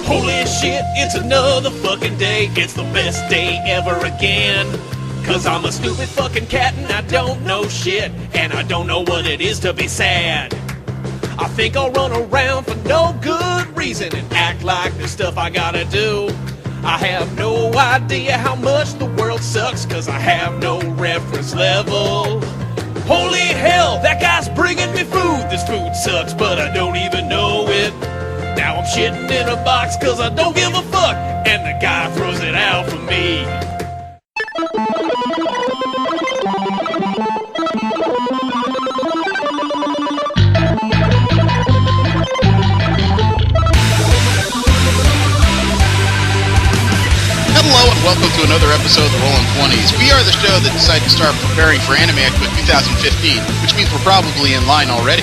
Holy shit, it's another fucking day. It's the best day ever again. Cause I'm a stupid fucking cat and I don't know shit. And I don't know what it is to be sad. I think I'll run around for no good reason and act like there's stuff I gotta do. I have no idea how much the world sucks, cause I have no reference level. Holy hell, that guy's bringing me food. This food sucks, but I don't even know it. Now I'm shitting in a box cause I don't give a fuck, and the guy throws it out for me. Hello and welcome to another episode of the Rolling 20s. We are the show that decided to start preparing for Anime Expo 2015, which means we're probably in line already.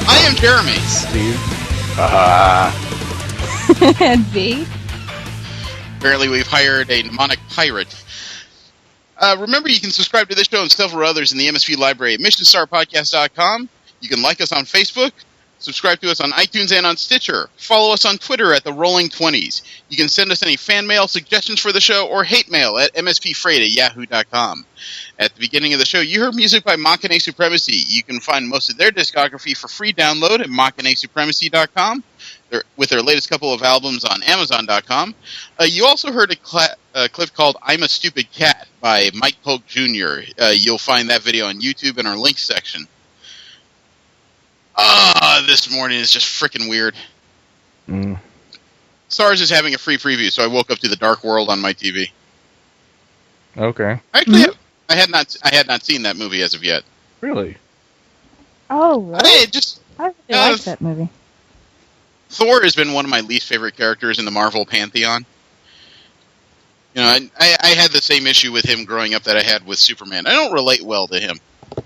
I am Jeremy. Steve. And V. Apparently we've hired a mnemonic pirate. Remember, you can subscribe to this show and several others in the MSP library at missionstarpodcast.com. You can like us on Facebook, subscribe to us on iTunes and on Stitcher. Follow us on Twitter at the Rolling 20s. You can send us any fan mail, suggestions for the show, or hate mail at mspfreight@yahoo.com. At the beginning of the show, you heard music by Machine Supremacy. You can find most of their discography for free download at machinesupremacy.com. With their latest couple of albums on Amazon.com. You also heard a clip called I'm a Stupid Cat by Mike Polk Jr. You'll find that video on YouTube in our links section. This morning is just freaking weird. Stars is having a free preview, so I woke up to the Dark World on my TV. Okay. Actually, I had not seen that movie as of yet. Really? Oh, really? I really like that movie. Thor has been one of my least favorite characters in the Marvel pantheon. You know, I had the same issue with him growing up that I had with Superman. I don't relate well to him. You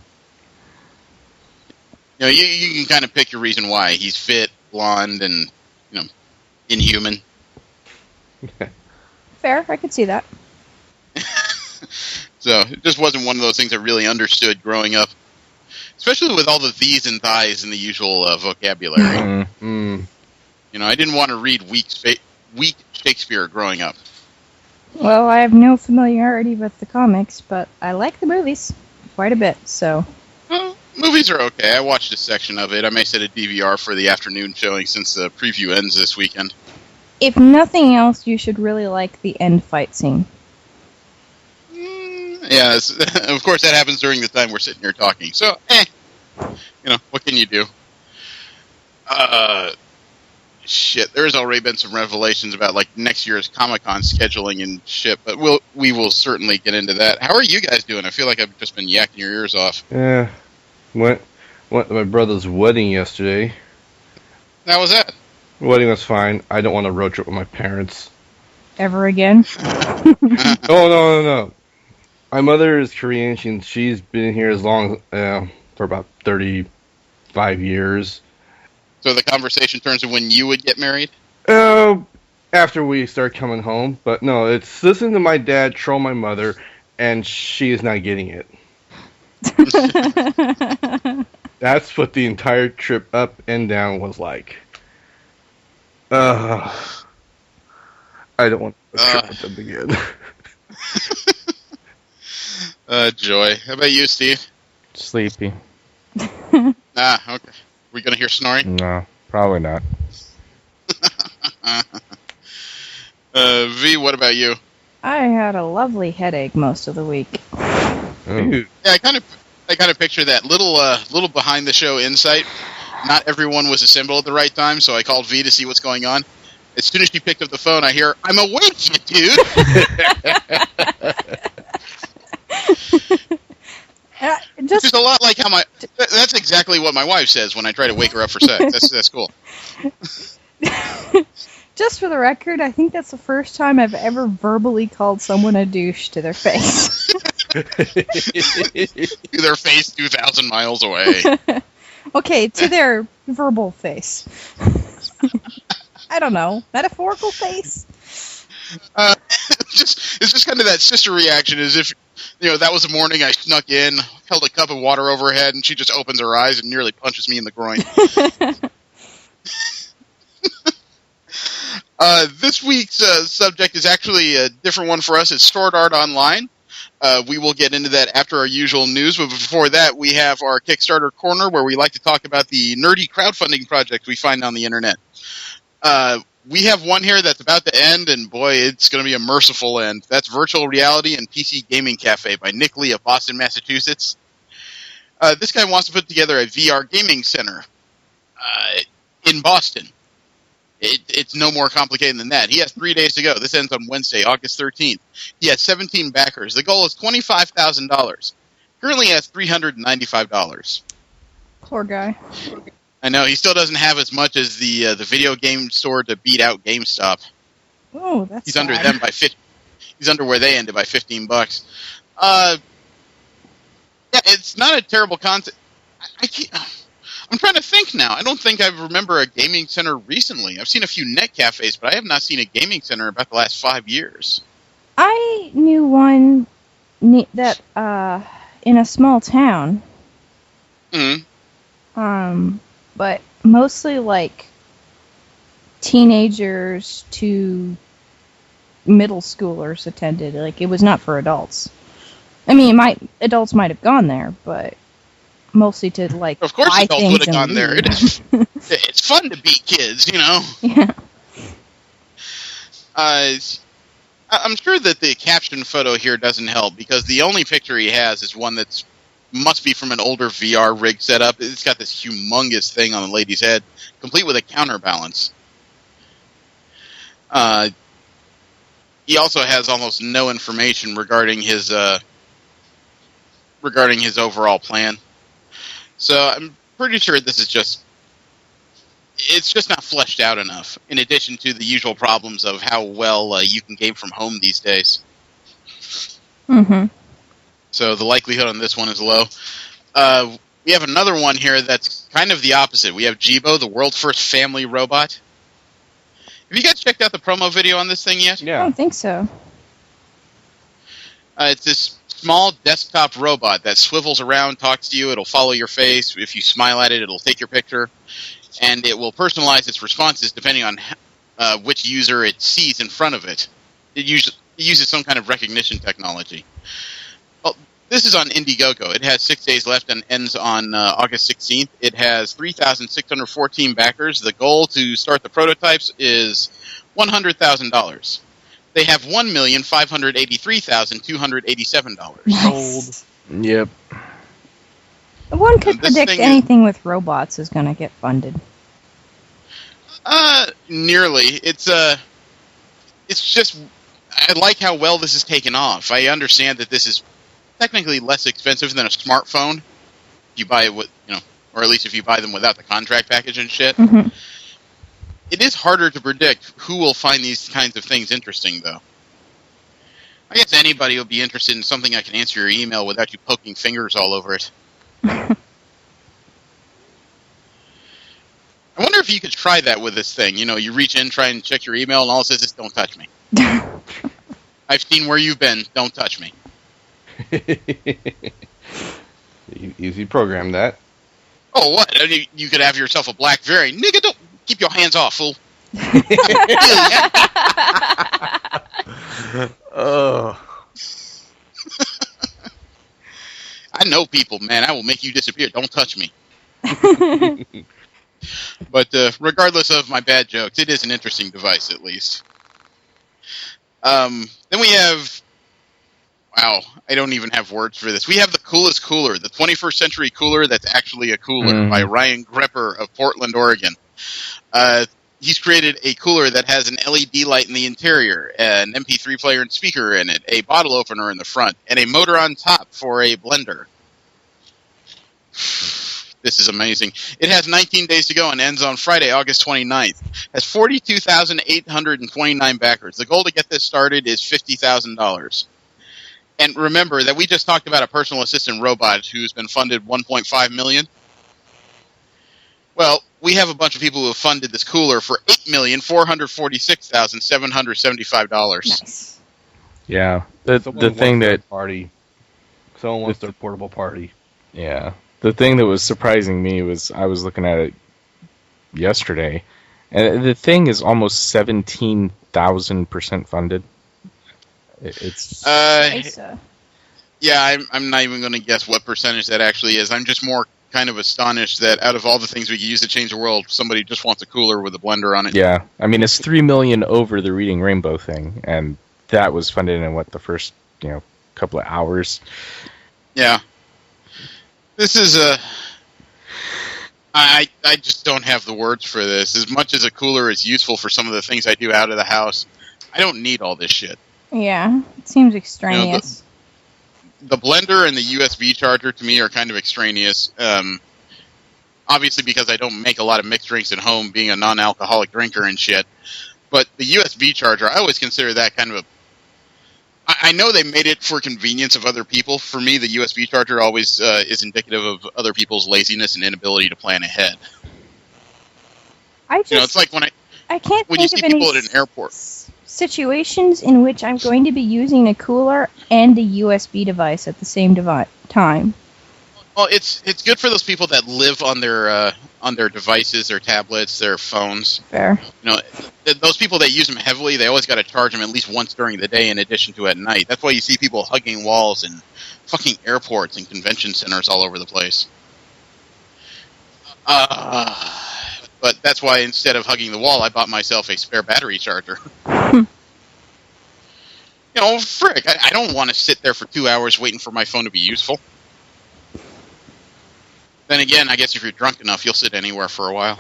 know, you can kind of pick your reason why. He's fit, blonde, and, you know, inhuman. Fair, I could see that. So, it just wasn't one of those things I really understood growing up. Especially with all the these and thys in the usual vocabulary. You know, I didn't want to read weak Shakespeare growing up. Well, I have no familiarity with the comics, but I like the movies quite a bit, so... Well, movies are okay. I watched a section of it. I may set a DVR for the afternoon showing since the preview ends this weekend. If nothing else, you should really like the end fight scene. Yeah, of course that happens during the time we're sitting here talking. So, you know, what can you do? Shit, there's already been some revelations about, like, next year's Comic-Con scheduling and shit, but we will certainly get into that. How are you guys doing? I feel like I've just been yakking your ears off. Yeah. Went to my brother's wedding yesterday. How was that? The wedding was fine. I don't want to road trip with my parents. Ever again? Oh, no. My mother is Korean. She's been here as long for about 35 years. So the conversation turns to when you would get married? After we start coming home. But no, it's listen to my dad troll my mother, and she is not getting it. That's what the entire trip up and down was like. I don't want to trip with them again. Joy. How about you, Steve? Sleepy. Okay. We gonna hear snoring? No, probably not. V, what about you? I had a lovely headache most of the week. Ooh. Yeah, I kind of picture that little behind the show insight. Not everyone was assembled at the right time, so I called V to see what's going on. As soon as she picked up the phone, I hear, "I'm awake, you dude." Just a lot like how that's exactly what my wife says when I try to wake her up for sex. That's cool. Just for the record, I think that's the first time I've ever verbally called someone a douche to their face. To their face 2,000 miles away. Okay, to their verbal face. I don't know. Metaphorical face? It's just kind of that sister reaction, as if, you know, that was the morning I snuck in, held a cup of water over her head, and she just opens her eyes and nearly punches me in the groin. This week's subject is actually a different one for us. It's Sword Art Online. We will get into that after our usual news, but before that, we have our Kickstarter corner where we like to talk about the nerdy crowdfunding projects we find on the internet. We have one here that's about to end, and boy, it's going to be a merciful end. That's Virtual Reality and PC Gaming Cafe by Nick Lee of Boston, Massachusetts. This guy wants to put together a VR gaming center in Boston. It's no more complicated than that. He has 3 days to go. This ends on Wednesday, August 13th. He has 17 backers. The goal is $25,000. Currently has $395. Poor guy. I know, he still doesn't have as much as the video game store to beat out GameStop. Oh, that's He's sad. under them by He's under where they ended by $15. Yeah, it's not a terrible concept. I'm trying to think now. I don't think I remember a gaming center recently. I've seen a few net cafes, but I have not seen a gaming center in about the last 5 years. I knew one that in a small town. Mm-hmm. But mostly like teenagers to middle schoolers attended. Like, it was not for adults. I mean, adults might have gone there, but mostly to like. Of course, buy adults things would have and gone there. leave. It's fun to beat kids, you know. Yeah. I'm sure that the caption photo here doesn't help because the only picture he has is one that's must be from an older VR rig setup. It's got this humongous thing on the lady's head, complete with a counterbalance. He also has almost no information regarding his overall plan. So I'm pretty sure this is it's just not fleshed out enough, in addition to the usual problems of how well you can game from home these days. Mm-hmm. So the likelihood on this one is low. We have another one here that's kind of the opposite. We have Jibo, the world's first family robot. Have you guys checked out the promo video on this thing yet? I Yeah. don't think so. It's this small desktop robot that swivels around, talks to you. It'll follow your face. If you smile at it, it'll take your picture. And it will personalize its responses depending on which user it sees in front of it. It uses some kind of recognition technology. Well, this is on Indiegogo. It has 6 days left and ends on August 16th. It has 3,614 backers. The goal to start the prototypes is $100,000. They have $1,583,287. Nice. Yep. One could This predict thing anything with robots is going to get funded. Nearly. It's just, I like how well this is taken off. I understand that this is technically less expensive than a smartphone. If you buy it with, or at least if you buy them without the contract package and shit. Mm-hmm. It is harder to predict who will find these kinds of things interesting, though. I guess anybody will be interested in something that can answer your email without you poking fingers all over it. I wonder if you could try that with this thing. You reach in, try and check your email, and all it says is, "Don't touch me." I've seen where you've been. Don't touch me. Easy program that. Oh, what? You could have yourself a BlackBerry. Nigga, don't keep your hands off, fool. Oh. I know people, man. I will make you disappear. Don't touch me. But regardless of my bad jokes, it is an interesting device, at least. Then we have... Wow, I don't even have words for this. We have the coolest cooler, the 21st century cooler that's actually a cooler, by Ryan Grepper of Portland, Oregon. He's created a cooler that has an LED light in the interior, an MP3 player and speaker in it, a bottle opener in the front, and a motor on top for a blender. This is amazing. It has 19 days to go and ends on Friday, August 29th. Has 42,829 backers. The goal to get this started is $50,000. And remember that we just talked about a personal assistant robot who's been funded $1.5 million. Well, we have a bunch of people who have funded this cooler for $8,446,775. Nice. Yeah, the thing that party. Someone wants their portable party. Yeah. The thing that was surprising me was I was looking at it yesterday, And the thing is almost 17,000% funded. It's Nice, Yeah, I'm not even going to guess what percentage that actually is. I'm just more kind of astonished that out of all the things we could use to change the world, somebody just wants a cooler with a blender on it. yeah. I mean, it's $3 million over the Reading Rainbow thing, and that was funded in the first couple of hours. Yeah. This is I just don't have the words for this. As much as a cooler is useful for some of the things I do out of the house, I don't need all this shit. yeah, it seems extraneous. The blender and the USB charger to me are kind of extraneous. Obviously because I don't make a lot of mixed drinks at home, being a non-alcoholic drinker and shit. But the USB charger, I always consider that kind of a... I know they made it for convenience of other people. For me, the USB charger always is indicative of other people's laziness and inability to plan ahead. It's like when can't when you think see of people any at an airport. situations in which I'm going to be using a cooler and a USB device at the same time. Well, it's good for those people that live on their devices, their tablets, their phones. Fair. Those people that use them heavily, they always got to charge them at least once during the day in addition to at night. That's why you see people hugging walls in fucking airports and convention centers all over the place. But that's why instead of hugging the wall, I bought myself a spare battery charger. Frick, I don't want to sit there for 2 hours waiting for my phone to be useful. Then again, I guess if you're drunk enough, you'll sit anywhere for a while.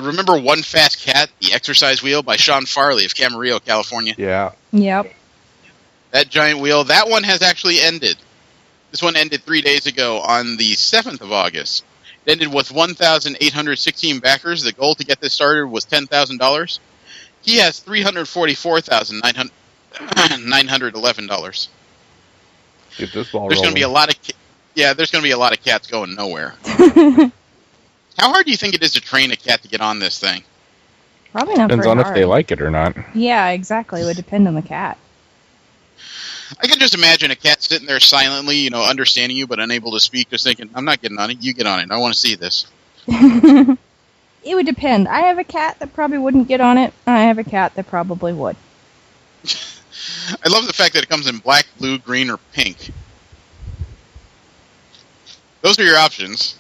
Remember One Fast Cat, The Exercise Wheel by Sean Farley of Camarillo, California? Yeah. Yep. That giant wheel, that one has actually ended. This one ended 3 days ago on the 7th of August. It ended with 1,816 backers. The goal to get this started was $10,000. He has $344,911. Get this ball There's going to be rolling. there's going to be a lot of cats going nowhere. How hard do you think it is to train a cat to get on this thing? Probably not Depends very on hard. if they like it or not. Yeah, exactly. It would depend on the cat. I can just imagine a cat sitting there silently, understanding you but unable to speak, just thinking, I'm not getting on it, you get on it, I want to see this. It would depend. I have a cat that probably wouldn't get on it. I have a cat that probably would. I love the fact that it comes in black, blue, green, or pink. Those are your options.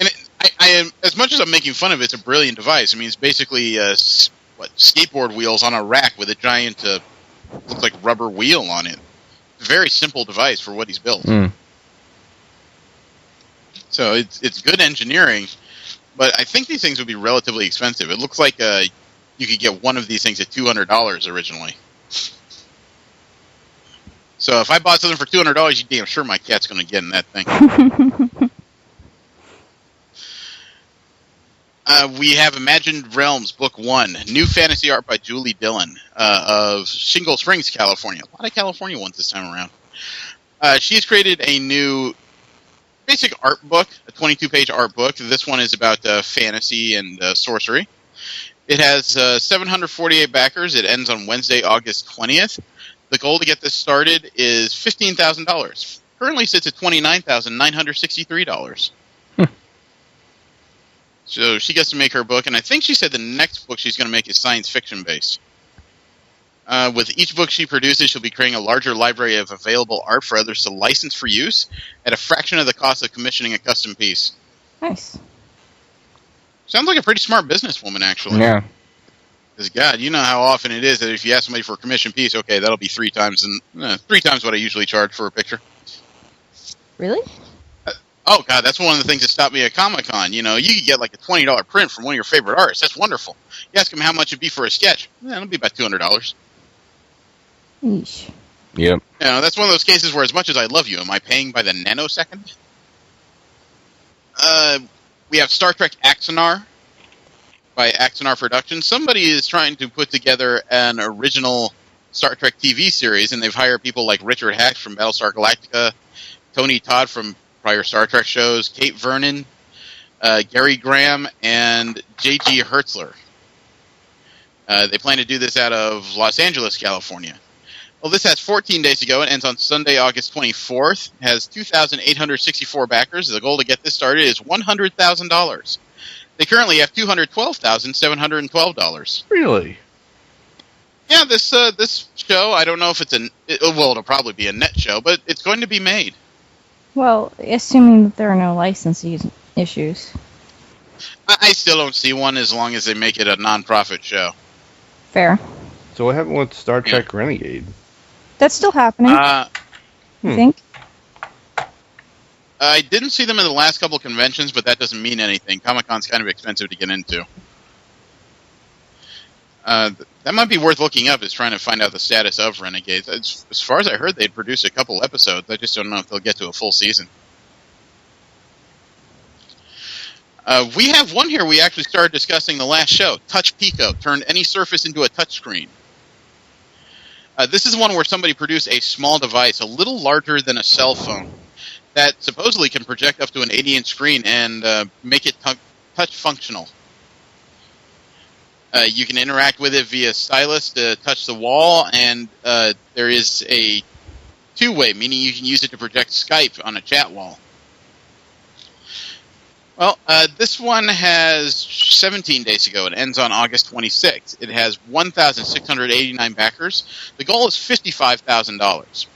And I am, as much as I'm making fun of it, it's a brilliant device. I mean, it's basically skateboard wheels on a rack with a giant, looks like rubber wheel on it. It's a very simple device for what he's built. So it's good engineering, but I think these things would be relatively expensive. It looks like you could get one of these things at $200 originally. So if I bought something for $200, you're damn sure my cat's going to get in that thing. We have Imagined Realms, Book 1, new fantasy art by Julie Dillon of Shingle Springs, California. A lot of California ones this time around. She's created a new basic art book, a 22-page art book. This one is about fantasy and sorcery. It has 748 backers. It ends on Wednesday, August 20th. The goal to get this started is $15,000. Currently sits at $29,963. So she gets to make her book, and I think she said the next book she's going to make is science fiction based. With each book she produces, she'll be creating a larger library of available art for others to license for use at a fraction of the cost of commissioning a custom piece. Nice. Sounds like a pretty smart businesswoman, actually. Yeah. Because, God, you know how often it is that if you ask somebody for a commission piece, okay, that'll be three times what I usually charge for a picture. Really? Oh, God, that's one of the things that stopped me at Comic-Con. You could get like a $20 print from one of your favorite artists. That's wonderful. You ask them how much it'd be for a sketch. It'll be about $200. Eesh. Yep. That's one of those cases where as much as I love you, am I paying by the nanosecond? We have Star Trek Axanar by Axanar Productions. Somebody is trying to put together an original Star Trek TV series, and they've hired people like Richard Hatch from Battlestar Galactica, Tony Todd from prior Star Trek shows, Kate Vernon, Gary Graham, and J.G. Hertzler. They plan to do this out of Los Angeles, California. Well, this has 14 days to go. It ends on Sunday, August 24th. It has 2,864 backers. The goal to get this started is $100,000. They currently have $212,712. Really? Yeah, this show, I don't know if it'll probably be a net show, but it's going to be made. Well, assuming that there are no licensing issues. I still don't see one as long as they make it a non-profit show. Fair. So what happened with Star Trek Renegade? That's still happening, I think. I didn't see them in the last couple of conventions, but that doesn't mean anything. Comic-Con's kind of expensive to get into. That might be worth looking up, is trying to find out the status of Renegades. As far as I heard, they'd produce a couple episodes. I just don't know if they'll get to a full season. We have one here we actually started discussing the last show. Touch Pico turned any surface into a touchscreen. This is one where somebody produced a small device, a little larger than a cell phone, that supposedly can project up to an 80-inch screen and make it touch functional. You can interact with it via stylus to touch the wall, and there is a two-way, meaning you can use it to project Skype on a chat wall. Well, this one has 17 days to go. It ends on August 26th. It has 1,689 backers. The goal is $55,000.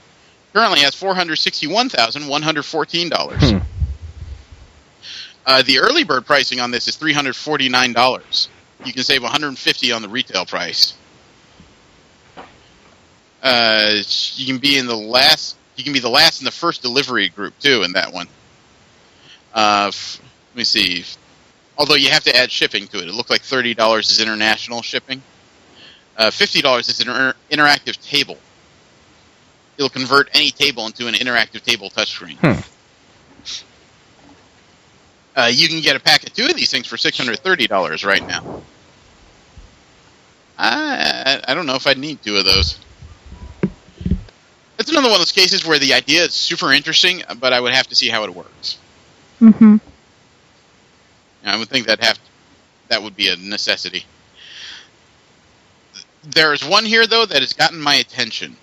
Currently has $461,114. The early bird pricing on this is $349. You can save $150 on the retail price. You can be the last in the first delivery group too in that one. Let me see. Although you have to add shipping to it. It looks like $30 is international shipping. $50 is an interactive table. It'll convert any table into an interactive table touchscreen. You can get a pack of two of these things for $630 right now. I don't know if I'd need two of those. It's another one of those cases where the idea is super interesting, but I would have to see how it works. Mm-hmm. I would think that would be a necessity. There's one here, though, that has gotten my attention.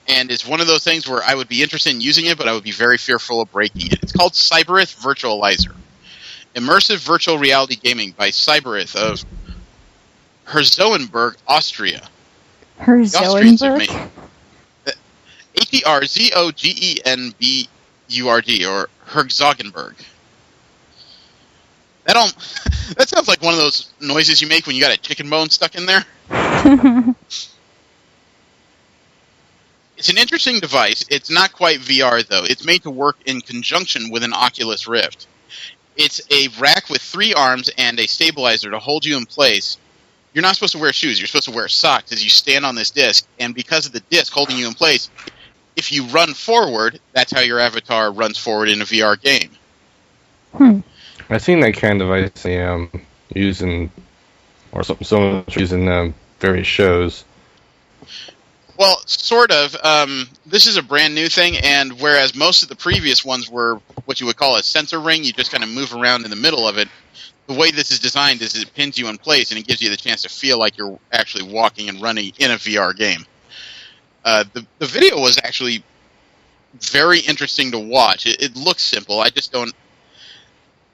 And it's one of those things where I would be interested in using it, but I would be very fearful of breaking it. It's called Cyberith Virtualizer. Immersive Virtual Reality Gaming by Cyberith of Herzogenburg, Austria. Herzogenburg? Herzogenburg, or Herzogenburg. That sounds like one of those noises you make when you got a chicken bone stuck in there. It's an interesting device. It's not quite VR, though. It's made to work in conjunction with an Oculus Rift. It's a rack with 3 arms and a stabilizer to hold you in place. You're not supposed to wear shoes. You're supposed to wear socks as you stand on this disc. And because of the disc holding you in place, if you run forward, that's how your avatar runs forward in a VR game. I've seen that kind of device using, or someone using various shows. Well, sort of. This is a brand new thing, and whereas most of the previous ones were what you would call a sensor ring, you just kind of move around in the middle of it, the way this is designed is it pins you in place, and it gives you the chance to feel like you're actually walking and running in a VR game. The video was actually very interesting to watch. It looks simple. I just don't...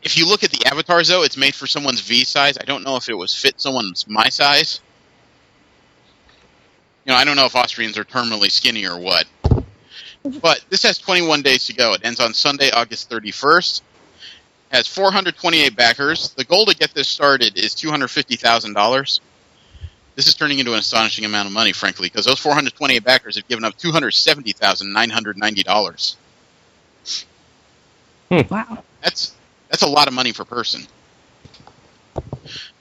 If you look at the avatars, though, it's made for someone's V size. I don't know if it was fit someone's my size. I don't know if Austrians are terminally skinny or what. But this has 21 days to go. It ends on Sunday, August 31st. Has 428 backers. The goal to get this started is $250,000. This is turning into an astonishing amount of money, frankly, because those 428 backers have given up $270,990. Wow. That's a lot of money per person.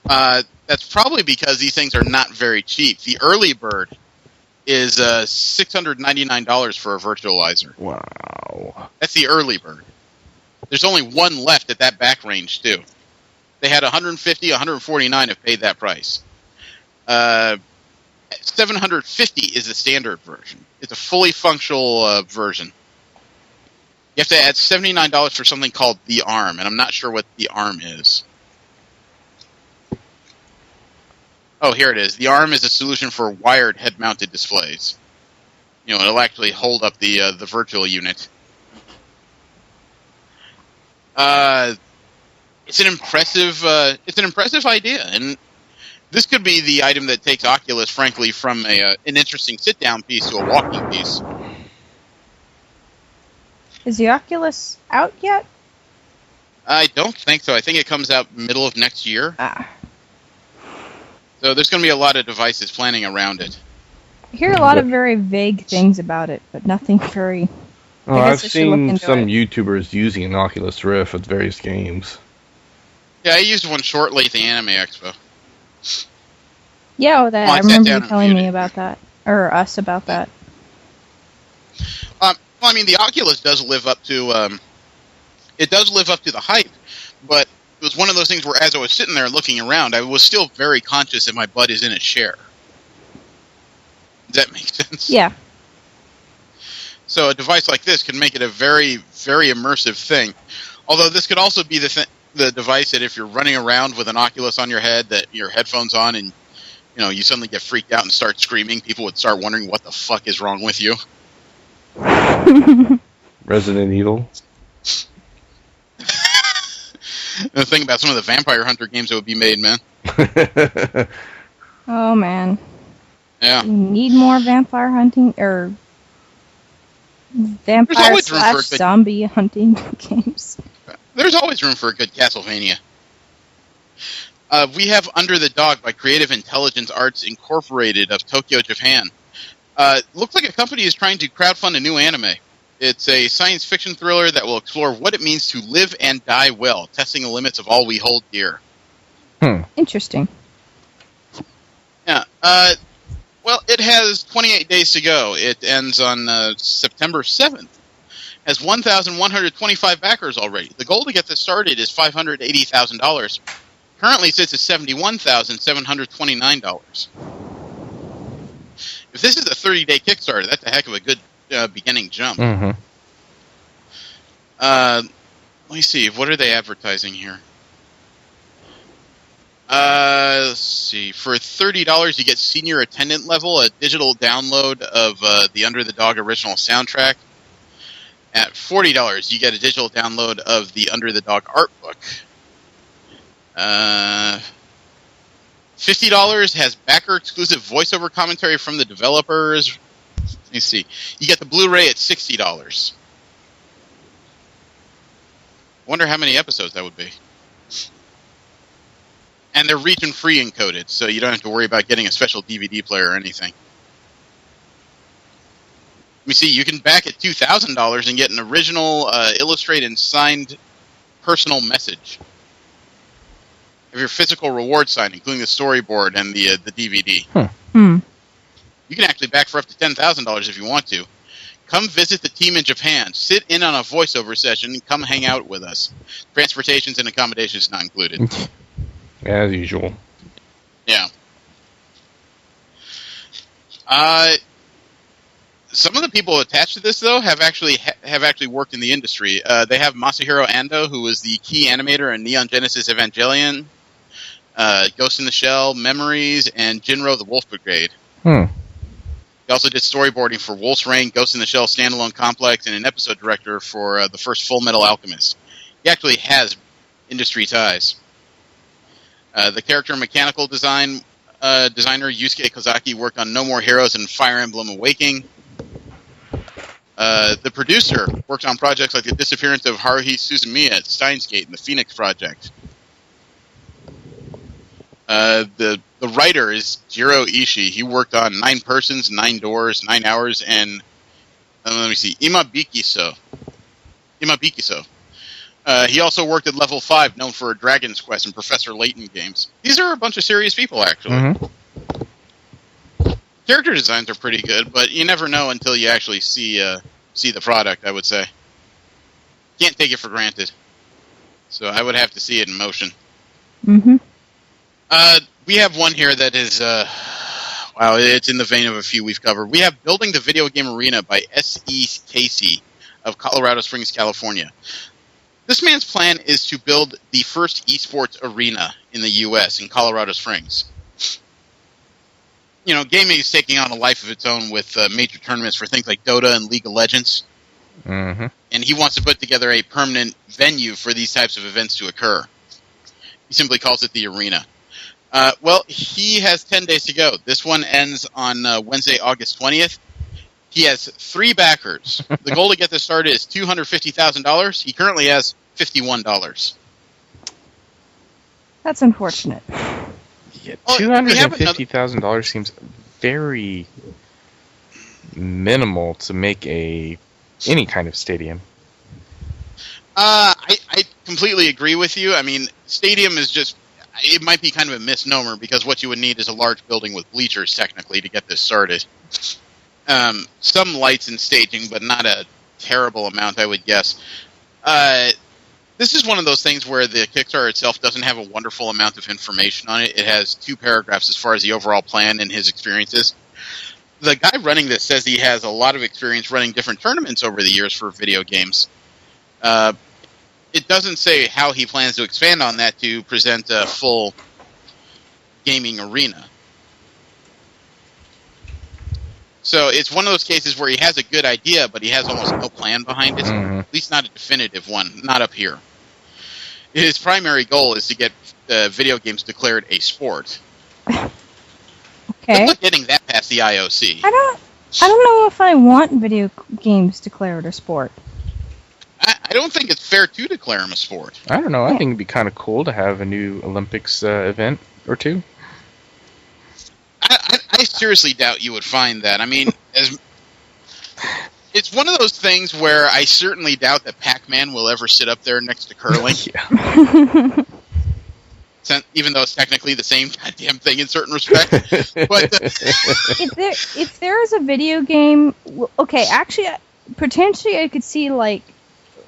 That's probably because these things are not very cheap. The early bird is $699 for a virtualizer. Wow. That's the early bird. There's only one left at that back range, too. They had 150, 149 have paid that price. 750 is the standard version. It's a fully functional version. You have to add $79 for something called the ARM, and I'm not sure what the ARM is. Oh, here it is. The ARM is a solution for wired head-mounted displays. it'll actually hold up the virtual unit. It's an impressive idea, and this could be the item that takes Oculus, frankly, from an interesting sit-down piece to a walking piece. Is the Oculus out yet? I don't think so. I think it comes out middle of next year. So there's going to be a lot of devices planning around it. I hear a lot of very vague things about it, but nothing very... Oh, I've seen some YouTubers using an Oculus Rift with various games. Yeah, I used one shortly at the Anime Expo. Yeah, I remember you telling me about that, or us about that. Well, I mean, the Oculus does live up to the hype, but it was one of those things where, as I was sitting there looking around, I was still very conscious that my butt is in a chair. Does that make sense? Yeah. So a device like this can make it a very, very immersive thing. Although this could also be the device that if you're running around with an Oculus on your head, that your headphones on, and you suddenly get freaked out and start screaming, people would start wondering what the fuck is wrong with you. Resident Evil. The thing about some of the Vampire Hunter games that would be made, man. Oh man. Yeah. You need more vampire hunting or vampire/zombie hunting games. There's always room for a good Castlevania. We have Under the Dog by Creative Intelligence Arts Incorporated of Tokyo, Japan. Looks like a company is trying to crowdfund a new anime. It's a science fiction thriller that will explore what it means to live and die well, testing the limits of all we hold dear. Interesting. Yeah. Well, it has 28 days to go. It ends on September 7th. Has 1,125 backers already. The goal to get this started is $580,000. Currently sits at $71,729. If this is a 30-day Kickstarter, that's a heck of a good beginning jump. Mm-hmm. Let me see. What are they advertising here? Let's see. For $30, you get senior attendant level, a digital download of the Under the Dog original soundtrack. At $40, you get a digital download of the Under the Dog art book. $50 has backer-exclusive voiceover commentary from the developers. Let me see. You get the Blu-ray at $60. Wonder how many episodes that would be. And they're region-free encoded, so you don't have to worry about getting a special DVD player or anything. Let me see. You can back at $2,000 and get an original, illustrated and signed personal message. Have your physical reward signed, including the storyboard and the DVD. You can actually back for up to $10,000 if you want to. Come visit the team in Japan. Sit in on a voiceover session and come hang out with us. Transportations and accommodations not included. As usual. Yeah. Some of the people attached to this, though, have actually worked in the industry. They have Masahiro Ando, who was the key animator in Neon Genesis Evangelion, Ghost in the Shell, Memories, and Jinro the Wolf Brigade. He also did storyboarding for Wolf's Rain, Ghost in the Shell Standalone Complex, and an episode director for the first Full Metal Alchemist. He actually has industry ties. The character and mechanical designer Yusuke Kozaki worked on No More Heroes and Fire Emblem Awakening. The producer worked on projects like the disappearance of Haruhi Suzumiya at Steins Gate and the Phoenix Project. The writer is Jiro Ishii. He worked on 9 Persons, 9 Doors, 9 Hours, and let me see, Imabikiso. He also worked at Level 5, known for Dragon's Quest and Professor Layton games. These are a bunch of serious people, actually. Mm-hmm. Character designs are pretty good, but you never know until you actually see the product, I would say. Can't take it for granted. So I would have to see it in motion. Mm-hmm. We have one here that is, wow, it's in the vein of a few we've covered. We have Building the Video Game Arena by S.E. Casey of Colorado Springs, California. This man's plan is to build the first esports arena in the U.S. in Colorado Springs. gaming is taking on a life of its own with major tournaments for things like Dota and League of Legends. Mm-hmm. And he wants to put together a permanent venue for these types of events to occur. He simply calls it the arena. Well, he has 10 days to go. This one ends on Wednesday, August 20th. He has 3 backers. The goal to get this started is $250,000. He currently has $51. That's unfortunate. Yeah, Well, $250,000 seems very minimal to make any kind of stadium. I completely agree with you. I mean, stadium is just... It might be kind of a misnomer because what you would need is a large building with bleachers, technically, to get this started. Some lights and staging, but not a terrible amount, I would guess. This is one of those things where the Kickstarter itself doesn't have a wonderful amount of information on it. It has 2 paragraphs as far as the overall plan and his experiences. The guy running this says he has a lot of experience running different tournaments over the years for video games. It doesn't say how he plans to expand on that to present a full gaming arena. So it's one of those cases where he has a good idea, but he has almost no plan behind it. Mm-hmm. At least not a definitive one, not up here. His primary goal is to get video games declared a sport. Okay. Good luck getting that past the IOC. I don't know if I want video games declared a sport. I don't think it's fair to declare him a sport. I don't know. I think it'd be kind of cool to have a new Olympics event or two. I seriously doubt you would find that. I mean, it's one of those things where I certainly doubt that Pac-Man will ever sit up there next to curling. Yeah. Even though it's technically the same goddamn thing in certain respects. But If there is a video game, okay, actually, potentially I could see like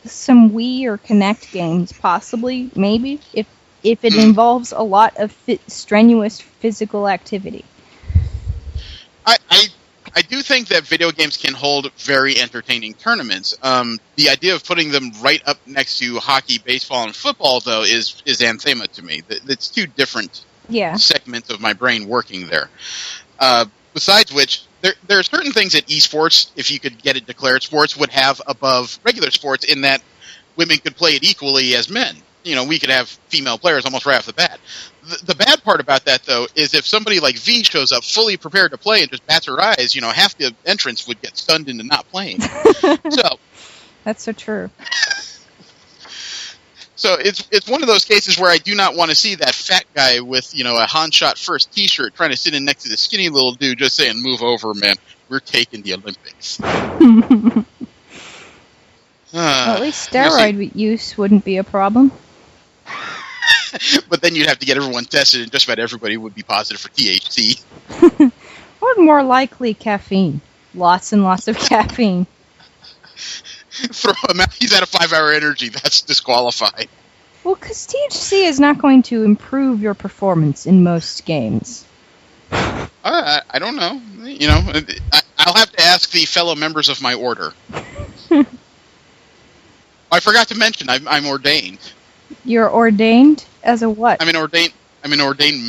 some Wii or Kinect games, possibly, maybe, if it involves a lot of strenuous physical activity. I do think that video games can hold very entertaining tournaments. The idea of putting them right up next to hockey, baseball, and football, though, is anathema to me. It's 2 different segments of my brain working there. Besides which, there are certain things that esports, if you could get it declared sports, would have above regular sports in that women could play it equally as men. We could have female players almost right off the bat. The bad part about that, though, is if somebody like V shows up fully prepared to play and just bats her eyes, half the entrants would get stunned into not playing. That's so true. So it's one of those cases where I do not want to see that fat guy with, a Han Shot First t-shirt trying to sit in next to the skinny little dude just saying, "Move over, man. We're taking the Olympics." Well, at least steroid use wouldn't be a problem. But then you'd have to get everyone tested, and just about everybody would be positive for THC. Or more likely, caffeine. Lots and lots of caffeine. Throw him out. He's at a 5-hour energy. That's disqualified. Well, because THC is not going to improve your performance in most games. I don't know. I'll have to ask the fellow members of my order. I forgot to mention I'm ordained. You're ordained as a what? I'm an ordained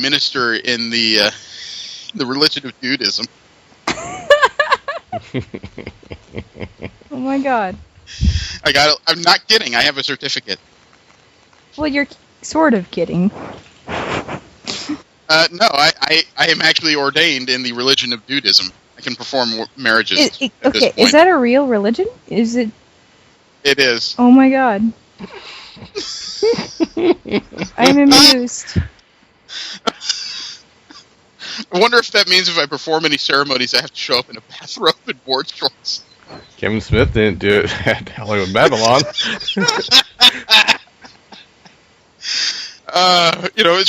minister in the religion of Judaism. Oh my god. I'm not kidding. I have a certificate. Well, you're sort of kidding. No, I am actually ordained in the religion of Judaism. I can perform marriages. At this point. Is that a real religion? Is it? It is. Oh my god. I'm amused. I wonder if that means if I perform any ceremonies, I have to show up in a bathrobe and board shorts. Kevin Smith didn't do it at Hollywood Babylon. It's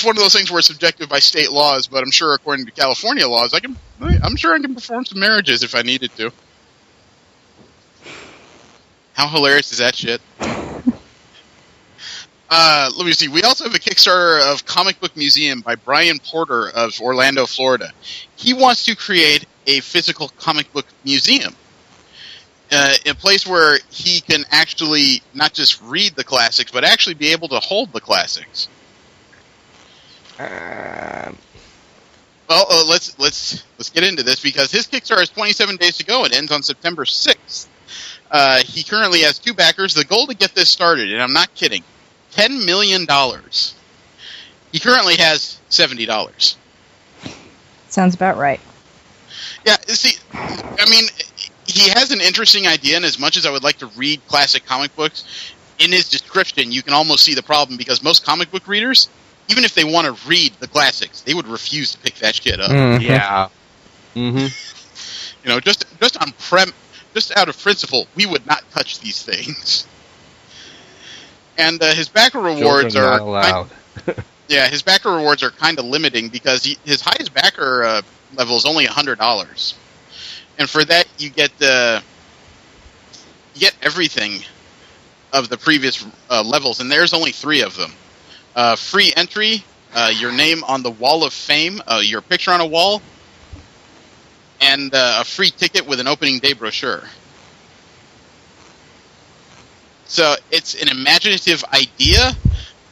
one of those things where it's subjective by state laws, but I'm sure according to California laws, I'm sure I can perform some marriages if I needed to. How hilarious is that shit? Let me see. We also have a Kickstarter of Comic Book Museum by Brian Porter of Orlando, Florida. He wants to create a physical comic book museum. A place where he can actually not just read the classics, but actually be able to hold the classics. Well, let's get into this because his Kickstarter has 27 days to go. It ends on September 6th. He currently has 2 backers. The goal to get this started, and I'm not kidding, $10 million. He currently has $70. Sounds about right. Yeah, see, I mean, he has an interesting idea, and as much as I would like to read classic comic books, in his description, you can almost see the problem because most comic book readers, even if they want to read the classics, they would refuse to pick that shit up. Yeah. Mm-hmm. You know, just out of principle, we would not touch these things. And his backer rewards Children are not allowed. his backer rewards are kind of limiting because his highest backer level is only $100, and for that you get everything of the previous levels, and there's only 3 of them. Free entry, your name on the Wall of Fame, your picture on a wall, and a free ticket with an opening day brochure. So it's an imaginative idea,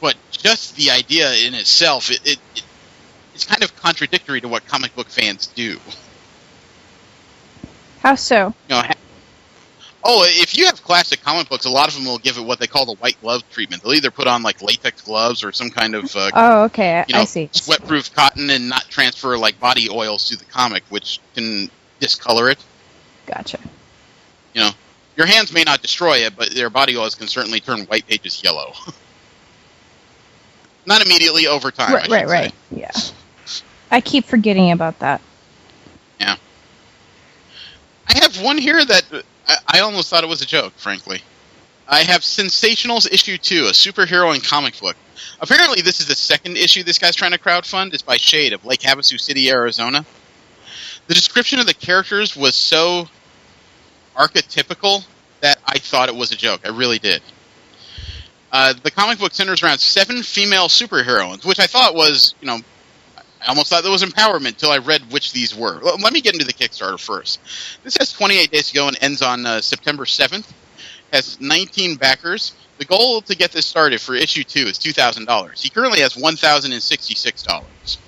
but just the idea in itself, it's kind of contradictory to what comic book fans do. How so? You know, if you have classic comic books, a lot of them will give it what they call the white glove treatment. They'll either put on like latex gloves or some kind of oh, okay, I see. sweat-proof cotton and not transfer like body oils to the comic, which can discolor it. Gotcha. You know, your hands may not destroy it, but their body oils can certainly turn white pages yellow. Not immediately, over time. Right. Yeah. I keep forgetting about that. Yeah. I have one here that I almost thought it was a joke, frankly. I have Sensationals Issue 2, a superhero and comic book. Apparently this is the second issue this guy's trying to crowdfund. It's by Shade of Lake Havasu City, Arizona. The description of the characters was so archetypical that I thought it was a joke. I really did. The comic book centers around 7 female superheroines, which I thought was, I almost thought that was empowerment until I read which these were. Let me get into the Kickstarter first. This has 28 days to go and ends on September 7th. Has 19 backers. The goal to get this started for issue 2 is $2,000. He currently has $1,066.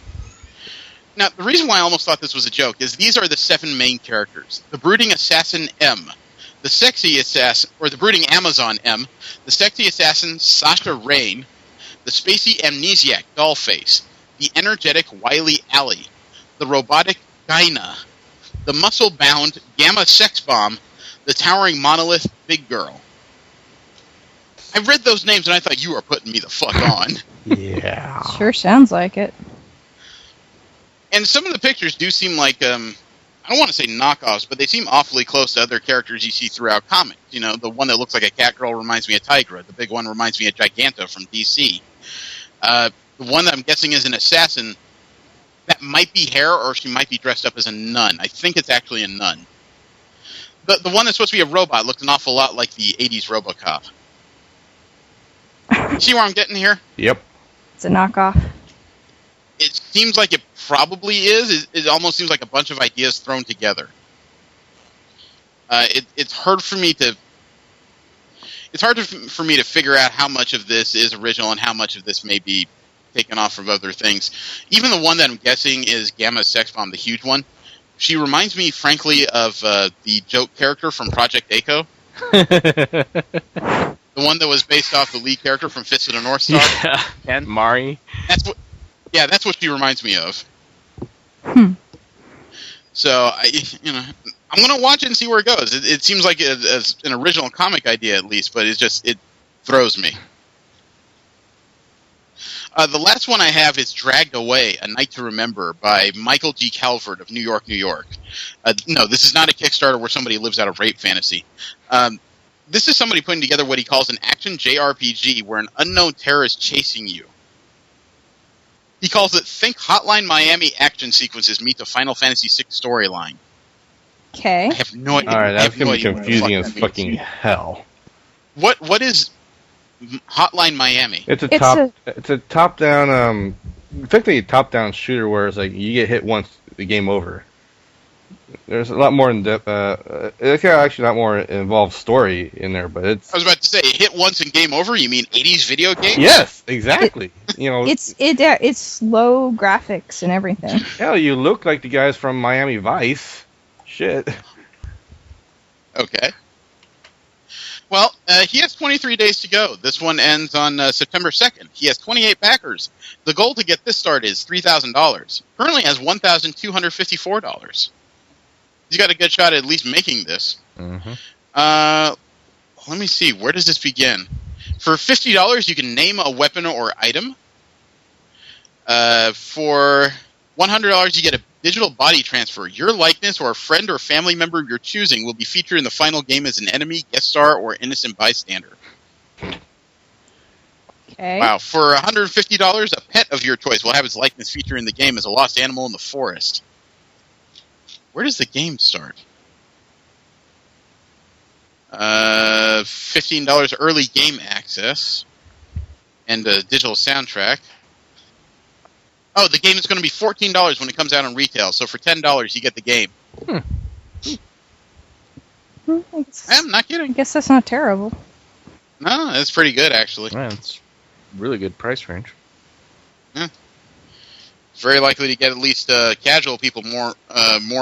Now, the reason why I almost thought this was a joke is these are the 7 main characters. The brooding assassin M, the sexy assassin, or the brooding Amazon M, the sexy assassin Sasha Rain, the spacey amnesiac Dollface, the energetic wily Allie, the robotic Gyna, the muscle-bound Gamma Sex Bomb, the towering monolith Big Girl. I read those names and I thought, you are putting me the fuck on. Yeah. Sure sounds like it. And some of the pictures do seem like, I don't want to say knockoffs, but they seem awfully close to other characters you see throughout comics. You know, the one that looks like a Catgirl reminds me of Tigra. The big one reminds me of Giganta from DC. The one that I'm guessing is an assassin, that might be Hair, or she might be dressed up as a nun. I think it's actually a nun. The one that's supposed to be a robot looked an awful lot like the 80s RoboCop. See where I'm getting here? Yep. It's a knockoff. It seems like it probably is. It almost seems like a bunch of ideas thrown together. It's hard for me to... It's hard for me to figure out how much of this is original and how much of this may be taken off of other things. Even the one that I'm guessing is Gamma Sex Bomb, the huge one. She reminds me, frankly, of the joke character from Project A-ko. The one that was based off the lead character from Fist of the North Star. Yeah, and Mari. That's what she reminds me of. So, I'm going to watch it and see where it goes. It seems like an original comic idea, at least, but it throws me. The last one I have is Dragged Away, A Night to Remember by Michael G. Calvert of New York, New York. No, this is not a Kickstarter where somebody lives out of rape fantasy. This is somebody putting together what he calls an action JRPG where an unknown terror is chasing you. He calls it Think Hotline Miami action sequences meet the Final Fantasy VI storyline. Okay. I have no idea. Alright, that's going to be confusing as fucking hell. What is Hotline Miami? It's a top-down, effectively a top-down shooter where it's like you get hit once, the game over. There's a lot more in depth. It's actually a lot more involved story in there, but it's. I was about to say, hit once and game over. You mean 80s video games? Yes, exactly. It's low graphics and everything. Hell, you look like the guys from Miami Vice. Shit. Okay. Well, he has 23 days to go. This one ends on September 2nd. He has 28 backers. The goal to get this started is $3,000. Currently has $1,254. He's got a good shot at least making this. Mm-hmm. Let me see. Where does this begin? For $50, you can name a weapon or item. For $100, you get a digital body transfer. Your likeness or a friend or family member of your choosing will be featured in the final game as an enemy, guest star, or innocent bystander. Okay. Wow. For $150, a pet of your choice will have its likeness featured in the game as a lost animal in the forest. Where does the game start? $15 early game access and a digital soundtrack. Oh, the game is going to be $14 when it comes out on retail. So for $10, you get the game. I'm not I kidding. guess that's not terrible. No, that's pretty good actually. Yeah, it's really good price range. It's very likely to get at least casual people more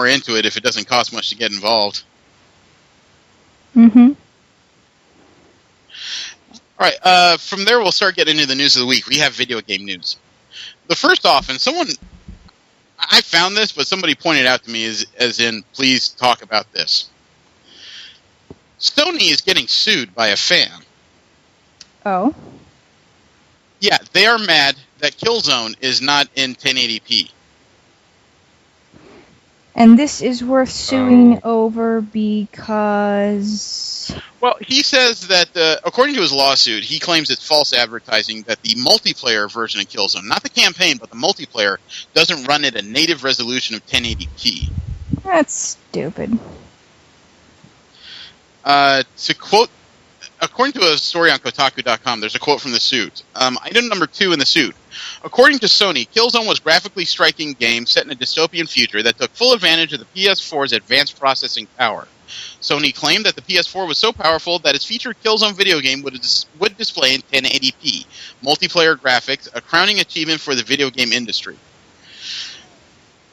into it if it doesn't cost much to get involved. Mm-hmm. All right. From there, we'll start getting into the news of the week. We have video game news. The first off, and I found this, but somebody pointed out to me as in, please talk about this. Sony is getting sued by a fan. Oh. Yeah, they are mad that Killzone is not in 1080p. And this is worth suing over because... Well, he says that, according to his lawsuit, he claims it's false advertising that the multiplayer version of Killzone, not the campaign, but the multiplayer, doesn't run at a native resolution of 1080p. That's stupid. To quote, according to a story on Kotaku.com, there's a quote from the suit. Item number 2 in the suit. According to Sony, Killzone was a graphically striking game set in a dystopian future that took full advantage of the PS4's advanced processing power. Sony claimed that the PS4 was so powerful that its featured Killzone video game would display in 1080p, multiplayer graphics, a crowning achievement for the video game industry.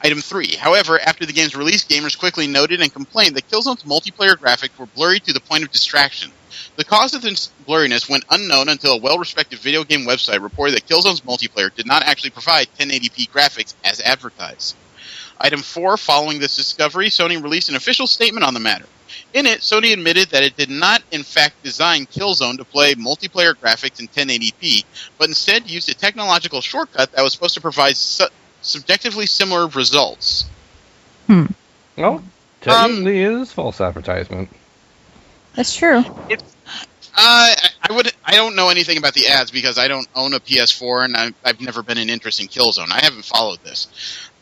Item 3. However, after the game's release, gamers quickly noted and complained that Killzone's multiplayer graphics were blurry to the point of distraction. The cause of this blurriness went unknown until a well-respected video game website reported that Killzone's multiplayer did not actually provide 1080p graphics as advertised. Item 4. Following this discovery, Sony released an official statement on the matter. In it, Sony admitted that it did not, in fact, design Killzone to play multiplayer graphics in 1080p, but instead used a technological shortcut that was supposed to provide subjectively similar results. Well, technically it is false advertisement. That's true. I don't know anything about the ads because I don't own a PS4 and I've never been an interest in Killzone. I haven't followed this.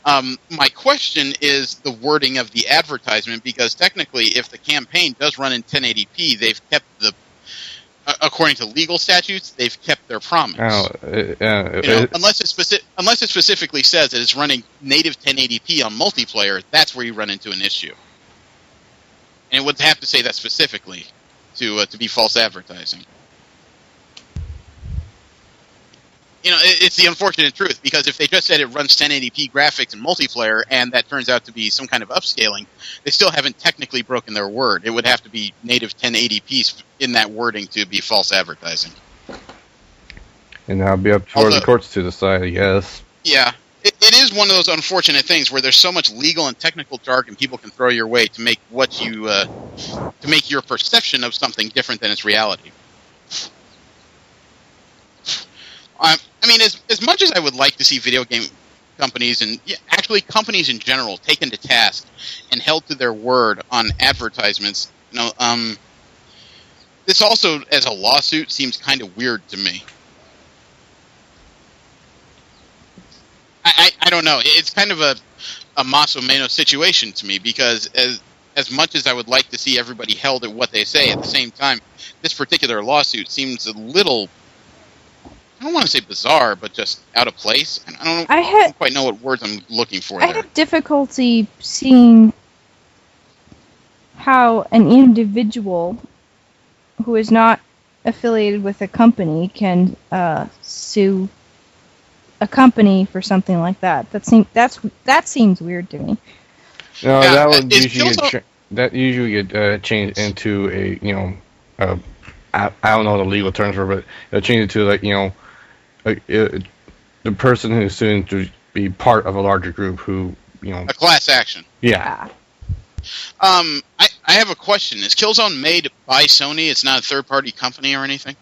My question is the wording of the advertisement, because technically, if the campaign does run in 1080p, they've kept according to legal statutes, they've kept their promise. Unless it specifically says that it's running native 1080p on multiplayer, that's where you run into an issue. And it would have to say that specifically to be false advertising. It's the unfortunate truth, because if they just said it runs 1080p graphics and multiplayer, and that turns out to be some kind of upscaling, they still haven't technically broken their word. It would have to be native 1080p in that wording to be false advertising. And that'll be up for the courts to decide, I guess. Yeah. It is one of those unfortunate things where there's so much legal and technical jargon people can throw your way to make to make your perception of something different than its reality. I mean, as much as I would like to see video game companies and actually companies in general taken to task and held to their word on advertisements, this also, as a lawsuit, seems kind of weird to me. I don't know. It's kind of a mas o menos situation to me, because as much as I would like to see everybody held at what they say, at the same time, this particular lawsuit seems a little, I don't want to say bizarre, but just out of place. I don't quite know what words I'm looking for there. I have difficulty seeing how an individual who is not affiliated with a company can sue a company for something like that. That seems weird to me. No, Yeah, that would is usually Killzone- get changed into a I don't know the legal terms for it, but it'll change it to like the person who's soon to be part of a larger group who a class action. yeah. I have a question. Is Killzone made by Sony? It's not a third-party company or anything?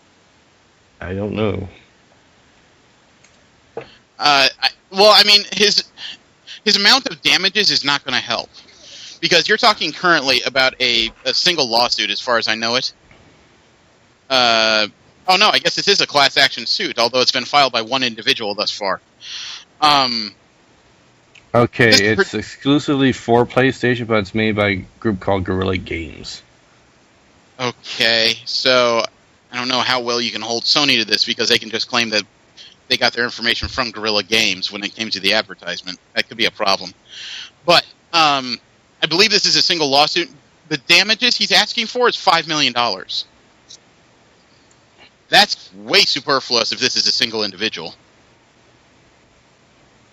I don't know. His amount of damages is not going to help. Because you're talking currently about a single lawsuit, as far as I know it. Oh no, I guess this is a class action suit, although it's been filed by one individual thus far. Okay, it's exclusively for PlayStation, but it's made by a group called Guerrilla Games. Okay, so I don't know how well you can hold Sony to this, because they can just claim that they got their information from Guerrilla Games when it came to the advertisement. That could be a problem. But I believe this is a single lawsuit. The damages he's asking for is $5 million. That's way superfluous if this is a single individual.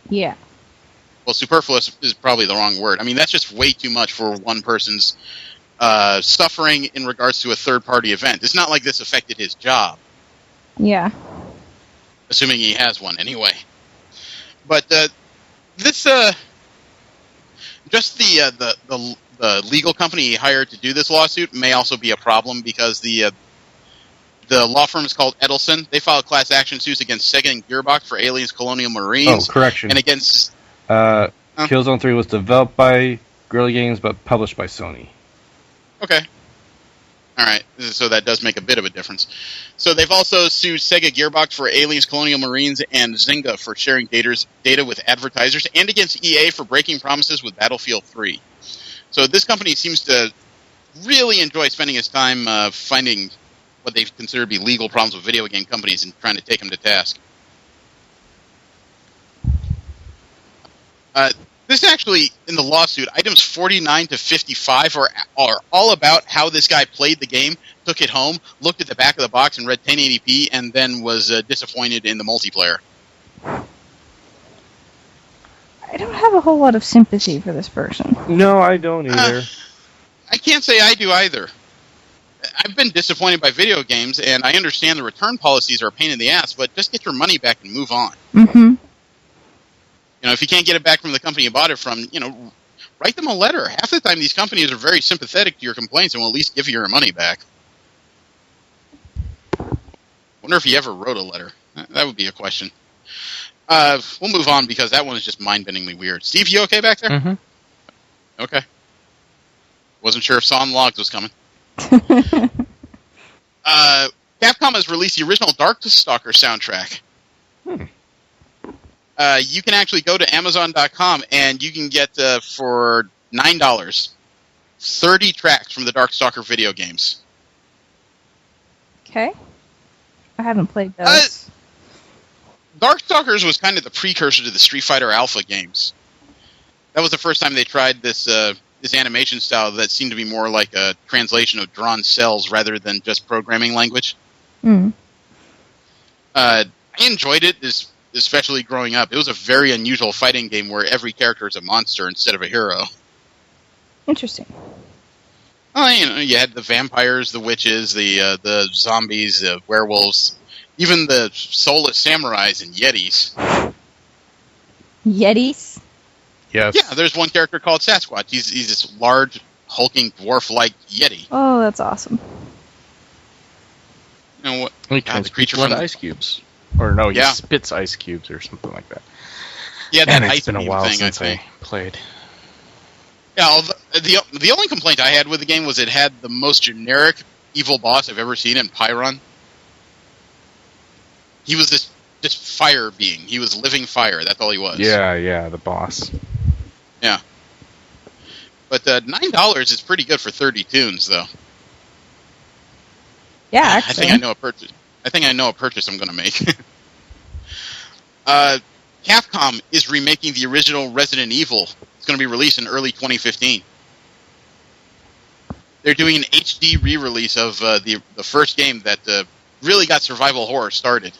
Yeah. Well, superfluous is probably the wrong word. I mean, that's just way too much for one person's suffering in regards to a third-party event. It's not like this affected his job. Yeah. Assuming he has one, anyway. But this, just the legal company he hired to do this lawsuit may also be a problem, because the law firm is called Edelson. They filed class action suits against Sega and Gearbox for Aliens Colonial Marines. Oh, correction. And against... Killzone 3 was developed by Guerrilla Games, but published by Sony. Okay. Alright, so that does make a bit of a difference. So they've also sued Sega Gearbox for Aliens Colonial Marines and Zynga for sharing data with advertisers, and against EA for breaking promises with Battlefield 3. So this company seems to really enjoy spending its time finding what they consider to be legal problems with video game companies and trying to take them to task. This actually, in the lawsuit, items 49 to 55 are all about how this guy played the game, took it home, looked at the back of the box and read 1080p, and then was disappointed in the multiplayer. I don't have a whole lot of sympathy for this person. No, I don't either. I can't say I do either. I've been disappointed by video games, and I understand the return policies are a pain in the ass, but just get your money back and move on. Mm-hmm. If you can't get it back from the company you bought it from, write them a letter. Half the time these companies are very sympathetic to your complaints and will at least give you your money back. Wonder if he ever wrote a letter. That would be a question. We'll move on, because that one is just mind-bendingly weird. Steve, you okay back there? Mm-hmm. Okay. Wasn't sure if Saw Logs was coming. Capcom has released the original Darkstalker soundtrack. You can actually go to Amazon.com and you can get, for $9, 30 tracks from the Darkstalker video games. Okay. I haven't played those. Darkstalkers was kind of the precursor to the Street Fighter Alpha games. That was the first time they tried this animation style that seemed to be more like a translation of drawn cells rather than just programming language. Mm. I enjoyed it, especially growing up. It was a very unusual fighting game where every character is a monster instead of a hero. Interesting. You had the vampires, the witches, the zombies, the werewolves, even the soulless samurais and yetis. Yetis? Yes. Yeah, there's one character called Sasquatch. He's this large, hulking, dwarf-like yeti. Oh, that's awesome. What? He God, turns the creature people from into ice cubes. Or no, he Yeah. spits ice cubes or something like that. Yeah, that And ice it's been a beam while thing, since I think. I played. Yeah, the only complaint I had with the game was it had the most generic evil boss I've ever seen in Pyron. He was this fire being. He was living fire. That's all he was. Yeah, the boss. Yeah. But $9 is pretty good for 30 tunes, though. Yeah, actually. I think I know a purchase I'm going to make. Capcom is remaking the original Resident Evil. It's going to be released in early 2015. They're doing an HD re-release of the first game that really got survival horror started.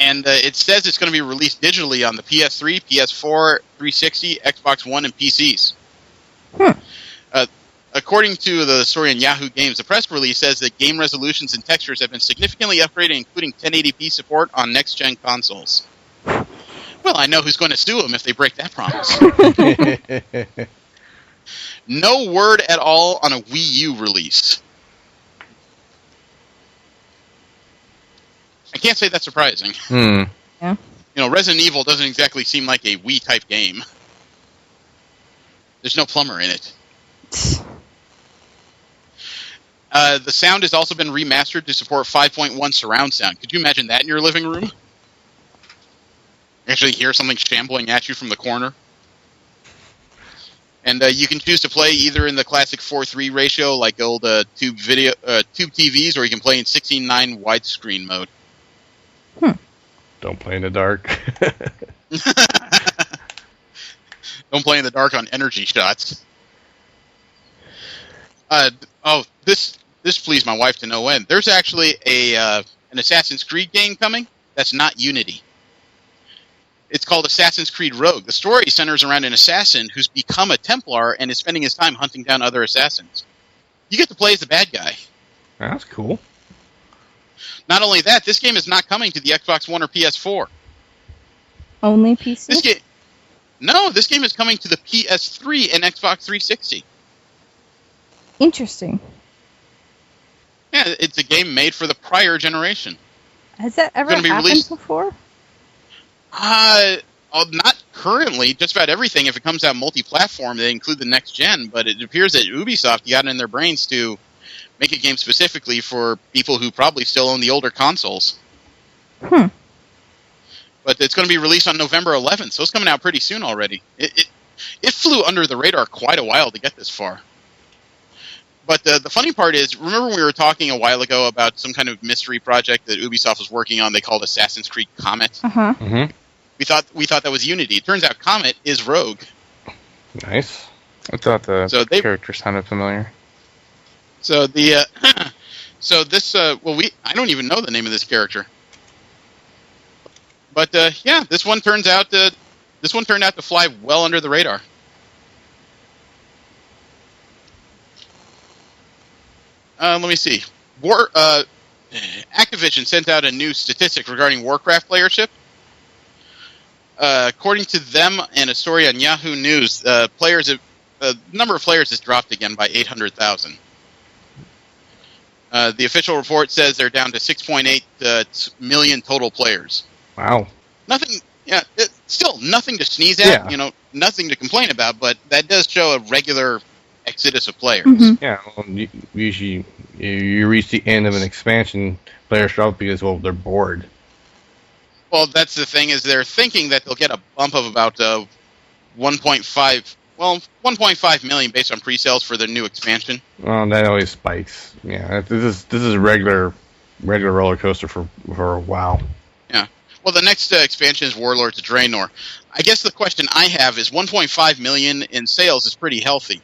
And it says it's going to be released digitally on the PS3, PS4, 360, Xbox One, and PCs. According to the story on Yahoo Games, the press release says that game resolutions and textures have been significantly upgraded, including 1080p support on next-gen consoles. Well, I know who's going to sue them if they break that promise. No word at all on a Wii U release. I can't say that's surprising. Yeah. You know, Resident Evil doesn't exactly seem like a Wii-type game. There's no plumber in it. The sound has also been remastered to support 5.1 surround sound. Could you imagine that in your living room? Actually hear something shambling at you from the corner? And you can choose to play either in the classic 4:3 ratio, like old tube TVs, or you can play in 16:9 widescreen mode. Don't play in the dark. Don't play in the dark on energy shots. This pleased my wife to no end. There's actually an Assassin's Creed game coming that's not Unity. It's called Assassin's Creed Rogue. The story centers around an assassin who's become a Templar and is spending his time hunting down other assassins. You get to play as the bad guy. That's cool. Not only that, this game is not coming to the Xbox One or PS4. Only PC? This game is coming to the PS3 and Xbox 360. Interesting. Yeah, it's a game made for the prior generation. Has that ever Gonna be happened released- before? Not currently. Just about everything, if it comes out multi-platform, they include the next gen. But it appears that Ubisoft got it in their brains to make a game specifically for people who probably still own the older consoles. But it's going to be released on November 11th, so it's coming out pretty soon already. It flew under the radar quite a while to get this far. But the funny part is, remember we were talking a while ago about some kind of mystery project that Ubisoft was working on? They called Assassin's Creed Comet. Uh-huh. Mm-hmm. We thought that was Unity. It turns out Comet is Rogue. Nice. I thought the So character sounded familiar. So the I don't even know the name of this character. But this one turned out to fly well under the radar. Let me see. Activision sent out a new statistic regarding Warcraft playership. According to them and a story on Yahoo News, the number of players has dropped again by 800,000. The official report says they're down to 6.8 million total players. Wow. Nothing. Yeah, still nothing to sneeze at. Yeah. Nothing to complain about. But that does show a regular exodus of players. Mhm. Yeah, well, usually you reach the end of an expansion, players drop because, well, they're bored. Well, that's the thing, is they're thinking that they'll get a bump of about 1.5 million based on pre-sales for their new expansion. Well, that always spikes. Yeah, this is a regular roller coaster for a while. Yeah. Well, the next expansion is Warlords of Draenor. I guess the question I have is 1.5 million in sales is pretty healthy.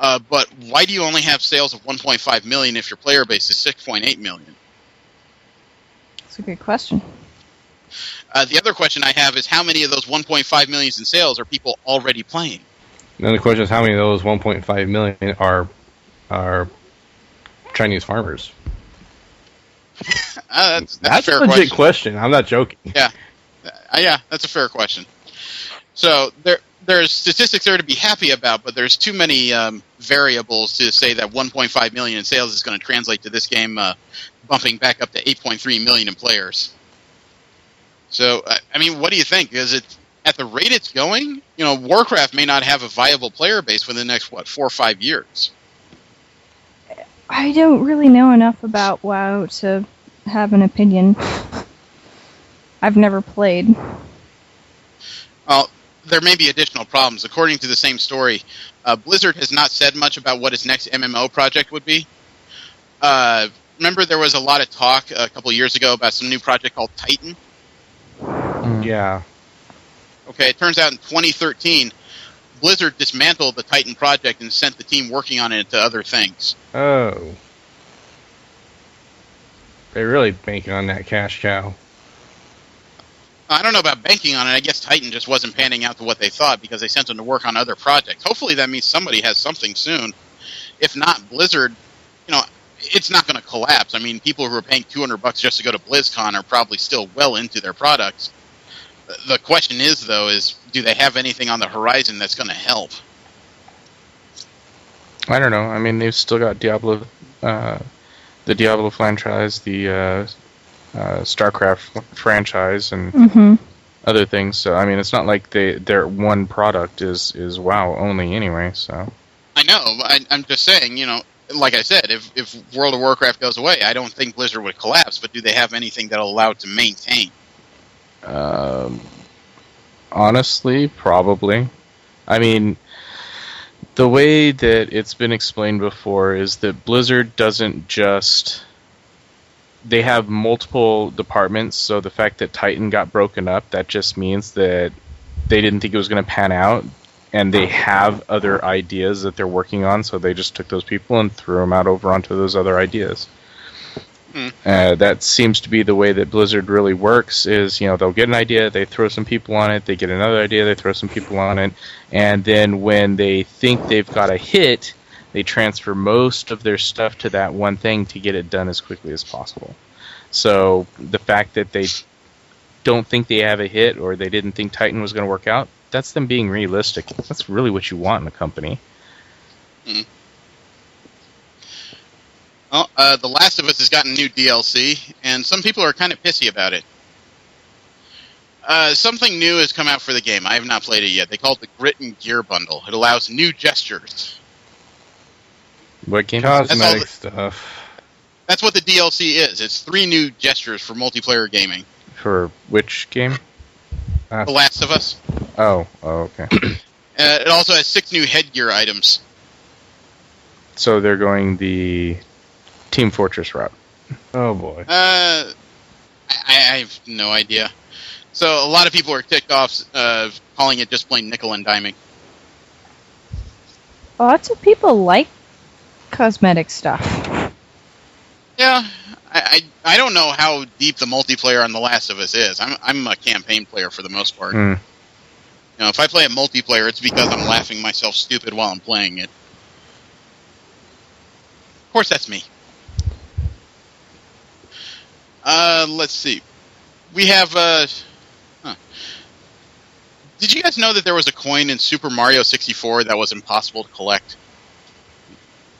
But why do you only have sales of 1.5 million if your player base is 6.8 million? That's a good question. The other question I have is how many of those 1.5 million in sales are people already playing? And then the question is how many of those 1.5 million are Chinese farmers? That's a That's fair a legit question. I'm not joking. Yeah, that's a fair question. So there's statistics there to be happy about, but there's too many variables to say that 1.5 million in sales is going to translate to this game bumping back up to 8.3 million in players. So, I mean, what do you think? Is it at the rate it's going? Warcraft may not have a viable player base for the next 4 or 5 years. I don't really know enough about WoW to have an opinion. I've never played. Well, there may be additional problems. According to the same story, Blizzard has not said much about what its next MMO project would be. Remember there was a lot of talk a couple of years ago about some new project called Titan? Yeah. Okay, it turns out in 2013, Blizzard dismantled the Titan project and sent the team working on it to other things. Oh. They're really banking on that cash cow. I don't know about banking on it. I guess Titan just wasn't panning out to what they thought because they sent them to work on other projects. Hopefully that means somebody has something soon. If not, Blizzard, it's not going to collapse. I mean, people who are paying $200 just to go to BlizzCon are probably still well into their products. The question is, though, do they have anything on the horizon that's going to help? I don't know. I mean, they've still got Diablo, the Diablo franchise, the StarCraft franchise, and other things. So, I mean, it's not like their one product is WoW only anyway. So, I know. I'm just saying, like I said, if World of Warcraft goes away, I don't think Blizzard would collapse. But do they have anything that'll allow it to maintain? Honestly, probably. I mean, the way that it's been explained before is that Blizzard doesn't just... They have multiple departments, so the fact that Titan got broken up, that just means that they didn't think it was going to pan out, and they have other ideas that they're working on, so they just took those people and threw them out over onto those other ideas. That seems to be the way that Blizzard really works, is, they'll get an idea, they throw some people on it, they get another idea, they throw some people on it, and then when they think they've got a hit, they transfer most of their stuff to that one thing to get it done as quickly as possible. So the fact that they don't think they have a hit, or they didn't think Titan was going to work out, that's them being realistic. That's really what you want in a company. Well, The Last of Us has gotten new DLC, and some people are kind of pissy about it. Something new has come out for the game. I have not played it yet. They call it the Grit and Gear Bundle. It allows new gestures. What game? Cosmetic stuff. That's what the DLC is. It's 3 new gestures for multiplayer gaming. For which game? The Last of Us. Oh, okay. It also has 6 new headgear items. So they're going the Team Fortress route. Oh boy. I have no idea. So a lot of people are ticked off calling it just plain nickel and diming. Lots of people like cosmetic stuff. Yeah, I don't know how deep the multiplayer on The Last of Us is. I'm a campaign player for the most part. If I play a multiplayer, it's because I'm laughing myself stupid while I'm playing it. Of course, that's me. Let's see. We have... Did you guys know that there was a coin in Super Mario 64 that was impossible to collect?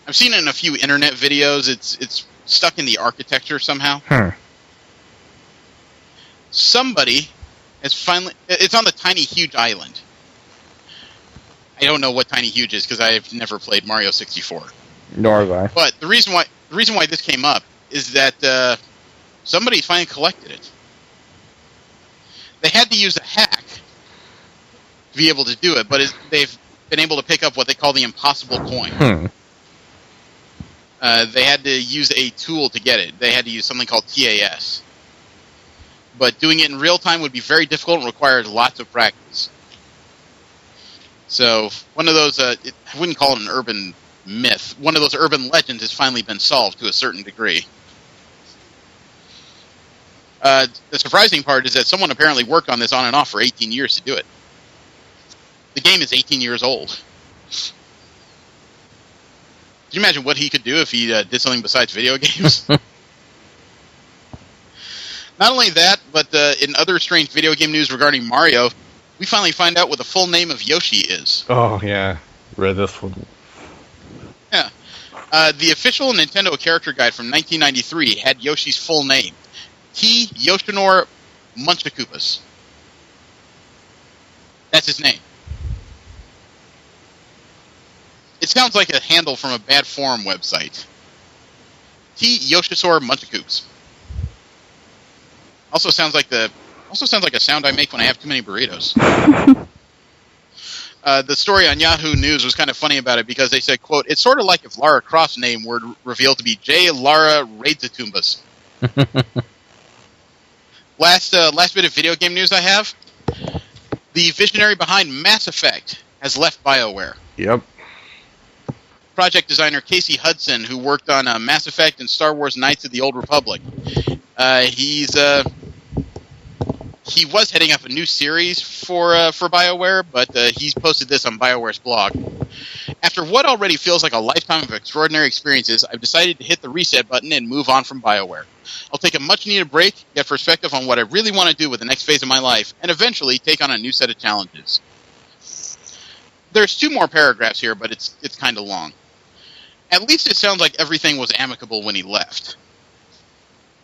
I've seen it in a few internet videos. It's stuck in the architecture somehow. Somebody has finally... It's on the Tiny Huge Island. I don't know what Tiny Huge is because I have never played Mario 64. Nor have I. But the reason why this came up is that somebody finally collected it. They had to use a hack to be able to do it, but they've been able to pick up what they call the impossible coin. They had to use a tool to get it. They had to use something called TAS. But doing it in real time would be very difficult and requires lots of practice. So one of those, I wouldn't call it an urban myth, one of those urban legends has finally been solved to a certain degree. The surprising part is that someone apparently worked on this on and off for 18 years to do it. The game is 18 years old. Can you imagine what he could do if he did something besides video games? Not only that, but in other strange video game news regarding Mario, we finally find out what the full name of Yoshi is. Oh, yeah. Read this one. Yeah. The official Nintendo character guide from 1993 had Yoshi's full name. T. Yoshinori Munchakoopas. That's his name. It sounds like a handle from a bad forum website. T. Yoshinori Munchakoops. Also sounds like a sound I make when I have too many burritos. The story on Yahoo News was kind of funny about it because they said, quote, "It's sort of like if Lara Croft's name were revealed to be J. Lara Radzatumbas." Last bit of video game news I have. The visionary behind Mass Effect has left BioWare. Yep. Project designer Casey Hudson, who worked on Mass Effect and Star Wars Knights of the Old Republic. He he was heading up a new series for BioWare, but he's posted this on BioWare's blog. After what already feels like a lifetime of extraordinary experiences, I've decided to hit the reset button and move on from BioWare. I'll take a much-needed break, get perspective on what I really want to do with the next phase of my life, and eventually take on a new set of challenges. There's 2 more paragraphs here, but it's kind of long. At least it sounds like everything was amicable when he left.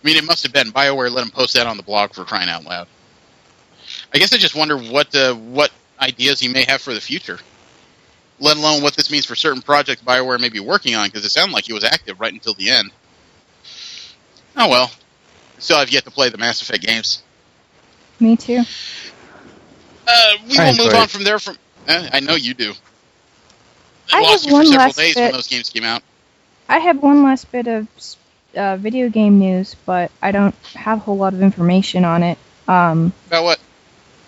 I mean, it must have been. BioWare let him post that on the blog, for crying out loud. I guess I just wonder what ideas he may have for the future, let alone what this means for certain projects BioWare may be working on, because it sounded like he was active right until the end. Oh well. Still have yet to play the Mass Effect games. Me too. We will move on from there. I know you do. I lost have you for one several last days bit. when those games came out. I have one last bit of video game news, but I don't have a whole lot of information on it. About what?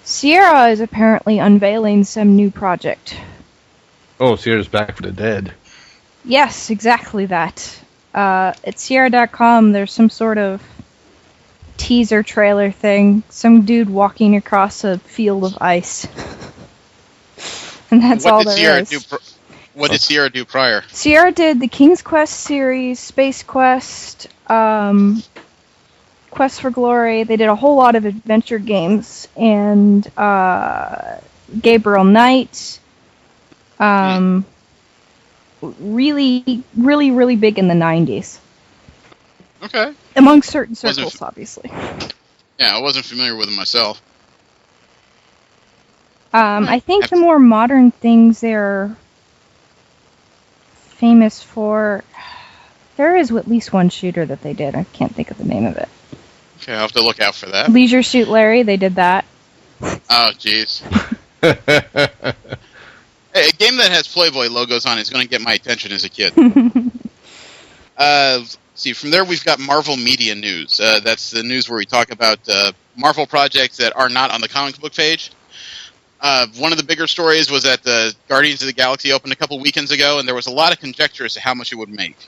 Sierra is apparently unveiling some new project. Oh, Sierra's Back for the Dead. Yes, exactly that. At Sierra.com, there's some sort of teaser trailer thing. Some dude walking across a field of ice. And that's all there is. What did Sierra do prior? Sierra did the King's Quest series, Space Quest, Quest for Glory. They did a whole lot of adventure games, and Gabriel Knight. Really, really, really big in the 90s. Okay. Among certain circles, obviously. Yeah, I wasn't familiar with him myself. I think the more modern things they're famous for... There is at least one shooter that they did. I can't think of the name of it. Okay, I'll have to look out for that. Leisure Suit Larry, they did that. Oh, jeez. Hey, a game that has Playboy logos on it is going to get my attention as a kid. Let's see, from there we've got Marvel Media News. That's the news where we talk about Marvel projects that are not on the comic book page. One of the bigger stories was that Guardians of the Galaxy opened a couple weekends ago, and there was a lot of conjecture as to how much it would make.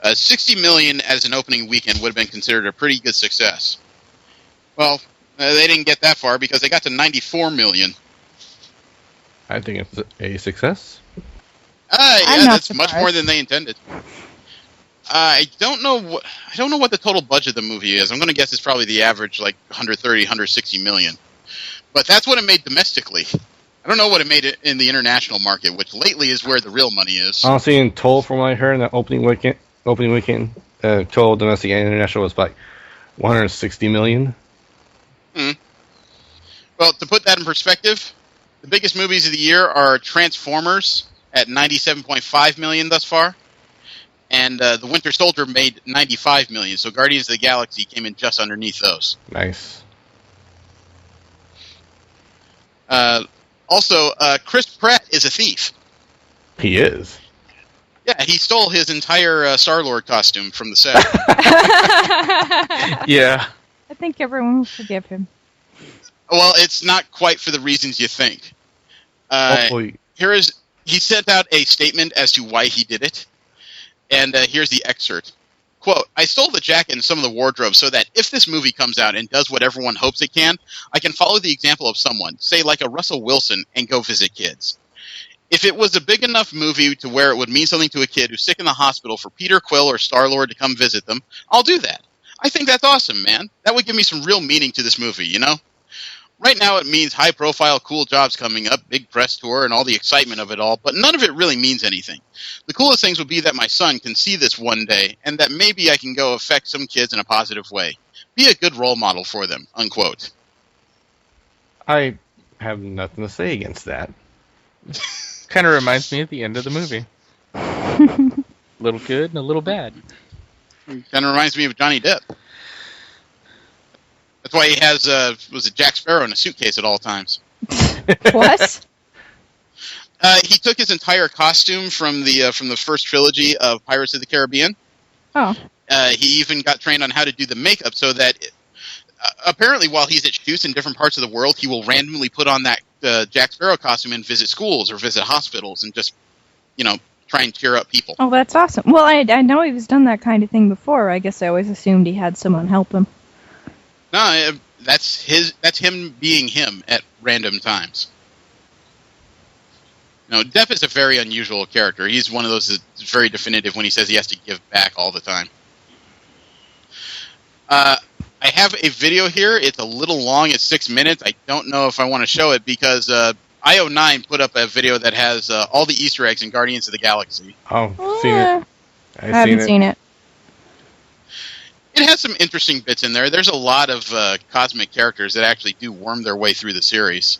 $60 million as an opening weekend would have been considered a pretty good success. Well, they didn't get that far because they got to $94 million. I think it's a success. Yeah, that's much more than they intended. I don't know what the total budget of the movie is. I'm going to guess it's probably the average, like 130, 160 million. But that's what it made domestically. I don't know what it made in the international market, which lately is where the real money is. Honestly, in total, from what I heard, in the opening weekend, total domestic and international was like 160 million. Well, to put that in perspective, the biggest movies of the year are Transformers at 97.5 million thus far, and The Winter Soldier made 95 million. So Guardians of the Galaxy came in just underneath those. Nice. Also, Chris Pratt is a thief. He is. Yeah, he stole his entire Star-Lord costume from the set. Yeah. I think everyone will forgive him. Well, it's not quite for the reasons you think. Hopefully. He sent out a statement as to why he did it, and here's the excerpt. Quote, I stole the jacket and some of the wardrobe so that if this movie comes out and does what everyone hopes it can, I can follow the example of someone, say like a Russell Wilson, and go visit kids. If it was a big enough movie to where it would mean something to a kid who's sick in the hospital for Peter Quill or Star-Lord to come visit them, I'll do that. I think that's awesome, man. That would give me some real meaning to this movie, you know? Right now it means high-profile, cool jobs coming up, big press tour, and all the excitement of it all, but none of it really means anything. The coolest things would be that my son can see this one day, and that maybe I can go affect some kids in a positive way. Be a good role model for them, unquote. I have nothing to say against that. Kind of reminds me of the end of the movie. A little good and a little bad. Kind of reminds me of Johnny Depp. That's why he has, was it Jack Sparrow in a suitcase at all times. What? He took his entire costume from the first trilogy of Pirates of the Caribbean. Oh. He even got trained on how to do the makeup so that apparently while he's at shoots in different parts of the world, he will randomly put on that Jack Sparrow costume and visit schools or visit hospitals and just, try and cheer up people. Oh, that's awesome. Well, I know he was done that kind of thing before. I guess I always assumed he had someone help him. No, That's him being him at random times. No, Depp is a very unusual character. He's one of those that's very definitive when he says he has to give back all the time. I have a video here. It's a little long. It's 6 minutes. I don't know if I want to show it because IO9 put up a video that has all the Easter eggs in Guardians of the Galaxy. Oh, seen it. I haven't seen it. It has some interesting bits in there. There's a lot of cosmic characters that actually do worm their way through the series.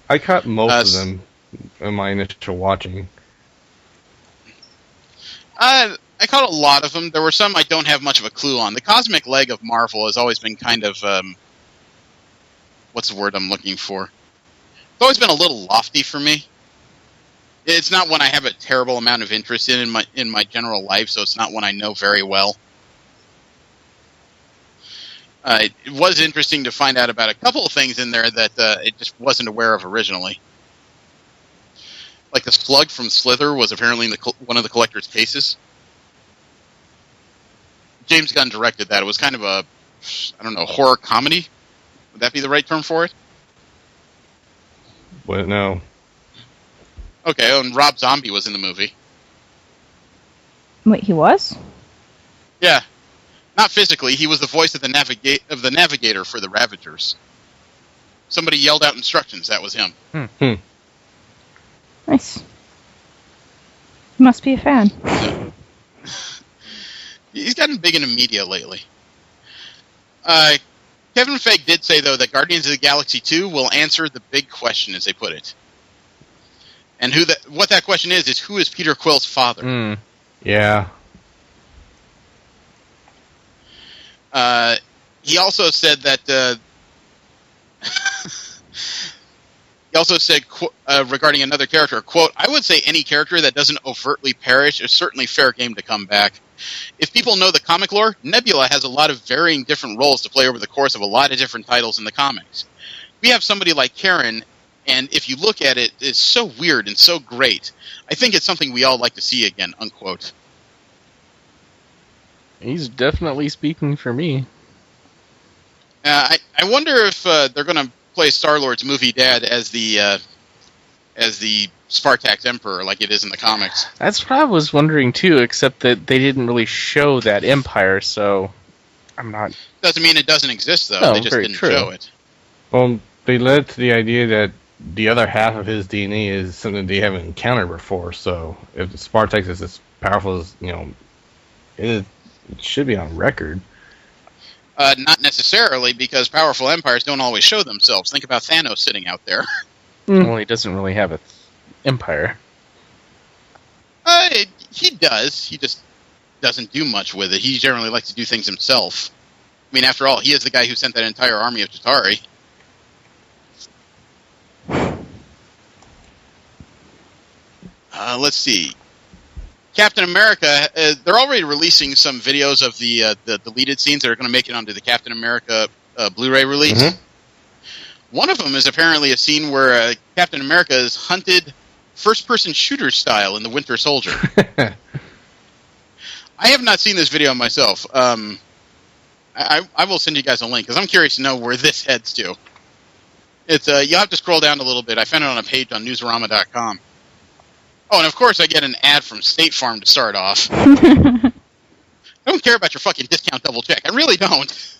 I caught most of them in my initial watching. I caught a lot of them. There were some I don't have much of a clue on. The cosmic leg of Marvel has always been kind of... what's the word I'm looking for? It's always been a little lofty for me. It's not one I have a terrible amount of interest in my general life, so it's not one I know very well. It was interesting to find out about a couple of things in there that it just wasn't aware of originally. Like the slug from Slither was apparently in one of the collector's cases. James Gunn directed that. It was kind of a, I don't know, horror comedy? Would that be the right term for it? What? No. Okay, and Rob Zombie was in the movie. Wait, he was? Yeah. Not physically. He was the voice of the navigator for the Ravagers. Somebody yelled out instructions. That was him. Nice. Must be a fan. So, he's gotten big into media lately. Kevin Feige did say, though, that Guardians of the Galaxy 2 will answer the big question, as they put it. And what that question is who is Peter Quill's father? Yeah. He also said that... he also said, regarding another character, quote, I would say any character that doesn't overtly perish is certainly fair game to come back. If people know the comic lore, Nebula has a lot of varying different roles to play over the course of a lot of different titles in the comics. We have somebody like Karen, and if you look at it, it's so weird and so great. I think it's something we all like to see again, unquote. He's definitely speaking for me. I wonder if they're going to play Star-Lord's movie dad as the Spartax Emperor like it is in the comics. That's what I was wondering too, except that they didn't really show that empire, so I'm not... Doesn't mean it doesn't exist, though. No, they just very didn't true. show it. Well, they led to the idea that the other half of his DNA is something they haven't encountered before, so if the Spartax is as powerful as, it should be on record. Not necessarily, because powerful empires don't always show themselves. Think about Thanos sitting out there. Well, he doesn't really have an empire. He does. He just doesn't do much with it. He generally likes to do things himself. I mean, after all, he is the guy who sent that entire army of Chitauri. Let's see. Captain America, they're already releasing some videos of the deleted scenes that are going to make it onto the Captain America Blu-ray release. Mm-hmm. One of them is apparently a scene where Captain America is hunted first-person shooter style in The Winter Soldier. I have not seen this video myself. I will send you guys a link, because I'm curious to know where this heads to. It's you'll have to scroll down a little bit. I found it on a page on Newsarama.com. Oh, and of course I get an ad from State Farm to start off. I don't care about your fucking discount double check. I really don't.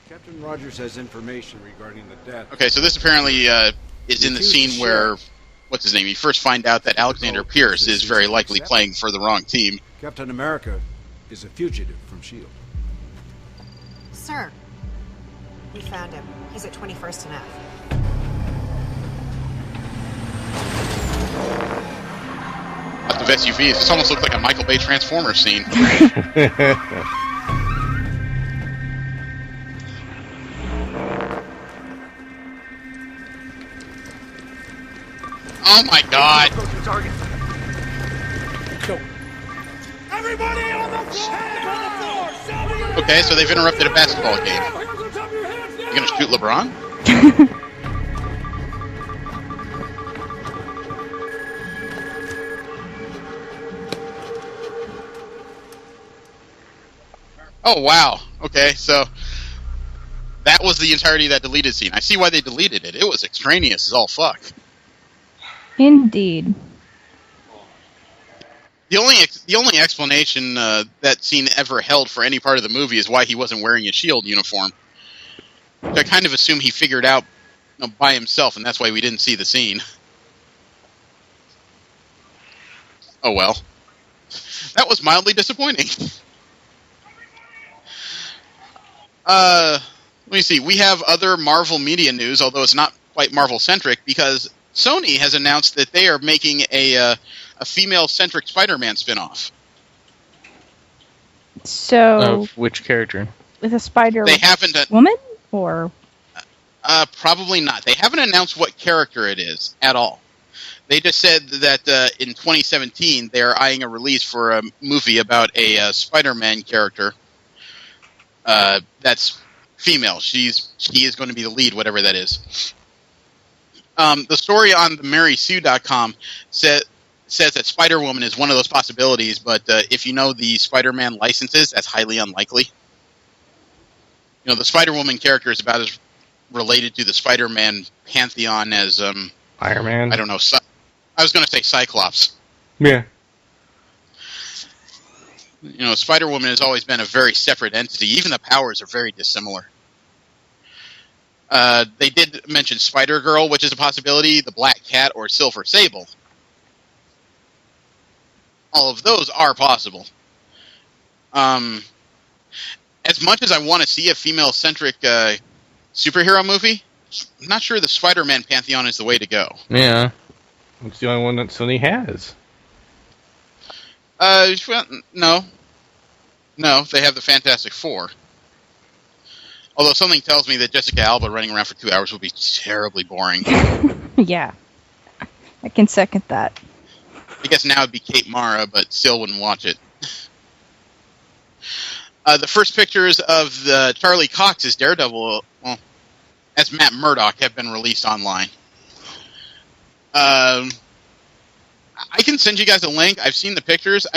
Captain Rogers has information regarding the death. Okay, so this apparently is in the scene where, what's his name? You first find out that Alexander Pierce is very likely playing for the wrong team. Captain America is a fugitive from S.H.I.E.L.D. Sir, we found him. He's at 21st and F. Lots of SUVs. This almost looks like a Michael Bay Transformers scene. Oh my god! Everybody on the floor! Okay, so they've interrupted a basketball game. You gonna shoot LeBron? Oh wow. Okay, so That was the entirety of that deleted scene. I see why they deleted it. It was extraneous as all fuck. Indeed. The only explanation that scene ever held for any part of the movie is why he wasn't wearing a SHIELD uniform. I kind of assume he figured out by himself, and that's why we didn't see the scene. Oh well. That was mildly disappointing. Let me see. We have other Marvel media news, although it's not quite Marvel-centric, because Sony has announced that they are making a female-centric Spider-Man spin-off. So, Of which character? with a spider They haven't... woman? Or... probably not. They haven't announced what character it is at all. They just said that in 2017 they are eyeing a release for a movie about a Spider-Man character that's female. She is going to be the lead, whatever that is. The story on the MarySue.com says that Spider-Woman is one of those possibilities, but if you know the Spider-Man licenses, that's highly unlikely. You know, the Spider-Woman character is about as related to the Spider-Man pantheon as Iron Man. I don't know. I was going to say Cyclops. Yeah. You know, Spider-Woman has always been a very separate entity. Even the powers are very dissimilar. They did mention Spider-Girl, which is a possibility, the Black Cat, or Silver Sable. All of those are possible. As much as I want to see a female-centric superhero movie, I'm not sure the Spider-Man pantheon is the way to go. Yeah. It's the only one that Sony has. No. No, they have the Fantastic Four. Although something tells me that Jessica Alba running around for 2 hours would be terribly boring. Yeah. I can second that. I guess now it'd be Kate Mara, but still wouldn't watch it. The first pictures of the Charlie Cox as Daredevil, well, as Matt Murdock, have been released online. I can send you guys a link. I've seen the pictures.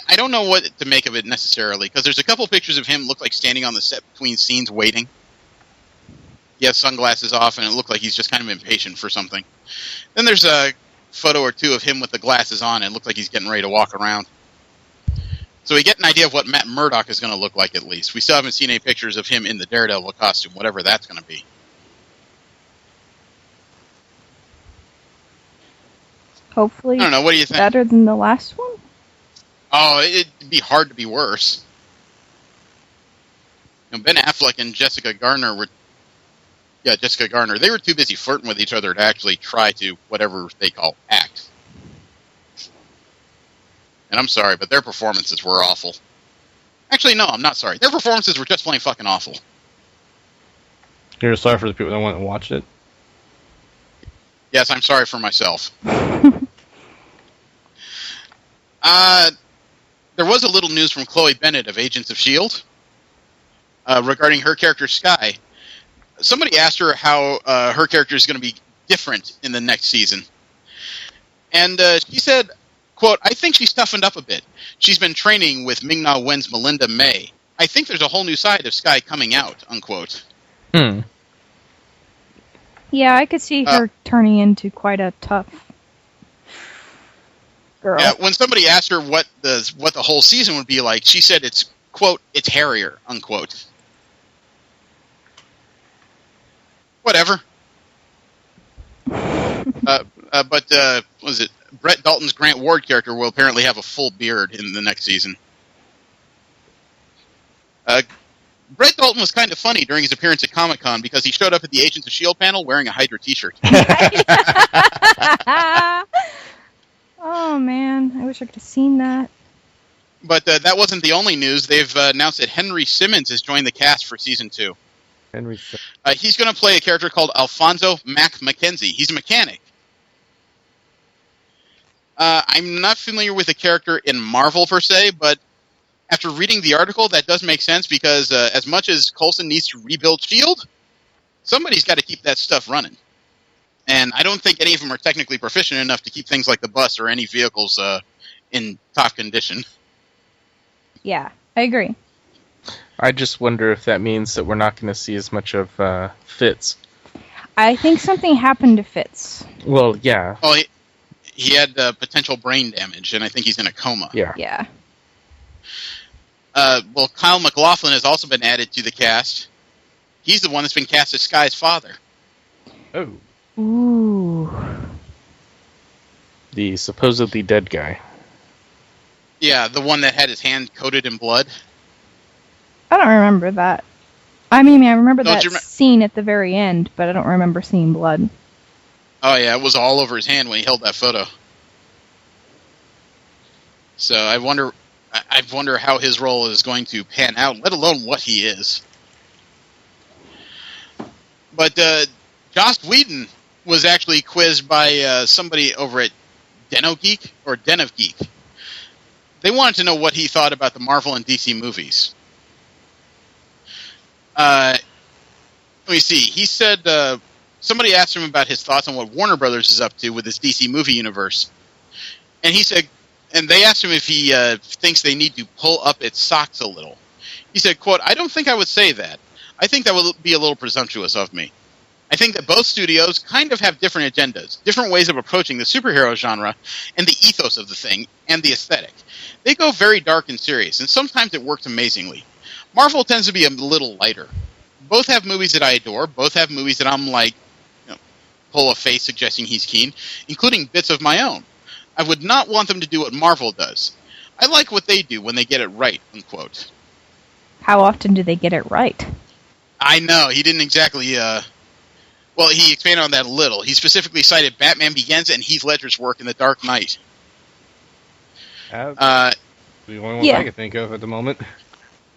I don't know what to make of it necessarily, because there's a couple pictures of him look like standing on the set between scenes waiting. He has sunglasses off, and it looked like he's just kind of impatient for something. Then there's a photo or two of him with the glasses on, and it looked like he's getting ready to walk around. So we get an idea of what Matt Murdock is going to look like, at least. We still haven't seen any pictures of him in the Daredevil costume, whatever that's going to be. Hopefully, I don't know. What do you think? better than the last one? Oh, it'd be hard to be worse. You know, Ben Affleck and Jessica Garner were... Yeah, Jessica Garner. They were too busy flirting with each other to actually try to, whatever they call, act. And I'm sorry, but their performances were awful. Actually, no, I'm not sorry. Their performances were just plain fucking awful. You're sorry for the people that went and watched it? Yes, I'm sorry for myself. There was a little news from Chloe Bennett of Agents of S.H.I.E.L.D. Regarding her character, Skye. Somebody asked her how her character is going to be different in the next season. And she said, quote, "I think she's toughened up a bit. She's been training with Ming-Na Wen's Melinda May. I think there's a whole new side of Skye coming out," unquote. Yeah, I could see her turning into quite a tough girl. Yeah, when somebody asked her what the whole season would be like, she said it's, quote, "it's hairier," unquote. Whatever. But what was it? Brett Dalton's Grant Ward character will apparently have a full beard in the next season. Brett Dalton was kind of funny during his appearance at Comic-Con because he showed up at the Agents of S.H.I.E.L.D. panel wearing a Hydra t-shirt. Oh, man. I wish I could have seen that. But that wasn't the only news. They've announced that Henry Simmons has joined the cast for Season 2. He's going to play a character called Alfonso Mac McKenzie. He's a mechanic. I'm not familiar with the character in Marvel, per se, but after reading the article, that does make sense because as much as Coulson needs to rebuild S.H.I.E.L.D., somebody's got to keep that stuff running. And I don't think any of them are technically proficient enough to keep things like the bus or any vehicles in top condition. Yeah, I agree. I just wonder if that means that we're not going to see as much of Fitz. I think something happened to Fitz. Well, yeah. Oh, he had potential brain damage, and I think he's in a coma. Yeah. Yeah. Well, Kyle MacLachlan has also been added to the cast. He's the one that's been cast as Sky's father. Oh. Ooh. The supposedly dead guy. Yeah, the one that had his hand coated in blood. I don't remember that. I remember Don't that you scene at the very end, but I don't remember seeing blood. Oh yeah, it was all over his hand when he held that photo. So I wonder how his role is going to pan out, let alone what he is. But Joss Whedon was actually quizzed by somebody over at DenoGeek or Den of Geek. They wanted to know what he thought about the Marvel and DC movies. Let me see. He said somebody asked him about his thoughts on what Warner Brothers is up to with his DC movie universe, and he said, and they asked him if he thinks they need to pull up its socks a little. He said, "Quote: I don't think I would say that. I think that would be a little presumptuous of me. I think that both studios kind of have different agendas, different ways of approaching the superhero genre, and the ethos of the thing, and the aesthetic. They go very dark and serious, and sometimes it works amazingly. Marvel tends to be a little lighter. Both have movies that I adore, both have movies that I'm like, pull a face suggesting he's keen, including bits of my own. I would not want them to do what Marvel does. I like what they do when they get it right," unquote. How often do they get it right? I know, he didn't exactly, well, he expanded on that a little. He specifically cited Batman Begins and Heath Ledger's work in The Dark Knight. The only ones I can think of at the moment.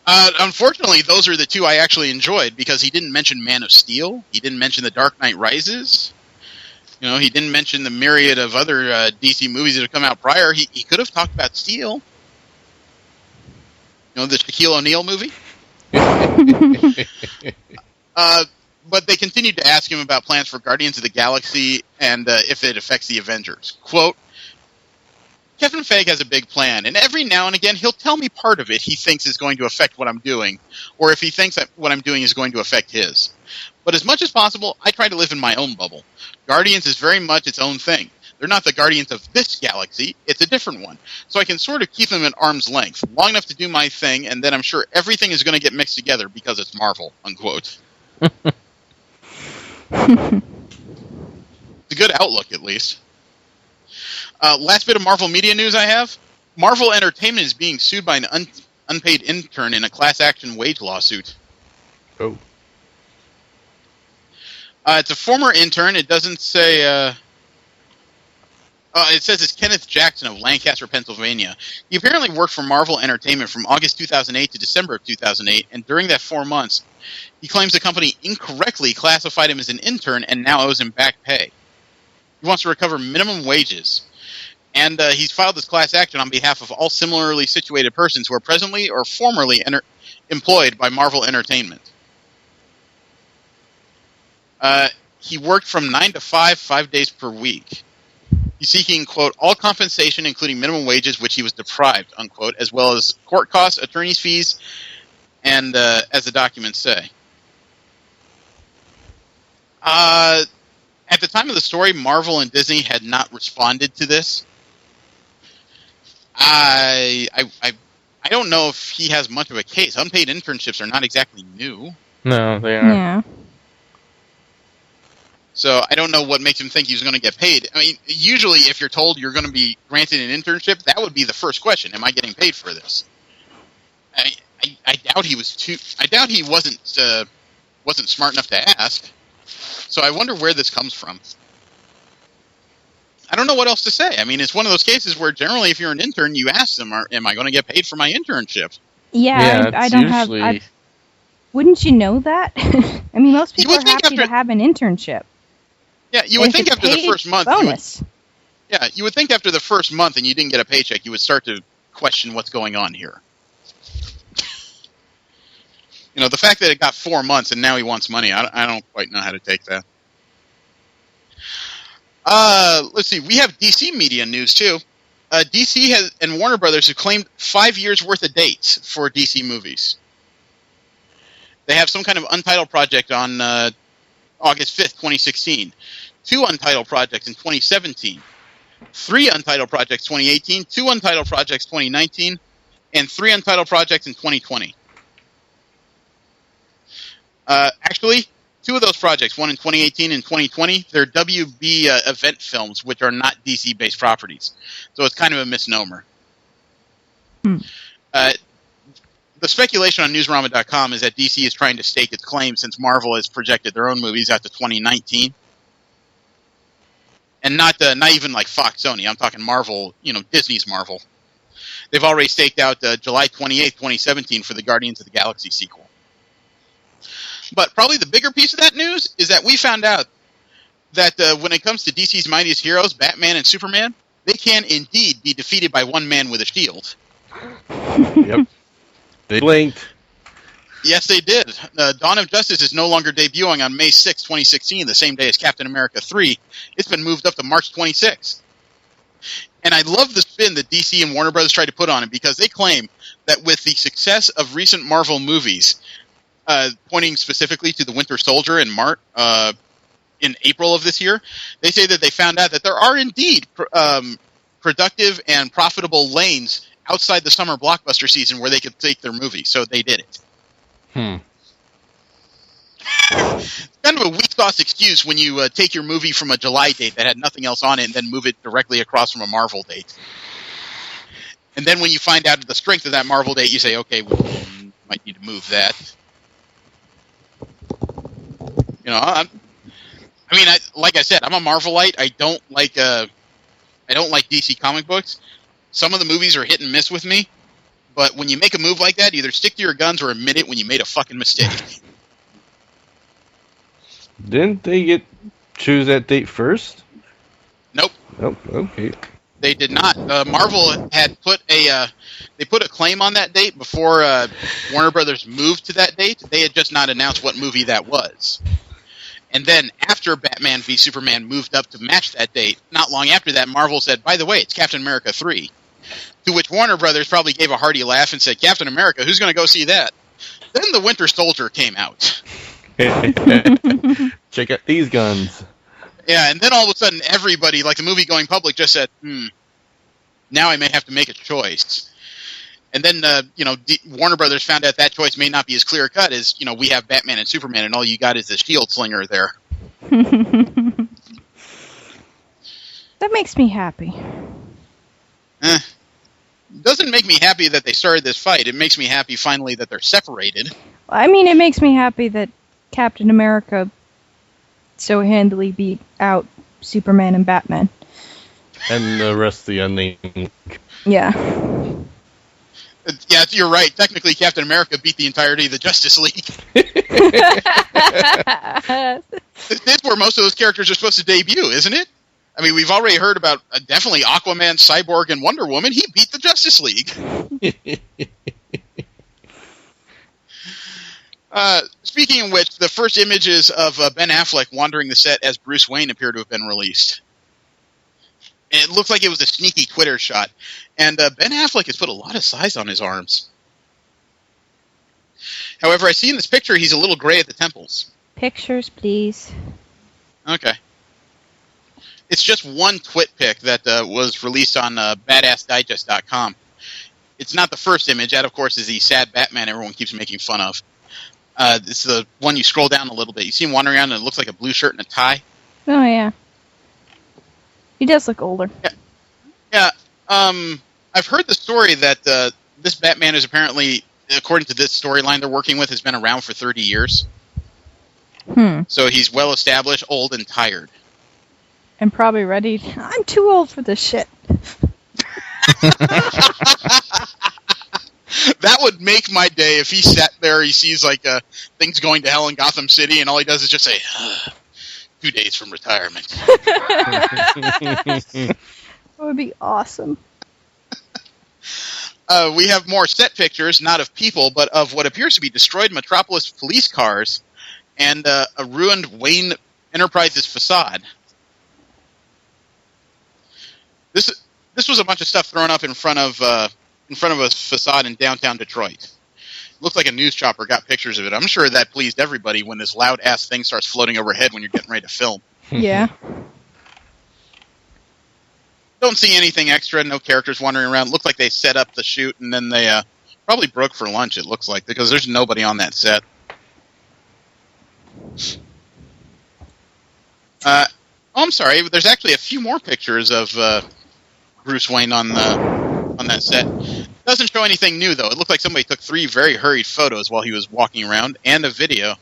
Unfortunately, those are the two I actually enjoyed, because he didn't mention Man of Steel. He didn't mention The Dark Knight Rises. He didn't mention the myriad of other DC movies that have come out prior. He could have talked about Steel. The Shaquille O'Neal movie. But they continued to ask him about plans for Guardians of the Galaxy and if it affects the Avengers. Quote, "Kevin Feige has a big plan, and every now and again he'll tell me part of it he thinks is going to affect what I'm doing, or if he thinks that what I'm doing is going to affect his. But as much as possible, I try to live in my own bubble. Guardians is very much its own thing. They're not the Guardians of this galaxy, it's a different one. So I can sort of keep them at arm's length, long enough to do my thing, and then I'm sure everything is going to get mixed together because it's Marvel," unquote. It's a good outlook, at least. Last bit of Marvel media news I have. Marvel Entertainment is being sued by an unpaid intern in a class action wage lawsuit. Oh. It's a former intern. It doesn't say... it says it's Kenneth Jackson of Lancaster, Pennsylvania. He apparently worked for Marvel Entertainment from August 2008 to December of 2008, and during that 4 months, he claims the company incorrectly classified him as an intern and now owes him back pay. He wants to recover minimum wages. And he's filed this class action on behalf of all similarly situated persons who are presently or formerly employed by Marvel Entertainment. He worked from 9 to 5 days per week. He's seeking, quote, "all compensation, including minimum wages, which he was deprived," unquote, as well as court costs, attorney's fees, and as the documents say. At the time of the story, Marvel and Disney had not responded to this. I don't know if he has much of a case. Unpaid internships are not exactly new. No, they aren't. Yeah. So I don't know what makes him think he's going to get paid. I mean, usually if you're told you're going to be granted an internship, that would be the first question. Am I getting paid for this? I doubt he was I doubt he wasn't smart enough to ask. So I wonder where this comes from. I don't know what else to say. I mean, it's one of those cases where generally if you're an intern, you ask them, am I going to get paid for my internship? Yeah, I don't usually... have... Wouldn't you know that? I mean, most people are happy to have an internship. Yeah, you would think after the first month... Bonus. You would think after the first month and you didn't get a paycheck, you would start to question what's going on here. The fact that it got 4 months and now he wants money, I don't quite know how to take that. Let's see. We have DC media news, too. DC and Warner Brothers have claimed 5 years' worth of dates for DC movies. They have some kind of untitled project on August 5th, 2016. 2 untitled projects in 2017. 3 untitled projects 2018. 2 untitled projects 2019. And 3 untitled projects in 2020. Actually, 2 of those projects, one in 2018 and 2020, they're WB event films, which are not DC-based properties. So it's kind of a misnomer. The speculation on Newsrama.com is that DC is trying to stake its claim since Marvel has projected their own movies out to 2019. And not even like Fox, Sony. I'm talking Marvel, Disney's Marvel. They've already staked out July 28th, 2017 for the Guardians of the Galaxy sequel. But probably the bigger piece of that news is that we found out that when it comes to DC's mightiest heroes, Batman and Superman, they can indeed be defeated by one man with a shield. Yep. They blinked. Yes, they did. Dawn of Justice is no longer debuting on May 6, 2016, the same day as Captain America 3. It's been moved up to March 26. And I love the spin that DC and Warner Brothers tried to put on it, because they claim that with the success of recent Marvel movies, pointing specifically to the Winter Soldier in April of this year, they say that they found out that there are indeed productive and profitable lanes outside the summer blockbuster season where they could take their movie. So they did it. It's kind of a weak sauce excuse when you take your movie from a July date that had nothing else on it and then move it directly across from a Marvel date. And then when you find out the strength of that Marvel date, you say, okay, we might need to move that. Like I said, I'm a Marvelite. I don't like DC comic books. Some of the movies are hit and miss with me, but when you make a move like that, either stick to your guns or admit it when you made a fucking mistake. Didn't they choose that date first? Nope. Oh, okay. They did not. Marvel had put a claim on that date before Warner Brothers moved to that date. They had just not announced what movie that was. And then after Batman v Superman moved up to match that date, not long after that, Marvel said, by the way, it's Captain America 3. To which Warner Brothers probably gave a hearty laugh and said, Captain America, who's going to go see that? Then the Winter Soldier came out. Check out these guns. Yeah, and then all of a sudden everybody, like the movie-going public, just said, now I may have to make a choice. And then, Warner Brothers found out that choice may not be as clear-cut as, we have Batman and Superman, and all you got is the shield slinger there. That makes me happy. Doesn't make me happy that they started this fight. It makes me happy, finally, that they're separated. I mean, it makes me happy that Captain America so handily beat out Superman and Batman. And the rest of the unnamed. Yeah. Yeah, you're right. Technically, Captain America beat the entirety of the Justice League. That's where most of those characters are supposed to debut, isn't it? I mean, we've already heard about definitely Aquaman, Cyborg, and Wonder Woman. He beat the Justice League. Speaking of which, the first images of Ben Affleck wandering the set as Bruce Wayne appear to have been released. And it looked like it was a sneaky Twitter shot. And Ben Affleck has put a lot of size on his arms. However, I see in this picture he's a little gray at the temples. Pictures, please. Okay. It's just one twit pic that was released on badassdigest.com. It's not the first image. That, of course, is the sad Batman everyone keeps making fun of. It's the one you scroll down a little bit. You see him wandering around and it looks like a blue shirt and a tie. Oh, yeah. He does look older. Yeah. I've heard the story that this Batman is apparently, according to this storyline they're working with, has been around for 30 years. So he's well established, old, and tired. And probably ready. I'm too old for this shit. That would make my day if he sat there, he sees like things going to hell in Gotham City, and all he does is just say, 2 days from retirement. That would be awesome. We have more set pictures, not of people, but of what appears to be destroyed Metropolis police cars and a ruined Wayne Enterprises facade. This was a bunch of stuff thrown up in front of a facade in downtown Detroit. Looks like a news chopper got pictures of it. I'm sure that pleased everybody when this loud-ass thing starts floating overhead when you're getting ready to film. Yeah. Don't see anything extra, no characters wandering around. Looks like they set up the shoot and then they probably broke for lunch, it looks like, because there's nobody on that set. I'm sorry, there's actually a few more pictures of Bruce Wayne on that set. Doesn't show anything new, though. It looked like somebody took 3 very hurried photos while he was walking around, and a video.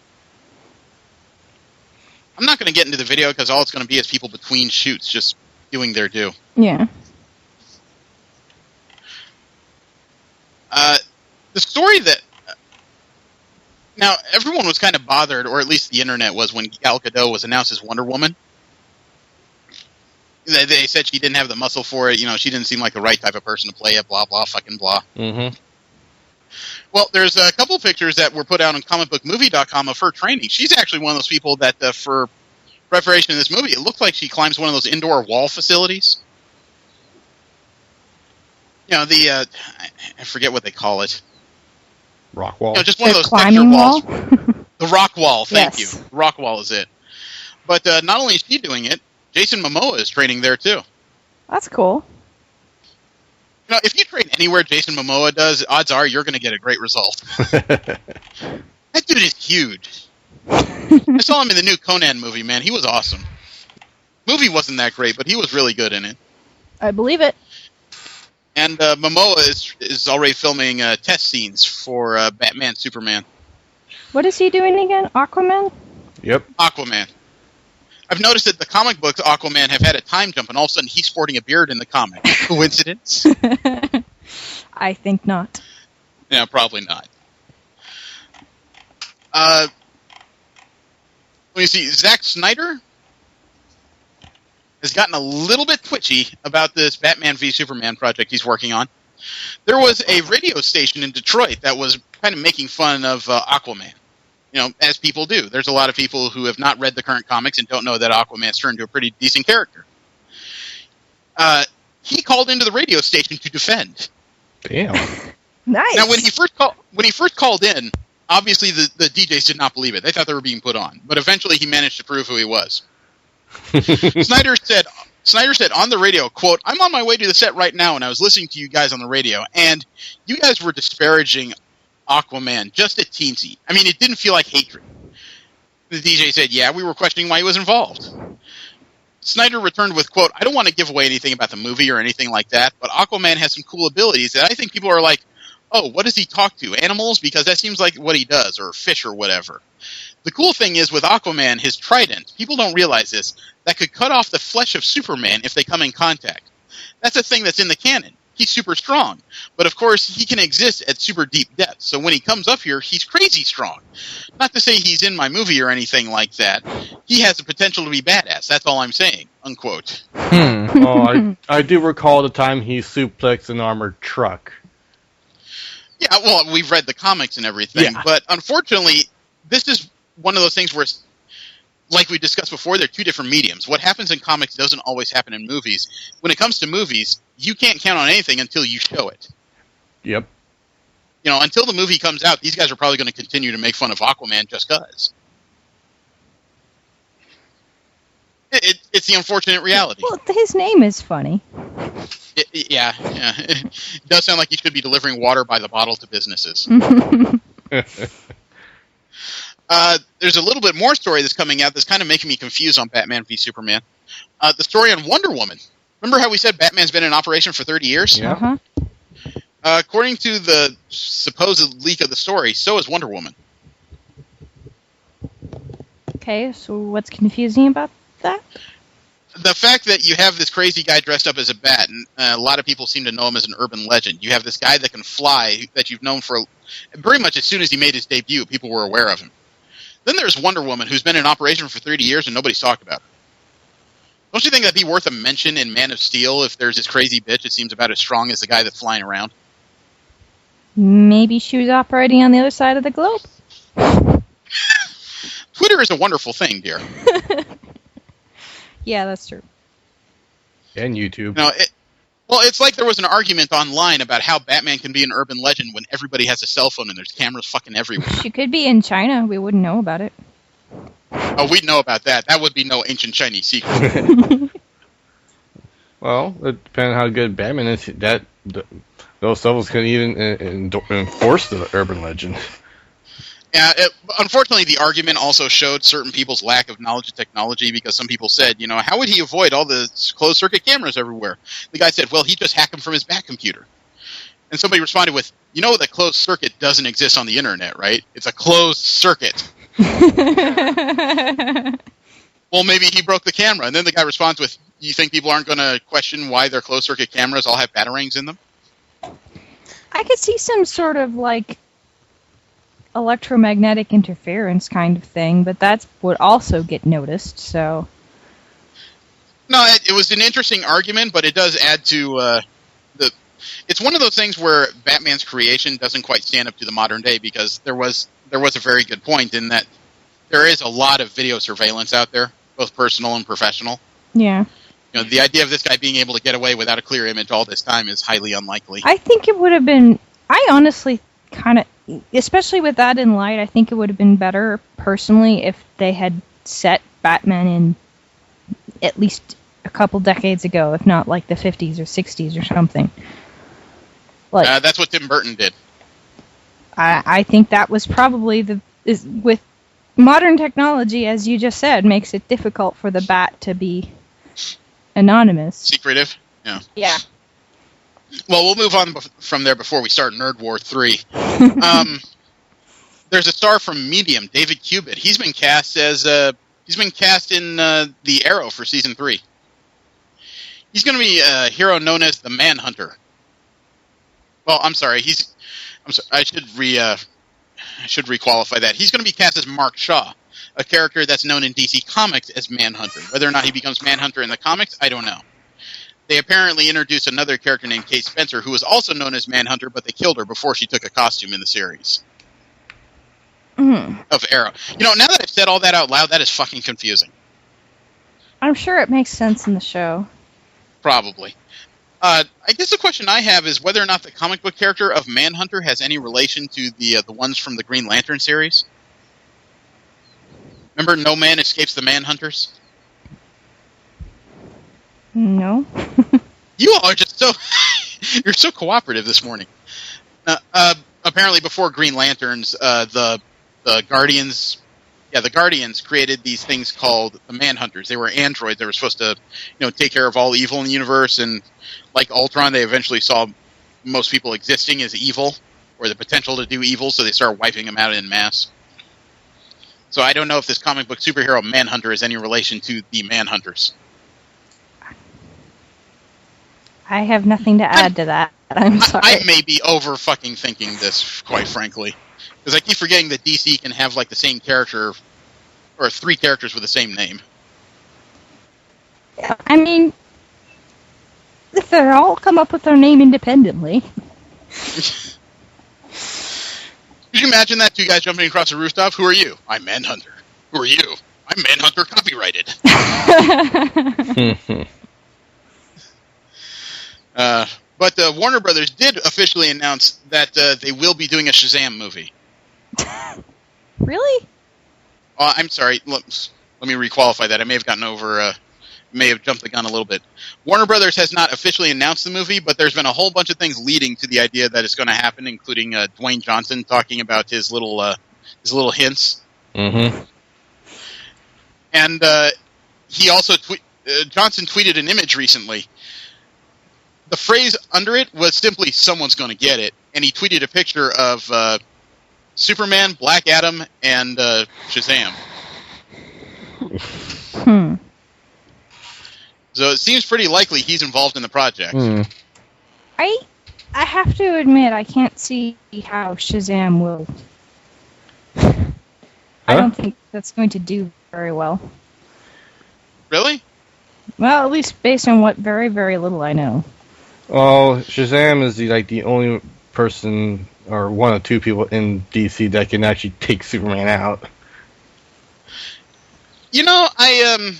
I'm not going to get into the video because all it's going to be is people between shoots just doing their due. Yeah. The story that... Now, everyone was kind of bothered, or at least the internet was, when Gal Gadot was announced as Wonder Woman. They said she didn't have the muscle for it. You know, she didn't seem like the right type of person to play it, blah, blah, fucking blah. Mm-hmm. Well, there's a couple pictures that were put out on comicbookmovie.com of her training. She's actually one of those people that, for preparation of this movie, it looked like she climbs one of those indoor wall facilities. You know, the, I forget what they call it. Rock wall. You know, just one of The those texture climbing walls. wall? The rock wall, thank Yes. you. The rock wall is it. But not only is she doing it, Jason Momoa is training there too. That's cool. You know, if you train anywhere Jason Momoa does, odds are you're going to get a great result. That dude is huge. I saw him in the new Conan movie, man. He was awesome. Movie wasn't that great, but he was really good in it. I believe it. And Momoa is already filming test scenes for Batman Superman. What is he doing again? Aquaman? Yep. Aquaman. I've noticed that the comic books Aquaman have had a time jump, and all of a sudden he's sporting a beard in the comic. Coincidence? I think not. Yeah, probably not. Let me see. Zack Snyder has gotten a little bit twitchy about this Batman v Superman project he's working on. There was a radio station in Detroit that was kind of making fun of Aquaman. You know, as people do. There's a lot of people who have not read the current comics and don't know that Aquaman's turned into a pretty decent character. He called into the radio station to defend. Damn. Nice. Now, when he first called in, obviously the DJs did not believe it. They thought they were being put on. But eventually he managed to prove who he was. Snyder said on the radio, quote, "I'm on my way to the set right now, and I was listening to you guys on the radio, and you guys were disparaging Aquaman just a teensy. I mean, it didn't feel like hatred." The DJ said, "Yeah, we were questioning why he was involved." Snyder returned with, quote, "I don't want to give away anything about the movie or anything like that, but Aquaman has some cool abilities that I think people are like, oh, what does he talk to? Animals? Because that seems like what he does, or fish or whatever. The cool thing is with Aquaman, his trident, people don't realize this, that could cut off the flesh of Superman if they come in contact. That's a thing that's in the canon. He's super strong. But of course, he can exist at super deep depths. So when he comes up here, he's crazy strong. Not to say he's in my movie or anything like that. He has the potential to be badass. That's all I'm saying." Unquote. Oh, I do recall the time he suplexed an armored truck. Yeah, well, we've read the comics and everything. Yeah. But unfortunately, this is one of those things where, like we discussed before, they're two different mediums. What happens in comics doesn't always happen in movies. When it comes to movies, you can't count on anything until you show it. Yep. You know, until the movie comes out, these guys are probably going to continue to make fun of Aquaman just because. It's the unfortunate reality. Well, his name is funny. Yeah. It does sound like he should be delivering water by the bottle to businesses. There's a little bit more story that's coming out that's kind of making me confused on Batman v Superman. The story on Wonder Woman. Remember how we said Batman's been in operation for 30 years? Yeah. Uh-huh. According to the supposed leak of the story, so is Wonder Woman. Okay, so what's confusing about that? The fact that you have this crazy guy dressed up as a bat, and a lot of people seem to know him as an urban legend. You have this guy that can fly that you've known for pretty much as soon as he made his debut, people were aware of him. Then there's Wonder Woman, who's been in operation for 30 years and nobody's talked about her. Don't you think that'd be worth a mention in Man of Steel if there's this crazy bitch that seems about as strong as the guy that's flying around? Maybe she was operating on the other side of the globe. Twitter is a wonderful thing, dear. Yeah, that's true. And YouTube. No, Well, it's like there was an argument online about how Batman can be an urban legend when everybody has a cell phone and there's cameras fucking everywhere. She could be in China. We wouldn't know about it. Oh, we'd know about that. That would be no ancient Chinese secret. Well, it depends on how good Batman is. Those levels can even enforce the urban legend. Yeah, unfortunately, the argument also showed certain people's lack of knowledge of technology because some people said, how would he avoid all the closed-circuit cameras everywhere? The guy said, well, he'd just hack them from his back computer. And somebody responded with, that closed circuit doesn't exist on the internet, right? It's a closed circuit. Well, maybe he broke the camera. And then the guy responds with, you think people aren't going to question why their closed-circuit cameras all have batarangs in them? I could see some sort of, electromagnetic interference kind of thing, but that would also get noticed, so... No, it was an interesting argument, but it does add to it's one of those things where Batman's creation doesn't quite stand up to the modern day, because there was a very good point in that there is a lot of video surveillance out there, both personal and professional. Yeah. The idea of this guy being able to get away without a clear image all this time is highly unlikely. I think it would have been... I honestly kind of... Especially with that in light, I think it would have been better, personally, if they had set Batman in at least a couple decades ago, if not the 50s or 60s or something. That's what Tim Burton did. I think that was probably with modern technology, as you just said, makes it difficult for the Bat to be anonymous. Secretive? Yeah. Yeah. Well, we'll move on from there before we start Nerd War 3. There's a star from Medium, David Cubitt. He's been cast in the Arrow for season 3. He's going to be a hero known as the Manhunter. Well, I'm sorry. I should requalify that. He's going to be cast as Mark Shaw, a character that's known in DC Comics as Manhunter. Whether or not he becomes Manhunter in the comics, I don't know. They apparently introduced another character named Kate Spencer, who was also known as Manhunter, but they killed her before she took a costume in the series. Of Arrow. Now that I've said all that out loud, that is fucking confusing. I'm sure it makes sense in the show. Probably. I guess the question I have is whether or not the comic book character of Manhunter has any relation to the ones from the Green Lantern series. Remember, no man escapes the Manhunters? No. You all are just you're so cooperative this morning. Apparently, before Green Lanterns, the Guardians, the Guardians created these things called the Manhunters. They were androids. They were supposed to, take care of all evil in the universe. And like Ultron, they eventually saw most people existing as evil, or the potential to do evil, so they started wiping them out en masse. So I don't know if this comic book superhero Manhunter has any relation to the Manhunters. I have nothing to add to that. I'm sorry. I may be over fucking thinking this, quite frankly. Because I keep forgetting that DC can have the same character, or 3 characters with the same name. I mean, if they all come up with their name independently. Could you imagine that? 2 guys jumping across a rooftop? Who are you? I'm Manhunter. Who are you? I'm Manhunter copyrighted. But Warner Brothers did officially announce that they will be doing a Shazam movie. Really? I'm sorry. Let me requalify that. I may have may have jumped the gun a little bit. Warner Brothers has not officially announced the movie, but there's been a whole bunch of things leading to the idea that it's going to happen, including Dwayne Johnson talking about his little hints. Mm-hmm. And he also Johnson tweeted an image recently. The phrase under it was simply "someone's going to get it," and he tweeted a picture of Superman, Black Adam, and Shazam. So it seems pretty likely he's involved in the project. I have to admit, I can't see how Shazam will. I don't think that's going to do very well. Really? Well, at least based on what very, very little I know. Well, Shazam is the only person, or one of 2 people in DC that can actually take Superman out. I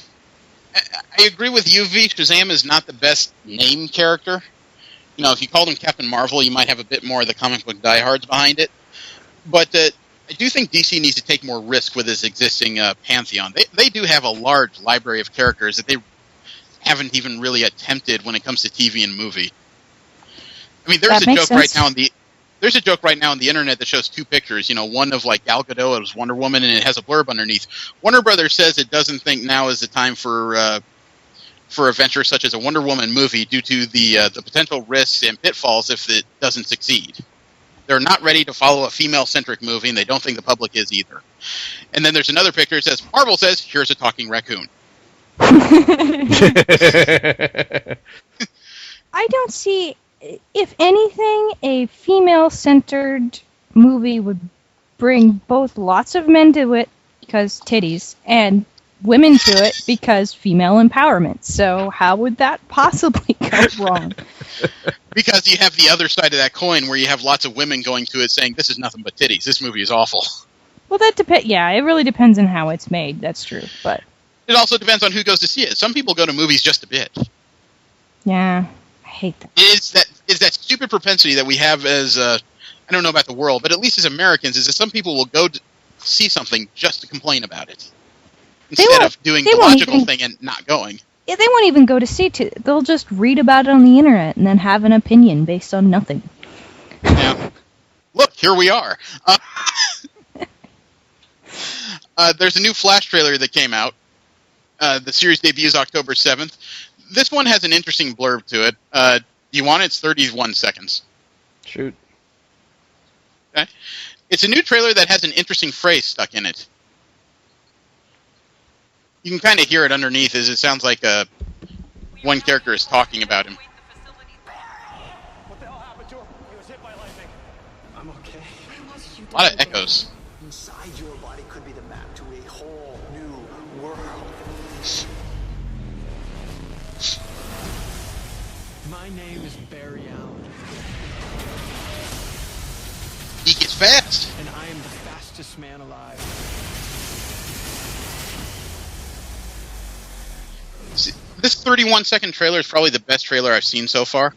agree with you, V. Shazam is not the best named character. if you called him Captain Marvel, you might have a bit more of the comic book diehards behind it. But I do think DC needs to take more risk with its existing pantheon. They do have a large library of characters that they haven't even really attempted when it comes to TV and movie. I mean, there's a joke right now on the internet that shows two pictures. One of like Gal Gadot as Wonder Woman, and it has a blurb underneath. Warner Brothers says it doesn't think now is the time for a venture such as a Wonder Woman movie due to the potential risks and pitfalls if it doesn't succeed. They're not ready to follow a female-centric movie, and they don't think the public is either. And then there's another picture that says, Marvel says, here's a talking raccoon. I don't see, if anything, a female-centered movie would bring both lots of men to it, because titties, and women to it, because female empowerment. So how would that possibly go wrong? Because you have the other side of that coin where you have lots of women going to it saying, this is nothing but titties. This movie is awful. Well, that depends. Yeah, it really depends on how it's made. That's true. But it also depends on who goes to see it. Some people go to movies just a bit. Yeah, I hate that. It's that stupid propensity that we have as, I don't know about the world, but at least as Americans, is that some people will go to see something just to complain about it. Instead of doing the logical thing and not going. Yeah, they won't even go to see it. They'll just read about it on the internet and then have an opinion based on nothing. Yeah. Look, here we are. There's a new Flash trailer that came out. The series debuts October 7th. This one has an interesting blurb to it. Do you want it? It's 31 seconds. Shoot. Okay. It's a new trailer that has an interesting phrase stuck in it. You can kind of hear it underneath as it sounds like one character is talking about him. What the hell happened to him? He was hit by lightning. I'm okay. A lot of echoes. Inside your body could be the map to a whole new world. My name is Barry Allen, He gets fast. and I am the fastest man alive. This 31-second trailer is probably the best trailer I've seen so far.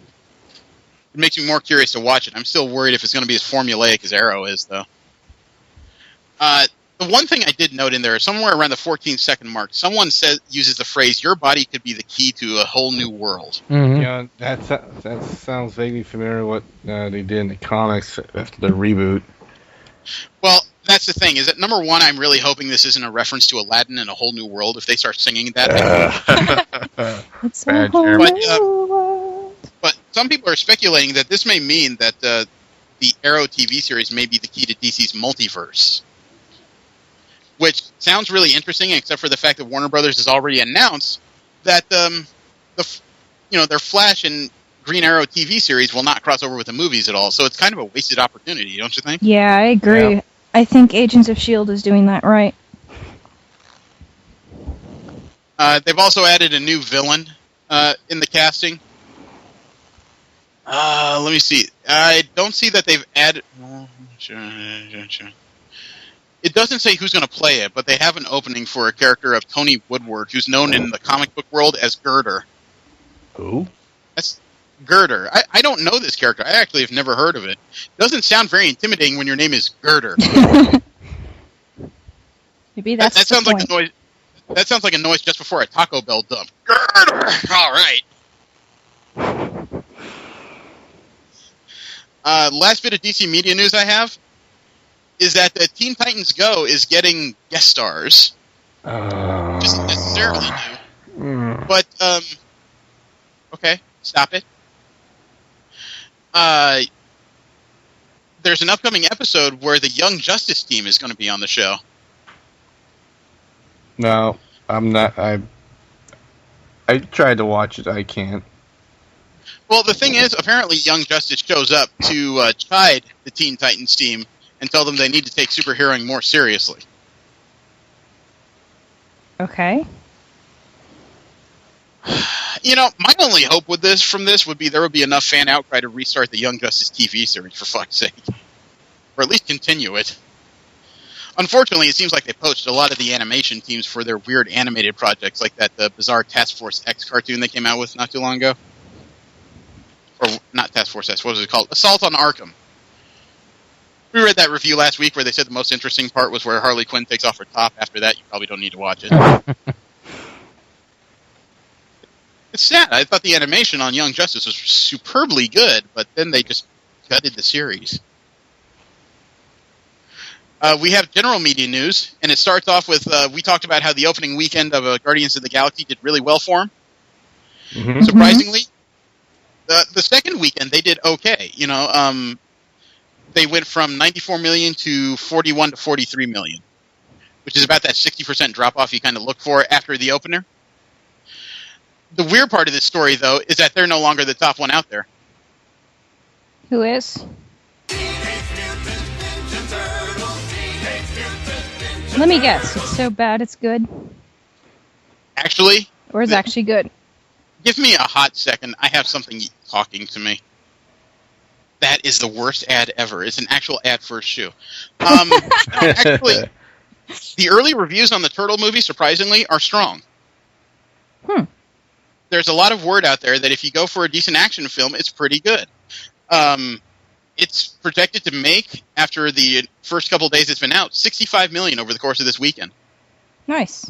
It makes me more curious to watch it. I'm still worried if it's going to be as formulaic as Arrow is, though. The one thing I did note in there, somewhere around the 14-second mark, someone uses the phrase, your body could be the key to a whole new world. Mm-hmm. Yeah, that sounds vaguely familiar to what they did in the comics after the reboot. Well, that's the thing, is that number one, I'm really hoping this isn't a reference to Aladdin and a whole new world if they start singing that. It's Bad a whole German. new world. But some people are speculating that this may mean that the Arrow TV series may be the key to DC's multiverse. Which sounds really interesting, except for the fact that Warner Brothers has already announced that their Flash and Green Arrow TV series will not cross over with the movies at all. So it's kind of a wasted opportunity, don't you think? Yeah, I agree. Yeah. I think Agents of S.H.I.E.L.D. is doing that right. They've also added a new villain in the casting. Let me see. I don't see that they've added... It doesn't say who's going to play it, but they have an opening for a character of Tony Woodward, who's known in the comic book world as Girder. Who? That's Girder. I don't know this character. I actually have never heard of it. Doesn't sound very intimidating when your name is Girder. Maybe that's that the sounds point. like a noise. That sounds like a noise just before a Taco Bell dump. Girder. All right. Last bit of DC media news I have is that Teen Titans Go is getting guest stars. Doesn't necessarily new. But, okay, stop it. There's an upcoming episode where the Young Justice team is going to be on the show. No, I'm not. I tried to watch it. I can't. Well, the thing is, apparently Young Justice shows up to chide the Teen Titans team and tell them they need to take superheroing more seriously. Okay. My only hope with from this would be there would be enough fan outcry to restart the Young Justice TV series, for fuck's sake. Or at least continue it. Unfortunately, it seems like they poached a lot of the animation teams for their weird animated projects, like that bizarre Task Force X cartoon they came out with not too long ago. or not Task Force S, what was it called? Assault on Arkham. We read that review last week where they said the most interesting part was where Harley Quinn takes off her top. After that, you probably don't need to watch it. It's sad. I thought the animation on Young Justice was superbly good, but then they just gutted the series. We have general media news, and it starts off with, we talked about how the opening weekend of Guardians of the Galaxy did really well for him. Mm-hmm. Surprisingly, the second weekend they did okay. They went from 94 million to 41 to 43 million, which is about that 60% drop-off you kind of look for after the opener. The weird part of this story, though, is that they're no longer the top one out there. Who is? Let me guess. It's so bad it's good? Actually... Or is it actually good? Give me a hot second. I have something talking to me. That is the worst ad ever. It's an actual ad for a shoe. Actually, the early reviews on the Turtle movie, surprisingly, are strong. There's a lot of word out there that if you go for a decent action film, it's pretty good. It's projected to make, after the first couple of days it's been out, $65 million over the course of this weekend. Nice.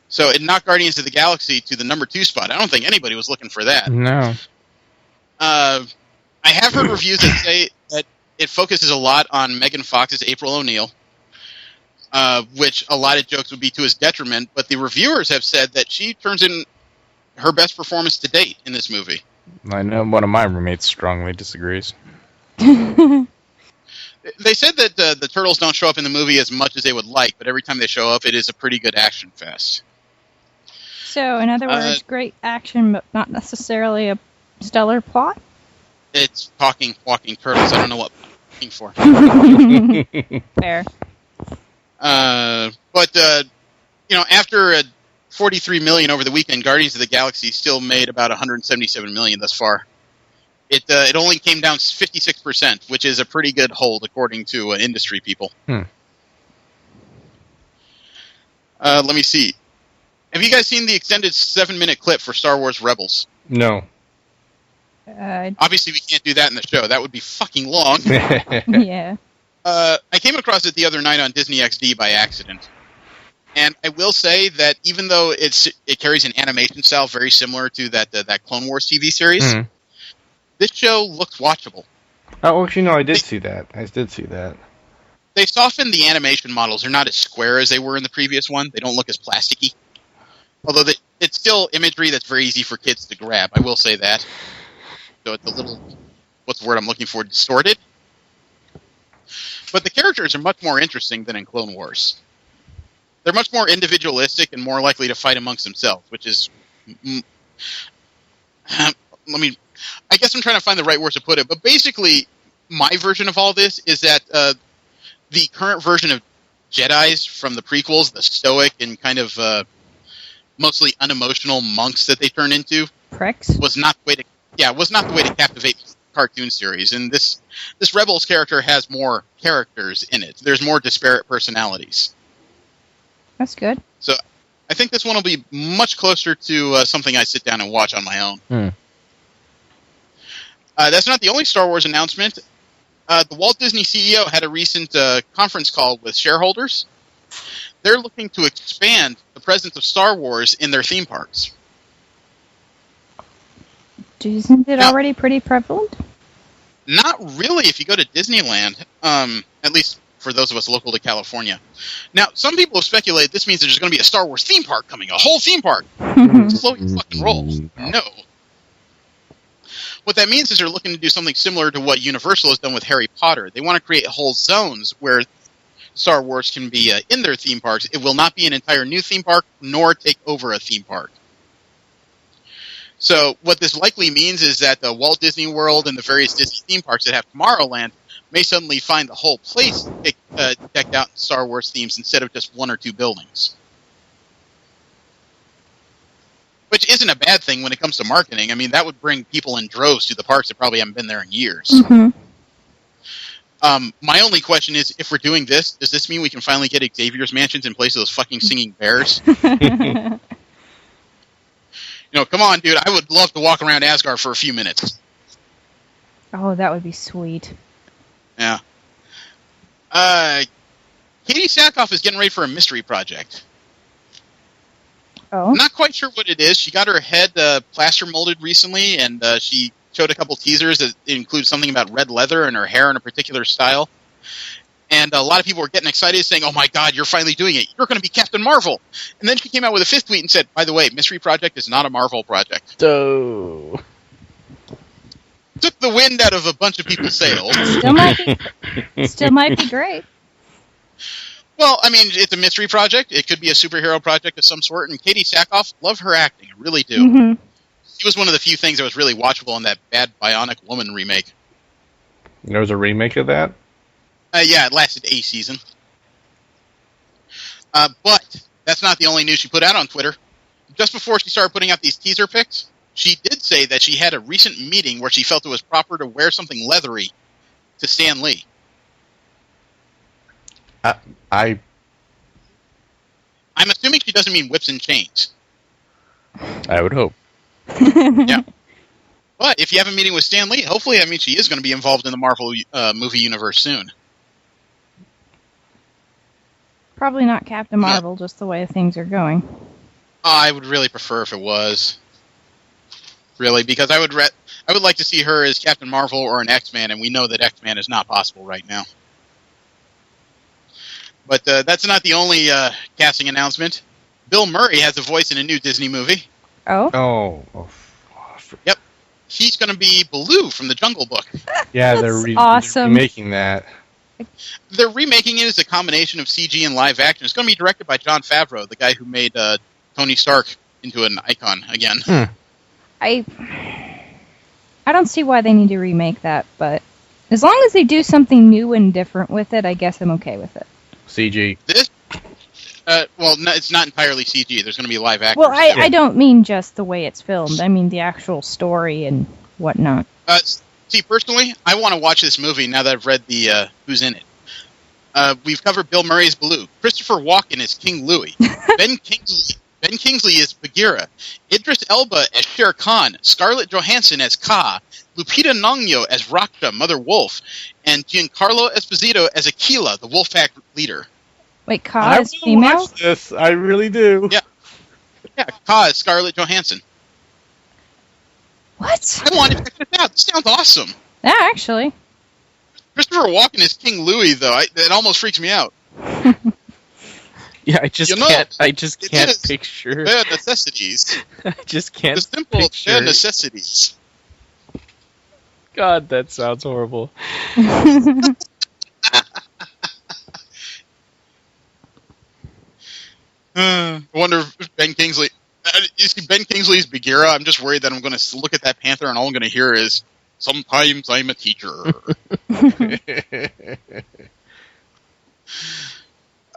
So it knocked Guardians of the Galaxy to the number 2 spot. I don't think anybody was looking for that. No. I have heard reviews that say that it focuses a lot on Megan Fox's April O'Neil, which a lot of jokes would be to his detriment, but the reviewers have said that she turns in her best performance to date in this movie. I know one of my roommates strongly disagrees. They said that the Turtles don't show up in the movie as much as they would like, but every time they show up, it is a pretty good action fest. So, in other words, great action, but not necessarily a stellar plot? It's talking, walking turtles. I don't know what I'm looking for. Fair. But after 43 million over the weekend, Guardians of the Galaxy still made about 177 million thus far. It only came down 56%, which is a pretty good hold according to industry people. Let me see. Have you guys seen the extended 7-minute clip for Star Wars Rebels? No. Obviously, we can't do that in the show. That would be fucking long. Yeah. I came across it the other night on Disney XD by accident. And I will say that even though it carries an animation style very similar to that Clone Wars TV series, this show looks watchable. Oh, actually, no, I did see that. They softened the animation models. They're not as square as they were in the previous one. They don't look as plasticky. Although it's still imagery that's very easy for kids to grab. I will say that. So it's a little, what's the word I'm looking for, distorted. But the characters are much more interesting than in Clone Wars. They're much more individualistic and more likely to fight amongst themselves, which is... I guess I'm trying to find the right words to put it, but basically, my version of all this is that the current version of Jedis from the prequels, the stoic and kind of mostly unemotional monks that they turn into, Pricks? was not the way to captivate the cartoon series. And this Rebels character has more characters in it. There's more disparate personalities. That's good. So I think this one will be much closer to something I sit down and watch on my own. That's not the only Star Wars announcement. The Walt Disney CEO had a recent conference call with shareholders. They're looking to expand the presence of Star Wars in their theme parks. Isn't it already pretty prevalent? Not really if you go to Disneyland, at least for those of us local to California. Now, some people have speculated this means there's going to be a Star Wars theme park coming, a whole theme park. Slow your fucking rolls. No. What that means is they're looking to do something similar to what Universal has done with Harry Potter. They want to create whole zones where Star Wars can be in their theme parks. It will not be an entire new theme park, nor take over a theme park. So what this likely means is that the Walt Disney World and the various Disney theme parks that have Tomorrowland may suddenly find the whole place decked out in Star Wars themes instead of just one or two buildings. Which isn't a bad thing when it comes to marketing. I mean, that would bring people in droves to the parks that probably haven't been there in years. My only question is, if we're doing this, does this mean we can finally get Xavier's mansions in place of those fucking singing bears? Come on, dude. I would love to walk around Asgard for a few minutes. Oh, that would be sweet. Yeah. Katie Sackhoff is getting ready for a mystery project. Oh? I'm not quite sure what it is. She got her head plaster molded recently, and she showed a couple teasers that include something about red leather and her hair in a particular style. And a lot of people were getting excited, saying, "Oh my God, you're finally doing it! You're going to be Captain Marvel!" And then she came out with a fifth tweet and said, "By the way, Mystery Project is not a Marvel project." So Took the wind out of a bunch of people's sails. Still might be great. Well, I mean, it's a mystery project. It could be a superhero project of some sort. And Katie Sackhoff, love her acting. I really do. Mm-hmm. She was one of the few things that was really watchable in that bad Bionic Woman remake. There was a remake of that? Yeah, it lasted a season. But that's not the only news she put out on Twitter. Just before she started putting out these teaser pics, she did say that she had a recent meeting where she felt it was proper to wear something leathery to Stan Lee. I'm assuming she doesn't mean whips and chains. I would hope. Yeah. But if you have a meeting with Stan Lee, hopefully that means she is going to be involved in the Marvel movie universe soon. Probably not Captain Marvel, just the way things are going. I would really prefer if it was. Really, because I would like to see her as Captain Marvel or an X-Man, and we know that X-Man is not possible right now. But that's not the only casting announcement. Bill Murray has a voice in a new Disney movie. Oh? Yep. He's going to be Baloo from the Jungle Book. Yeah, That's they're awesome. remaking that. They're remaking it as a combination of CG and live action. It's going to be directed by Jon Favreau, the guy who made Tony Stark into an icon again. I don't see why they need to remake that, but as long as they do something new and different with it, I guess I'm okay with it. CG. This? Well, no, it's not entirely CG. There's going to be live actors. Well, I don't mean just the way it's filmed. I mean the actual story and whatnot. See, personally, I want to watch this movie now that I've read the who's in it. We've covered Bill Murray as Baloo, Christopher Walken as King Louie, Ben Kingsley as Bagheera, Idris Elba as Shere Khan, Scarlett Johansson as Kaa, Lupita Nyong'o as Raksha, Mother Wolf, and Giancarlo Esposito as Aquila, the Wolfpack leader. Wait, Kaa is female? Watch this. I really do. Yeah, Kaa is Scarlett Johansson. What? I want to check this out. This sounds awesome. Yeah, actually. Christopher Walken as King Louie, though, it almost freaks me out. Yeah, I just can't picture. Bare necessities. I just can't The simple picture. bare necessities. God, that sounds horrible. I wonder if Ben Kingsley... You see, Ben Kingsley's Bagheera, I'm just worried that I'm going to look at that panther and all I'm going to hear is, "Sometimes I'm a teacher."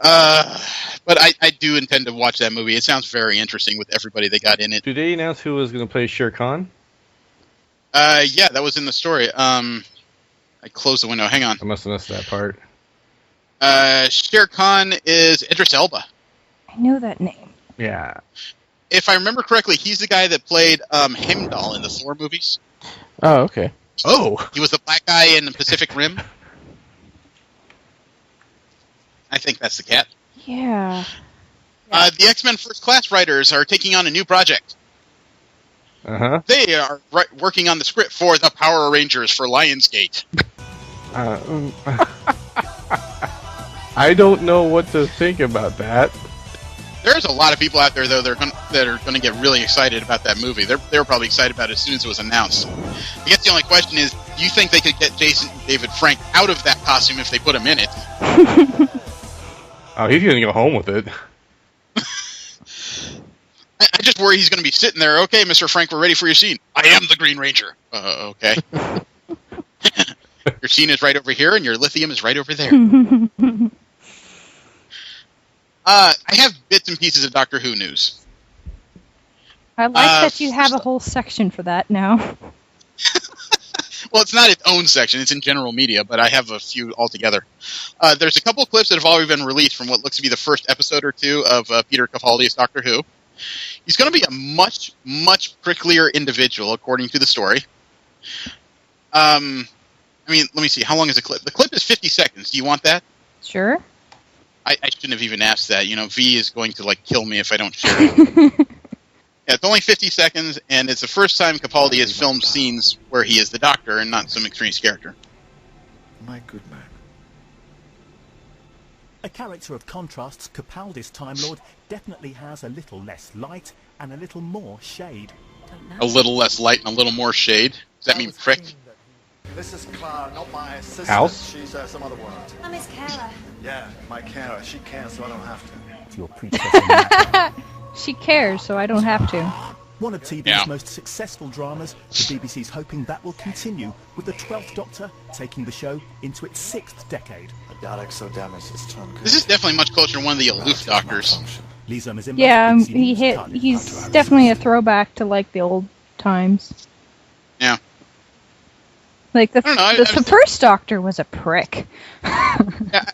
But I do intend to watch that movie. It sounds very interesting with everybody they got in it. Did they announce who was going to play Shere Khan? Yeah, that was in the story. I closed the window. Hang on. I must have missed that part. Shere Khan is Idris Elba. I know that name. Yeah. If I remember correctly, he's the guy that played Heimdall in the Thor movies. Oh, okay. Oh! He was the black guy in the Pacific Rim. I think that's the cat. Yeah. The X-Men First Class writers are taking on a new project. Uh-huh. They are working on the script for the Power Rangers for Lionsgate. I don't know what to think about that. There's a lot of people out there, though, that are going to get really excited about that movie. They were probably excited about it as soon as it was announced. I guess the only question is, do you think they could get Jason David Frank out of that costume if they put him in it? Oh, he's going to go home with it. I just worry he's going to be sitting there. "Okay, Mr. Frank, we're ready for your scene." "I am the Green Ranger." Okay. Your scene is right over here, and your lithium is right over there. I have bits and pieces of Doctor Who news. I like that you have a whole section for that now. Well, it's not its own section. It's in general media, but I have a few altogether. There's a couple of clips that have already been released from what looks to be the first episode or two of Peter Capaldi's Doctor Who. He's going to be a much, much pricklier individual, according to the story. I mean, let me see. How long is the clip? The clip is 50 seconds. Do you want that? Sure. I shouldn't have even asked that. You know, V is going to, like, kill me if I don't share it. Yeah, it's only 50 seconds, and it's the first time Capaldi has filmed scenes where he is the Doctor and not some extreme character. My good man. A character of contrasts, Capaldi's Time Lord definitely has a little less light and a little more shade. A little less light and a little more shade. Does that mean prick? This is Clara, not my assistant. House? She's some other word. I'm his carer. Yeah, my carer. She cares, so I don't have to. Your predecessor. She cares, so I don't have to. One of TV's most successful dramas, the BBC's hoping that will continue, with the 12th Doctor taking the show into its 6th decade. Adalic Sodamus has turned good. This is definitely much closer to one of the aloof Doctors. Yeah, he's definitely a throwback to, like, the old times. Yeah. Like, the the first Doctor was a prick. Yeah,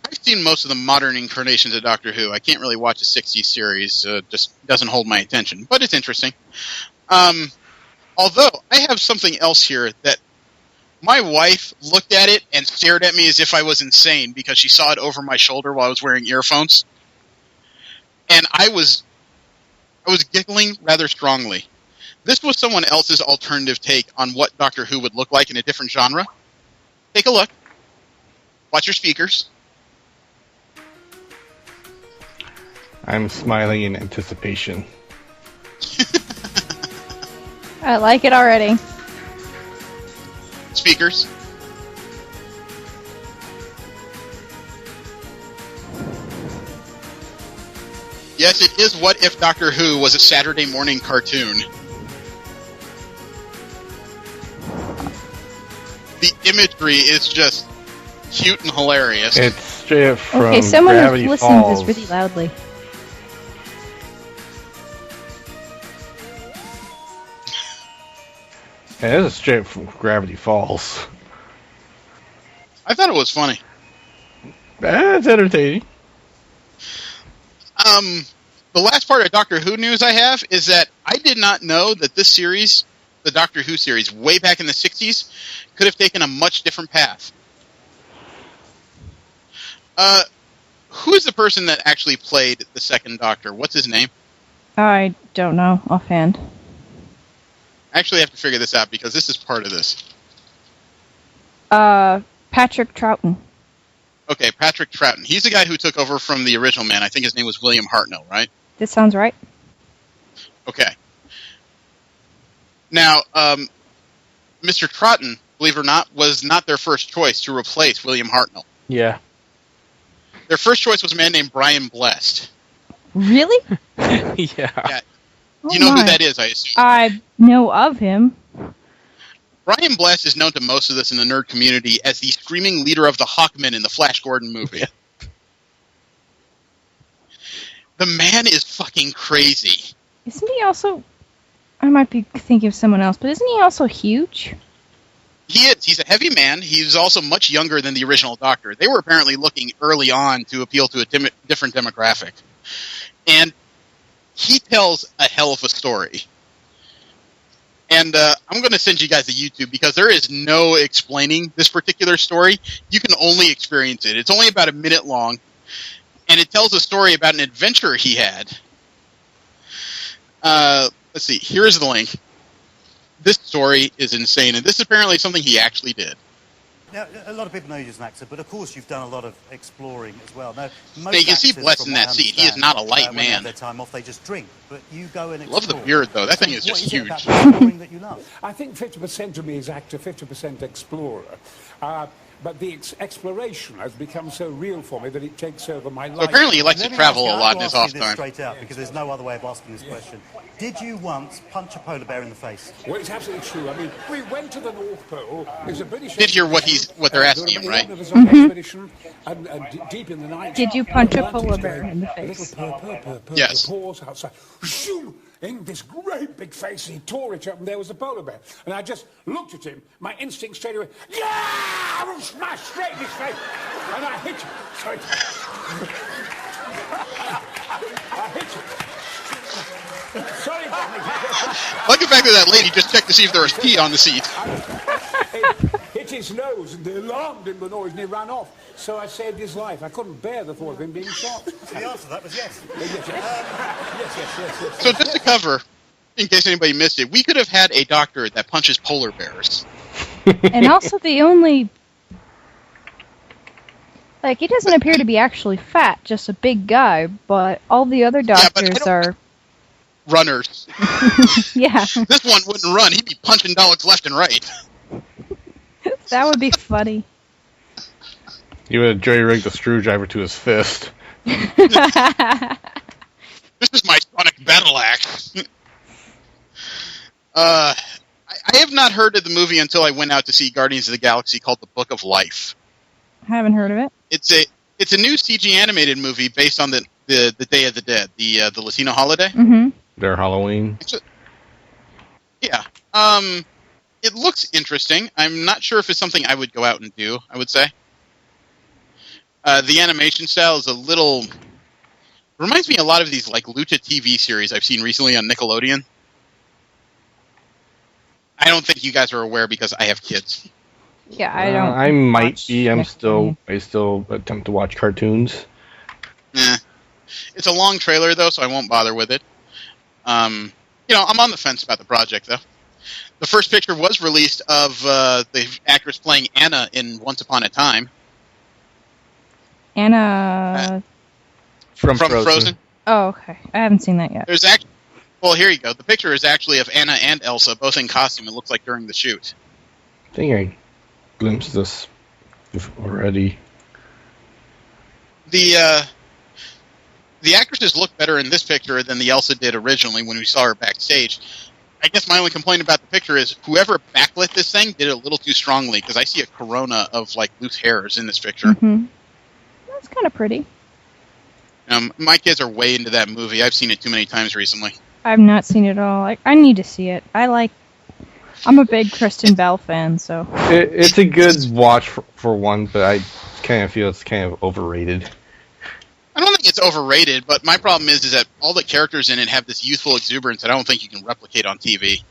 I've seen most of the modern incarnations of Doctor Who. I can't really watch a 60s series. Just doesn't hold my attention. But it's interesting. Although, I have something else here that my wife looked at it and stared at me as if I was insane because she saw it over my shoulder while I was wearing earphones. And I was giggling rather strongly. This was someone else's alternative take on what Doctor Who would look like in a different genre. Take a look. Watch your speakers. I'm smiling in anticipation. I like it already. Speakers. Yes, it is What If Doctor Who was a Saturday morning cartoon. The imagery is just cute and hilarious. It's straight from Okay, someone who Gravity listens Falls. is really loudly. Yeah, this is straight from Gravity Falls. I thought it was funny. It's entertaining. The last part of Doctor Who news I have is that I did not know that this series, the Doctor Who series, way back in the 60s, could have taken a much different path. Who is the person that actually played the second Doctor? What's his name? I don't know offhand. I actually have to figure this out because this is part of this. Patrick Troughton. Okay, Patrick Troughton. He's the guy who took over from the original man. I think his name was William Hartnell, right? This sounds right. Okay. Now, Mr. Troughton, believe it or not, was not their first choice to replace William Hartnell. Yeah. Their first choice was a man named Brian Blessed. Really? Yeah. You know who that is, I assume. I know of him. Brian Blessed is known to most of us in the nerd community as the screaming leader of the Hawkmen in the Flash Gordon movie. The man is fucking crazy. Isn't he also... I might be thinking of someone else, but isn't he also huge? He is. He's a heavy man. He's also much younger than the original Doctor. They were apparently looking early on to appeal to a different demographic. And he tells a hell of a story. And I'm going to send you guys to YouTube because there is no explaining this particular story. You can only experience it. It's only about a minute long. And it tells a story about an adventure he had. Let's see. Here's the link. This story is insane. And this is apparently something he actually did. Now, a lot of people know you as an actor, but of course you've done a lot of exploring as well. Now, most you can see Bless in that scene. He is not a light man. When their time off, they just drink. But you go and explore. Love the beard, though. That thing is just huge. What is it about exploring that you love? I think 50% of me is actor, 50% explorer. But the exploration has become so real for me that it takes over my life. So apparently he likes to travel a lot in his off time. Straight out, because there's no other way of asking this question. Did you once punch a polar bear in the face? Well, it's absolutely true. I mean, we went to the North Pole. There's a British... Did hear what they're asking him, right? Expedition, deep in the night. Did you punch a polar bear in the face? Yes. Pause outside. In this great big face, he tore it up, and there was the polar bear. And I just looked at him. My instinct straight away, yeah! I smashed straight in his face. And I hit him. Sorry. I hit him. Sorry, Danny. I like the fact that lady just checked to see if there was pee on the seat. Hit his nose, and the alarm didn't go noise, and he ran off. So I saved his life. I couldn't bear the thought of him being shot. So the answer to that was yes. Yes. So just to cover, in case anybody missed it, we could have had a doctor that punches polar bears. And also the only... Like, he doesn't appear to be actually fat, just a big guy, but all the other doctors are... Runners. Yeah. This one wouldn't run. He'd be punching dogs left and right. That would be funny. He would have jerry-rigged the screwdriver to his fist. This is my sonic battle axe. I have not heard of the movie until I went out to see Guardians of the Galaxy called The Book of Life. Haven't heard of it. It's a new CG animated movie based on the Day of the Dead, the Latino holiday. Mm-hmm. Their Halloween. Yeah. It looks interesting. I'm not sure if it's something I would go out and do, I would say. The animation style is a little... Reminds me a lot of these like Lucha TV series I've seen recently on Nickelodeon. I don't think you guys are aware because I have kids. Yeah, I don't. I might be. I still attempt to watch cartoons. It's a long trailer though, so I won't bother with it. I'm on the fence about the project though. The first picture was released of the actress playing Anna in Once Upon a Time. Anna... From Frozen. Oh, okay. I haven't seen that yet. Well, here you go. The picture is actually of Anna and Elsa, both in costume. It looks like during the shoot. I think I glimpsed this already. The actresses look better in this picture than the Elsa did originally when we saw her backstage. I guess my only complaint about the picture is whoever backlit this thing did it a little too strongly, because I see a corona of like loose hairs in this picture. Mm-hmm. That's kind of pretty. My kids are way into that movie. I've seen it too many times recently. I've not seen it at all. I need to see it. I'm a big Kristen Bell fan, so... It's a good watch for one, but I kind of feel it's kind of overrated. I don't think it's overrated, but my problem is that all the characters in it have this youthful exuberance that I don't think you can replicate on TV.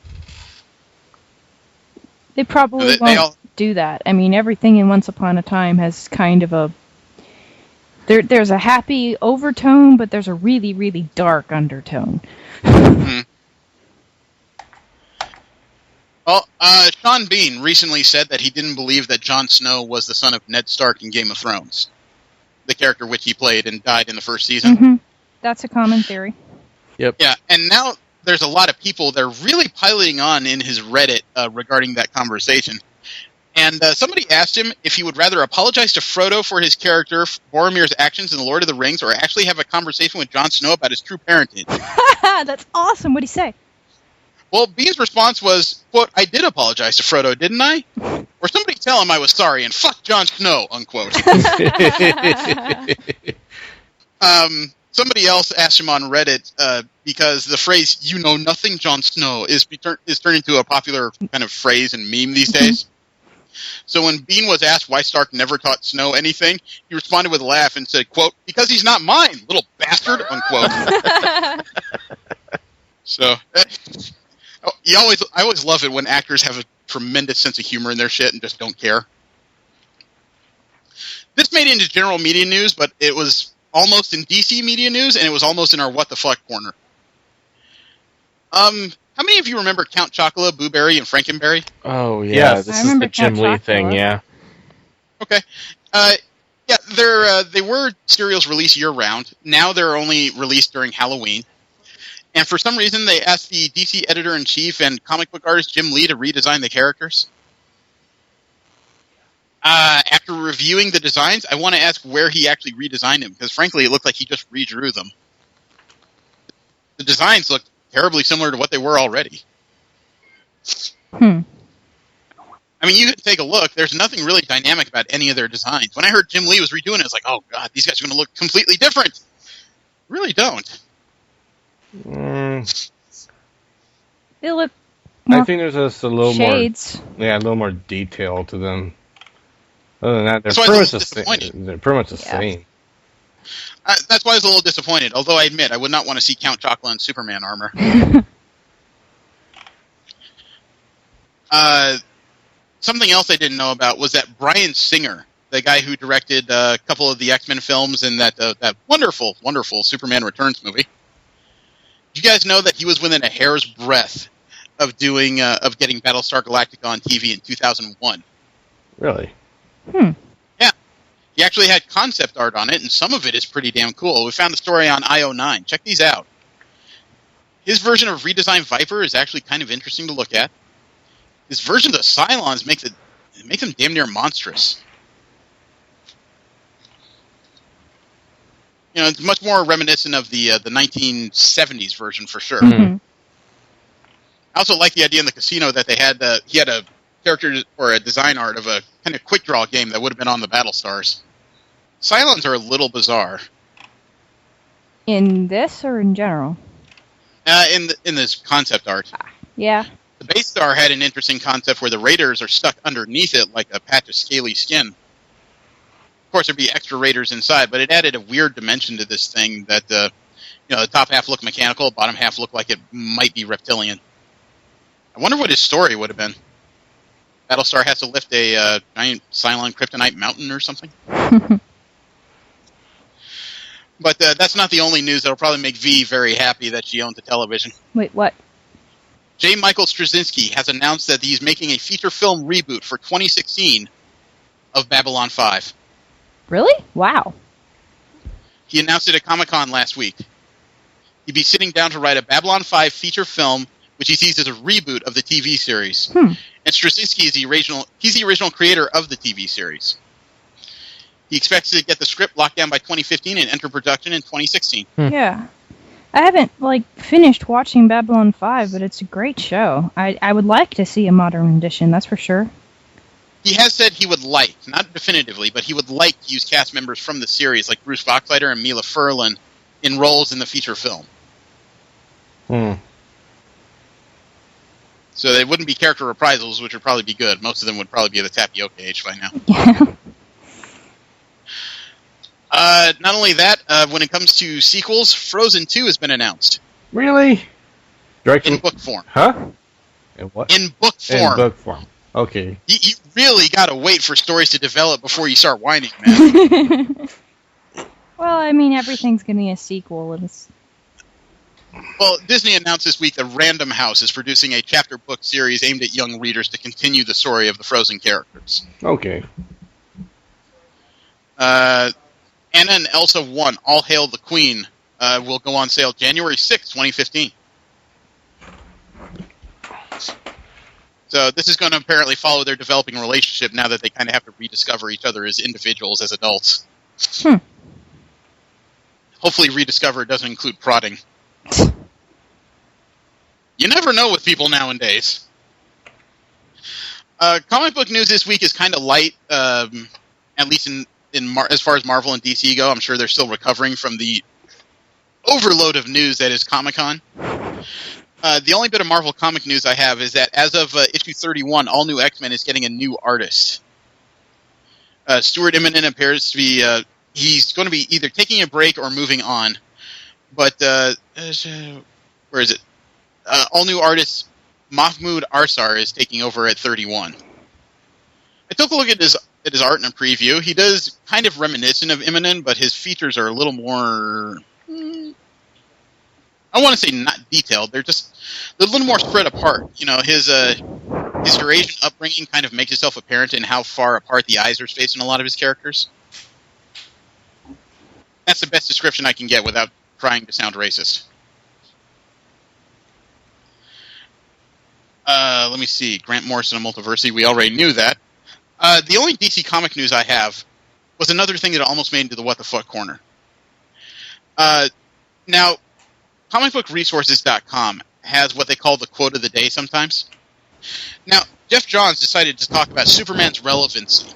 They probably won't do that. I mean, everything in Once Upon a Time has kind of a... There's a happy overtone, but there's a really, really dark undertone. Mm-hmm. Well, Sean Bean recently said that he didn't believe that Jon Snow was the son of Ned Stark in Game of Thrones, the character which he played and died in the first season. Mm-hmm. That's a common theory. Yep. Yeah, and now there's a lot of people that are really piling on in his Reddit regarding that conversation. And somebody asked him if he would rather apologize to Frodo for his character Boromir's actions in The Lord of the Rings, or actually have a conversation with Jon Snow about his true parentage. That's awesome. What'd he say? Well, Bean's response was, quote, "I did apologize to Frodo, didn't I? Or somebody tell him I was sorry and fuck Jon Snow," unquote. Somebody else asked him on Reddit, because the phrase, "you know nothing, Jon Snow," is turned into a popular kind of phrase and meme these days. So when Bean was asked why Stark never taught Snow anything, he responded with a laugh and said, quote, "Because he's not mine, little bastard," unquote. So, I always love it when actors have a tremendous sense of humor in their shit and just don't care. This made it into general media news, but it was almost in DC media news, and it was almost in our What the Fuck corner. How many of you remember Count Chocula, Boo Berry, and Frankenberry? Oh, yeah. Yes. This is the Jim Lee thing, yeah. Okay. Yeah, they were serials released year-round. Now they're only released during Halloween. And for some reason, they asked the DC editor-in-chief and comic book artist Jim Lee to redesign the characters. After reviewing the designs, I want to ask where he actually redesigned them, because frankly, it looked like he just redrew them. The designs look terribly similar to what they were already. I mean, you could take a look. There's nothing really dynamic about any of their designs. When I heard Jim Lee was redoing it, I was like, oh god, these guys are going to look completely different. Really don't. They look more I think there's just a little shades. a little more detail to them. Other than that, they're That's why pretty I much was the same. disappointed. They're pretty much the same. That's why I was a little disappointed, although I admit I would not want to see Count Chocula in Superman armor. Something else I didn't know about was that Bryan Singer, the guy who directed a couple of the X-Men films and that wonderful, wonderful Superman Returns movie. Did you guys know that he was within a hair's breadth of getting Battlestar Galactica on TV in 2001? Really? Yeah. He actually had concept art on it, and some of it is pretty damn cool. We found the story on IO9. Check these out. His version of redesigned Viper is actually kind of interesting to look at. His version of the Cylons makes them damn near monstrous. You know, it's much more reminiscent of the 1970s version for sure. Mm-hmm. I also like the idea in the casino that he had a character or a design art of a kind of quick draw game that would have been on the Battlestars. Cylons are a little bizarre. In this or in general? In this concept art. Yeah. The base star had an interesting concept where the raiders are stuck underneath it like a patch of scaly skin. Of course, there'd be extra raiders inside, but it added a weird dimension to this thing that, the top half looked mechanical, bottom half looked like it might be reptilian. I wonder what his story would have been. Battlestar has to lift a giant Cylon kryptonite mountain or something. But that's not the only news that'll probably make V very happy that she owns a television. Wait, what? J. Michael Straczynski has announced that he's making a feature film reboot for 2016 of Babylon 5. Really? Wow. He announced it at Comic-Con last week. He'd be sitting down to write a Babylon 5 feature film, which he sees as a reboot of the TV series. And Straczynski is the original creator of the TV series. He expects to get the script locked down by 2015 and enter production in 2016. Yeah. I haven't, finished watching Babylon 5, but it's a great show. I would like to see a modern edition, that's for sure. He has said he would like, not definitively, but he would like to use cast members from the series, like Bruce Foxleiter and Mila Furlan, in roles in the feature film. So they wouldn't be character reprisals, which would probably be good. Most of them would probably be at the tapioca age by now. Not only that, when it comes to sequels, Frozen 2 has been announced. Really? In book form. Huh? In what? In book form. In book form. Okay. You really gotta wait for stories to develop before you start whining, man. Well, I mean, everything's gonna be a sequel. Well, Disney announced this week that Random House is producing a chapter book series aimed at young readers to continue the story of the Frozen characters. Okay. Anna and Elsa 1, All Hail the Queen, will go on sale January 6th, 2015. So this is going to apparently follow their developing relationship now that they kind of have to rediscover each other as individuals, as adults. Hopefully rediscover doesn't include prodding. You never know with people nowadays. Comic book news this week is kind of light, at least as far as Marvel and DC go. I'm sure they're still recovering from the overload of news that is Comic-Con. The only bit of Marvel comic news I have is that as of issue 31, All New X-Men is getting a new artist. Stuart Immonen appears to be... he's going to be either taking a break or moving on. But, where is it? All new artist Mahmoud Arsar is taking over at 31. I took a look at his art in a preview. He does kind of reminiscent of Immonen, but his features are a little more... I want to say not detailed. They're a little more spread apart. You know, his Eurasian upbringing kind of makes itself apparent in how far apart the eyes are spaced in a lot of his characters. That's the best description I can get without trying to sound racist. Let me see. Grant Morrison of Multiversity. We already knew that. The only DC comic news I have was another thing that almost made into the What the Fuck corner. Now, comicbookresources.com has what they call the quote of the day sometimes. Now, Jeff Johns decided to talk about Superman's relevancy.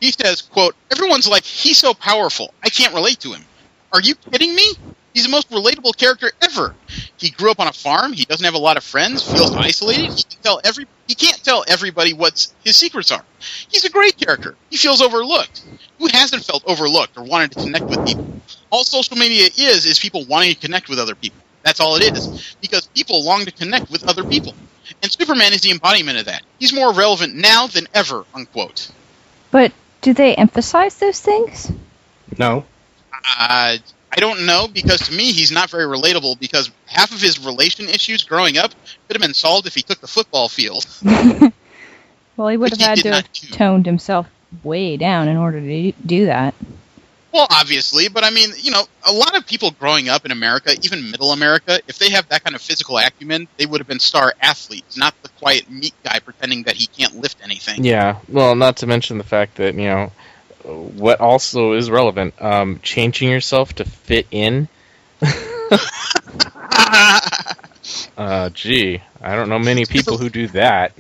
He says, quote, "Everyone's like, he's so powerful, I can't relate to him. Are you kidding me? He's the most relatable character ever. He grew up on a farm. He doesn't have a lot of friends. Feels isolated. He can't tell everybody what his secrets are. He's a great character. He feels overlooked. Who hasn't felt overlooked or wanted to connect with people? All social media is people wanting to connect with other people. That's all it is. Because people long to connect with other people. And Superman is the embodiment of that. He's more relevant now than ever, unquote. But do they emphasize those things? No. I don't know, because to me he's not very relatable, because half of his relation issues growing up could have been solved if he took the football field. Well, he would have had to have toned himself way down in order to do that. Well, obviously, but I mean, a lot of people growing up in America, even middle America, if they have that kind of physical acumen, they would have been star athletes, not the quiet meat guy pretending that he can't lift anything. Yeah, well, not to mention the fact that, what also is relevant, changing yourself to fit in. Gee, I don't know many people who do that.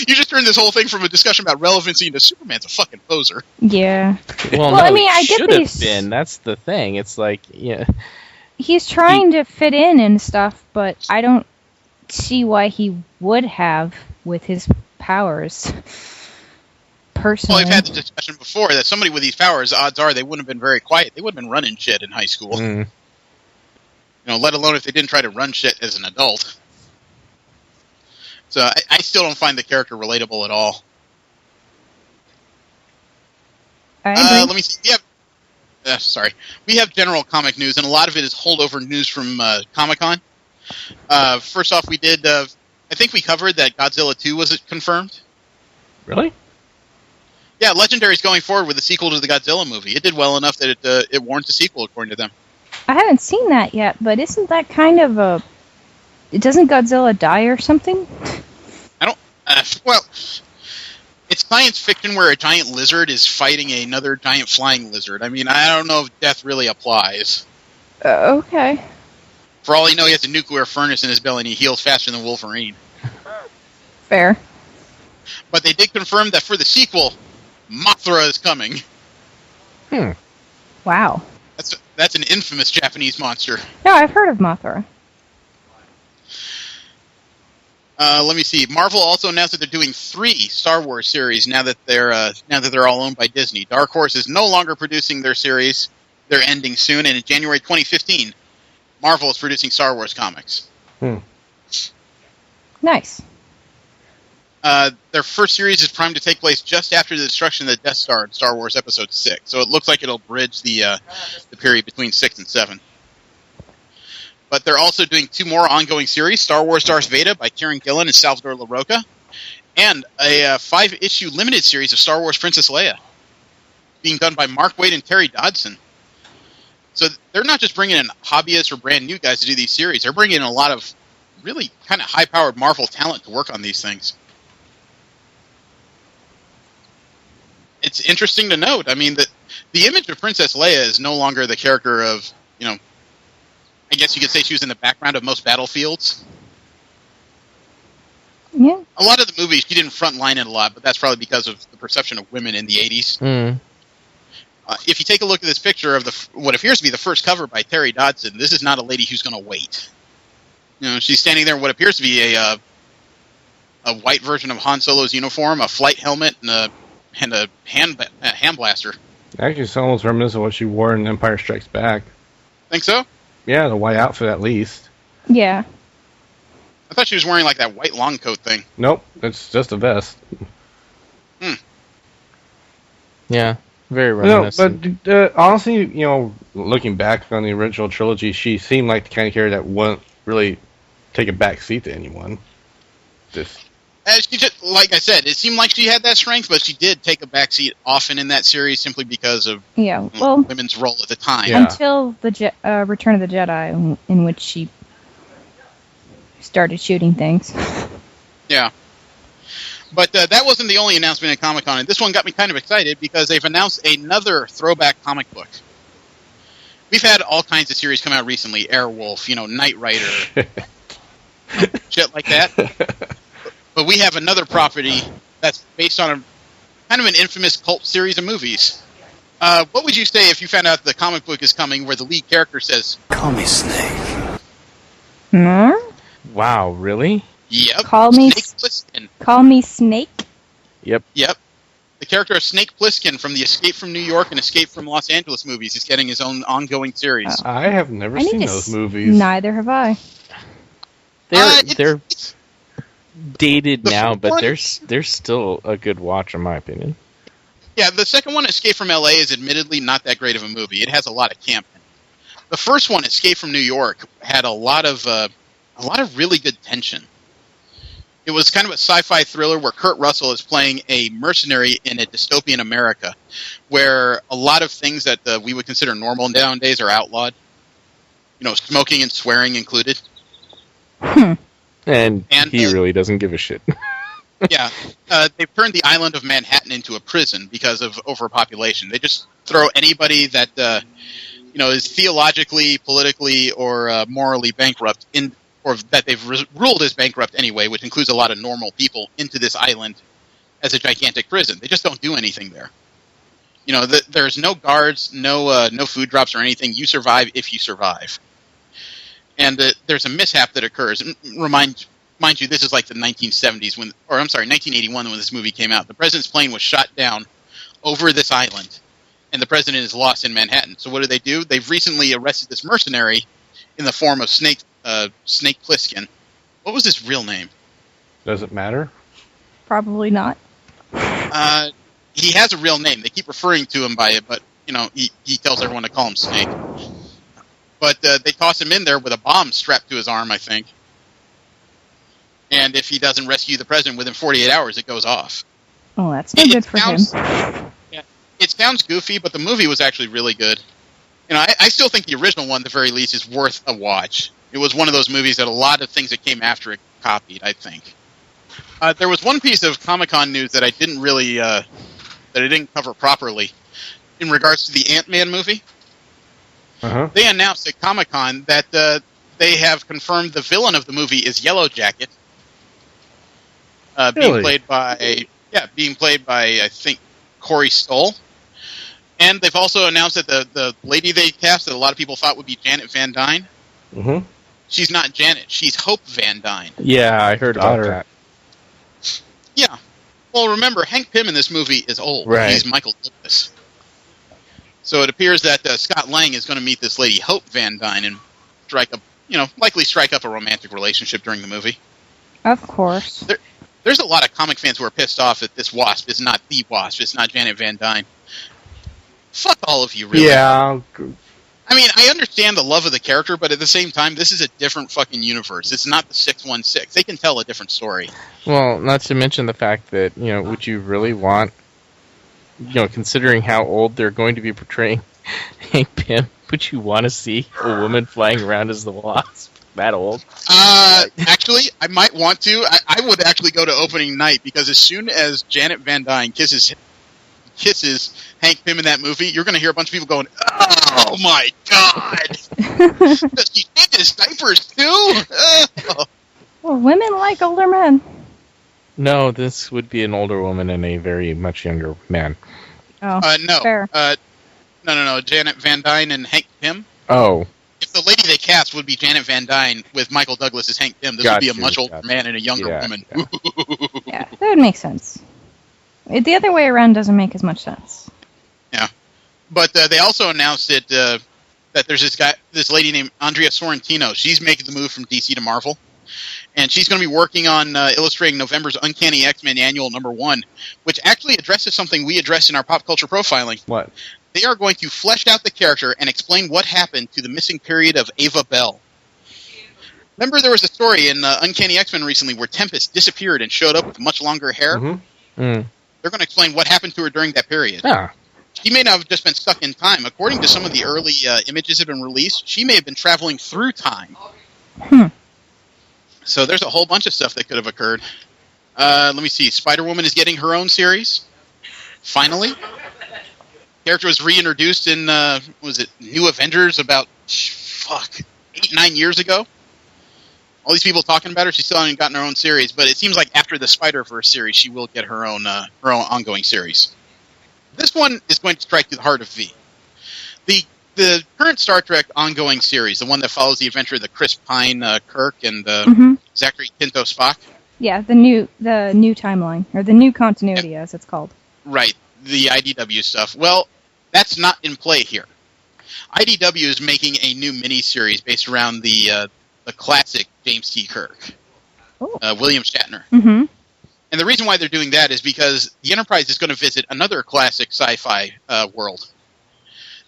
You just turned this whole thing from a discussion about relevancy into Superman's a fucking poser. Yeah. Well, no, I mean, I get these. Been. That's the thing. It's like, yeah. He's trying to fit in and stuff, but I don't see why he would have with his powers. Personally. Well, we've had the discussion before that somebody with these powers, odds are they wouldn't have been very quiet. They would have been running shit in high school. Mm. Let alone if they didn't try to run shit as an adult. So I still don't find the character relatable at all. Let me see. We have general comic news, and a lot of it is holdover news from Comic-Con. First off, we did. I think we covered that Godzilla 2 was confirmed. Really? Yeah, Legendary's going forward with a sequel to the Godzilla movie. It did well enough that it warrants a sequel, according to them. I haven't seen that yet, but isn't that kind of a... Doesn't Godzilla die or something? I don't... well, it's science fiction where a giant lizard is fighting another giant flying lizard. I mean, I don't know if death really applies. Okay. For all you know, he has a nuclear furnace in his belly and he heals faster than Wolverine. Fair. But they did confirm that for the sequel, Mothra is coming. Wow. That's an infamous Japanese monster. No, I've heard of Mothra. Let me see. Marvel also announced that they're doing 3 Star Wars series now that they're all owned by Disney. Dark Horse is no longer producing their series; they're ending soon. And in January 2015, Marvel is producing Star Wars comics. Nice. Their first series is primed to take place just after the destruction of the Death Star in Star Wars Episode 6, so it looks like it'll bridge the period between 6 and 7. But they're also doing 2 more ongoing series, Star Wars Darth Vader by Kieran Gillen and Salvador LaRocca, and a 5-issue limited series of Star Wars Princess Leia, being done by Mark Waid and Terry Dodson. So they're not just bringing in hobbyists or brand new guys to do these series, they're bringing in a lot of really kind of high-powered Marvel talent to work on these things. It's interesting to note, I mean, that the image of Princess Leia is no longer the character of, I guess you could say she was in the background of most battlefields. Yeah. A lot of the movies, she didn't frontline it a lot, but that's probably because of the perception of women in the 80s. If you take a look at this picture of what appears to be the first cover by Terry Dodson, this is not a lady who's going to wait. She's standing there in what appears to be a white version of Han Solo's uniform, a flight helmet, and a hand blaster. Actually, it's almost reminiscent of what she wore in Empire Strikes Back. Think so? Yeah, the white outfit at least. Yeah. I thought she was wearing like that white long coat thing. Nope, it's just a vest. Yeah, very reminiscent. But honestly, looking back on the original trilogy, she seemed like the kind of character that wouldn't really take a back seat to anyone. She just, like I said, it seemed like she had that strength, but she did take a backseat often in that series simply because of women's role at the time. Yeah. Until the Return of the Jedi, in which she started shooting things. Yeah. But that wasn't the only announcement at Comic-Con, and this one got me kind of excited because they've announced another throwback comic book. We've had all kinds of series come out recently, Airwolf, Knight Rider, shit like that. But we have another property that's based on kind of an infamous cult series of movies. What would you say if you found out the comic book is coming where the lead character says, Call me Snake. Hmm? Wow, really? "Yep, Call me Snake Plissken." Call me Snake? Yep. Yep. The character of Snake Plissken from the Escape from New York and Escape from Los Angeles movies is getting his own ongoing series. I have never I need seen to those movies. Neither have I. They're dated The now, first but one- they're still a good watch in my opinion. Yeah, the second one, Escape from LA, is admittedly not that great of a movie. It has a lot of camp in it. The first one, Escape from New York, had a lot of really good tension. It was kind of a sci-fi thriller where Kurt Russell is playing a mercenary in a dystopian America, where a lot of things that we would consider normal nowadays are outlawed. You know, smoking and swearing included. And he And, really doesn't give a shit. Yeah, they've turned the island of Manhattan into a prison because of overpopulation. They just throw anybody that is theologically, politically, or morally bankrupt in, or that they've ruled as bankrupt anyway, which includes a lot of normal people, into this island as a gigantic prison. They just don't do anything there. You know, there's no guards, no food drops or anything. You survive if you survive. And there's a mishap that occurs. Mind you, this is like the 1970s 1981 when this movie came out. The president's plane was shot down over this island, and the president is lost in Manhattan. So what do? They've recently arrested this mercenary in the form of Snake Plissken. What was his real name? Does it matter? Probably not. He has a real name. They keep referring to him by it, but he tells everyone to call him Snake. But they toss him in there with a bomb strapped to his arm, I think. And if he doesn't rescue the president within 48 hours, it goes off. Oh, that's no good for him. Yeah, it sounds goofy, but the movie was actually really good. You know, I still think the original one, at the very least, is worth a watch. It was one of those movies that a lot of things that came after it copied, I think. There was one piece of Comic-Con news that I didn't really, that I didn't cover properly in regards to the Ant-Man movie. Uh-huh. They announced at Comic-Con that they have confirmed the villain of the movie is Yellow Jacket. Being played by I think Corey Stoll, and they've also announced that the lady they cast that a lot of people thought would be Janet Van Dyne. Mm-hmm. She's not Janet. She's Hope Van Dyne. Yeah, I heard about Daughter. that. Yeah. Well, remember Hank Pym in this movie is old. Right. He's Michael Douglas. So it appears that Scott Lang is going to meet this lady Hope Van Dyne and likely strike up a romantic relationship during the movie. Of course. There's a lot of comic fans who are pissed off that this Wasp is not the Wasp. It's not Janet Van Dyne. Fuck all of you, really. Yeah. I mean, I understand the love of the character, but at the same time, this is a different fucking universe. It's not the 616. They can tell a different story. Well, not to mention the fact that, would you really want, considering how old they're going to be portraying Hank Pym, would you want to see a woman flying around as the Wasp? That old? Actually, I might want to. I would actually go to opening night, because as soon as Janet Van Dyne kisses Hank Pym in that movie, you're going to hear a bunch of people going, "Oh my god! Does he change his diapers too?" Well, women like older men. No, this would be an older woman and a very much younger man. Oh, No. fair. No. Janet Van Dyne and Hank Pym. Oh. If the lady they cast would be Janet Van Dyne with Michael Douglas as Hank Pym, this would be a much older man and a younger woman. Yeah, that would make sense. The other way around doesn't make as much sense. Yeah. But they also announced that there's this lady named Andrea Sorrentino. She's making the move from DC to Marvel. And she's going to be working on illustrating November's Uncanny X-Men Annual #1, which actually addresses something we addressed in our pop culture profiling. What? They are going to flesh out the character and explain what happened to the missing period of Ava Bell. Remember there was a story in Uncanny X-Men recently where Tempest disappeared and showed up with much longer hair? Mm-hmm. Mm. They're going to explain what happened to her during that period. Ah. She may not have just been stuck in time. According to some of the early images that have been released, she may have been traveling through time. So there's a whole bunch of stuff that could have occurred. Let me see. Spider-Woman is getting her own series. Finally. Character was reintroduced in, New Avengers about, 8-9 years ago. All these people talking about her, she still hasn't gotten her own series, but it seems like after the Spider-Verse series, she will get her own ongoing series. this one is going to strike the heart of V. The current Star Trek ongoing series, the one that follows the adventure of the Chris Pine Kirk and Zachary Quinto Spock. Yeah, the new timeline, or the new continuity, as it's called. Right, the IDW stuff. Well, that's not in play here. IDW is making a new miniseries based around the classic James T. Kirk, William Shatner. Mm-hmm. And the reason why they're doing that is because the Enterprise is going to visit another classic sci-fi world.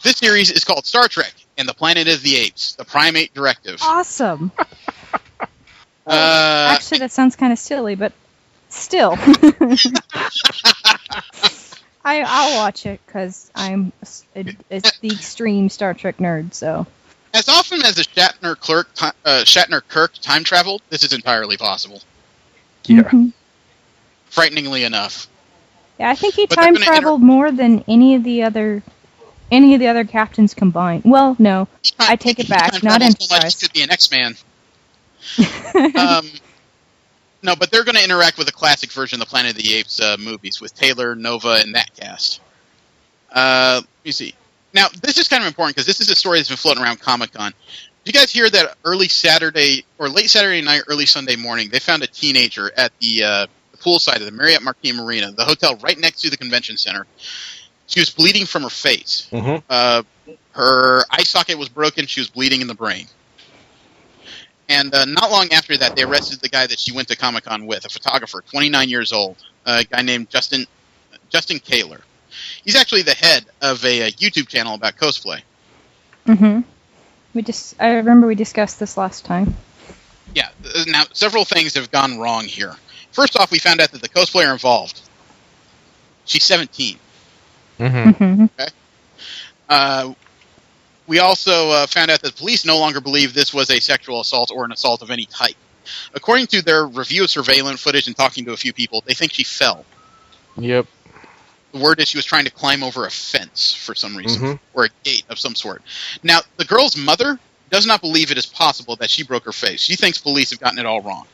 This series is called Star Trek and the Planet of the Apes, the Primate Directive. Awesome. Actually, that sounds kind of silly, but still. I'll watch it because I'm the extreme Star Trek nerd. So, as often as the Shatner Kirk time traveled, this is entirely possible. Yeah. Mm-hmm. Frighteningly enough. Yeah, I think he time traveled more than any of the other captains combined. Well, no, I take it back. Not Enterprise. He could be an X-Man. No, but they're going to interact with the classic version of the Planet of the Apes movies with Taylor, Nova, and that cast. Let me see. Now, this is kind of important because this is a story that's been floating around Comic-Con. Did you guys hear that late Saturday night, early Sunday morning, they found a teenager at the poolside of the Marriott Marquis Marina, the hotel right next to the convention center. She was bleeding from her face. Mm-hmm. Her eye socket was broken. She was bleeding in the brain. And not long after that, they arrested the guy that she went to Comic-Con with, a photographer, 29 years old, a guy named Justin Kaler. He's actually the head of a YouTube channel about cosplay. Mm-hmm. I remember we discussed this last time. Yeah. Now, several things have gone wrong here. First off, we found out that the cosplayer involved, she's 17. Mm-hmm. Okay. We also found out that the police no longer believe this was a sexual assault or an assault of any type. According to their review of surveillance footage and talking to a few people, they think she fell. Yep. The word is she was trying to climb over a fence for some reason, or a gate of some sort. Now, the girl's mother does not believe it is possible that she broke her face. She thinks police have gotten it all wrong.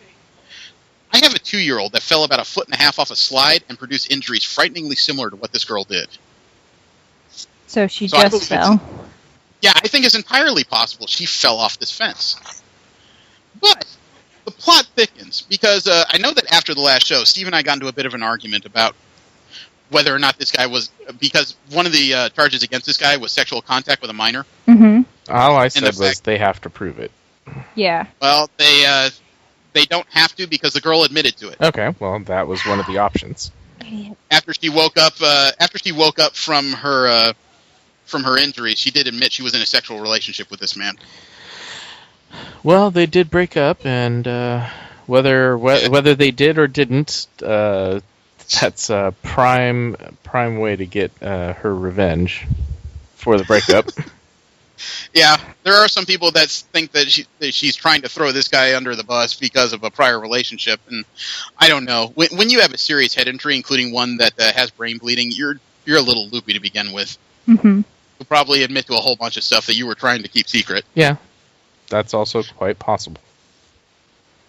I have a 2-year-old that fell about 1.5 feet off a slide and produced injuries frighteningly similar to what this girl did. So she just fell? Yeah, I think it's entirely possible she fell off this fence. But the plot thickens, because I know that after the last show, Steve and I got into a bit of an argument about whether or not this guy was, because one of the charges against this guy was sexual contact with a minor. Mm-hmm. All I said was they have to prove it. Yeah. Well, they don't have to because the girl admitted to it. Okay, well, that was one of the options. After she woke up from her injuries, she did admit she was in a sexual relationship with this man. Well, they did break up, and whether they did or didn't, that's a prime way to get her revenge for the breakup. Yeah, there are some people that think that she's trying to throw this guy under the bus because of a prior relationship, and I don't know. When you have a serious head injury, including one that has brain bleeding, you're a little loopy to begin with. Mm-hmm. You'll probably admit to a whole bunch of stuff that you were trying to keep secret. Yeah, that's also quite possible.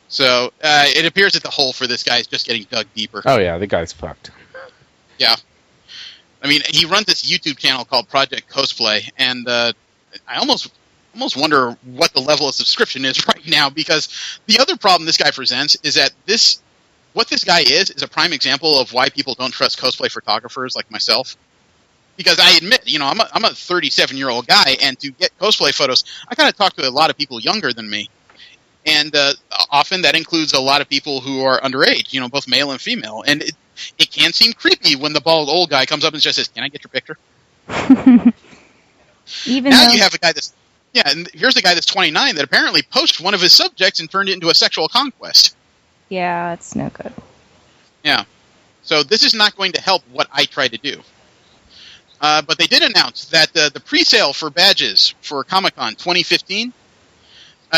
So it appears that the hole for this guy is just getting dug deeper. Oh yeah, the guy's fucked. Yeah, I mean, he runs this YouTube channel called Project Cosplay, and I almost wonder what the level of subscription is right now, because the other problem this guy presents is that what this guy is a prime example of why people don't trust cosplay photographers like myself. Because I admit, I'm a 37-year-old guy, and to get cosplay photos, I gotta talk to a lot of people younger than me. And often that includes a lot of people who are underage, both male and female. And it can seem creepy when the bald old guy comes up and just says, "Can I get your picture?" You have a guy and here's a guy that's 29 that apparently poached one of his subjects and turned it into a sexual conquest. Yeah, it's no good. Yeah. So this is not going to help what I try to do. But they did announce that the pre-sale for badges for Comic-Con 2015,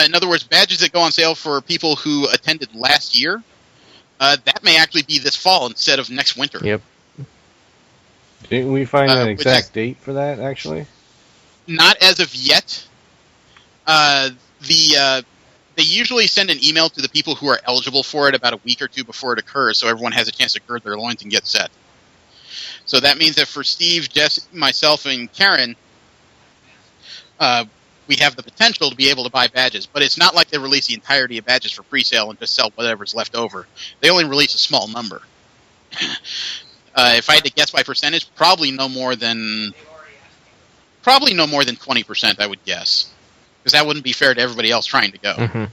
in other words, badges that go on sale for people who attended last year, that may actually be this fall instead of next winter. Yep. Didn't we find an exact date for that, actually? Not as of yet. They usually send an email to the people who are eligible for it about a week or two before it occurs, so everyone has a chance to gird their loins and get set. So that means that for Steve, Jess, myself, and Karen, we have the potential to be able to buy badges. But it's not like they release the entirety of badges for pre-sale and just sell whatever's left over. They only release a small number. If I had to guess by percentage, probably no more than 20%, I would guess. Because that wouldn't be fair to everybody else trying to go. Mm-hmm.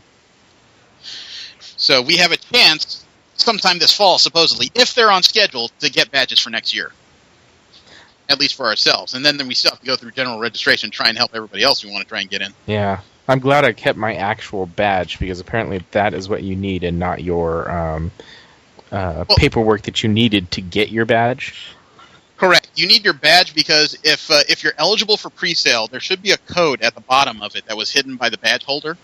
So we have a chance sometime this fall, supposedly, if they're on schedule, to get badges for next year. At least for ourselves. And then we still have to go through general registration and try and help everybody else who want to try and get in. Yeah. I'm glad I kept my actual badge, because apparently that is what you need and not your paperwork that you needed to get your badge. Correct. You need your badge because if you're eligible for pre-sale, there should be a code at the bottom of it that was hidden by the badge holder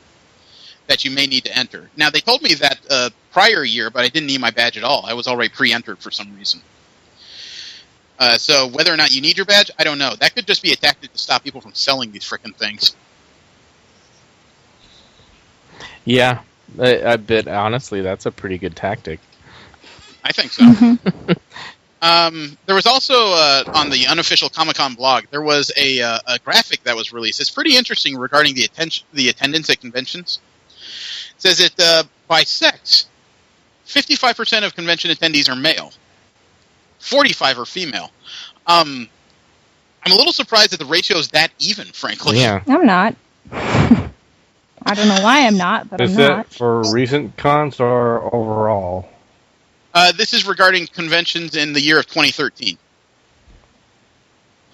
that you may need to enter. Now, they told me that prior year, but I didn't need my badge at all. I was already pre-entered for some reason. So whether or not you need your badge, I don't know. That could just be a tactic to stop people from selling these frickin' things. Yeah, I bet, honestly, that's a pretty good tactic. I think so. Mm-hmm. There was also, on the unofficial Comic-Con blog, there was a graphic that was released. It's pretty interesting regarding the attendance at conventions. It says that by sex, 55% of convention attendees are male. 45 are female. I'm a little surprised that the ratio is that even, frankly. Yeah. I'm not. I don't know why I'm not, but Is I'm that not. for recent cons or overall? This is regarding conventions in the year of 2013.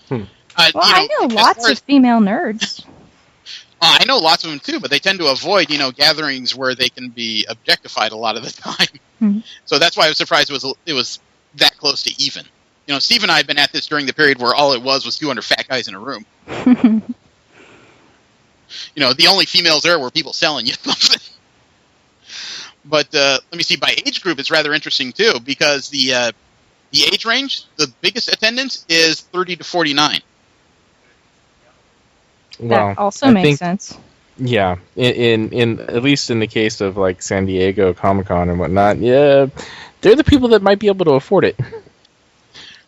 Well, I know lots of female nerds. I know lots of them too, but they tend to avoid, gatherings where they can be objectified a lot of the time. Mm-hmm. So that's why I was surprised it was that close to even. Steve and I have been at this during the period where all it was 200 fat guys in a room. The only females there were people selling you something. But let me see, by age group, it's rather interesting too, because the age range, the biggest attendance is 30 to 49. Well, that also makes sense. Yeah, in at least in the case of like San Diego Comic-Con and whatnot, yeah, they're the people that might be able to afford it.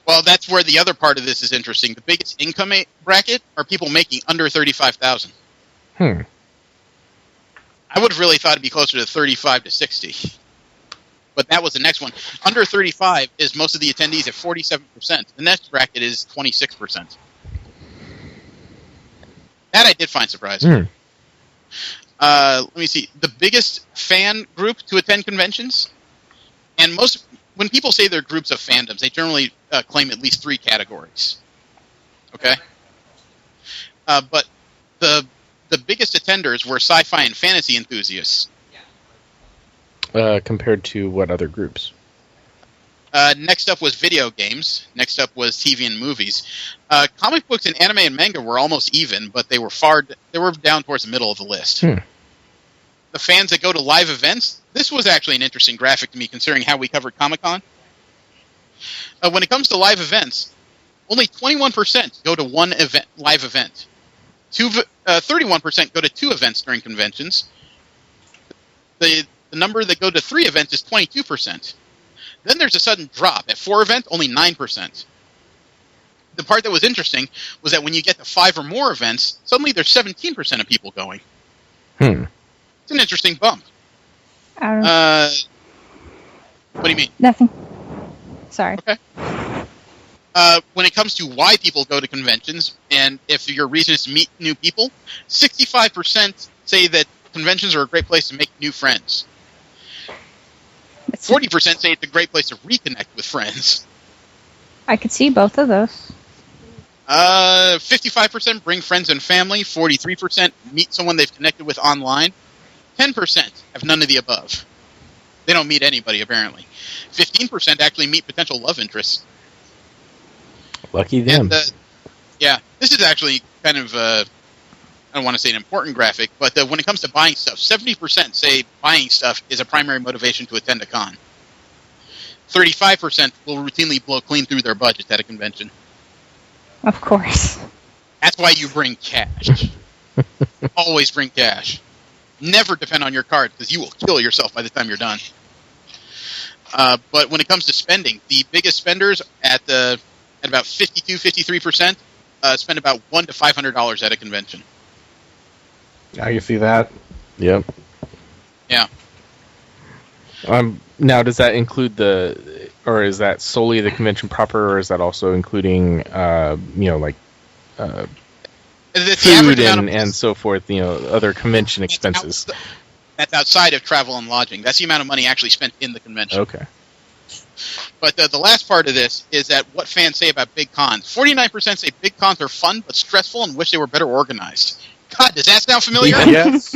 Well, that's where the other part of this is interesting. The biggest income bracket are people making under $35,000. I would have really thought it'd be closer to 35 to 60. But that was the next one. Under 35 is most of the attendees at 47%. The next bracket is 26%. That I did find surprising. Let me see. The biggest fan group to attend conventions, and when people say they're groups of fandoms, they generally claim at least 3 categories. Okay? But the biggest attenders were sci-fi and fantasy enthusiasts. Compared to what other groups? Next up was video games. Next up was TV and movies. Comic books and anime and manga were almost even, but they were down towards the middle of the list. The fans that go to live events, this was actually an interesting graphic to me considering how we covered Comic-Con. When it comes to live events, only 21% go to one live event. 31% go to 2 events during conventions. The number that go to 3 events is 22%. Then there's a sudden drop. At 4 events, only 9%. The part that was interesting was that when you get to 5 or more events, suddenly there's 17% of people going. It's an interesting bump. I don't know. What do you mean? Nothing. Sorry. Okay. When it comes to why people go to conventions, and if your reason is to meet new people, 65% say that conventions are a great place to make new friends. 40% say it's a great place to reconnect with friends. I could see both of those. 55% bring friends and family. 43% meet someone they've connected with online. 10% have none of the above. They don't meet anybody, apparently. 15% actually meet potential love interests. Lucky them. And, this is actually kind of, I don't want to say an important graphic, but when it comes to buying stuff, 70% say buying stuff is a primary motivation to attend a con. 35% will routinely blow clean through their budget at a convention. Of course. That's why you bring cash. Always bring cash. Never depend on your card, because you will kill yourself by the time you're done. But when it comes to spending, the biggest spenders at the at about 53%, spend about $100 to $500 at a convention. I can see that. Yep. Yeah. Now, does that include or is that solely the convention proper, or is that also including, like food and so forth, other convention expenses? That's outside of travel and lodging. That's the amount of money actually spent in the convention. Okay. But the last part of this is that what fans say about big cons. 49% say big cons are fun but stressful and wish they were better organized. God, does that sound familiar? Yes.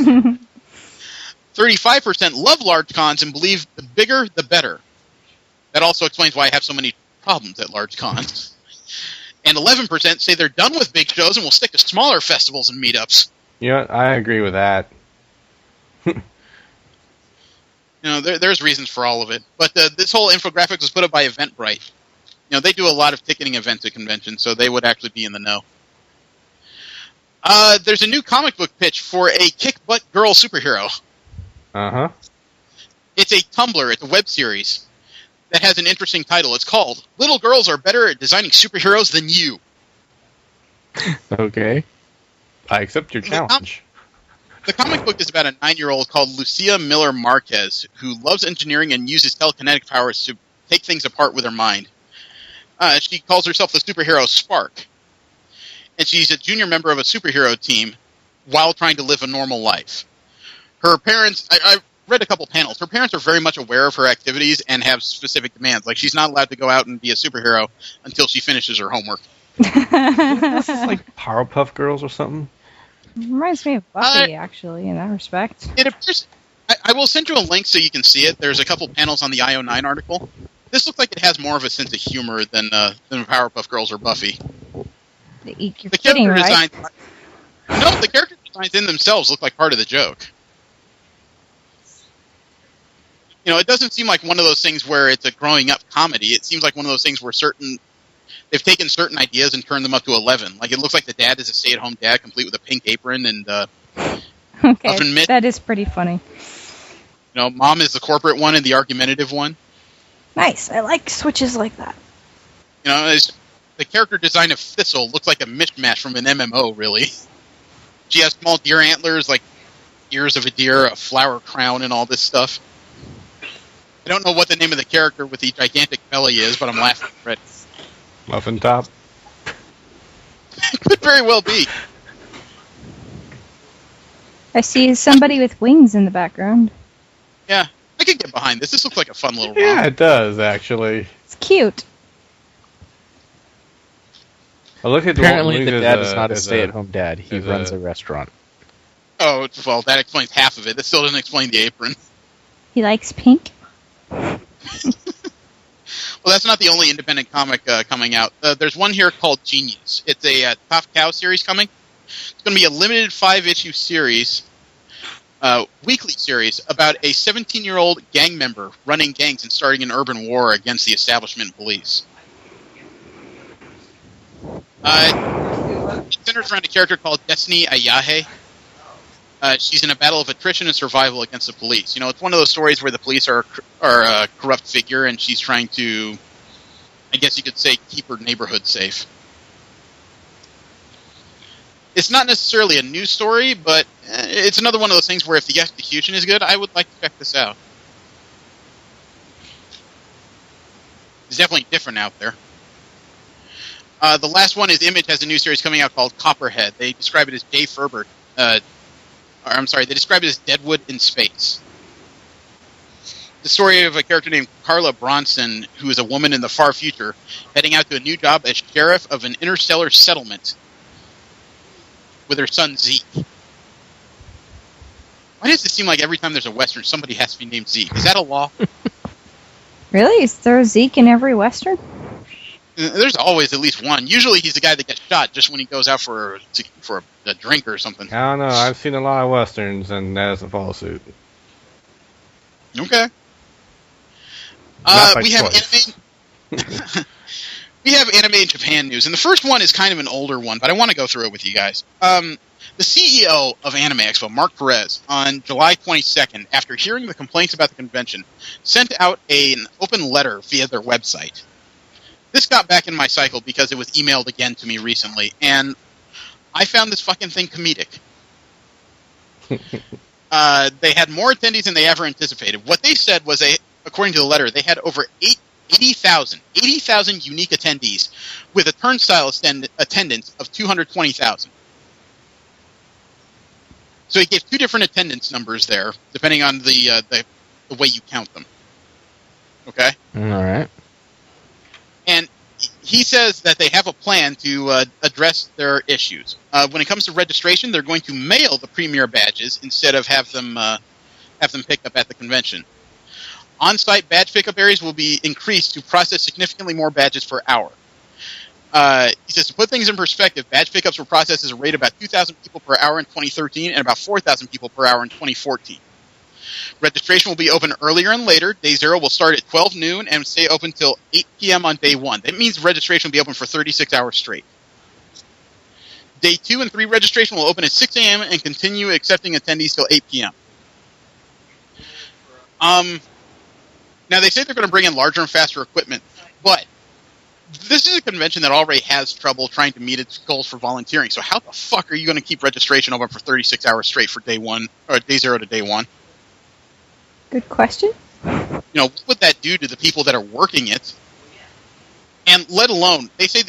35% love large cons and believe the bigger, the better. That also explains why I have so many problems at large cons. And 11% say they're done with big shows and will stick to smaller festivals and meetups. Yeah, I agree with that. There's reasons for all of it. But this whole infographic was put up by Eventbrite. They do a lot of ticketing events at conventions, so they would actually be in the know. There's a new comic book pitch for a kick-butt girl superhero. Uh-huh. It's a Tumblr. It's a web series that has an interesting title. It's called Little Girls Are Better at Designing Superheroes Than You. Okay. I accept your challenge. The comic book is about a 9-year-old called Lucia Miller Marquez who loves engineering and uses telekinetic powers to take things apart with her mind. She calls herself the superhero Spark. And she's a junior member of a superhero team while trying to live a normal life. Her parents, I read a couple panels, her parents are very much aware of her activities and have specific demands. Like, she's not allowed to go out and be a superhero until she finishes her homework. This is like Powerpuff Girls or something. Reminds me of Buffy, actually, in that respect. It appears. I will send you a link so you can see it. There's a couple panels on the IO9 article. This looks like it has more of a sense of humor than Powerpuff Girls or Buffy. You're kidding, right? No, the character designs in themselves look like part of the joke. It doesn't seem like one of those things where it's a growing up comedy. It seems like one of those things where they've taken certain ideas and turned them up to 11. Like, it looks like the dad is a stay-at-home dad, complete with a pink apron and muffin mitt. That is pretty funny. Mom is the corporate one and the argumentative one. Nice. I like switches like that. The character design of Thistle looks like a mishmash from an MMO, really. She has small deer antlers, like ears of a deer, a flower crown, and all this stuff. I don't know what the name of the character with the gigantic belly is, but I'm laughing already. Muffin Top? Could very well be. I see somebody with wings in the background. Yeah, I could get behind this. This looks like a fun little Yeah, romp. it does, actually. It's cute. Apparently, the dad is not a stay-at-home dad. He runs a restaurant. Oh, well, that explains half of it. That still doesn't explain the apron. He likes pink? Well, that's not the only independent comic coming out. There's one here called Genius. It's a Top Cow series coming. It's going to be a limited 5-issue series, weekly series, about a 17-year-old gang member running gangs and starting an urban war against the establishment police. It centers around a character called Destiny Ayahe. She's in a battle of attrition and survival against the police. It's one of those stories where the police are a corrupt figure, and she's trying to, I guess you could say, keep her neighborhood safe. It's not necessarily a new story, but it's another one of those things where if the execution is good, I would like to check this out. It's definitely different out there. The last one is Image has a new series coming out called Copperhead. They describe it as Jay Ferbert. They describe it as Deadwood in space. The story of a character named Carla Bronson, who is a woman in the far future, heading out to a new job as sheriff of an interstellar settlement with her son Zeke. Why does it seem like every time there's a Western, somebody has to be named Zeke? Is that a law? Really? Is there a Zeke in every Western? There's always at least one. Usually he's the guy that gets shot just when he goes out for a drink or something. I don't know. I've seen a lot of Westerns, and that doesn't follow suit. Okay. We have anime. We have anime in Japan news, and the first one is kind of an older one, but I want to go through it with you guys. The CEO of Anime Expo, Mark Perez, on July 22nd, after hearing the complaints about the convention, sent out an open letter via their website. This got back in my cycle because it was emailed again to me recently, and I found this fucking thing comedic. They had more attendees than they ever anticipated. What they said was, according to the letter, they had over 80,000 unique attendees with a turnstile attendance of 220,000. So he gave two different attendance numbers there, depending on the way you count them. Okay? All right. And he says that they have a plan to address their issues. When it comes to registration, they're going to mail the premier badges instead of have them picked up at the convention. On-site badge pickup areas will be increased to process significantly more badges per hour. He says, to put things in perspective, badge pickups were processed at a rate of about 2,000 people per hour in 2013 and about 4,000 people per hour in 2014. Registration will be open earlier and later. Day 0 will start at 12 noon and stay open until 8 p.m. on day 1. That means registration will be open for 36 hours straight. Day 2 and 3 registration will open at 6 a.m. and continue accepting attendees till 8 p.m. Now, they say they're going to bring in larger and faster equipment, but this is a convention that already has trouble trying to meet its goals for volunteering, so how the fuck are you going to keep registration open for 36 hours straight for day 1, or day 0 to day 1? Good question. What would that do to the people that are working it? And let alone, they say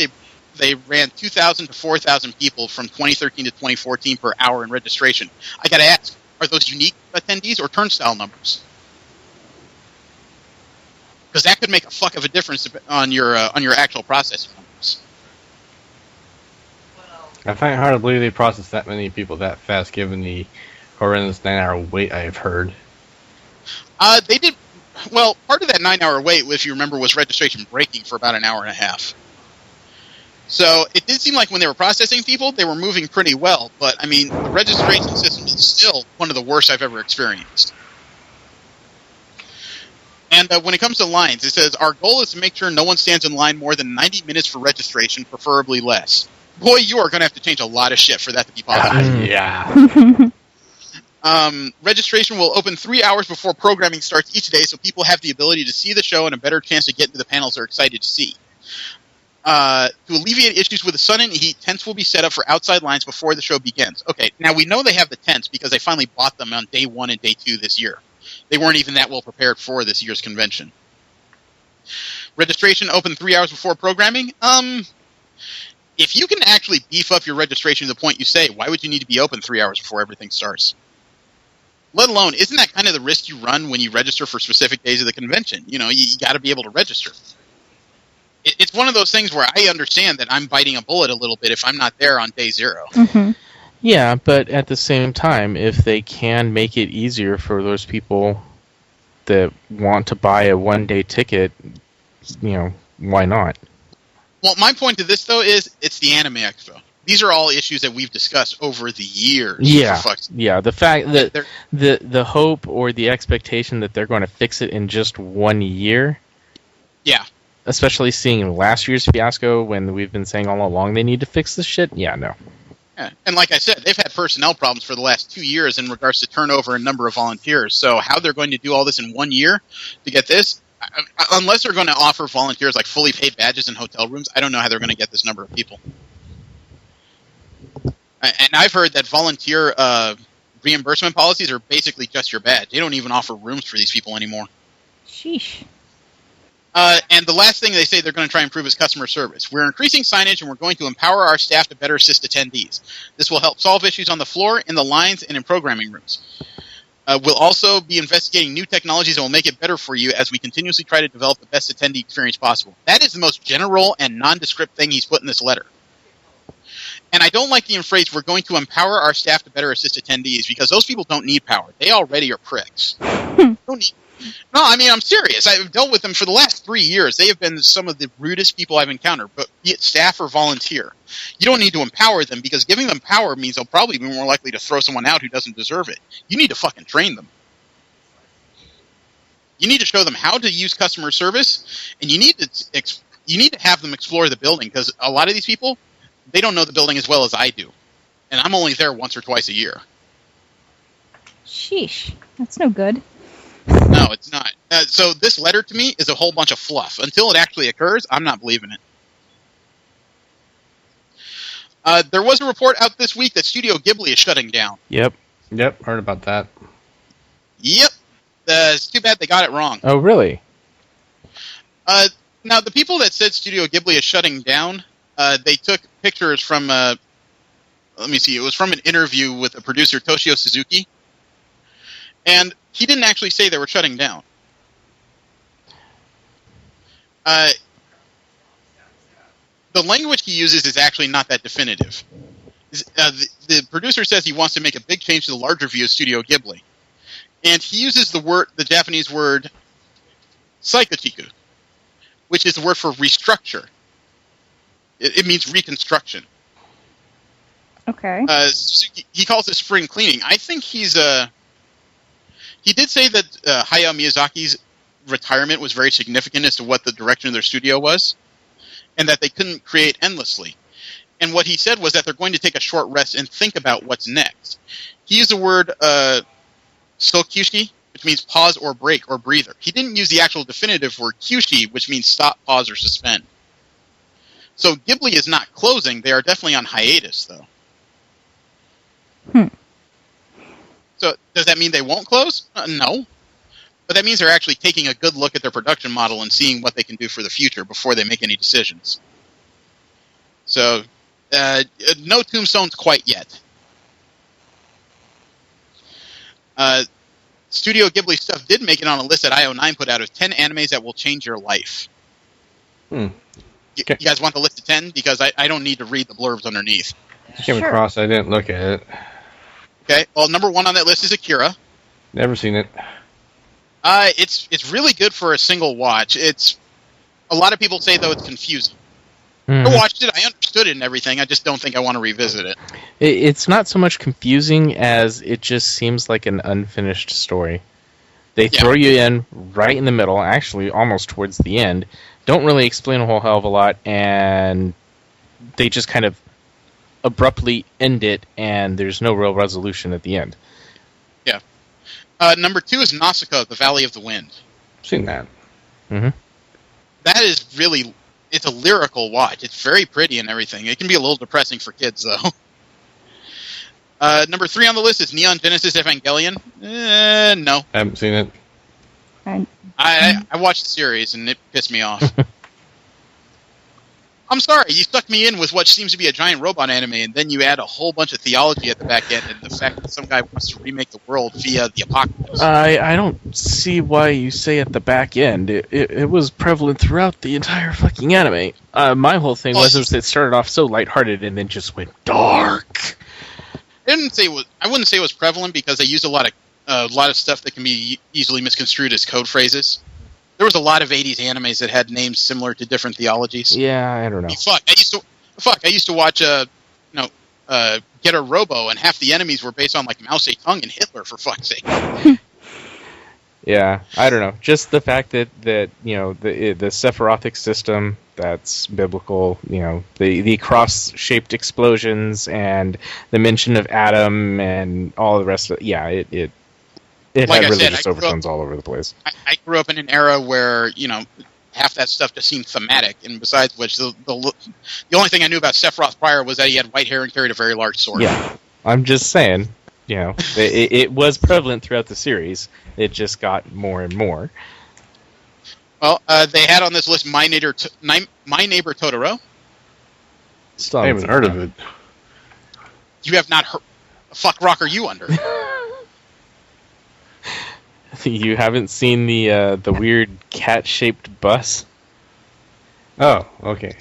they ran 2,000 to 4,000 people from 2013 to 2014 per hour in registration. I got to ask, are those unique attendees or turnstile numbers? Because that could make a fuck of a difference on your actual processing numbers. I find it hard to believe they processed that many people that fast, given the horrendous 9-hour wait I have heard. They did. Well, part of that 9-hour wait, if you remember, was registration breaking for about an hour and a half. So it did seem like when they were processing people, they were moving pretty well. But I mean, the registration system is still one of the worst I've ever experienced. And when it comes to lines, it says, our goal is to make sure no one stands in line more than 90 minutes for registration, preferably less. Boy, you are going to have to change a lot of shit for that to be possible. Yeah. Registration will open 3 hours before programming starts each day, so people have the ability to see the show and a better chance to get into the panels they're excited to see. To alleviate issues with the sun and heat, tents will be set up for outside lines before the show begins. Okay, now we know they have the tents because they finally bought them on day 1 and day 2 this year. They weren't even that well prepared for this year's convention. Registration open 3 hours before programming? If you can actually beef up your registration to the point you say, why would you need to be open 3 hours before everything starts? Let alone, isn't that kind of the risk you run when you register for specific days of the convention? You got to be able to register. It's one of those things where I understand that I'm biting a bullet a little bit if I'm not there on day 0. Mm-hmm. Yeah, but at the same time, if they can make it easier for those people that want to buy a one-day ticket, why not? Well, my point to this, though, is it's the Anime Expo. These are all issues that we've discussed over the years. Yeah, the fact that the hope or the expectation that they're going to fix it in just 1 year. Yeah. Especially seeing last year's fiasco when we've been saying all along they need to fix this shit. Yeah, no. Yeah. And like I said, they've had personnel problems for the last 2 years in regards to turnover and number of volunteers. So how they're going to do all this in 1 year to get this, unless they're going to offer volunteers like fully paid badges in hotel rooms, I don't know how they're going to get this number of people. And I've heard that volunteer reimbursement policies are basically just your badge. They don't even offer rooms for these people anymore. Sheesh. And the last thing they say they're going to try and improve is customer service. We're increasing signage and we're going to empower our staff to better assist attendees. This will help solve issues on the floor, in the lines, and in programming rooms. We'll also be investigating new technologies that will make it better for you as we continuously try to develop the best attendee experience possible. That is the most general and nondescript thing he's put in this letter. And I don't like the phrase, we're going to empower our staff to better assist attendees, because those people don't need power. They already are pricks. No, I mean, I'm serious. I've dealt with them for the last 3 years. They have been some of the rudest people I've encountered, but be it staff or volunteer. You don't need to empower them, because giving them power means they'll probably be more likely to throw someone out who doesn't deserve it. You need to fucking train them. You need to show them how to use customer service, and you need to have them explore the building, because a lot of these people, they don't know the building as well as I do. And I'm only there once or twice a year. Sheesh. That's no good. No, it's not. So this letter to me is a whole bunch of fluff. Until it actually occurs, I'm not believing it. There was a report out this week that Studio Ghibli is shutting down. Yep. Heard about that. Yep. It's too bad they got it wrong. Oh, really? Now, the people that said Studio Ghibli is shutting down, they took pictures from, let me see, it was from an interview with the producer Toshio Suzuki, and he didn't actually say they were shutting down. The language he uses is actually not that definitive. The producer says he wants to make a big change to the larger view of Studio Ghibli, and he uses the Japanese word saikochiku, which is the word for restructure. It means reconstruction. Okay. He calls it spring cleaning. I think he did say that Hayao Miyazaki's retirement was very significant as to what the direction of their studio was, and that they couldn't create endlessly. And what he said was that they're going to take a short rest and think about what's next. He used the word sokyushi, which means pause or break or breather. He didn't use the actual definitive word kyushi, which means stop, pause, or suspend. So Ghibli is not closing. They are definitely on hiatus, though. So does that mean they won't close? No. But that means they're actually taking a good look at their production model and seeing what they can do for the future before they make any decisions. So, no tombstones quite yet. Studio Ghibli stuff did make it on a list that IO9 put out of 10 animes that will change your life. You guys want the list of 10? Because I don't need to read the blurbs underneath. I came across, I didn't look at it. Okay, well, number 1 on that list is Akira. Never seen it. It's really good for a single watch. A lot of people say, though, it's confusing. I watched it, I understood it and everything, I just don't think I want to revisit it. It's not so much confusing as it just seems like an unfinished story. They throw you in right in the middle, actually almost towards the end, don't really explain a whole hell of a lot, and they just kind of abruptly end it, and there's no real resolution at the end. Yeah. Number 2 is Nausicaa, The Valley of the Wind. Seen that. Mm-hmm. That is really... It's a lyrical watch. It's very pretty and everything. It can be a little depressing for kids, though. Number 3 on the list is Neon Genesis Evangelion. No. I haven't seen it. I watched the series, and it pissed me off. I'm sorry, you stuck me in with what seems to be a giant robot anime, and then you add a whole bunch of theology at the back end, and the fact that some guy wants to remake the world via the apocalypse. I don't see why you say at the back end. It was prevalent throughout the entire fucking anime. My whole thing was it started off so lighthearted and then just went dark. I wouldn't say it was prevalent because they used a lot of stuff that can be easily misconstrued as code phrases. There was a lot of 80s animes that had names similar to different theologies. Yeah, I don't know. I used to watch Get a Robo, and half the enemies were based on like Mao Zedong and Hitler, for fuck's sake. Yeah, I don't know. Just the fact that the Sephirothic system, that's biblical, the cross-shaped explosions and the mention of Adam and all the rest of it, it Like had I said, religious overtones all over the place. I grew up in an era where, half that stuff just seemed thematic, and besides which, the only thing I knew about Sephiroth prior was that he had white hair and carried a very large sword. Yeah, I'm just saying, it was prevalent throughout the series. It just got more and more. Well, they had on this list My Neighbor Totoro. I haven't heard of it. You have not heard... Fuck rock are you under? You haven't seen the weird cat-shaped bus? Oh, okay.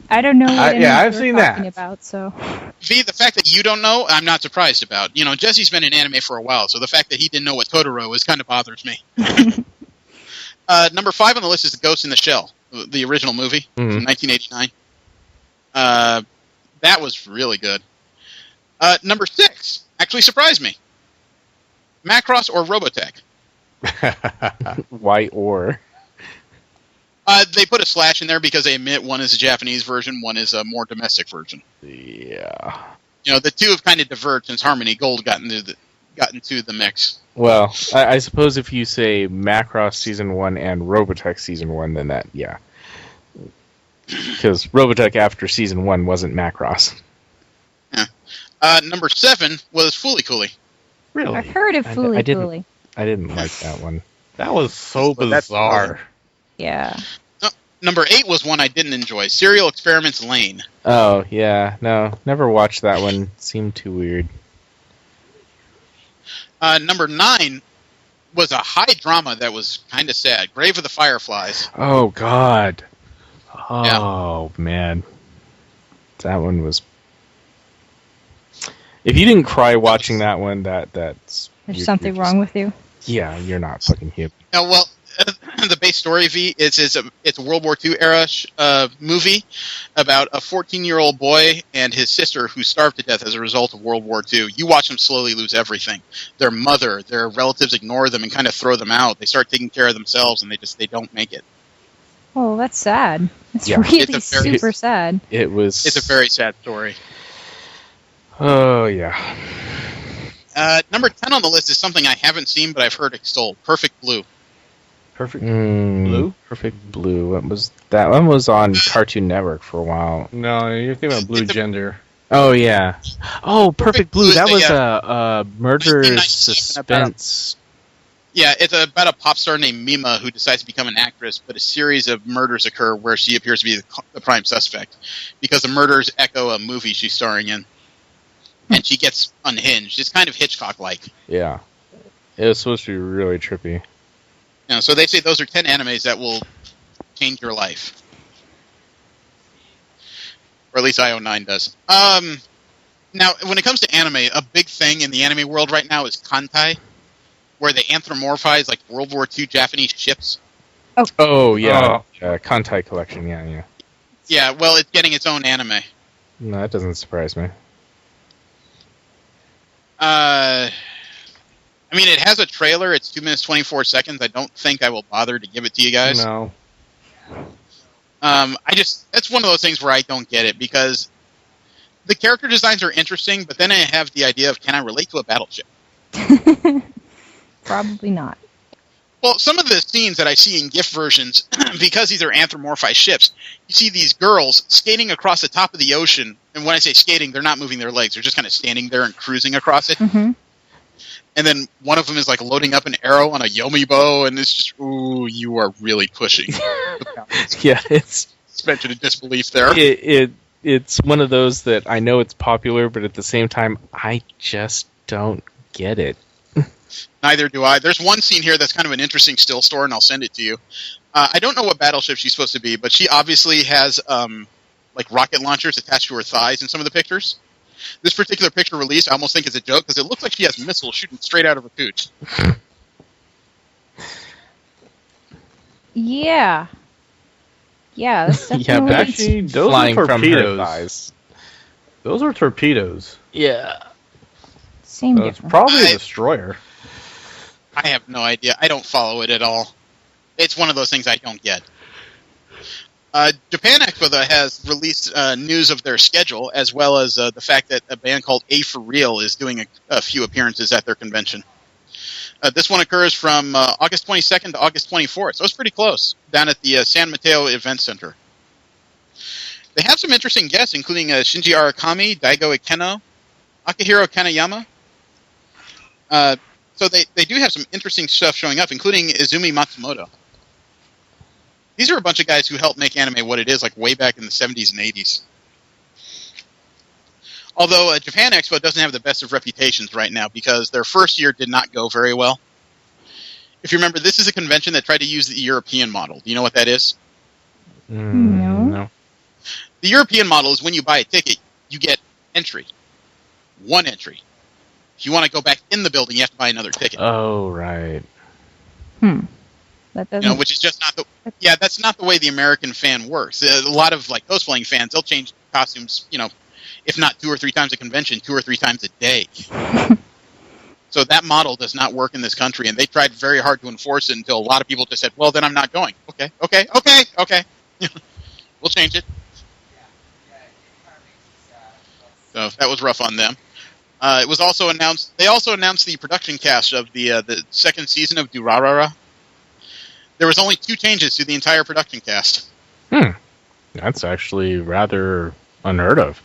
I don't know what I've you're seen talking that. about, so... V, the fact that you don't know, I'm not surprised about. Jesse's been in anime for a while, so the fact that he didn't know what Totoro is kind of bothers me. Number 5 on the list is The Ghost in the Shell, the original movie from 1989. That was really good. Number 6 actually surprised me. Macross or Robotech? Why or? They put a slash in there because they admit one is a Japanese version, one is a more domestic version. Yeah. The two have kind of diverged since Harmony Gold got into got into the mix. Well, I suppose if you say Macross Season 1 and Robotech Season 1, then that, yeah. Because Robotech after Season 1 wasn't Macross. Yeah. Number 7 was Fooly Cooly. Really? I heard of Fooly Cooly. I didn't like that one. That was so bizarre. Yeah. Number 8 was one I didn't enjoy, Serial Experiments Lane. Oh, yeah. No, never watched that one. Seemed too weird. Number 9 was a high drama that was kind of sad, Grave of the Fireflies. Oh, God. Oh, man. That one was... If you didn't cry watching that one, that's... There's something wrong with you? Yeah, you're not fucking human. Well, the base story, V, it's a World War II era movie about a 14-year-old boy and his sister who starved to death as a result of World War II. You watch them slowly lose everything. Their mother, their relatives ignore them and kind of throw them out. They start taking care of themselves and they don't make it. Oh, that's sad. It's Yeah. really super sad. It's a very sad story. Oh, yeah. Number 10 on the list is something I haven't seen, but I've heard extolled. Perfect Blue. Perfect Blue? Perfect Blue. What was that? One was on Cartoon Network for a while. No, you're thinking about Blue Gender. Oh, yeah. Oh, Perfect Blue. That was a a murder suspense. Yeah, it's about a pop star named Mima who decides to become an actress, but a series of murders occur where she appears to be the prime suspect because the murders echo a movie she's starring in. And she gets unhinged. It's kind of Hitchcock-like. Yeah. It was supposed to be really trippy. So they say those are 10 animes that will change your life. Or at least IO9 does. Now, when it comes to anime, a big thing in the anime world right now is Kantai, where they anthropomorphize like World War II Japanese ships. Oh, yeah. Kantai Collection, yeah. Yeah, well, it's getting its own anime. No, that doesn't surprise me. I mean, it has a trailer. It's 2 minutes, 24 seconds. I don't think I will bother to give it to you guys. No. That's one of those things where I don't get it, because the character designs are interesting, but then I have the idea of, can I relate to a battleship? Probably not. Well, some of the scenes that I see in GIF versions, because these are anthropomorphized ships, you see these girls skating across the top of the ocean, and when I say skating, they're not moving their legs, they're just kind of standing there and cruising across it. Mm-hmm. And then one of them is like loading up an arrow on a Yomi bow, and it's just, ooh, you are really pushing. Yeah, it's suspension of disbelief there. It's one of those that I know it's popular, but at the same time, I just don't get it. Neither do I. There's one scene here that's kind of an interesting still store, and I'll send it to you. I don't know what battleship she's supposed to be, but she obviously has like rocket launchers attached to her thighs in some of the pictures. This particular picture release, I almost think is a joke because it looks like she has missiles shooting straight out of her cooch. Yeah. Yeah, that's definitely... Actually, those flying are from her torpedoes. thighs. Those are torpedoes. Yeah. Same So it's difference. probably a destroyer. I have no idea. I don't follow it at all. It's one of those things I don't get. Japan Expo has released news of their schedule, as well as the fact that a band called A For Real is doing a few appearances at their convention. This one occurs from August 22nd to August 24th, so it's pretty close, down at the San Mateo Event Center. They have some interesting guests, including Shinji Arakami, Daigo Ikeno, Akihiro Kanayama. So they do have some interesting stuff showing up, including Izumi Matsumoto. These are a bunch of guys who helped make anime what it is, like way back in the 70s and 80s. Although Japan Expo doesn't have the best of reputations right now because their first year did not go very well. If you remember, this is a convention that tried to use the European model. Do you know what that is? No. The European model is when you buy a ticket, you get entry. One entry. If you want to go back in the building, you have to buy another ticket. Oh, right. That doesn't... which is just not the... Yeah, that's not the way the American fan works. A lot of like cosplaying fans, they'll change costumes, if not 2 or 3 times a convention, 2 or 3 times a day. So that model does not work in this country, and they tried very hard to enforce it until a lot of people just said, well, then I'm not going. Okay. We'll change it. So that was rough on them. It was also announced. They also announced the production cast of the second season of Durarara. There was only 2 changes to the entire production cast. That's actually rather unheard of.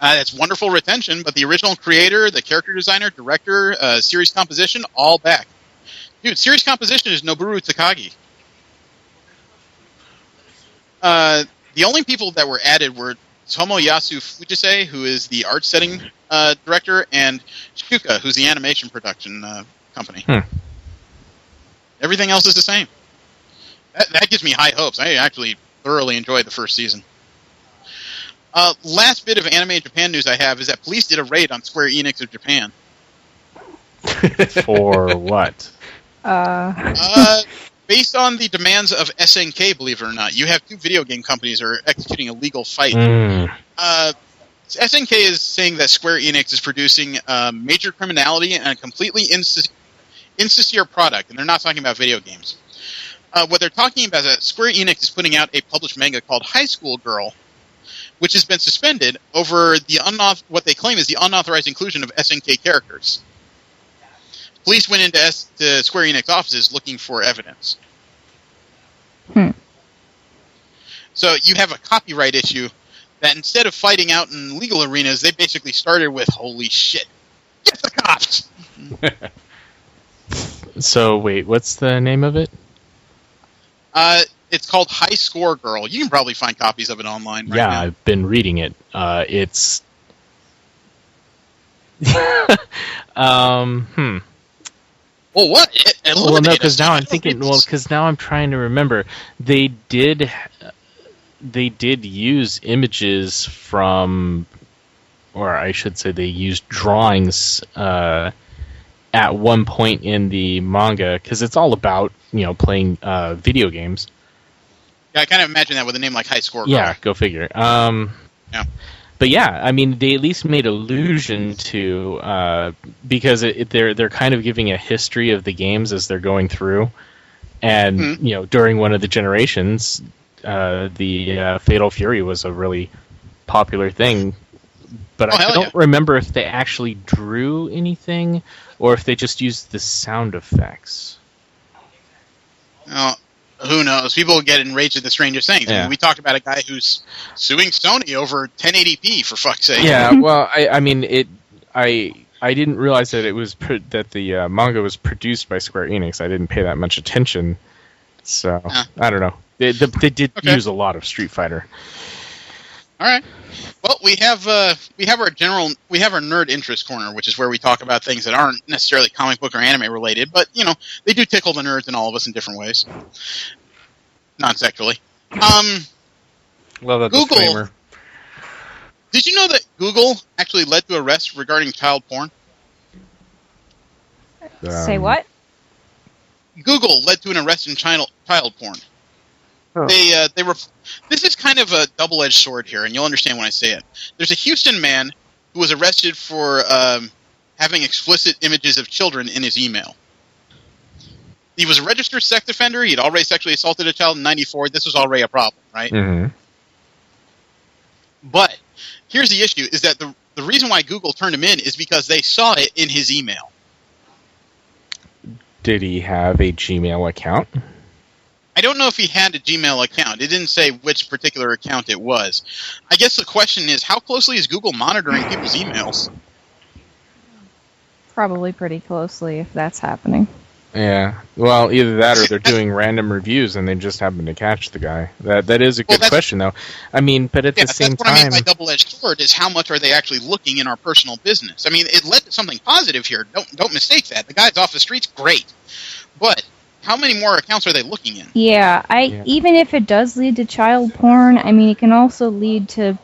It's wonderful retention, but the original creator, the character designer, director, series composition, all back. Dude, series composition is Noboru Takagi. The only people that were added were Tomoyasu Fujise, who is the art setting director, and Shuka, who's the animation production company. Everything else is the same. That gives me high hopes. I actually thoroughly enjoyed the first season. Last bit of Anime Japan news I have is that police did a raid on Square Enix of Japan. For what? Based on the demands of SNK, believe it or not, you have 2 video game companies that are executing a legal fight. SNK is saying that Square Enix is producing major criminality and a completely insincere product, and they're not talking about video games. What they're talking about is that Square Enix is putting out a published manga called High School Girl, which has been suspended over the what they claim is the unauthorized inclusion of SNK characters. Police went into Square Enix offices looking for evidence. So you have a copyright issue that instead of fighting out in legal arenas, they basically started with, holy shit, get the cops! So, wait, what's the name of it? It's called High Score Girl. You can probably find copies of it online right now. I've been reading it. It's... Well, what? Well, no, because now I'm thinking. Well, because now I'm trying to remember. They did use images from, or I should say, they used drawings at one point in the manga, because it's all about playing video games. Yeah, I kind of imagine that with a name like High Score Girl. Yeah, go figure. Yeah. But yeah, I mean, they at least made allusion to because they're kind of giving a history of the games as they're going through, and during one of the generations, the Fatal Fury was a really popular thing. But I don't remember if they actually drew anything or if they just used the sound effects. Oh, who knows? People get enraged at the strangest things. Yeah. I mean, we talked about a guy who's suing Sony over 1080p, for fuck's sake. Yeah, well, I mean, I didn't realize that it was that the manga was produced by Square Enix. I didn't pay that much attention, so I don't know. They did use a lot of Street Fighter. All right. Well, we have our nerd interest corner, which is where we talk about things that aren't necessarily comic book or anime related, but they do tickle the nerds in all of us in different ways, non-sexually. Love that Google. disclaimer. Did you know that Google actually led to arrests regarding child porn? Say what? Google led to an arrest in child porn. Huh. They were. This is kind of a double-edged sword here, and you'll understand when I say it. There's a Houston man who was arrested for having explicit images of children in his email. He was a registered sex offender. He had already sexually assaulted a child in '94. This was already a problem, right? Mm-hmm. But here's the issue: is that the reason why Google turned him in is because they saw it in his email. Did he have a Gmail account? I don't know if he had a Gmail account. It didn't say which particular account it was. I guess the question is, how closely is Google monitoring people's emails? Probably pretty closely if that's happening. Yeah. Well, either that or they're doing random reviews and they just happen to catch the guy. That is a good question, though. I mean, but at the same that's what time... I mean by double-edged sword is how much are they actually looking in our personal business? I mean, it led to something positive here. Don't mistake that. The guy's off the streets, great. But how many more accounts are they looking in? Yeah, even if it does lead to child porn, I mean, it can also lead to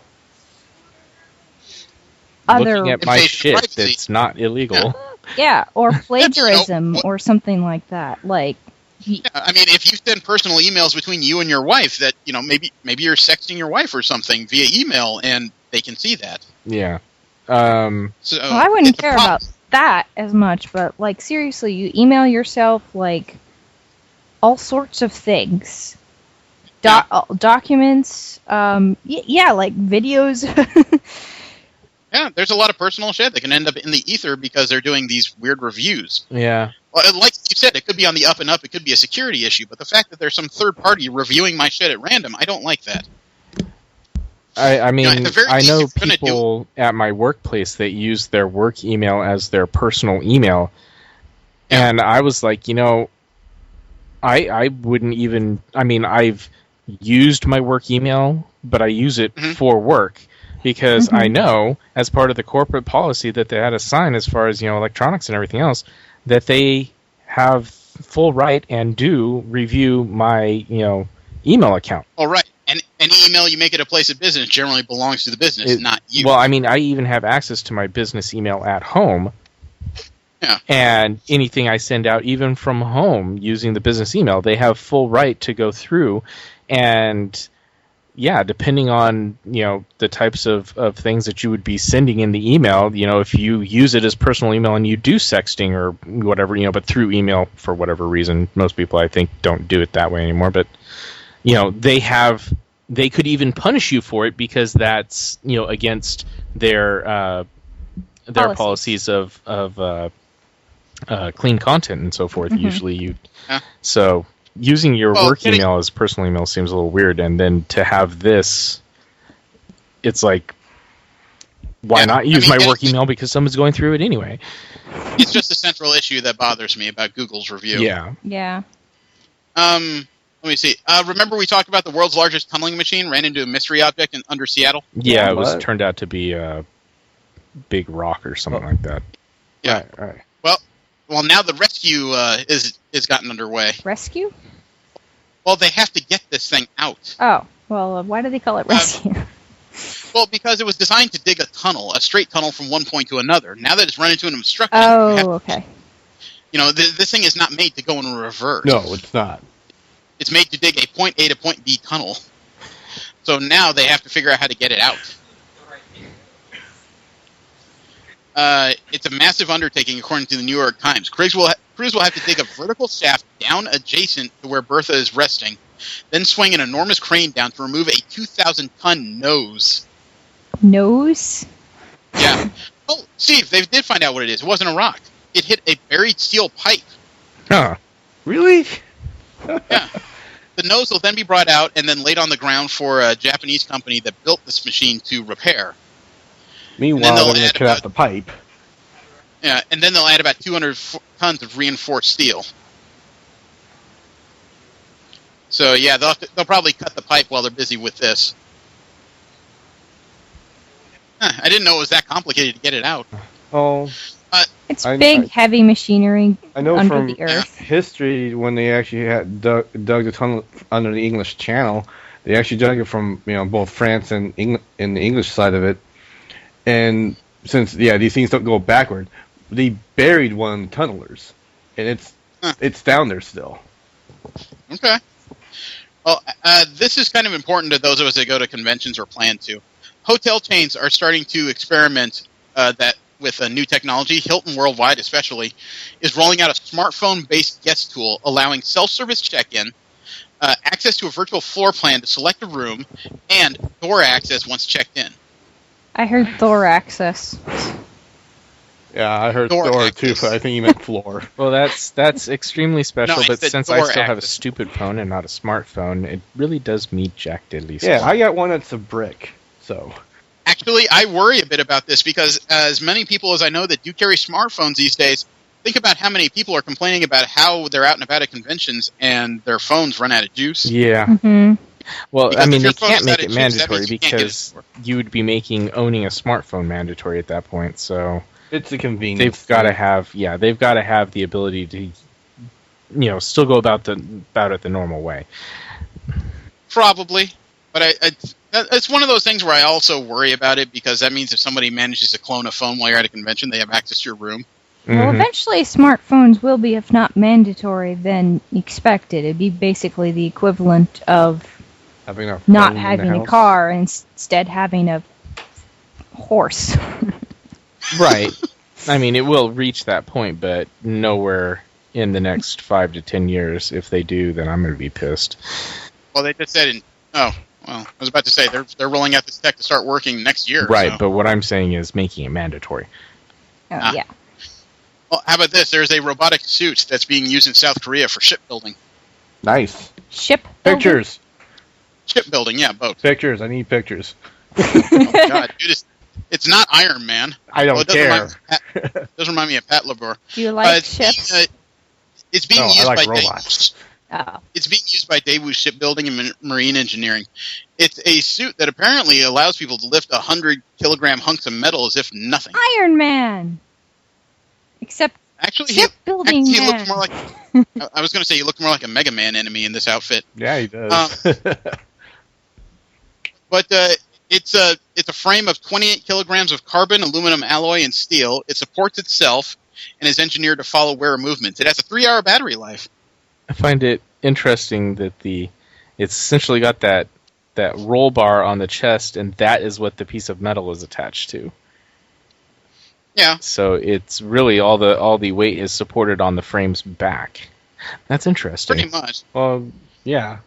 other... Looking at my shit that's not illegal. Yeah, or plagiarism or something like that. Like, yeah, I mean, if you send personal emails between you and your wife that, maybe you're sexting your wife or something via email and they can see that. Yeah. So I wouldn't care about that as much, but, like, seriously, you email yourself, like, all sorts of things. Documents, like videos. Yeah, there's a lot of personal shit that can end up in the ether because they're doing these weird reviews. Yeah. Well, like you said, it could be on the up and up. It could be a security issue. But the fact that there's some third party reviewing my shit at random, I don't like that. I mean, at the very I least, know if you're gonna people at my workplace that use their work email as their personal email. And I was like, I wouldn't even... I mean, I've used my work email, but I use it for work. Because I know, as part of the corporate policy that they had to sign as far as, electronics and everything else, that they have full right and do review my, email account. Oh, right. And any email you make at a place of business generally belongs to the business, not you. Well, I mean, I even have access to my business email at home. Yeah. And anything I send out, even from home, using the business email, they have full right to go through. And... yeah, depending on, the types of things that you would be sending in the email, if you use it as personal email and you do sexting or whatever, but through email for whatever reason, most people I think don't do it that way anymore, but, they could even punish you for it because that's, against their policies of clean content and so forth. Usually so... using your work email as personal email seems a little weird, and then to have this, it's like, why not use my work email because someone's going through it anyway? It's just a central issue that bothers me about Google's review. Yeah. Yeah. Let me see. Remember we talked about the world's largest tunneling machine ran into a mystery object under Seattle? Yeah, it turned out to be a big rock or something like that. Yeah. Right. Well, now the rescue is gotten underway. Rescue? Well, they have to get this thing out. Oh, well, why do they call it rescue? Well, because it was designed to dig a tunnel, a straight tunnel from one point to another. Now that it's run into an obstruction... oh, okay. This thing is not made to go in reverse. No, it's not. It's made to dig a point A to point B tunnel. So now they have to figure out how to get it out. It's a massive undertaking, according to the New York Times. Crews will have to dig a vertical shaft down adjacent to where Bertha is resting, then swing an enormous crane down to remove a 2,000-ton nose. Nose? Yeah. Oh, Steve, they did find out what it is. It wasn't a rock. It hit a buried steel pipe. Huh. Really? Yeah. The nose will then be brought out and then laid on the ground for a Japanese company that built this machine to repair. Meanwhile, they're going to cut out the pipe. Yeah, and then they'll add about 200 tons of reinforced steel. So, yeah, they'll probably cut the pipe while they're busy with this. I didn't know it was that complicated to get it out. Oh. It's big, heavy machinery I know under from the earth. history, when they actually had dug the tunnel under the English Channel, they actually dug it from both France and in the English side of it. And since these things don't go backward, they buried one of the tunnelers, and it's down there still. Okay. Well, this is kind of important to those of us that go to conventions or plan to. Hotel chains are starting to experiment with a new technology. Hilton Worldwide, especially, is rolling out a smartphone-based guest tool allowing self-service check-in, access to a virtual floor plan to select a room, and door access once checked in. I heard Thor access. Yeah, I heard Thor too, but I think you meant floor. Well, that's extremely special, No, but since I Thor still have a access. stupid phone and not a smartphone, it really does meet Jack Diddley's. Yeah, I got one that's a brick, so... Actually, I worry a bit about this because as many people as I know that do carry smartphones these days, think about how many people are complaining about how they're out and about at conventions and their phones run out of juice. Yeah. Mm-hmm. Well, Because I mean, if they your phone can't is make out of it juice, that mandatory means you can't get it because you would be making owning a smartphone mandatory at that point. So it's a convenience. They've got to have, they've got to have the ability to, still go about it the normal way. Probably, but it's one of those things where I also worry about it because that means if somebody manages to clone a phone while you're at a convention, they have access to your room. Well, eventually smartphones will be, if not mandatory, then expected. It'd be basically the equivalent of not having a car and instead having a horse. Right. I mean, it will reach that point, but nowhere in the next 5 to 10 years. If they do, then I'm going to be pissed. Well, they just said Well, I was about to say they're rolling out this tech to start working next year. Right, so. but what I'm saying is making it mandatory. Oh, yeah. Well, how about this? There's a robotic suit that's being used in South Korea for shipbuilding. Nice. Ship Pictures. Shipbuilding, yeah, boat. Pictures. I need pictures. Oh, God, dude, it's not Iron Man. I don't care. Does remind me of Pat LaBeour. Do you like ships? It's being No, used I like by robots. It's being used by Daewoo Shipbuilding and Marine Engineering. It's a suit that apparently allows people to lift 100-kilogram hunks of metal as if nothing. Iron Man. Except actually, shipbuilding he man. looked more like. I was going to say he looked more like a Mega Man enemy in this outfit. Yeah, he does. But it's a frame of 28 kilograms of carbon, aluminum alloy, and steel. It supports itself and is engineered to follow wearer movements. It has a 3-hour battery life. I find it interesting that it's essentially got that roll bar on the chest, and that is what the piece of metal is attached to. Yeah. So it's really all the weight is supported on the frame's back. That's interesting. Pretty much. Well, yeah.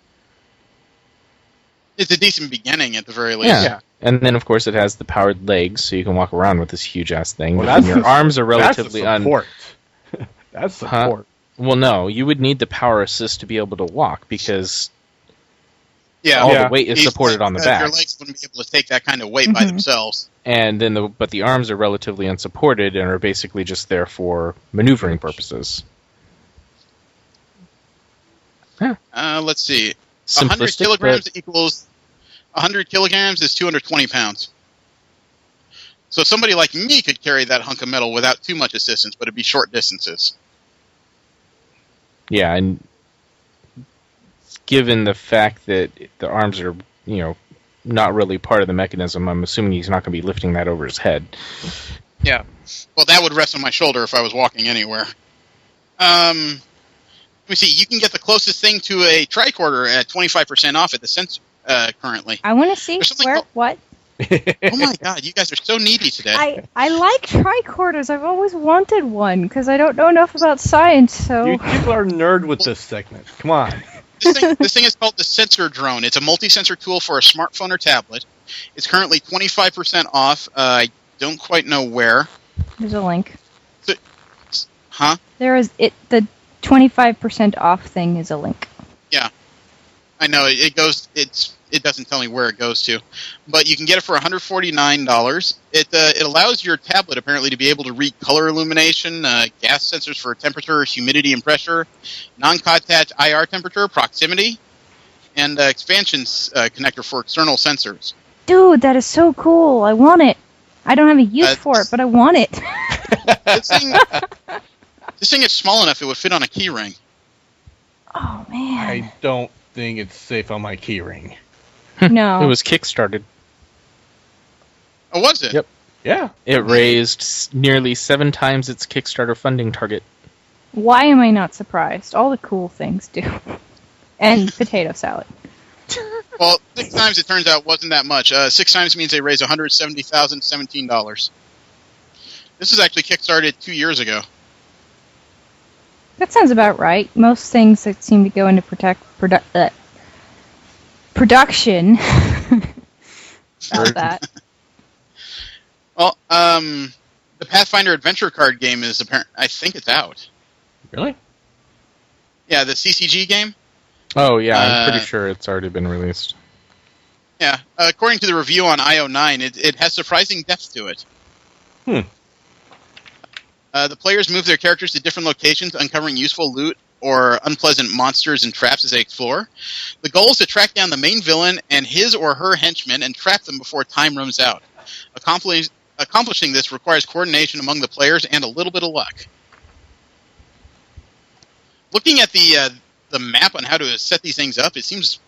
It's a decent beginning at the very least. Yeah. And then, of course, it has the powered legs, so you can walk around with this huge-ass thing. Well, and your arms are relatively... That's support. That's support. Well, no, you would need the power assist to be able to walk, because all the weight is supported on the back. Your legs wouldn't be able to take that kind of weight by themselves. And then, but the arms are relatively unsupported and are basically just there for maneuvering purposes. Let's see. 100 kilograms equals 100 kilograms is 220 pounds. So somebody like me could carry that hunk of metal without too much assistance, but it'd be short distances. Yeah, and given the fact that the arms are, not really part of the mechanism, I'm assuming he's not going to be lifting that over his head. Yeah. Well, that would rest on my shoulder if I was walking anywhere. Let me see. You can get the closest thing to a tricorder at 25% off at the Sensor currently. I want to see what? Oh my God, you guys are so needy today. I like tricorders. I've always wanted one because I don't know enough about science. So You people are nerd with this segment. Come on. This thing is called the Sensor Drone. It's a multi-sensor tool for a smartphone or tablet. It's currently 25% off. I don't quite know where. There's a link. Huh? There is it. The 25% off thing is a link. Yeah, I know it goes. It doesn't tell me where it goes to, but you can get it for $149. It allows your tablet apparently to be able to read color illumination, gas sensors for temperature, humidity, and pressure, non-contact IR temperature, proximity, and expansions connector for external sensors. Dude, that is so cool. I want it. I don't have a use for it, but I want it. This thing is small enough it would fit on a key ring. Oh man! I don't think it's safe on my keyring. No. It was kickstarted. Oh, was it? Yep. Yeah. It raised nearly 7 times its Kickstarter funding target. Why am I not surprised? All the cool things do. And potato salad. Well, 6 times it turns out wasn't that much. 6 times means they raised $170,017. This is actually kickstarted 2 years ago. That sounds about right. Most things that seem to go into production. About that. Well, the Pathfinder Adventure Card game is apparent. I think it's out. Really? Yeah, the CCG game. Oh yeah, I'm pretty sure it's already been released. Yeah, according to the review on IO9, it has surprising depth to it. The players move their characters to different locations, uncovering useful loot or unpleasant monsters and traps as they explore. The goal is to track down the main villain and his or her henchmen and trap them before time runs out. Accomplishing this requires coordination among the players and a little bit of luck. Looking at the map on how to set these things up, it seems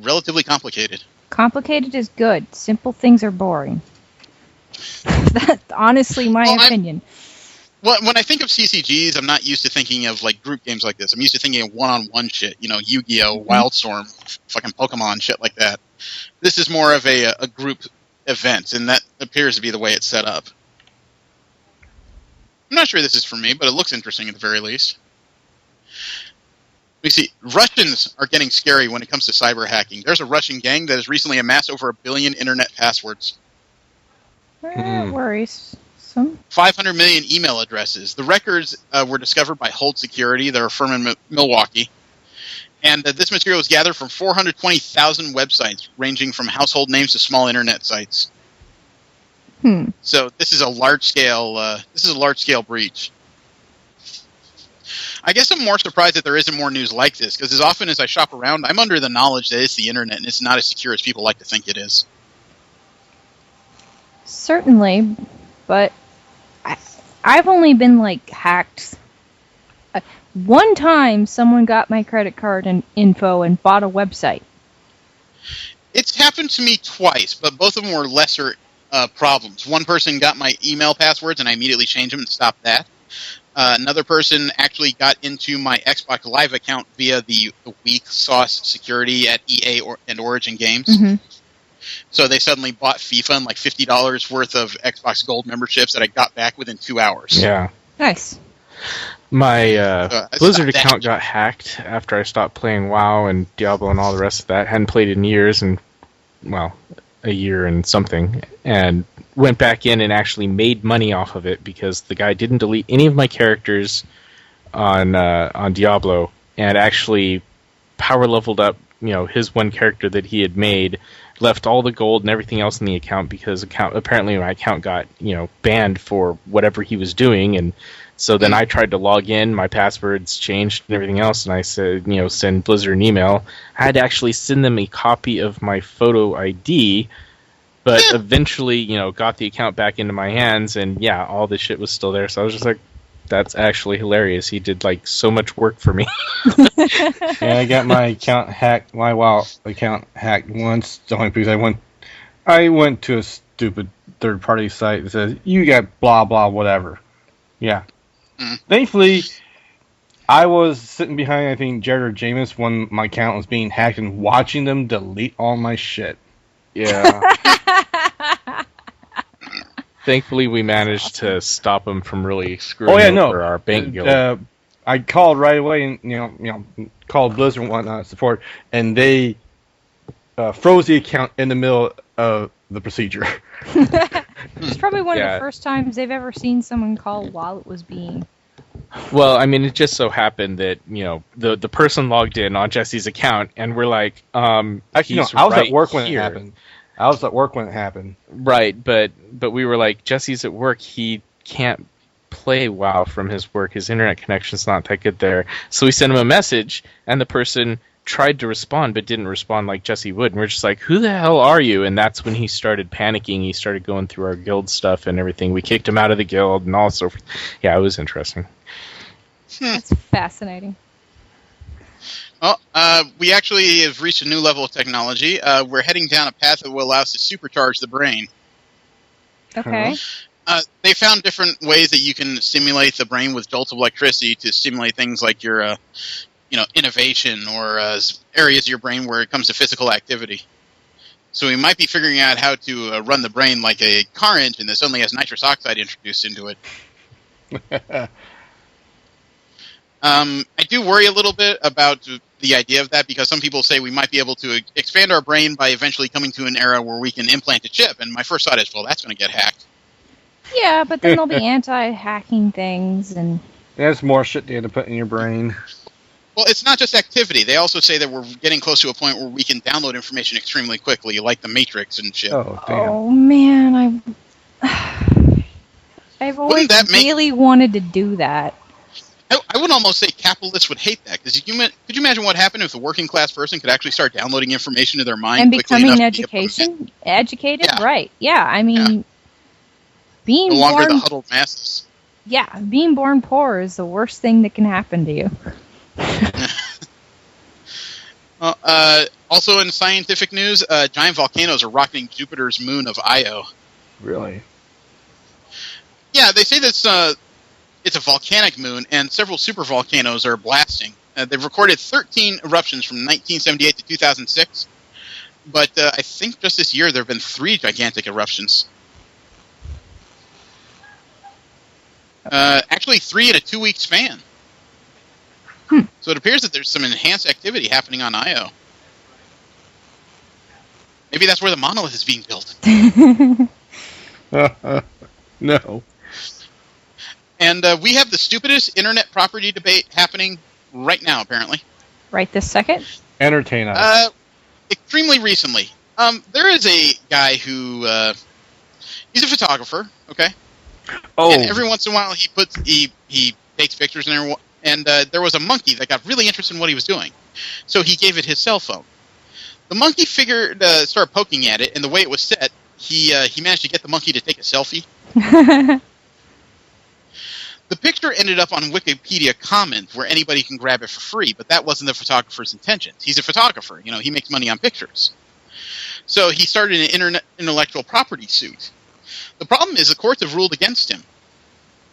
relatively complicated. Complicated is good. Simple things are boring. That's honestly my opinion. Well, when I think of CCGs, I'm not used to thinking of like group games like this. I'm used to thinking of one-on-one shit, Yu-Gi-Oh, Wildstorm, fucking Pokemon, shit like that. This is more of a group event, and that appears to be the way it's set up. I'm not sure this is for me, but it looks interesting at the very least. We see Russians are getting scary when it comes to cyber hacking. There's a Russian gang that has recently amassed over 1 billion internet passwords. Worries. 500 million email addresses. The records were discovered by Hold Security. They're a firm in Milwaukee. And this material was gathered from 420,000 websites, ranging from household names to small internet sites. So this is a large-scale breach. I guess I'm more surprised that there isn't more news like this, because as often as I shop around, I'm under the knowledge that it's the internet and it's not as secure as people like to think it is. Certainly, but I've only been hacked. One time, someone got my credit card and info and bought a website. It's happened to me twice, but both of them were lesser problems. One person got my email passwords, and I immediately changed them and stopped that. Another person actually got into my Xbox Live account via the weak sauce security at EA and Origin Games. Mm-hmm. So they suddenly bought FIFA and $50 worth of Xbox Gold memberships that I got back within 2 hours. Yeah. Nice. My Blizzard account got hacked after I stopped playing WoW and Diablo and all the rest of that. Hadn't played in years, and a year and something, and went back in and actually made money off of it because the guy didn't delete any of my characters on Diablo, and actually power leveled up his one character that he had made, left all the gold and everything else in the account because apparently my account got banned for whatever he was doing. And so then I tried to log in, my passwords changed and everything else, and I said, send Blizzard an email. I had to actually send them a copy of my photo ID, but eventually, got the account back into my hands, and all this shit was still there. So I was just like, that's actually hilarious. He did so much work for me. I got my account hacked, my WoW account hacked once, only because I went to a stupid third-party site that says, you got blah, blah, whatever. Yeah. Thankfully, I was sitting behind, I think, Jared or Jameis when my account was being hacked and watching them delete all my shit. Yeah. Thankfully, we managed to stop them from really screwing over our bank guild. I called right away and called Blizzard and whatnot support, and they froze the account in the middle of the procedure. It's probably one of the first times they've ever seen someone call while it was being. Well, I mean, it just so happened that the person logged in on Jesse's account, and we're like, actually, no, I was at work when it happened. I was at work when it happened. Right, but we were like, Jesse's at work. He can't play WoW from his work. His internet connection's not that good there. So we sent him a message, and the person tried to respond but didn't respond like Jesse would. And we're just like, who the hell are you? And that's when he started panicking. He started going through our guild stuff and everything. We kicked him out of the guild and all so forth. Yeah, it was interesting. That's fascinating. Well, we actually have reached a new level of technology. We're heading down a path that will allow us to supercharge the brain. Okay. They found different ways that you can stimulate the brain with jolts of electricity to stimulate things like your, innovation or areas of your brain where it comes to physical activity. So we might be figuring out how to run the brain like a car engine that suddenly has nitrous oxide introduced into it. I do worry a little bit about the idea of that because some people say we might be able to expand our brain by eventually coming to an era where we can implant a chip. And my first thought is, well, that's going to get hacked. Yeah, but then there'll be anti-hacking things and... There's more shit they had to put in your brain. Well, it's not just activity. They also say that we're getting close to a point where we can download information extremely quickly, like the Matrix and shit. Oh, damn. Oh, man, I've always really wanted to do that. I would almost say capitalists would hate that, because could you imagine what happened if the working class person could actually start downloading information to their mind and quickly becoming enough educated? Yeah. Right. Yeah, I mean, being no longer born, the huddled masses. Yeah, being born poor is the worst thing that can happen to you. Also in scientific news, giant volcanoes are rocketing Jupiter's moon of Io. Really? Yeah, they say that it's a volcanic moon, and several supervolcanoes are blasting. They've recorded 13 eruptions from 1978 to 2006, but I think just this year there have been 3 gigantic eruptions. Actually, 3 in a 2-week span. So it appears that there's some enhanced activity happening on Io. Maybe that's where the monolith is being built. No. And we have the stupidest internet property debate happening right now, apparently. Right this second? Entertain us. Extremely recently. There is a guy who he's a photographer, okay? Oh. And every once in a while he takes pictures and there was a monkey that got really interested in what he was doing. So he gave it his cell phone. The monkey started poking at it, and the way it was set, he managed to get the monkey to take a selfie. The picture ended up on Wikipedia Commons, where anybody can grab it for free, but that wasn't the photographer's intentions. He's a photographer, he makes money on pictures. So he started an intellectual property suit. The problem is the courts have ruled against him.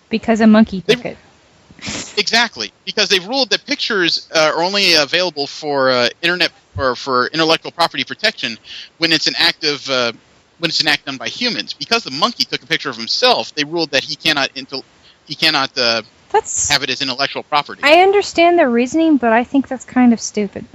Because a monkey took it. Exactly, because they've ruled that pictures are only available for internet or for intellectual property protection when it's an act done by humans. Because the monkey took a picture of himself, they ruled that he cannot have it as intellectual property. I understand their reasoning, but I think that's kind of stupid.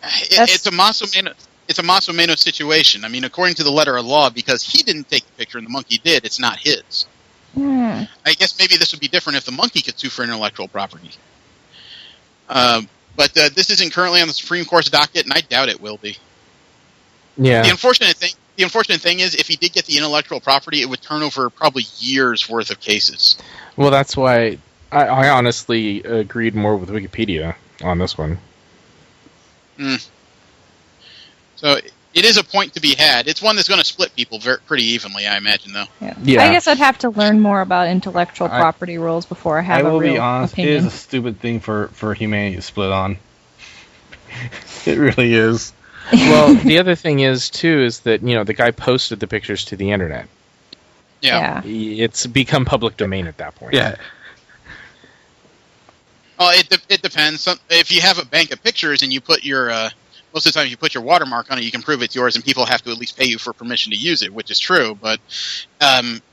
It's a Masumeno situation. I mean, according to the letter of law, because he didn't take the picture and the monkey did, it's not his. I guess maybe this would be different if the monkey could sue for intellectual property. But this isn't currently on the Supreme Court's docket, and I doubt it will be. Yeah. The unfortunate thing is, if he did get the intellectual property, it would turn over probably years' worth of cases. Well, that's why I honestly agreed more with Wikipedia on this one. So it is a point to be had. It's one that's going to split people pretty evenly, I imagine, though. Yeah. I guess I'd have to learn more about intellectual property rules before I have a real opinion. I will be honest, it is a stupid thing for humanity to split on. It really is. Well, the other thing is, too, is that, the guy posted the pictures to the internet. Yeah. It's become public domain at that point. Yeah. Well, it depends. If you have a bank of pictures and you put your... most of the time, if you put your watermark on it, you can prove it's yours, and people have to at least pay you for permission to use it, which is true. But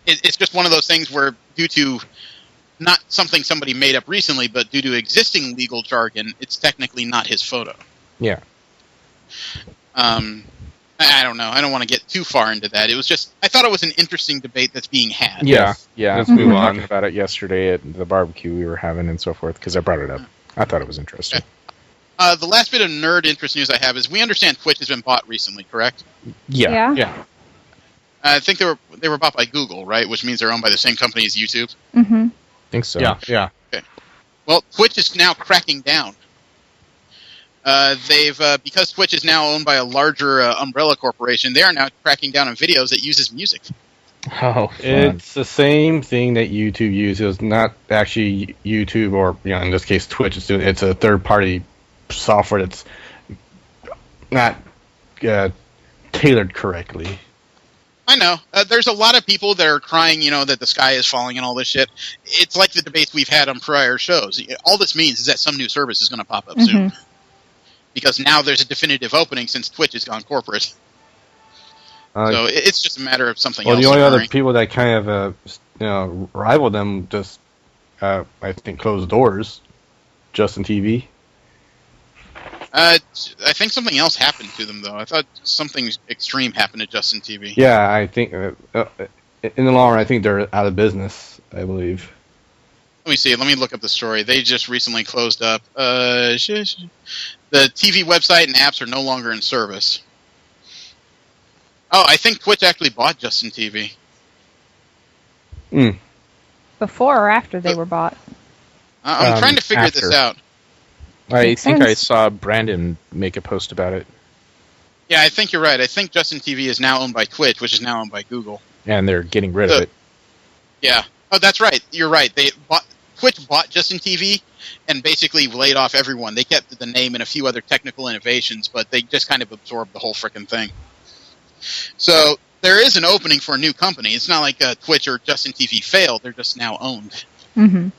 it's just one of those things where, due to not something somebody made up recently, but due to existing legal jargon, it's technically not his photo. Yeah. I don't know. I don't want to get too far into that. It was just, I thought it was an interesting debate that's being had. Yeah. Let's We move were on. talking about it yesterday at the barbecue we were having and so forth, because I brought it up. I thought it was interesting. The last bit of nerd interest news I have is we understand Twitch has been bought recently, correct? Yeah. I think they were bought by Google, right? Which means they're owned by the same company as YouTube. Mm-hmm. I think so. Yeah. Okay. Well, Twitch is now cracking down. Because Twitch is now owned by a larger umbrella corporation, they are now cracking down on videos that uses music. Oh, fun. It's the same thing that YouTube uses, not actually YouTube or, in this case, Twitch is doing. It's a third-party software that's not tailored correctly. I know. There's a lot of people that are crying, that the sky is falling and all this shit. It's like the debates we've had on prior shows. All this means is that some new service is going to pop up soon. Because now there's a definitive opening since Twitch has gone corporate. So it's just a matter of something else. Well, the only other people that kind of, rival them just, I think, closed doors. Justin TV. I think something else happened to them, though. I thought something extreme happened to Justin TV. Yeah, I think, in the long run, I think they're out of business, I believe. Let me see. Let me look up the story. They just recently closed up. The TV website and apps are no longer in service. Oh, I think Twitch actually bought Justin TV. Before or after they were bought? I'm trying to figure this out. I think I saw Brandon make a post about it. Yeah, I think you're right. I think Justin TV is now owned by Twitch, which is now owned by Google. And they're getting rid of it. Yeah. Oh, that's right. You're right. Twitch bought Justin TV and basically laid off everyone. They kept the name and a few other technical innovations, but they just kind of absorbed the whole frickin' thing. So there is an opening for a new company. It's not like Twitch or Justin TV failed. They're just now owned. Mm-hmm.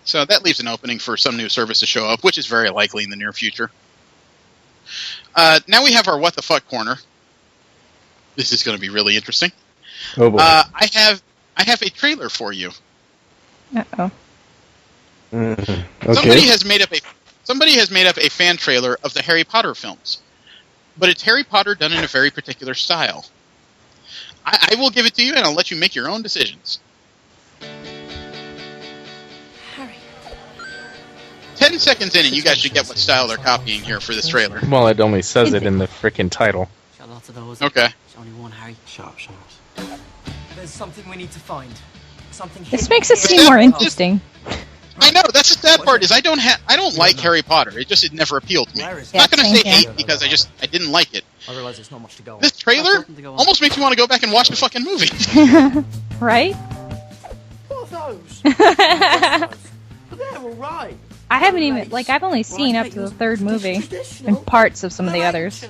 So that leaves an opening for some new service to show up, which is very likely in the near future. Now we have our What the Fuck corner. This is going to be really interesting. Oh boy. I have a trailer for you. Uh-oh. Okay. Somebody has made up a fan trailer of the Harry Potter films, but it's Harry Potter done in a very particular style. I will give it to you, and I'll let you make your own decisions. Harry. 10 seconds in, and you guys should get what style they're copying here for this trailer. Well, it only says it in the frickin' title. Got lots of those. Okay. There's only one, Harry. Shut up. There's something we need to find. Something. This makes it seem more interesting. I know, that's the sad part, is I don't like Harry Potter. It never appealed to me. I'm not going to say hate, because I didn't like it. I realize it's not much to go on. This trailer almost makes me want to go back and watch the fucking movie. Right? What are those? But they're alright. I haven't even, I've only seen up to the third movie, and parts of some of the others.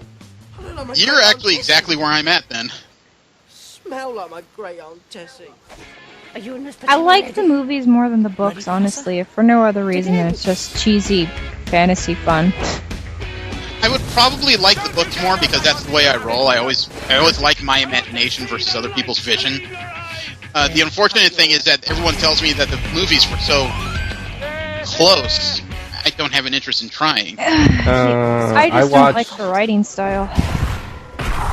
You're actually exactly where I'm at, then. Smell like my great Aunt Tessie. Are you in this I like the movies more than the books, honestly, if for no other reason than it's just cheesy fantasy fun. I would probably like the books more because that's the way I roll. I always like my imagination versus other people's vision. The unfortunate thing is that everyone tells me that the movies were so close. I don't have an interest in trying. I just don't like the writing style.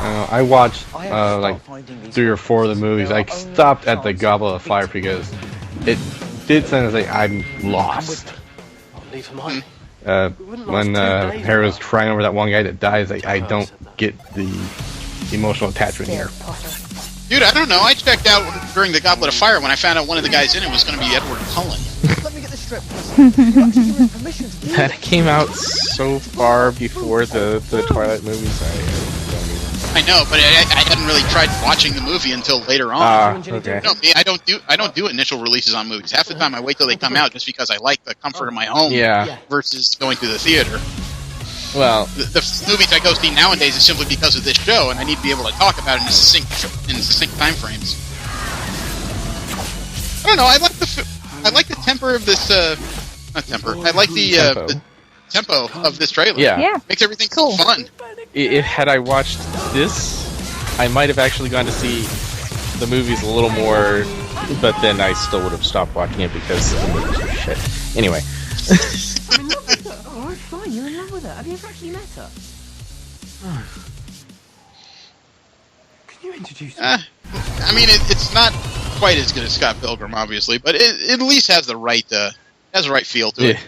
I watched 3 or 4 of the movies. I stopped at the Goblet of Fire because it did sound like I'm lost. When Harry was crying over that one guy that dies, I don't get the emotional attachment here. Dude, I don't know. I checked out during the Goblet of Fire when I found out one of the guys in it was going to be Edward Cullen. Let me get the strip. That came out so far before the Twilight movies. I know, but I hadn't really tried watching the movie until later on. Okay. No, me, I don't do initial releases on movies. Half the time I wait till they come out just because I like the comfort of my home versus going to the theater. Well, the movies I go see nowadays is simply because of this show, and I need to be able to talk about it in succinct time frames. I don't know. I like the temper of this. Not temper. I like the tempo of this trailer. Yeah. Makes everything so fun. Had I watched this, I might have actually gone to see the movies a little more, but then I still would have stopped watching it because the movies were shit. Anyway. I'm in love with her. Alright, fine, you're in love with her. Have you ever actually met her? Can you introduce me? I mean, it's not quite as good as Scott Pilgrim, obviously, but it at least has the right feel to it.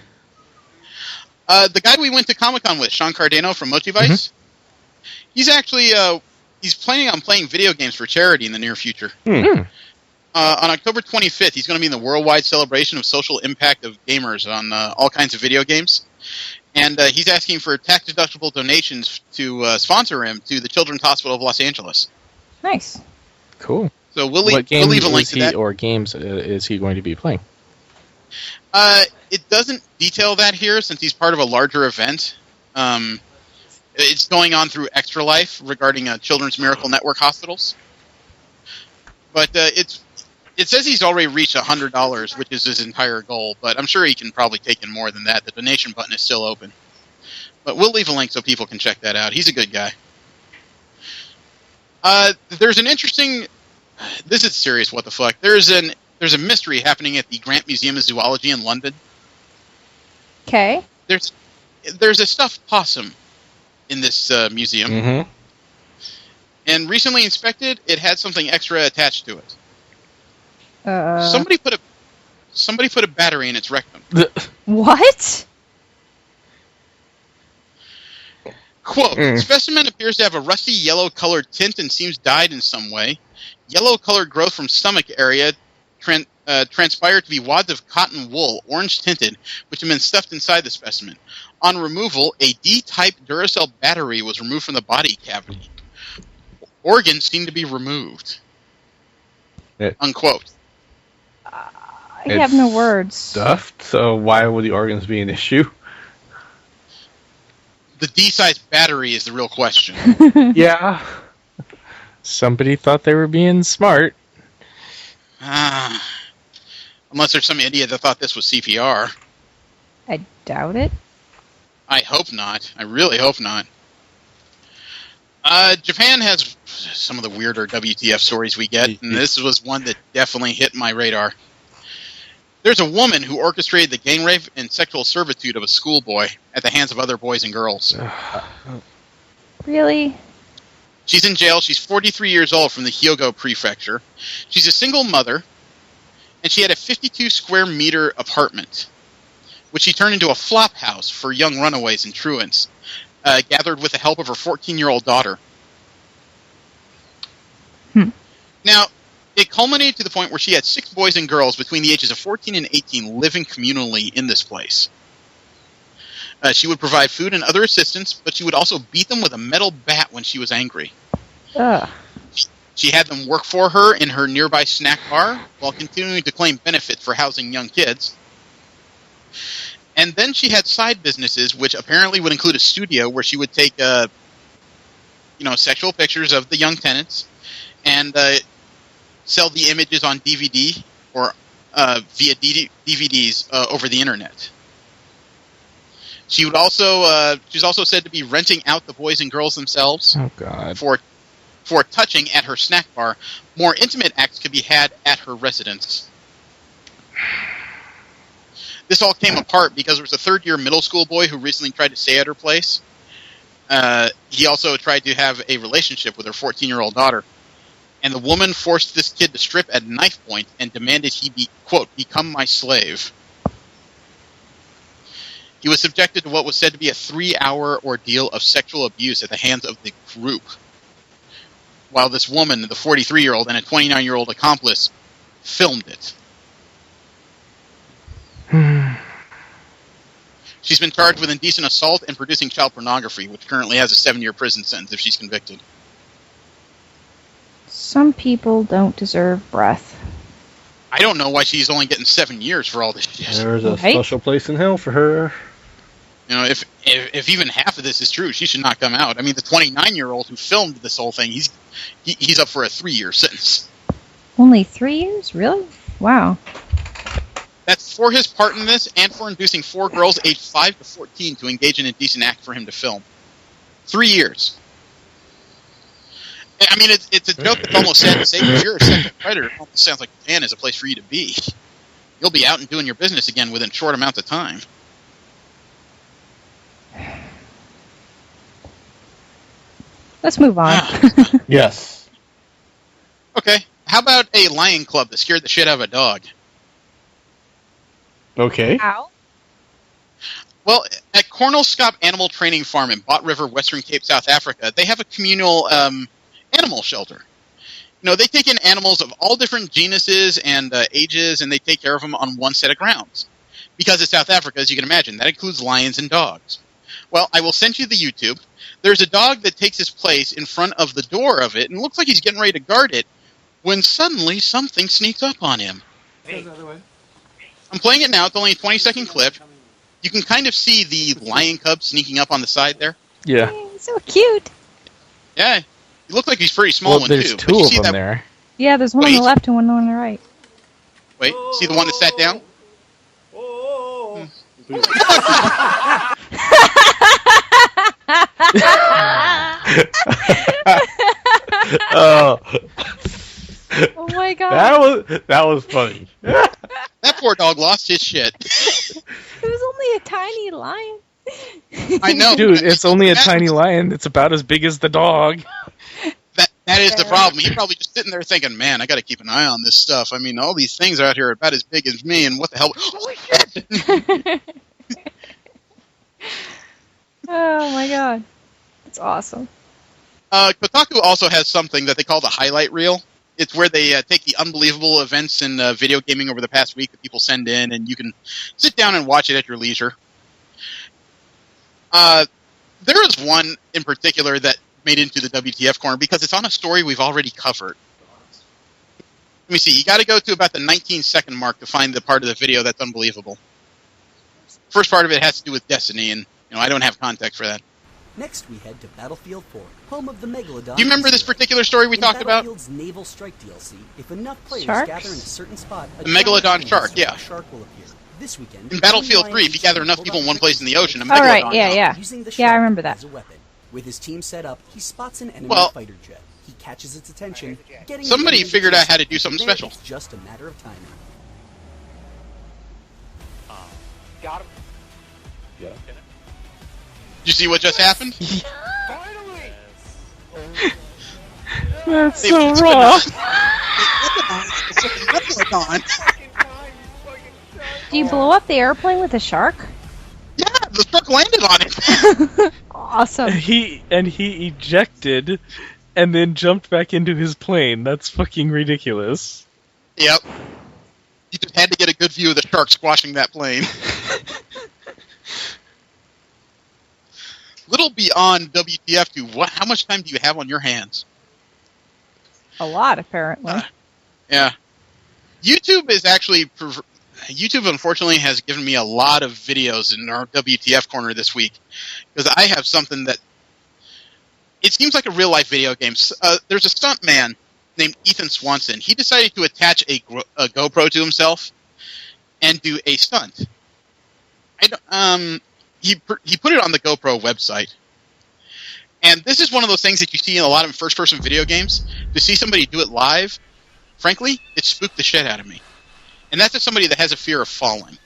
The guy we went to Comic-Con with, Sean Cardano from Mochivice, he's actually he's planning on playing video games for charity in the near future. On October 25th, he's going to be in the worldwide celebration of social impact of gamers on all kinds of video games. And he's asking for tax-deductible donations to sponsor him to the Children's Hospital of Los Angeles. Nice. Cool. So we'll leave a link to that. Or games is he going to be playing? It doesn't detail that here since he's part of a larger event. It's going on through Extra Life regarding Children's Miracle Network hospitals. But it says he's already reached $100, which is his entire goal, but I'm sure he can probably take in more than that. The donation button is still open. But we'll leave a link so people can check that out. He's a good guy. There's an interesting... This is serious, what the fuck. There's a mystery happening at the Grant Museum of Zoology in London. Okay. There's a stuffed possum in this museum. Mm-hmm. And recently inspected, it had something extra attached to it. Somebody put a battery in its rectum. What? Quote, specimen appears to have a rusty yellow-colored tint and seems dyed in some way. Yellow-colored growth from stomach area transpired to be wads of cotton wool, orange-tinted, which have been stuffed inside the specimen. On removal, a D-type Duracell battery was removed from the body cavity. Organs seem to be removed. Unquote. I have no words. Stuffed, so why would the organs be an issue? The D-size battery is the real question. Yeah. Somebody thought they were being smart. Unless there's some idiot that thought this was CPR. I doubt it. I hope not. I really hope not. Japan has some of the weirder WTF stories we get, and this was one that definitely hit my radar. There's a woman who orchestrated the gang rape and sexual servitude of a schoolboy at the hands of other boys and girls. Really? She's in jail. She's 43 years old from the Hyogo prefecture. She's a single mother, and she had a 52 square meter apartment, which she turned into a flop house for young runaways and truants, gathered with the help of her 14-year-old daughter. Now, it culminated to the point where she had 6 boys and girls between the ages of 14 and 18 living communally in this place. She would provide food and other assistance, but she would also beat them with a metal bat when she was angry. She had them work for her in her nearby snack bar while continuing to claim benefits for housing young kids. And then she had side businesses, which apparently would include a studio where she would take, sexual pictures of the young tenants and sell the images on DVD or via DVDs over the internet. She would also she's also said to be renting out the boys and girls themselves. Oh God! For touching at her snack bar. More intimate acts could be had at her residence. This all came apart because there was a third-year middle school boy who recently tried to stay at her place. He also tried to have a relationship with her 14-year-old daughter. And the woman forced this kid to strip at knife point and demanded he be, quote, become my slave. He was subjected to what was said to be a 3-hour ordeal of sexual abuse at the hands of the group, while this woman, the 43-year-old, and a 29-year-old accomplice filmed it. She's been charged with indecent assault and producing child pornography, which currently has a 7-year prison sentence if she's convicted. Some people don't deserve breath. I don't know why she's only getting 7 years for all this shit. There's a special place in hell for her. You know, if even half of this is true, she should not come out. I mean, the 29-year-old who filmed this whole thing, he's up for a 3-year sentence. Only 3 years? Really? Wow. That's for his part in this and for inducing 4 girls aged 5 to 14 to engage in a indecent act for him to film. 3 years. I mean, it's a joke that's almost sad to say, but you're a sexual predator. It almost sounds like Japan is a place for you to be. You'll be out and doing your business again within short amounts of time. Let's move on. Yes. Okay. How about a lion club that scared the shit out of a dog? Okay. How? Well, at Cornelscop Animal Training Farm in Bot River, Western Cape, South Africa, they have a communal animal shelter. You know, they take in animals of all different genuses and ages, and they take care of them on one set of grounds. Because it's South Africa, as you can imagine, that includes lions and dogs. Well, I will send you the YouTube. There's a dog that takes his place in front of the door of it, and it looks like he's getting ready to guard it, when suddenly something sneaks up on him. Hey. I'm playing it now. It's only a 20-second clip. You can kind of see the lion cub sneaking up on the side there. Yeah. So cute. Yeah. He looks like he's pretty small one, there's too. two of them there. Yeah, there's one on the left and one on the right. Wait, see the one that sat down? Oh. Oh my god. That was funny. That poor dog lost his shit. It was only a tiny lion. I know. Dude, it's only a tiny lion. It's about as big as the dog. That is the problem. He's probably just sitting there thinking, man, I got to keep an eye on this stuff. I mean, all these things out here are about as big as me, and what the hell? Holy shit! Oh my god. That's awesome. Kotaku also has something that they call the highlight reel. It's where they take the unbelievable events in video gaming over the past week that people send in, and you can sit down and watch it at your leisure. There is one in particular that made it into the WTF corner because it's on a story we've already covered. Let me see. You got to go to about the 19-second mark to find the part of the video that's unbelievable. First part of it has to do with Destiny, and I don't have context for that. Next, we head to Battlefield 4, home of the Megalodon. Do you remember this particular story we talked about? Battlefield's Naval Strike DLC, if enough players Sharks? gather in a certain spot, The Megalodon shark, yeah. shark will appear. This weekend, In Battlefield 3, if you gather enough people in one place in the ocean, a Megalodon... Alright, yeah. Using the Yeah, I shark remember that. as a weapon. With his team set up, he spots an enemy fighter jet. He catches its attention, getting somebody it into figured out chase. how to do something From there, special. It's just a matter of timing. Got him. Yeah. Did you see what just happened? Finally! That's They so flipped raw. Do you blow up the airplane with a shark? Yeah, the shark landed on it. Awesome. He ejected and then jumped back into his plane. That's fucking ridiculous. Yep. You just had to get a good view of the shark squashing that plane. Little beyond WTF to how much time do you have on your hands? A lot, apparently. Yeah. YouTube is actually... YouTube, unfortunately, has given me a lot of videos in our WTF corner this week. Because I have something that... It seems like a real-life video game. There's a stunt man named Ethan Swanson. He decided to attach a GoPro to himself and do a stunt. He put it on the GoPro website. And this is one of those things that you see in a lot of first-person video games. To see somebody do it live, frankly, it spooked the shit out of me. And that's just somebody that has a fear of falling.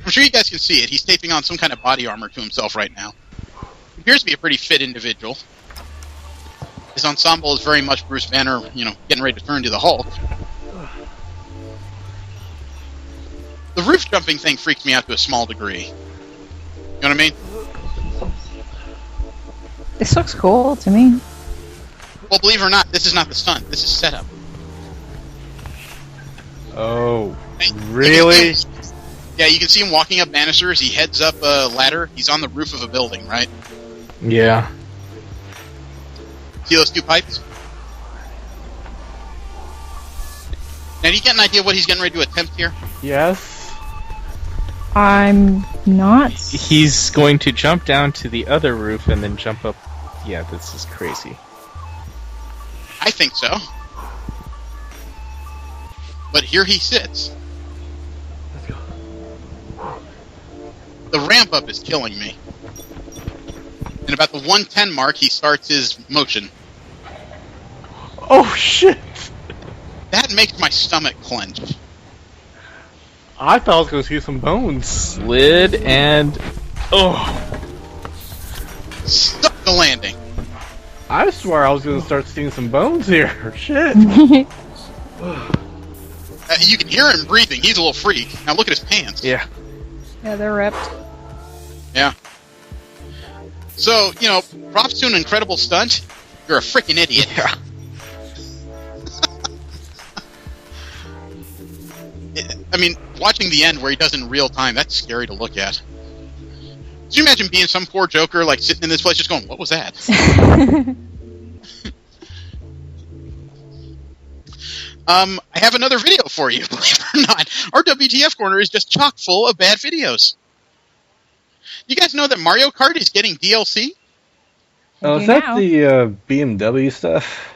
I'm sure you guys can see it. He's taping on some kind of body armor to himself right now. He appears to be a pretty fit individual. His ensemble is very much Bruce Banner, getting ready to turn to the Hulk. The roof jumping thing freaks me out to a small degree. You know what I mean? This looks cool to me. Well, believe it or not, this is not the stunt. This is setup. Oh, really? Yeah, you can see him walking up banisters. He heads up a ladder. He's on the roof of a building, right? Yeah. See those two pipes? Now, do you get an idea what he's getting ready to attempt here? Yes. I'm not. He's going to jump down to the other roof and then jump up. Yeah, this is crazy. I think so. But here he sits. Let's go. The ramp up is killing me. And about the 110 mark, he starts his motion. Oh, shit! That makes my stomach clench. I thought I was going to see some bones. Slid and... Oh! Stuck the landing. I swear I was going to start seeing some bones here. Shit. You can hear him breathing. He's a little freak. Now look at his pants. Yeah. Yeah, they're ripped. Yeah. So, props to an incredible stunt. You're a freaking idiot. Yeah. I mean, watching the end where he does it in real time, that's scary to look at. Could you imagine being some poor joker, sitting in this place just going, what was that? I have another video for you, believe it or not. Our WTF corner is just chock full of bad videos. You guys know that Mario Kart is getting DLC? Oh, is that the BMW stuff?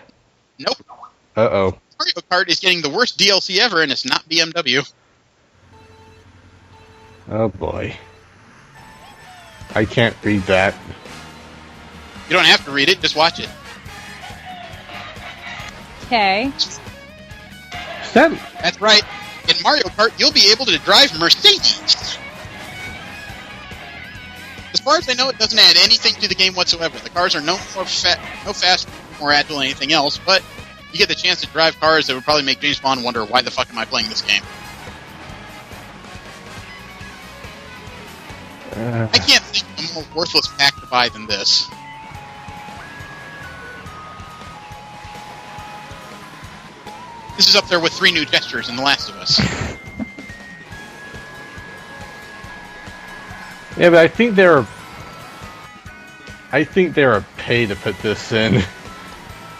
Nope. Uh-oh. Mario Kart is getting the worst DLC ever, and it's not BMW. Oh, boy. I can't read that. You don't have to read it, just watch it. Okay. That's right. In Mario Kart, you'll be able to drive Mercedes. As far as I know, it doesn't add anything to the game whatsoever. The cars are no faster, more agile than anything else, but you get the chance to drive cars that would probably make James Bond wonder, why the fuck am I playing this game? I can't think of a more worthless pack to buy than this. This is up there with 3 new gestures in The Last of Us. Yeah, but I think they're paid to put this in.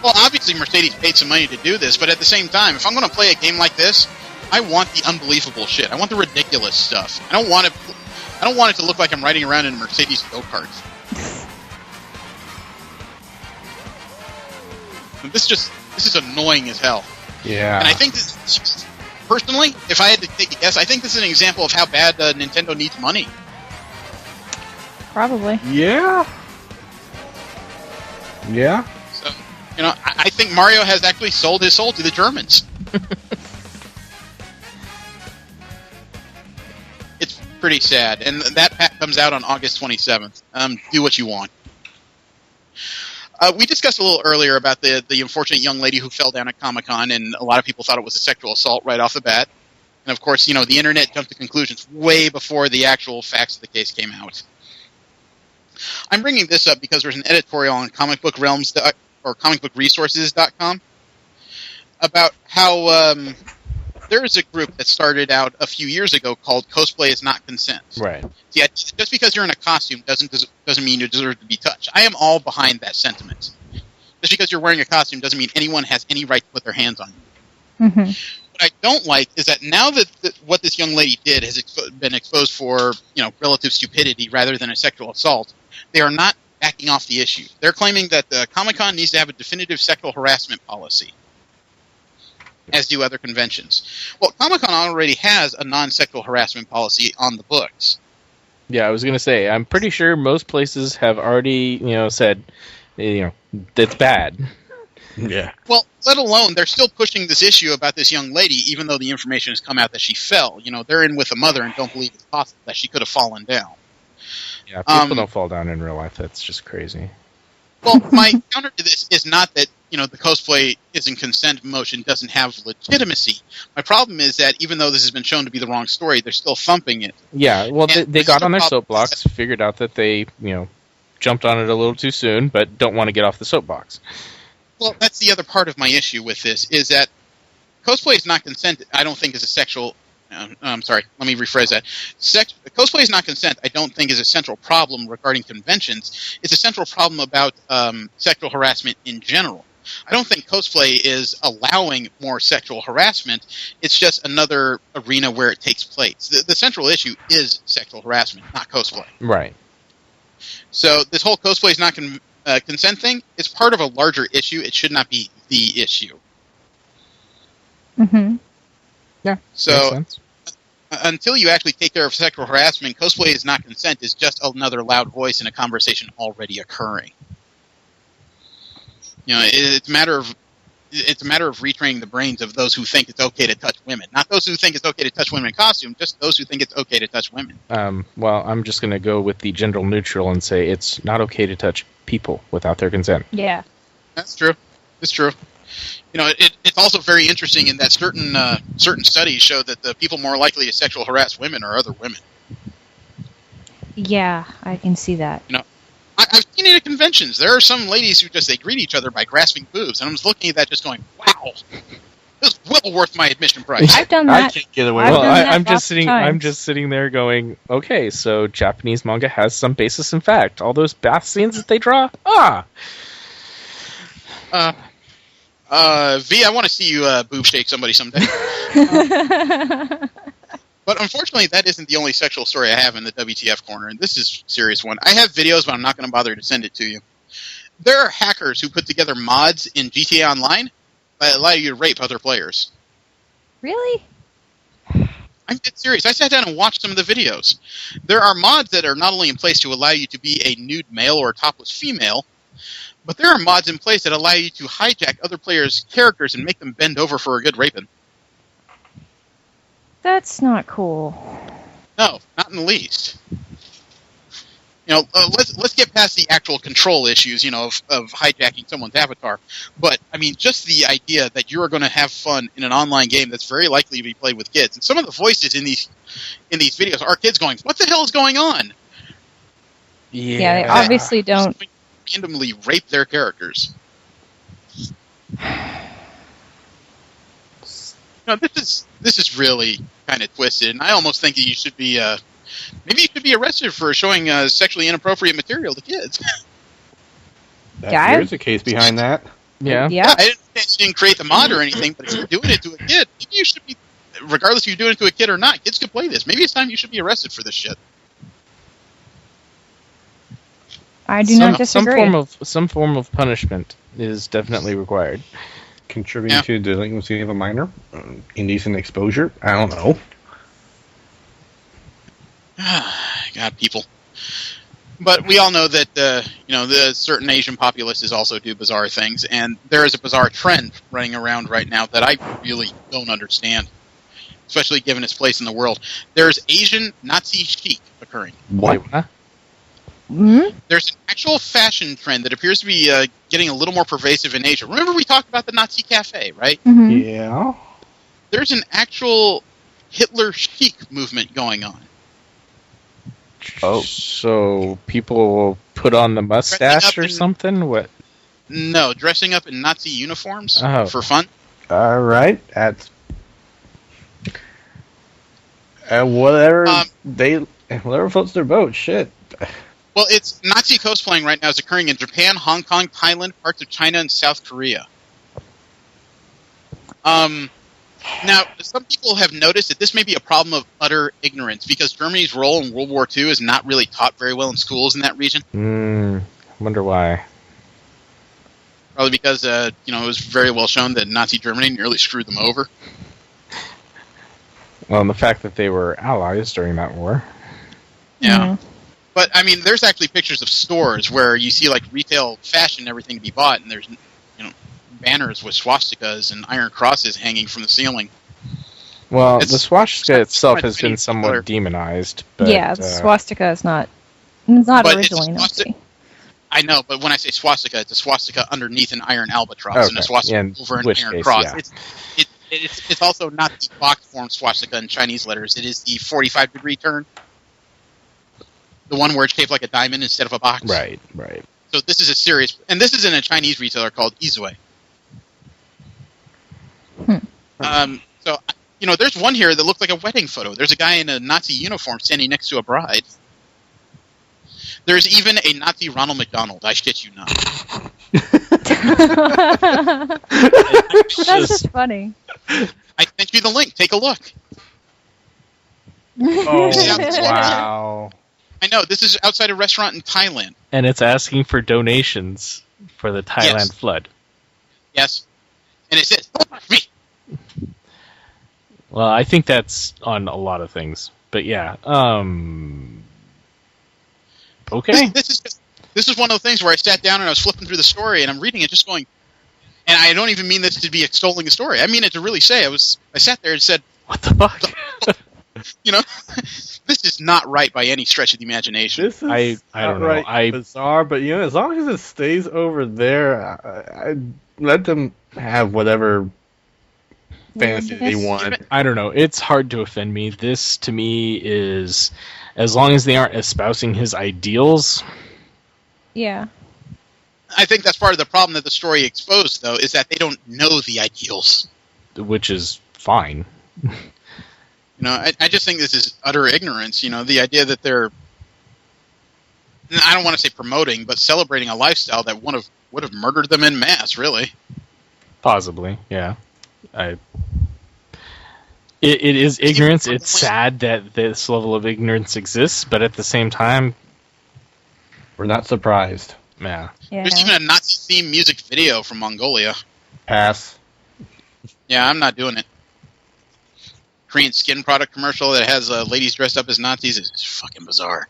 Well, obviously Mercedes paid some money to do this, but at the same time, if I'm going to play a game like this, I want the unbelievable shit. I want the ridiculous stuff. I don't want it to look like I'm riding around in a Mercedes go-kart. This is annoying as hell. Yeah. And I think this, personally, if I had to take a guess, I think this is an example of how bad Nintendo needs money. Probably. Yeah. Yeah. So, I think Mario has actually sold his soul to the Germans. pretty sad. And that pack comes out on August 27th. Do what you want. We discussed a little earlier about the unfortunate young lady who fell down at Comic-Con, and a lot of people thought it was a sexual assault right off the bat. And of course, the internet jumped to conclusions way before the actual facts of the case came out. I'm bringing this up because there's an editorial on comicbookresources.com about how there is a group that started out a few years ago called Cosplay is Not Consent. Right. Yeah, just because you're in a costume doesn't mean you deserve to be touched. I am all behind that sentiment. Just because you're wearing a costume doesn't mean anyone has any right to put their hands on you. Mm-hmm. What I don't like is that now that what this young lady did has been exposed for relative stupidity rather than a sexual assault, they are not backing off the issue. They're claiming that Comic-Con needs to have a definitive sexual harassment policy, as do other conventions. Well, Comic-Con already has a non-sexual harassment policy on the books. Yeah, I was going to say, I'm pretty sure most places have already, said, that's bad. Yeah. Well, let alone, they're still pushing this issue about this young lady, even though the information has come out that she fell. They're in with a mother and don't believe it's possible that she could have fallen down. Yeah, people don't fall down in real life. That's just crazy. Well, my counter to this is not that, the cosplay isn't consent motion doesn't have legitimacy. My problem is that even though this has been shown to be the wrong story, they're still thumping it. Yeah, well, they got on their soapbox, figured out that they, jumped on it a little too soon, but don't want to get off the soapbox. Well, that's the other part of my issue with this, is that cosplay is not consent, I don't think is a sexual... I'm sorry, let me rephrase that. Cosplay is not consent, I don't think is a central problem regarding conventions. It's a central problem about sexual harassment in general. I don't think cosplay is allowing more sexual harassment. It's just another arena where it takes place. The central issue is sexual harassment, not cosplay. Right. So this whole cosplay is not consent thing is part of a larger issue. It should not be the issue. Mm-hmm. Yeah. So until you actually take care of sexual harassment, cosplay is not consent is just another loud voice in a conversation already occurring. It's a matter of retraining the brains of those who think it's okay to touch women, not those who think it's okay to touch women in costume, just those who think it's okay to touch women. Well, I'm just going to go with the gender neutral and say it's not okay to touch people without their consent. Yeah, that's true. It's true. It's also very interesting in that certain studies show that the people more likely to sexual harass women are other women. Yeah, I can see that. I've seen it at conventions. There are some ladies who they greet each other by grasping boobs, and I'm just looking at that just going, wow, this is well worth my admission price. I've done that. I can't get away Well, with that. I'm just sitting there going, okay, so Japanese manga has some basis in fact. All those bath scenes that they draw, V, I want to see you boob shake somebody someday. But unfortunately, that isn't the only sexual story I have in the WTF corner, and this is a serious one. I have videos, but I'm not going to bother to send it to you. There are hackers who put together mods in GTA Online that allow you to rape other players. Really? I'm dead serious. I sat down and watched some of the videos. There are mods that are not only in place to allow you to be a nude male or a topless female, but there are mods in place that allow you to hijack other players' characters and make them bend over for a good raping. That's not cool. No, not in the least. Let's get past the actual control issues, of hijacking someone's avatar. But I mean, just the idea that you are going to have fun in an online game that's very likely to be played with kids, and some of the voices in these videos are kids going, "What the hell is going on?" Yeah, they obviously don't randomly rape their characters. This is really kind of twisted, and I almost think that you should be maybe you should be arrested for showing sexually inappropriate material to kids. There's a case behind that. Yeah. I didn't create the mod or anything, but if you're doing it to a kid, maybe you should be, regardless if you're doing it to a kid or not, kids can play this. Maybe it's time you should be arrested for this shit. I do not disagree. Some form of punishment is definitely required. Contributing to the delinquency of a minor, indecent exposure. I don't know. God, people. But we all know that the certain Asian populaces also do bizarre things, and there is a bizarre trend running around right now that I really don't understand. especially given its place in the world. There's Asian Nazi chic occurring. What? There's an actual fashion trend that appears to be getting a little more pervasive in Asia. Remember we talked about the Nazi cafe, right? Yeah. There's an actual Hitler chic movement going on. Oh, so people will put on the mustache or something? What? No, dressing up in Nazi uniforms for fun. All right, that's whatever whatever floats their boat. Shit. Well, it's Nazi cosplaying right now is occurring in Japan, Hong Kong, Thailand, parts of China, and South Korea. Now, some people have noticed that this may be a problem of utter ignorance because Germany's role in World War II is not really taught very well in schools in that region. Wonder why. Probably because, it was very well shown that Nazi Germany nearly screwed them over. Well, and the fact that they were allies during that war. Yeah. But, I mean, there's actually pictures of stores where you see, like, retail fashion and everything to be bought, and there's, banners with swastikas and iron crosses hanging from the ceiling. Well, the swastika itself has been somewhat demonized. But, yeah, the swastika is not originally Nazi. I know, but when I say swastika, it's a swastika underneath an iron albatross and a swastika over an iron cross. Yeah. It's also not the box form swastika in Chinese letters. It is the 45-degree turn. The one where it's shaped like a diamond instead of a box. Right. So this is a serious... And this is in a Chinese retailer called Izue. So, there's one here that looks like a wedding photo. There's a guy in a Nazi uniform standing next to a bride. There's even a Nazi Ronald McDonald. I shit you not. That's just funny. I sent you the link. Take a look. Oh, wow. I know. This is outside a restaurant in Thailand. And it's asking for donations for the Thailand flood. Yes. And it says, me. Well, I think that's on a lot of things. But yeah. Okay. This is one of the things where I sat down and I was flipping through the story and I'm reading it just going, and I don't even mean this to be extolling the story. I mean it to really say, I sat there and said, what the fuck? This is not right by any stretch of the imagination. This is I don't know. Bizarre, but as long as it stays over there, I let them have whatever fantasy they want. I don't know. It's hard to offend me. This, to me, is... As long as they aren't espousing his ideals. Yeah. I think that's part of the problem that the story exposed, though, is that they don't know the ideals. Which is fine. I just think this is utter ignorance. The idea that they're... I don't want to say promoting, but celebrating a lifestyle that would have murdered them en masse, really. Possibly, yeah. It is ignorance. It's sad that this level of ignorance exists, but at the same time, we're not surprised. Yeah. There's even a Nazi-themed music video from Mongolia. Pass. Yeah, I'm not doing it. Korean skin product commercial that has ladies dressed up as Nazis is fucking bizarre.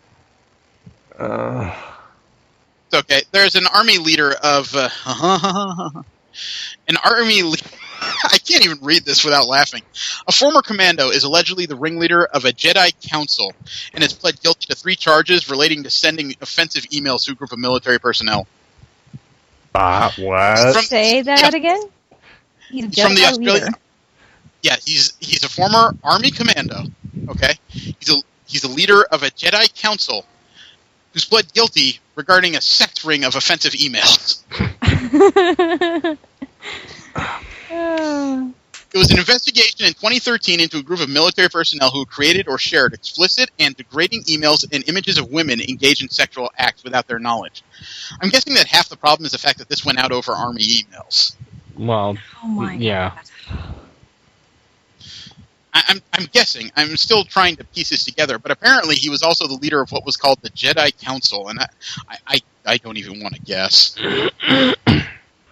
It's okay. There's an army leader of... I can't even read this without laughing. A former commando is allegedly the ringleader of a Jedi council and has pled guilty to 3 charges relating to sending offensive emails to a group of military personnel. What? Say that again? He's a from the Jedi Australian. leader. Yeah, he's a former army commando. Okay, he's a leader of a Jedi council who's pled guilty regarding a sex ring of offensive emails. It was an investigation in 2013 into a group of military personnel who created or shared explicit and degrading emails and images of women engaged in sexual acts without their knowledge. I'm guessing that half the problem is the fact that this went out over Army emails. Well, yeah. I'm guessing. I'm still trying to piece this together, but apparently he was also the leader of what was called the Jedi Council, and I don't even want to guess.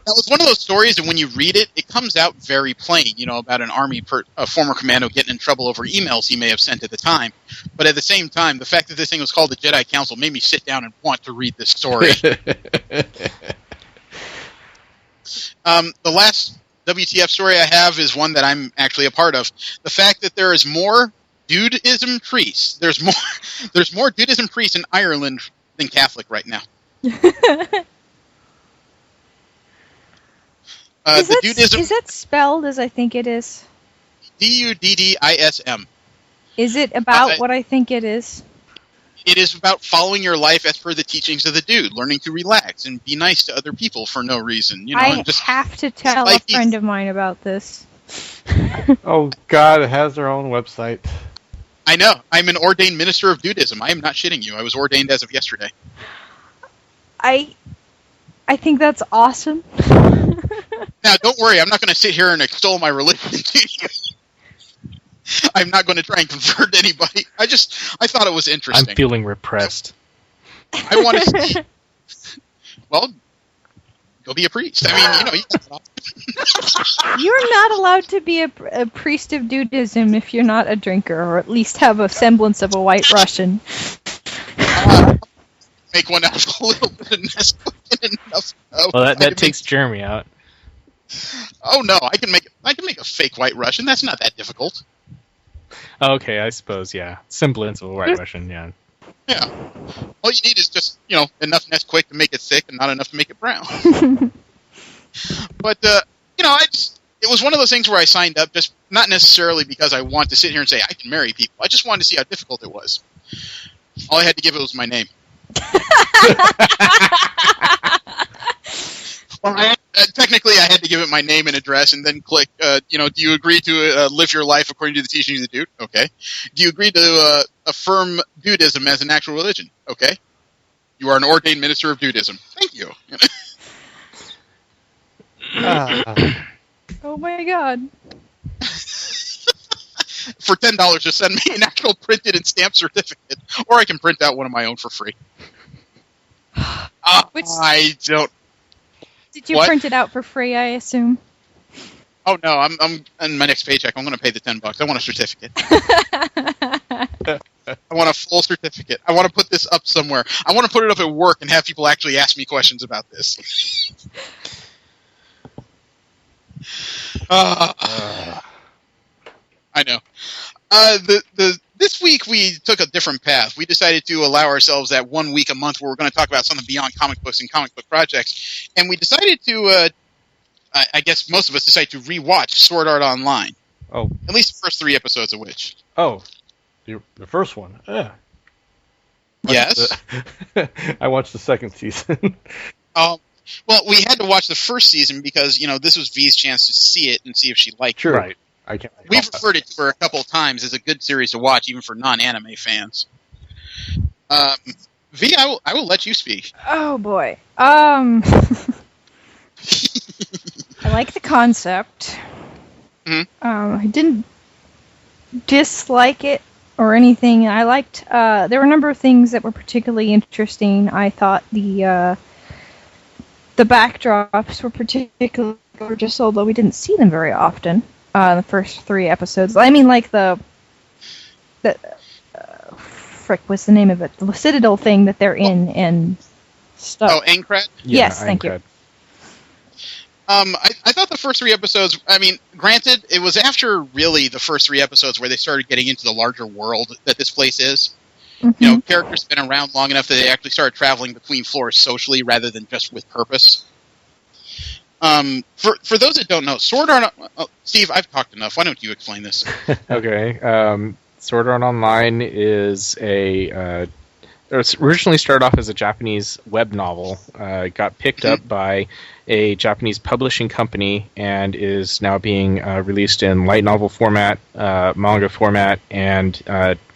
That was one of those stories, and when you read it, it comes out very plain, about an a former commando getting in trouble over emails he may have sent at the time. But at the same time, the fact that this thing was called the Jedi Council made me sit down and want to read this story. The WTF story I have is one that I'm actually a part of. The fact that there is more Dudism priests. There's more Dudism priests in Ireland than Catholic right now. Is that spelled as I think it is? Duddism. Is it about what I think it is? It is about following your life as per the teachings of the dude, learning to relax and be nice to other people for no reason. I have to tell a friend of mine about this. Oh God, it has their own website. I know. I'm an ordained minister of Dudism. I am not shitting you. I was ordained as of yesterday. I think that's awesome. Now, don't worry. I'm not going to sit here and extol my religion to you. I'm not going to try and convert anybody. I thought it was interesting. I'm feeling repressed. I want to see. Well, go be a priest. I mean, You're not allowed to be a priest of Dudism if you're not a drinker, or at least have a semblance of a White Russian. Make one out a little bit of Nesquik and enough. Well, that takes Jeremy out. Oh no, I can make a fake White Russian. That's not that difficult. Okay, I suppose, yeah. Semblance of a White Russian, yeah. Yeah. All you need is just, enough Nesquik to make it thick and not enough to make it brown. But, it was one of those things where I signed up, just not necessarily because I want to sit here and say I can marry people. I just wanted to see how difficult it was. All I had to give it was my name. Well, technically, I had to give it my name and address, and then click. Do you agree to live your life according to the teachings of the dude? Okay. Do you agree to affirm Dudism as an actual religion? Okay. You are an ordained minister of Dudism. Thank you. Oh my God. For $10, just send me an actual printed and stamped certificate, or I can print out one of my own for free. I don't. Did you print it out for free, I assume? Oh no, I'm on my next paycheck. I'm going to pay the $10. I want a certificate. I want a full certificate. I want to put this up somewhere. I want to put it up at work and have people actually ask me questions about this. I know. This week we took a different path. We decided to allow ourselves that 1 week a month where we're going to talk about something beyond comic books and comic book projects. And we decided to, I guess most of us decided to rewatch Sword Art Online. Oh. At least the first 3 episodes of which. Oh. The first one. Yeah. Yes. I watched the second season. Well, we had to watch the first season because, this was V's chance to see it and see if she liked it. Right. We've referred it to her a couple of times as a good series to watch, even for non-anime fans. V, I will let you speak. Oh boy. I like the concept. Mm-hmm. I didn't dislike it or anything. I liked. There were a number of things that were particularly interesting. I thought the backdrops were particularly gorgeous, although we didn't see them very often. The first 3 episodes. I mean, like frick, what's the name of it? The Citadel thing that they're in and stuff. Oh, Aincrad? Yes, thank you. I thought the first 3 episodes, granted, it was after really the first 3 episodes where they started getting into the larger world that this place is. Mm-hmm. Characters have been around long enough that they actually started traveling between floors socially rather than just with purpose. For those that don't know, Sword Art... Steve, I've talked enough. Why don't you explain this? Okay. Sword Art Online is it originally started off as a Japanese web novel. It got picked up by a Japanese publishing company and is now being released in light novel format, manga format, and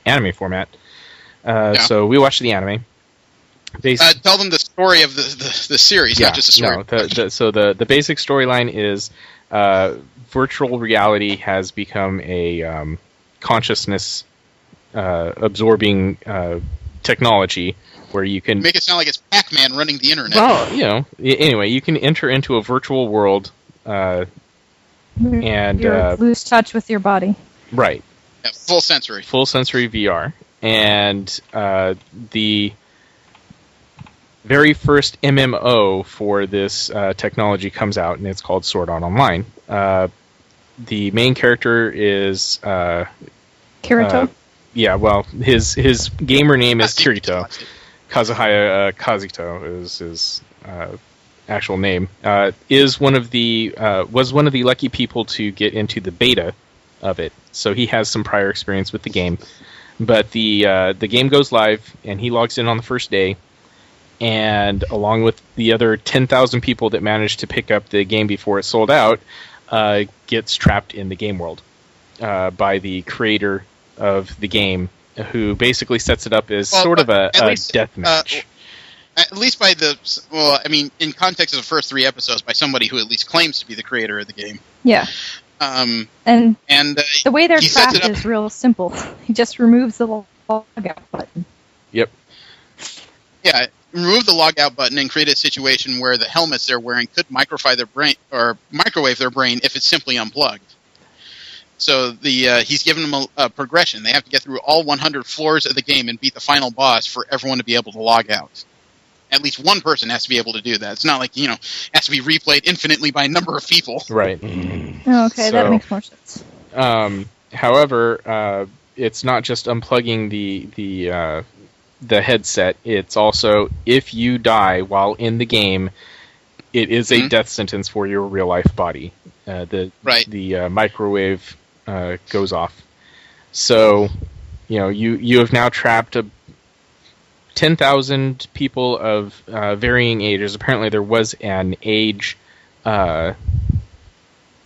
anime format. So we watched the anime. Tell them the story of the series, not just the story. So the basic storyline is virtual reality has become a consciousness absorbing technology where you can make it sound like it's Pac-Man running the internet. Well, anyway, you can enter into a virtual world and lose touch with your body. Right. Yeah, full sensory VR, and the very first MMO for this technology comes out, and it's called Sword Art Online. The main character is Kirito. Yeah, well, his gamer name is Kirito. Kazuhaya Kazuto is his actual name. Was one of the lucky people to get into the beta of it, so he has some prior experience with the game. But the game goes live, and he logs in on the first day, and along with the other 10,000 people that managed to pick up the game before it sold out, gets trapped in the game world by the creator of the game, who basically sets it up as sort of a death match. At least by in context of the first 3 episodes, by somebody who at least claims to be the creator of the game. Yeah. And the way they're trapped is real simple. He just removes the logout button. Yep. Yeah, remove the logout button and create a situation where the helmets they're wearing could microwave their brain if it's simply unplugged. So he's given them a progression. They have to get through all 100 floors of the game and beat the final boss for everyone to be able to log out. At least one person has to be able to do that. It's not like, it has to be replayed infinitely by a number of people. Right. Oh, okay, that makes more sense. However, it's not just unplugging the headset. It's also, if you die while in the game, it is a death sentence for your real life body. The microwave goes off. So, you have now trapped 10,000 people of varying ages. Apparently, there was an age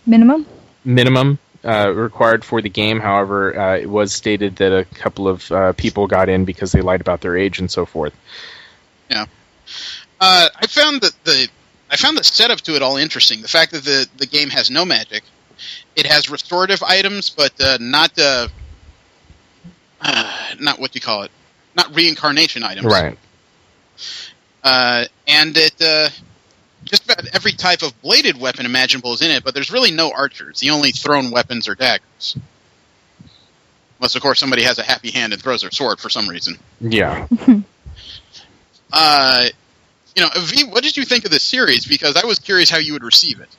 minimum required for the game. However, it was stated that a couple of people got in because they lied about their age and so forth. Yeah, I found the setup to it all interesting. The fact that the game has no magic, it has restorative items, but not what you call it. Not reincarnation items. Right. And it just about every type of bladed weapon imaginable is in it, but there's really no archers. The only thrown weapons are daggers. Unless, of course, somebody has a happy hand and throws their sword for some reason. Yeah. V, what did you think of this series? Because I was curious how you would receive it.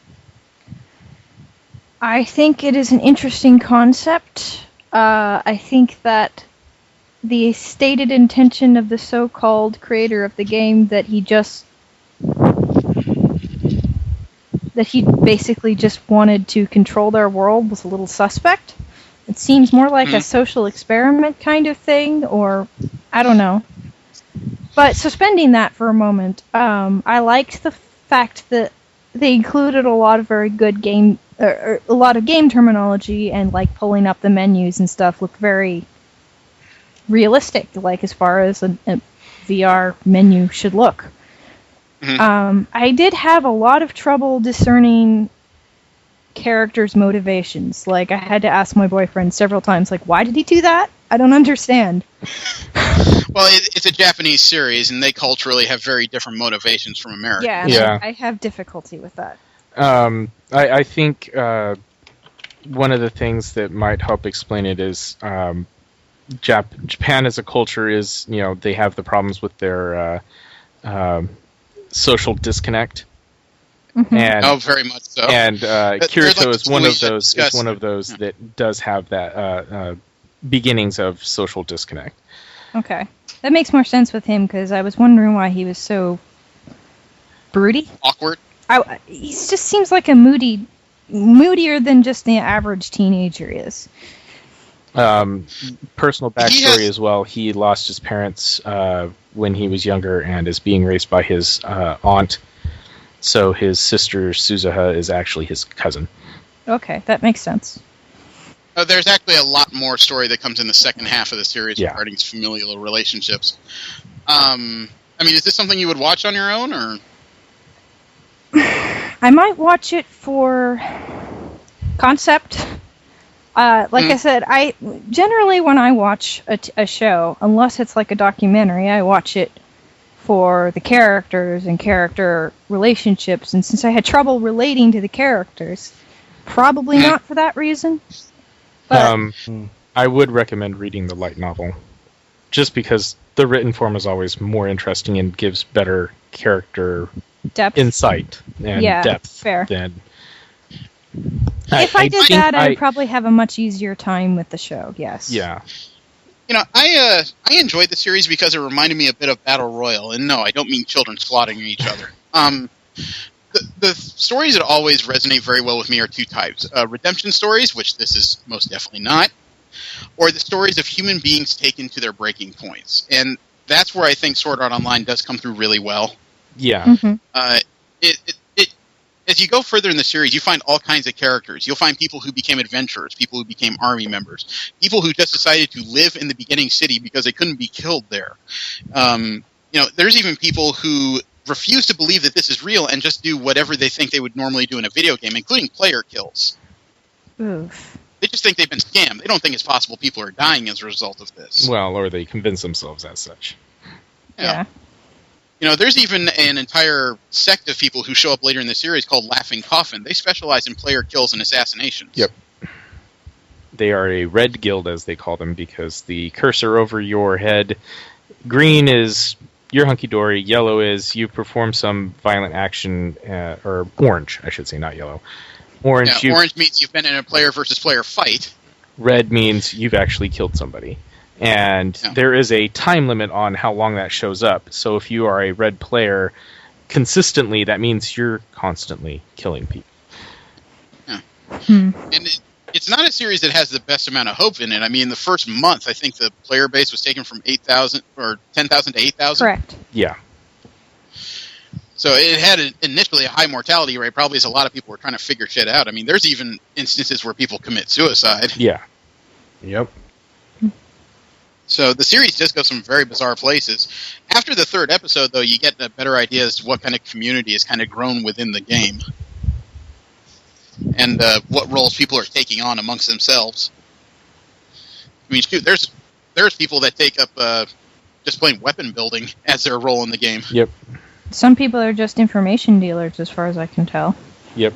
I think it is an interesting concept. I think that the stated intention of the so-called creator of the game that he basically just wanted to control their world was a little suspect. It seems more like a social experiment kind of thing, or I don't know. But suspending that for a moment, I liked the fact that they included a lot of very good game, a lot of game terminology, and like pulling up the menus and stuff looked very realistic, like as far as a VR menu should look. I did have a lot of trouble discerning characters' motivations. Like, I had to ask my boyfriend several times, like, why did he do that? I don't understand. Well, it's a Japanese series, and they culturally have very different motivations from America. Yeah. I have difficulty with that. I think one of the things that might help explain it is Japan as a culture is, they have the problems with their social disconnect. And, very much so. And Kirito is one of those. Is one of those that does have that beginnings of social disconnect. Okay, that makes more sense with him because I was wondering why he was so broody, awkward. He just seems like a moodier than just the average teenager is. Personal backstory as well. He lost his parents when he was younger and is being raised by his aunt. So his sister Suzuha is actually his cousin. Okay, that makes sense. There's actually a lot more story that comes in the second half of the series regarding his familial relationships. Is this something you would watch on your own, or? I might watch it for concept. I said, I generally when I watch a show, unless it's like a documentary, I watch it for the characters and character relationships. And since I had trouble relating to the characters, probably not for that reason. But I would recommend reading the light novel, just because the written form is always more interesting and gives better character depth, insight, and depth fair. than If I did that, I would probably have a much easier time with the show. Yes. Yeah. I enjoyed the series because it reminded me a bit of Battle Royale, and no, I don't mean children slaughtering each other. The stories that always resonate very well with me are two types: redemption stories, which this is most definitely not, or the stories of human beings taken to their breaking points, and that's where I think Sword Art Online does come through really well. Yeah. Mm-hmm. As you go further in the series, you find all kinds of characters. You'll find people who became adventurers, people who became army members, people who just decided to live in the beginning city because they couldn't be killed there. There's even people who refuse to believe that this is real and just do whatever they think they would normally do in a video game, including player kills. Oof. They just think they've been scammed. They don't think it's possible people are dying as a result of this. Well, or they convince themselves as such. Yeah. There's even an entire sect of people who show up later in the series called Laughing Coffin. They specialize in player kills and assassinations. Yep. They are a red guild, as they call them, because the cursor over your head, green is you're hunky-dory, yellow is you perform some violent action, or orange, I should say, not yellow. Orange means you've been in a player versus player fight. Red means you've actually killed somebody. And there is a time limit on how long that shows up. So if you are a red player consistently, that means you're constantly killing people. Yeah. And it's not a series that has the best amount of hope in it. I mean, the first month, I think the player base was taken from 8,000 or 10,000 to 8,000. Correct. Yeah. So it had initially a high mortality rate, probably as a lot of people were trying to figure shit out. I mean, there's even instances where people commit suicide. Yeah. Yep. So the series does go some very bizarre places. After the third episode, though, you get a better idea as to what kind of community has kind of grown within the game. And what roles people are taking on amongst themselves. I mean, shoot, there's people that take up just plain weapon building as their role in the game. Yep. Some people are just information dealers, as far as I can tell. Yep.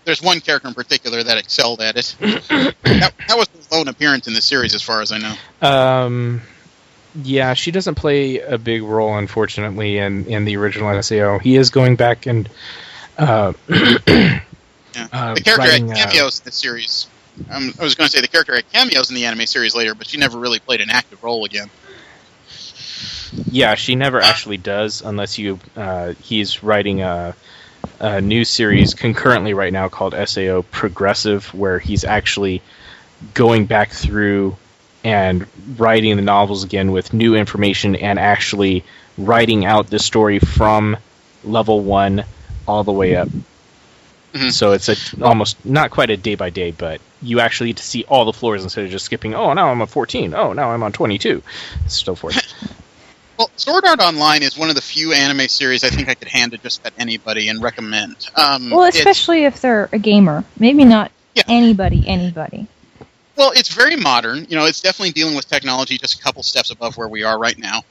There's one character in particular that excelled at it. that was his lone appearance in the series, as far as I know. Yeah, she doesn't play a big role, unfortunately, in the original SAO. He is going back and the character writing, had cameos in the series. I was going to say the character had cameos in the anime series later, but she never really played an active role again. Yeah, she never actually does, unless he's writing a new series concurrently right now called SAO Progressive, where he's actually going back through and writing the novels again with new information and actually writing out the story from level 1 all the way up. Mm-hmm. So it's almost not quite a day by day, but you actually get to see all the floors instead of just skipping, oh, now I'm on 14, oh, now I'm on 22, so forth. Well, Sword Art Online is one of the few anime series I think I could hand to just about anybody and recommend. Well, especially if they're a gamer. Maybe not anybody. Well, it's very modern. It's definitely dealing with technology just a couple steps above where we are right now.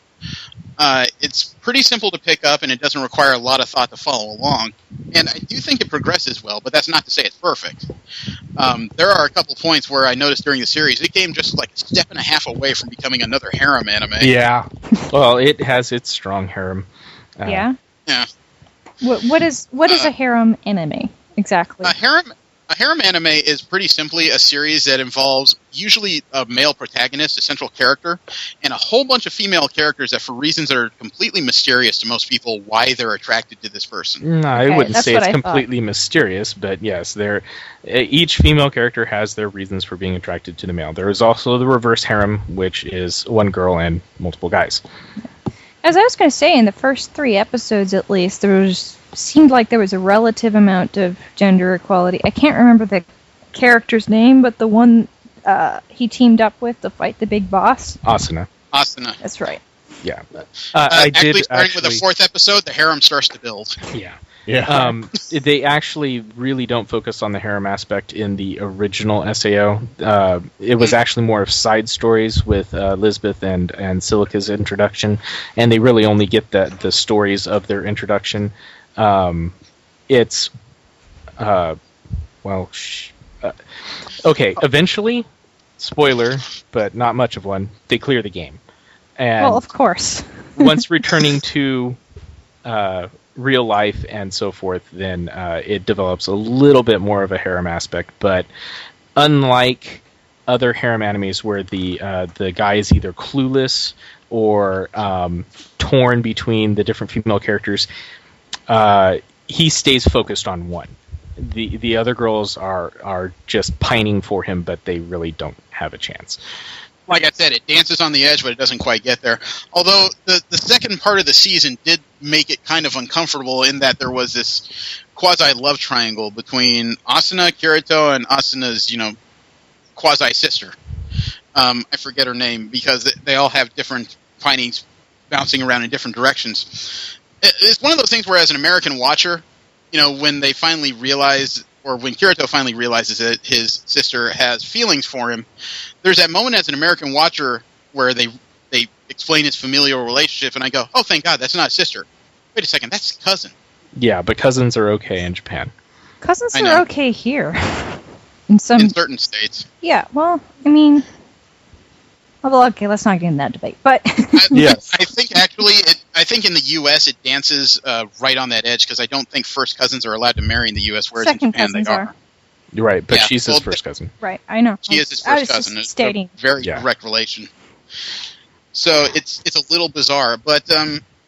It's pretty simple to pick up, and it doesn't require a lot of thought to follow along. And I do think it progresses well, but that's not to say it's perfect. There are a couple points where I noticed during the series, it came just like a step and a half away from becoming another harem anime. Yeah. Well, it has its strong harem. Yeah? Yeah. What is a harem anime, exactly? A harem anime is pretty simply a series that involves usually a male protagonist, a central character, and a whole bunch of female characters that, for reasons that are completely mysterious to most people, why they're attracted to this person. No, I wouldn't say it's completely mysterious, but yes, each female character has their reasons for being attracted to the male. There is also the reverse harem, which is one girl and multiple guys. As I was going to say, in the first 3 episodes at least, seemed like there was a relative amount of gender equality. I can't remember the character's name, but the one he teamed up with to fight the big boss. Asuna. That's right. Yeah. Starting with the 4th episode, the harem starts to build. Yeah. Yeah. They actually really don't focus on the harem aspect in the original SAO. It was actually more of side stories with Lisbeth and Silica's introduction, and they really only get the stories of their introduction. Eventually, spoiler, but not much of one, they clear the game. And well, of course. once returning to real life and so forth, then it develops a little bit more of a harem aspect. But unlike other harem animes where the guy is either clueless or torn between the different female characters, he stays focused on one. The other girls are just pining for him, but they really don't have a chance. Like I said, it dances on the edge, but it doesn't quite get there. Although the second part of the season did make it kind of uncomfortable in that there was this quasi-love triangle between Asuna, Kirito, and Asuna's, quasi-sister. I forget her name because they all have different pinings bouncing around in different directions. It's one of those things where, as an American watcher, when they finally realize, or when Kirito finally realizes that his sister has feelings for him, there's that moment as an American watcher where they explain his familial relationship, and I go, oh, thank God, that's not sister. Wait a second, that's cousin. Yeah, but cousins are okay in Japan. Cousins are okay here. In certain states. Yeah, well, I mean... Well, okay, let's not get in that debate, but... Yes. I think, actually, I think in the U.S. it dances right on that edge, because I don't think first cousins are allowed to marry in the U.S., whereas Second in Japan cousins they are. You're right, but she's his first cousin. Right, I know. She is his I first was cousin. just stating. It's a very direct relation. So it's a little bizarre, but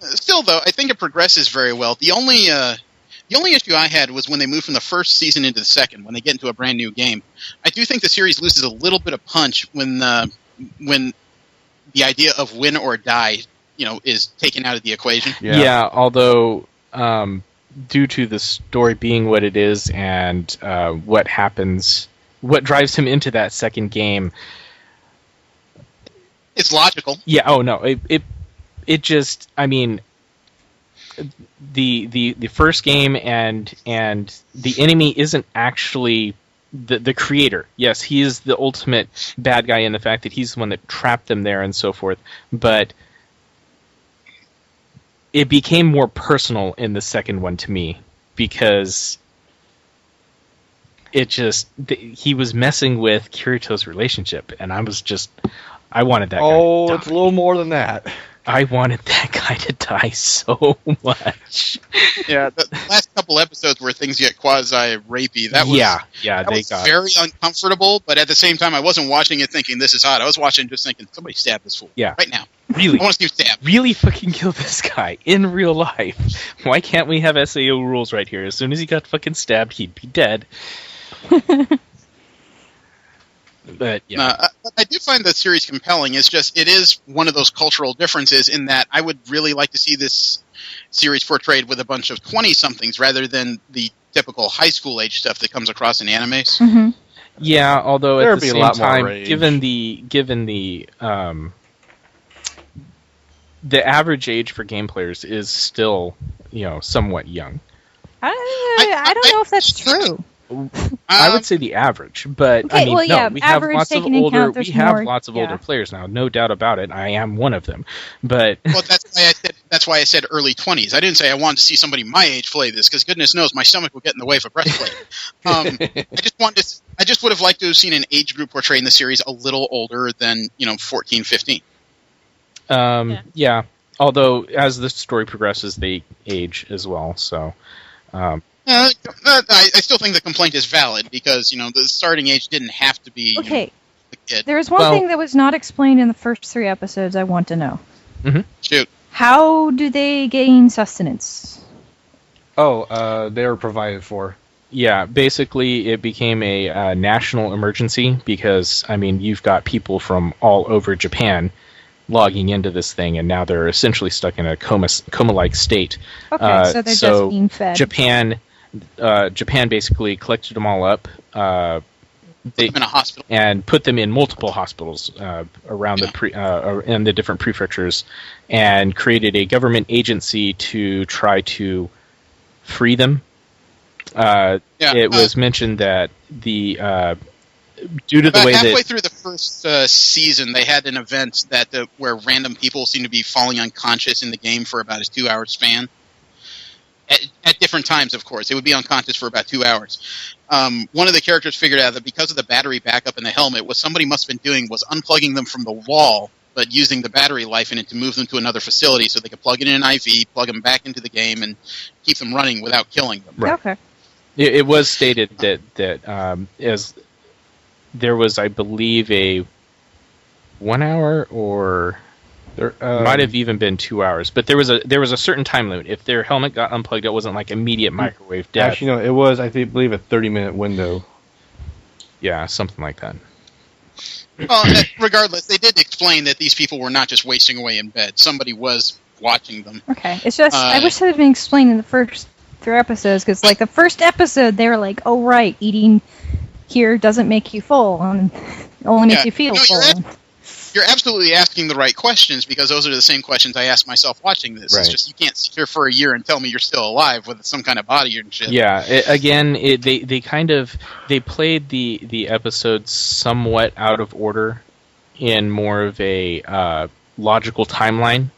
still, though, I think it progresses very well. The only issue I had was when they moved from the first season into the second, when they get into a brand new game. I do think the series loses a little bit of punch when the idea of win or die, is taken out of the equation. Yeah, although due to the story being what it is and what happens, what drives him into that second game, it's logical. Yeah. Oh no. It just. I mean, the first game and the enemy isn't actually the creator. Yes, he is the ultimate bad guy in the fact that he's the one that trapped them there and so forth. But it became more personal in the second one to me because he was messing with Kirito's relationship, and I wanted that guy to die. It's a little more than that. I wanted that guy to die so much. Yeah, the last couple episodes where things get quasi-rapey, that was very uncomfortable, but at the same time, I wasn't watching it thinking, this is hot. I was watching just thinking, somebody stab this fool. Yeah. Right now. Really? I want to see him stabbed. Really fucking kill this guy in real life. Why can't we have SAO rules right here? As soon as he got fucking stabbed, he'd be dead. But yeah, I do find the series compelling. It's just it is one of those cultural differences in that I would really like to see this series portrayed with a bunch of 20-somethings rather than the typical high school age stuff that comes across in animes. Mm-hmm. Yeah, although at the same time, given the average age for game players is still somewhat young. I don't know if that's true. I would say the average, but okay, we have lots of older older players now, no doubt about it. I am one of them, but well, that's why I said early 20s. I didn't say I wanted to see somebody my age play this because goodness knows my stomach will get in the way of a breastplate. I just would have liked to have seen an age group portraying the series a little older than 14, 15. Yeah. Although as the story progresses, they age as well. So. I still think the complaint is valid because the starting age didn't have to be okay. A kid. There's one thing that was not explained in the first 3 episodes. I want to know. Mm-hmm. Shoot. How do they gain sustenance? They were provided for. Yeah, basically it became a national emergency because you've got people from all over Japan logging into this thing, and now they're essentially stuck in a coma-like state. Okay, so they're just being fed. Japan basically collected them all up. Put them in a hospital. And put them in multiple hospitals around in the different prefectures, and created a government agency to try to free them. It was mentioned that due to the way halfway through the first season, they had an event where random people seem to be falling unconscious in the game for about a 2-hour span. At different times, of course. They would be unconscious for about 2 hours. One of the characters figured out that because of the battery backup in the helmet, what somebody must have been doing was unplugging them from the wall but using the battery life in it to move them to another facility so they could plug it in an IV, plug them back into the game, and keep them running without killing them. Right. Okay. It was stated that as there was, I believe, a 1 hour or there might have even been 2 hours, but there was a certain time limit. If their helmet got unplugged, it wasn't like immediate microwave death. Actually, no, it was, I believe, a 30-minute window. Yeah, something like that. Well, regardless, they did explain that these people were not just wasting away in bed. Somebody was watching them. Okay. It's just, I wish that had been explained in the first 3 episodes, because, like, the first episode, they were like, oh, right, eating here doesn't make you full, and it only makes you feel full. You're absolutely asking the right questions, because those are the same questions I asked myself watching this. Right. It's just you can't sit here for a year and tell me you're still alive with some kind of body and shit. Yeah, they played the episodes somewhat out of order in more of a logical timeline,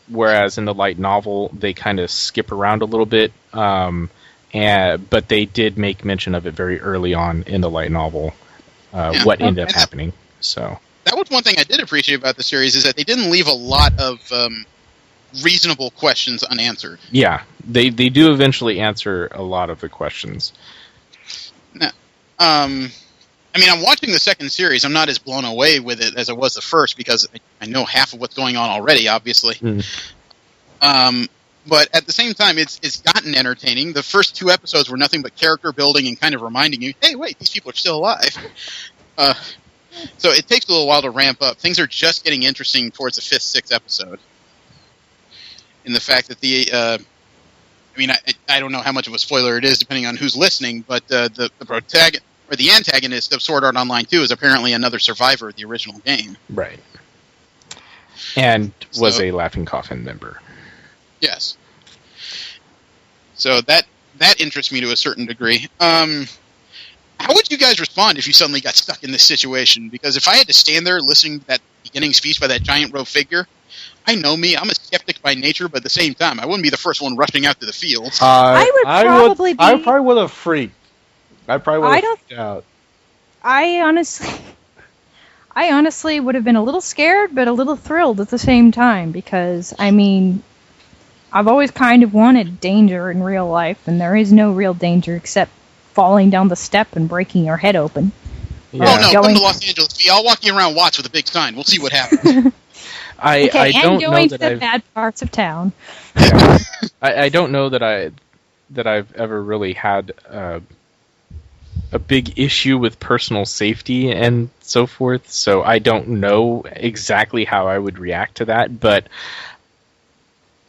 whereas in the light novel they kind of skip around a little bit. But they did make mention of it very early on in the light novel, what ended up happening. So that was one thing I did appreciate about the series, is that they didn't leave a lot of reasonable questions unanswered. Yeah, they do eventually answer a lot of the questions. Now, I mean, I'm watching the second series. I'm not as blown away with it as I was the first, because I know half of what's going on already, obviously. But at the same time, it's gotten entertaining. The first 2 episodes were nothing but character building and kind of reminding you, hey, wait, these people are still alive. So it takes a little while to ramp up. Things are just getting interesting towards the 5th, 6th episode. In the fact that I mean, I don't know how much of a spoiler it is, depending on who's listening, but the protagonist, or the antagonist of Sword Art Online 2 is apparently another survivor of the original game. Right. And was a Laughing Coffin member. Yes. So that interests me to a certain degree. How would you guys respond if you suddenly got stuck in this situation? Because if I had to stand there listening to that beginning speech by that giant robed figure, I know me, I'm a skeptic by nature, but at the same time, I wouldn't be the first one rushing out to the field. I probably would have freaked. I probably would have freaked out. I honestly would have been a little scared, but a little thrilled at the same time, because, I mean, I've always kind of wanted danger in real life, and there is no real danger except falling down the step and breaking your head open. Yeah. Oh no, come to Los Angeles. I'll walk you around Watts with a big sign. We'll see what happens. I don't know going that to the bad parts of town. Yeah. I don't know that I've ever really had a big issue with personal safety and so forth, so I don't know exactly how I would react to that, but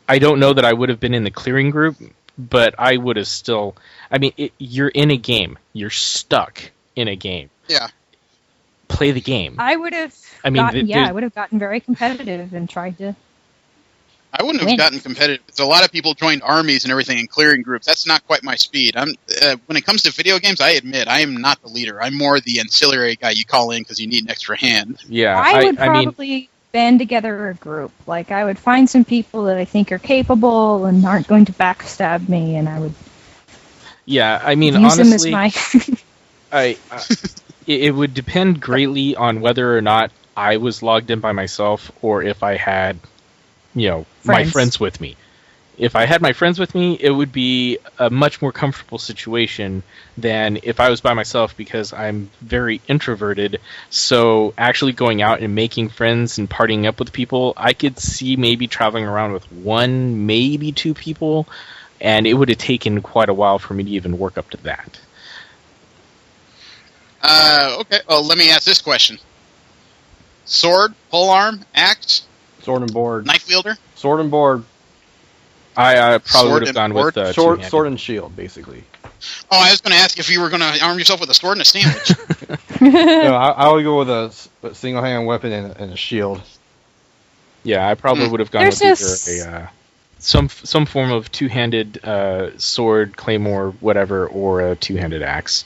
I don't know that I would have been in the clearing group, but I would have still... I mean, you're in a game. You're stuck in a game. Yeah. Play the game. I would have I would have gotten very competitive and tried to... I wouldn't have gotten competitive. There's a lot of people joined armies and everything in clearing groups. That's not quite my speed. When it comes to video games, I admit, I am not the leader. I'm more the ancillary guy you call in because you need an extra hand. Yeah, I would probably band together a group. Like, I would find some people that I think are capable and aren't going to backstab me, and I would... Yeah, I mean, use honestly, them as my... it would depend greatly on whether or not I was logged in by myself or if I had, my friends with me. If I had my friends with me, it would be a much more comfortable situation than if I was by myself, because I'm very introverted. So actually going out and making friends and partying up with people, I could see maybe traveling around with 1, maybe 2 people, and it would have taken quite a while for me to even work up to that. Okay, well, let me ask this question. Sword, polearm, axe? Sword and board. Knife wielder? Sword and board. I probably would have gone with sword and shield, basically. Oh, I was going to ask if you were going to arm yourself with a sword and a sandwich. No, I would go with a single-hand weapon and a shield. Yeah, I probably would have gone with either some form of two-handed sword, claymore, whatever, or a two-handed axe.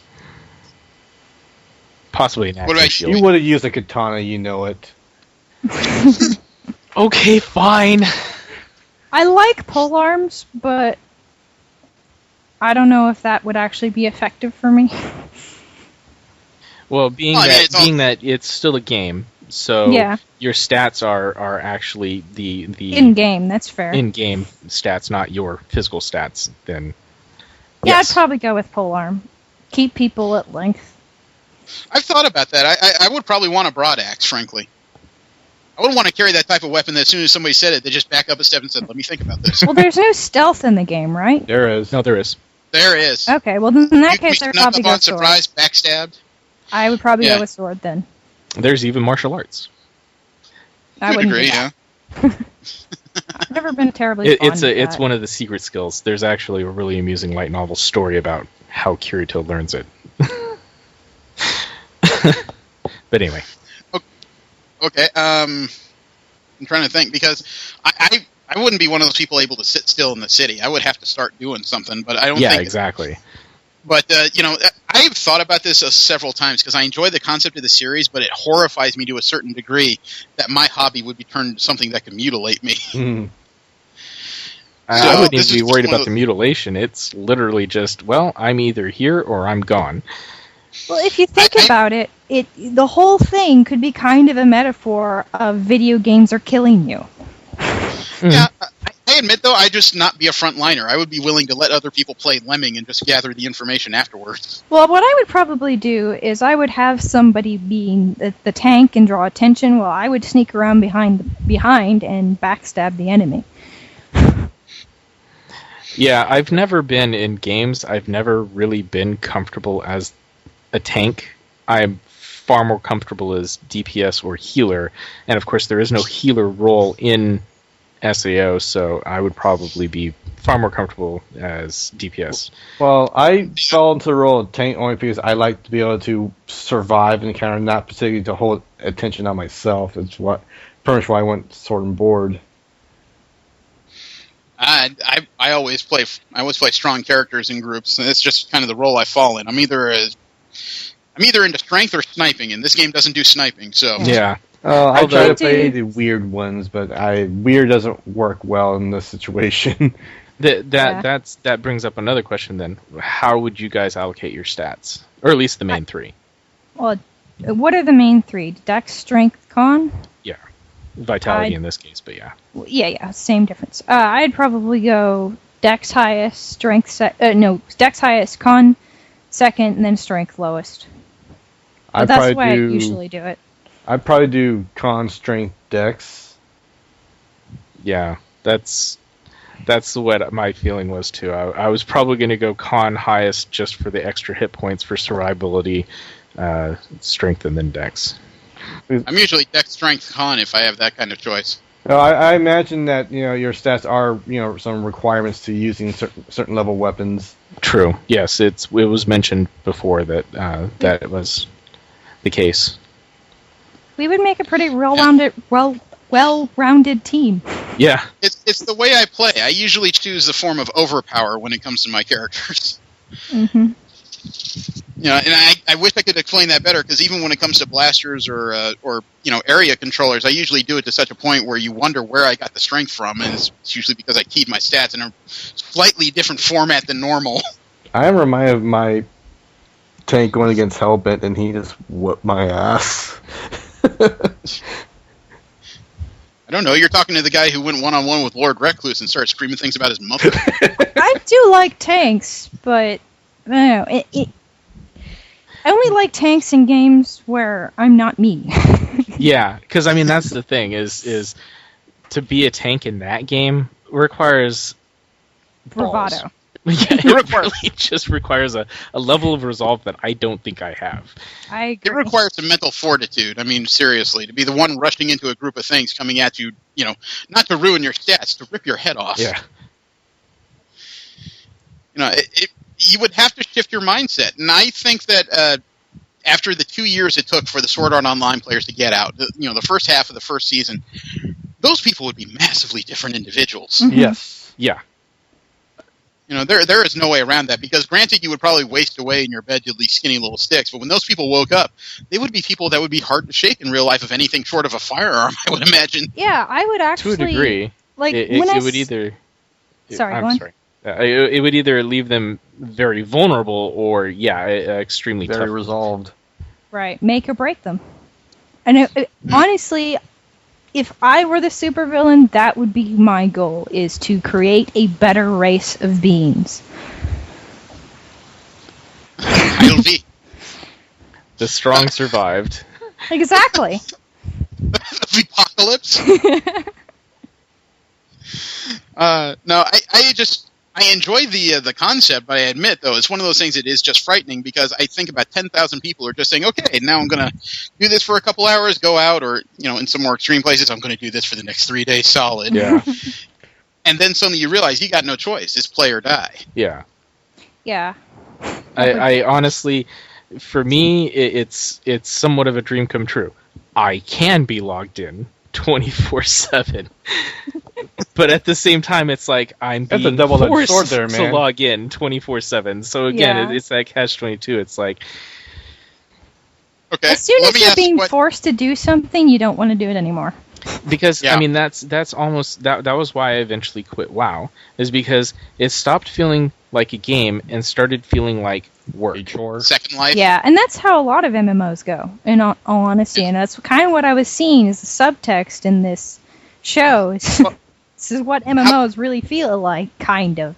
Possibly an axe. You would have used a katana, you know it. Okay, fine. I like polearms, but I don't know if that would actually be effective for me. Well, being that it's still a game, So Yeah. your stats are actually the In game, that's fair. in-game stats, not your physical stats. Then Yeah, yes. I'd probably go with polearm. Keep people at length. I've thought about that. I would probably want a broad axe, frankly. I wouldn't want to carry that type of weapon that as soon as somebody said it, they just back up a step and said, let me think about this. Well, there's no stealth in the game, right? There is. No, there is. There is. Okay, well, then in that You can case, be I would snuck probably up go on sword. surprise, backstabbed. I would probably Yeah. go with sword then. There's even martial arts. I To a wouldn't degree, do yeah. that. I've never been terribly fond of It's that. one of the secret skills. There's actually a really amusing light novel story about how Kirito learns it. But anyway. Okay, I'm trying to think, because I wouldn't be one of those people able to sit still in the city. I would have to start doing something, but I don't think... Yeah, exactly. But, I've thought about this several times, because I enjoy the concept of the series, but it horrifies me to a certain degree that my hobby would be turned into something that could mutilate me. Mm. I wouldn't this even be is worried just one about of the mutilation. It's literally just, well, I'm either here or I'm gone. Well, if you think about it, the whole thing could be kind of a metaphor of video games are killing you. Yeah, I admit, though, I'd just not be a frontliner. I would be willing to let other people play Lemming and just gather the information afterwards. Well, what I would probably do is I would have somebody being the tank and draw attention while I would sneak around behind and backstab the enemy. Yeah, I've never been in games. I've never really been comfortable as a tank. I'm far more comfortable as DPS or healer. And of course, there is no healer role in SAO, so I would probably be far more comfortable as DPS. Well, I fell into the role of tank only because I like to be able to survive an encounter, not particularly to hold attention on myself. It's pretty much why I went sword and board. I always play strong characters in groups, and it's just kind of the role I fall in. I'm either into strength or sniping, and this game doesn't do sniping, so Yeah. I try to play the weird ones, but weird doesn't work well in this situation. That brings up another question then. How would you guys allocate your stats? Or at least the main three. Well, what are the main three? Dex, strength, con? Yeah. Vitality in this case, but yeah. Yeah, same difference. I'd probably go Dex highest, strength Dex highest, con second, and then strength lowest. But that's the way I usually do it. I'd probably do con, strength, dex. Yeah, that's what my feeling was too. I was probably going to go con highest just for the extra hit points for survivability, strength, and then dex. I'm usually dex, strength, con if I have that kind of choice. Well, I imagine that your stats are some requirements to using certain level weapons. True. Yes, it was mentioned before that that was the case. We would make a pretty well-rounded team. Yeah. It's the way I play. I usually choose the form of overpower when it comes to my characters. Mm-hmm. And I wish I could explain that better, because even when it comes to blasters or area controllers, I usually do it to such a point where you wonder where I got the strength from, and it's usually because I keyed my stats in a slightly different format than normal. I am reminded of my tank going against Hellbent, and he just whooped my ass. I don't know, you're talking to the guy who went one-on-one with Lord Recluse and started screaming things about his mother. I do like tanks, but I don't know. I only like tanks in games where I'm not me. Yeah, because I mean that's the thing is to be a tank in that game requires balls. Bravado. Yeah, it really just requires a level of resolve that I don't think I have. I agree. It requires some mental fortitude. I mean, seriously, to be the one rushing into a group of things coming at you, not to ruin your stats, to rip your head off. Yeah. You would have to shift your mindset. And I think that after the 2 years it took for the Sword Art Online players to get out, the first half of the first season, those people would be massively different individuals. Mm-hmm. Yes. Yeah. There is no way around that, because granted you would probably waste away in your bed to these skinny little sticks, but when those people woke up, they would be people that would be hard to shake in real life, if anything short of a firearm, I would imagine. Yeah, I would actually... To a degree. Like, it would either... Sorry, I'm go on. sorry. It would either leave them very vulnerable or, extremely very tough. resolved. Right, make or break them. And honestly, if I were the supervillain, that would be my goal, is to create a better race of beings. The strong survived. Exactly. The apocalypse. No, I enjoy the concept, but I admit, though, it's one of those things that is just frightening because I think about 10,000 people are just saying, okay, now I'm going to do this for a couple hours, go out, or, in some more extreme places, I'm going to do this for the next 3 days solid. Yeah. And then suddenly you realize you got no choice. It's play or die. Yeah. Yeah. I honestly, for me, it's somewhat of a dream come true. I can be logged in 24/7. But at the same time, it's like I'm being forced to log in 24/7. So again, it's that catch-22. It's like, okay, as soon as you're being forced to do something, you don't want to do it anymore. Because I mean, that's almost that was why I eventually quit WoW, is because it stopped feeling like a game and started feeling like work. Second Life. Yeah, and that's how a lot of MMOs go, in all honesty, and that's kind of what I was seeing as the subtext in this show. This is what MMOs really feel like, kind of.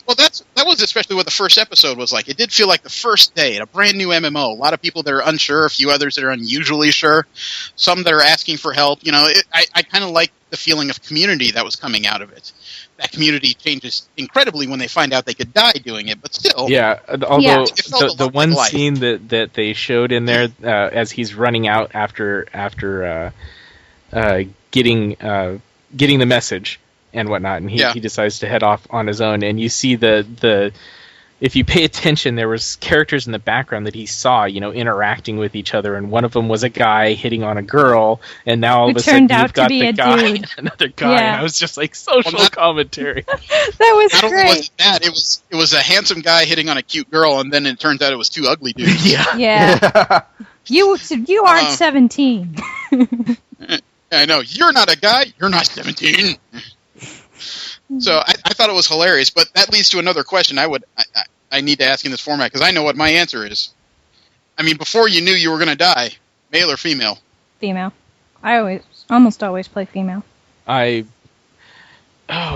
Well, that was especially what the first episode was like. It did feel like the first day in a brand new MMO. A lot of people that are unsure, a few others that are unusually sure, some that are asking for help. I kind of like the feeling of community that was coming out of it. That community changes incredibly when they find out they could die doing it, but still. Yeah, although the one scene that they showed in there as he's running out after getting the message and whatnot, and he decides to head off on his own, and you see the if you pay attention, there was characters in the background that he saw, interacting with each other, and one of them was a guy hitting on a girl, and now all of a sudden you've got the guy and another guy, and I was just like, social commentary. That was not great. Only was that, it was a handsome guy hitting on a cute girl, and then it turns out it was two ugly dudes. Yeah. You aren't 17. I know. You're not a guy. You're not 17. So I thought it was hilarious, but that leads to another question I need to ask in this format, because I know what my answer is. I mean, before you knew you were going to die, male or female? Female. I almost always play female. Oh,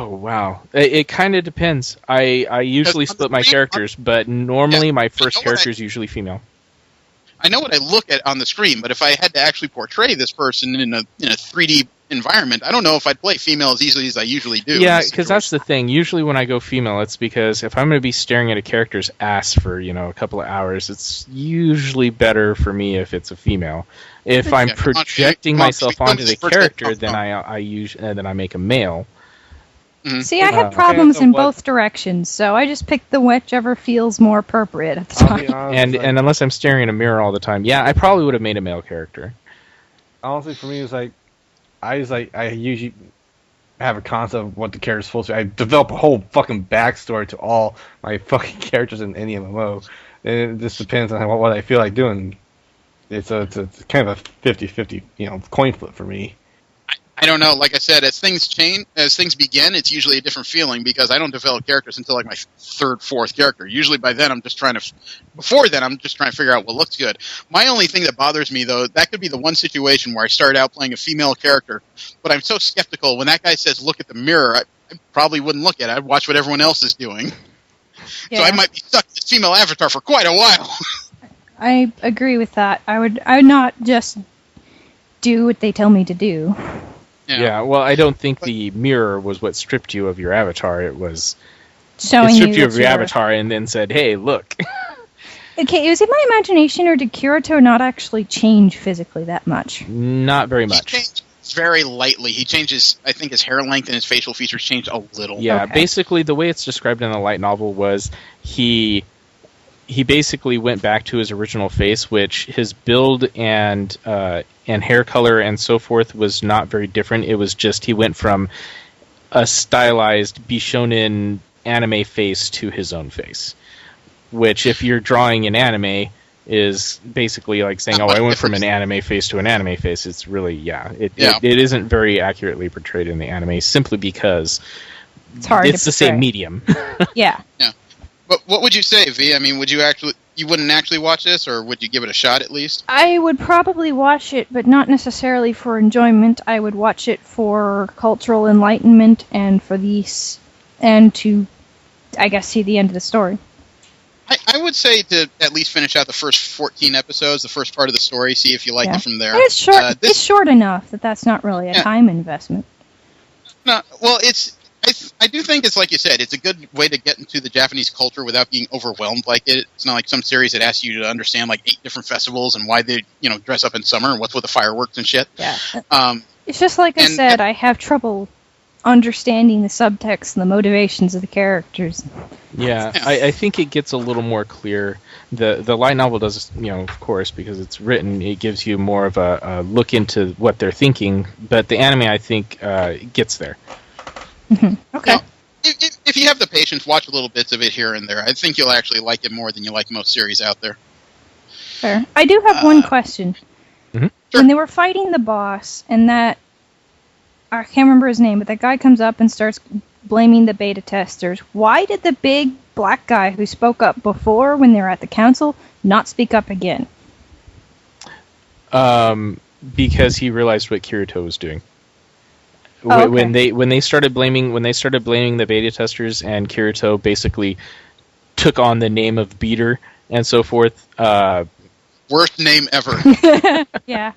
wow. It kind of depends. I usually split my characters, but normally my first character is usually female. I know what I look at on the screen, but if I had to actually portray this person in a 3D environment, I don't know if I'd play female as easily as I usually do. Yeah, because that's the thing. Usually when I go female, it's because if I'm going to be staring at a character's ass for, a couple of hours, it's usually better for me if it's a female. If I'm projecting myself onto the character, then I make a male. Mm-hmm. See, I have problems in both directions, so I just pick the whichever feels more appropriate at the time. And unless I'm staring in a mirror all the time, I probably would have made a male character. Honestly, for me, it's like I usually have a concept of what the character's supposed to be. I develop a whole fucking backstory to all my fucking characters in any MMO. And it just depends on what I feel like doing. It's kind of a 50-50, coin flip for me. I don't know. Like I said, as things begin, it's usually a different feeling because I don't develop characters until like my third, fourth character. Usually by then, I'm just trying to figure out what looks good. My only thing that bothers me, though, that could be the one situation where I start out playing a female character, but I'm so skeptical. When that guy says, look at the mirror, I probably wouldn't look at it. I'd watch what everyone else is doing. Yeah. So I might be stuck with this female avatar for quite a while. I agree with that. I would not just do what they tell me to do. Yeah, well, I don't think the mirror was what stripped you of your avatar. It was showing it stripped you of your avatar and then said, "Hey, look." Okay, is it my imagination, or did Kirito not actually change physically that much? Not very much. He changed very lightly. He changes. I think his hair length and his facial features changed a little. Yeah, okay. Basically, the way it's described in the light novel was he basically went back to his original face, which his build and hair color and so forth was not very different. It was just he went from a stylized Bishonen anime face to his own face, which if you're drawing an anime is basically like saying, I went from an anime face to an anime face. It's really, it isn't very accurately portrayed in the anime simply because it's hard. It's the same medium. Yeah. But what would you say, V? I mean, would you actually... you wouldn't actually watch this, or would you give it a shot at least? I would probably watch it, but not necessarily for enjoyment. I would watch it for cultural enlightenment and for these, and to, I guess, see the end of the story. I would say to at least finish out the first 14 episodes, the first part of the story, see if you like it from there. And it's short. It's short enough that that's not really a time investment. No, well, I do think it's like you said. It's a good way to get into the Japanese culture without being overwhelmed like it. It's not like some series that asks you to understand like 8 different festivals and why they dress up in summer and what's with the fireworks and shit. Yeah. It's just like I said. I have trouble understanding the subtext and the motivations of the characters. Yeah, I think it gets a little more clear. The light novel does, of course, because it's written, it gives you more of a look into what they're thinking. But the anime, I think, gets there. Okay. If you have the patience, watch little bits of it here and there. I think you'll actually like it more than you like most series out there. Fair. I do have one question. Sure. When they were fighting the boss, and that, I can't remember his name, but that guy comes up and starts blaming the beta testers. Why did the big black guy who spoke up before when they were at the council not speak up again? Because he realized what Kirito was doing. Oh, okay. When they started blaming the beta testers, and Kirito basically took on the name of Beater and so forth. Worst name ever. Yeah.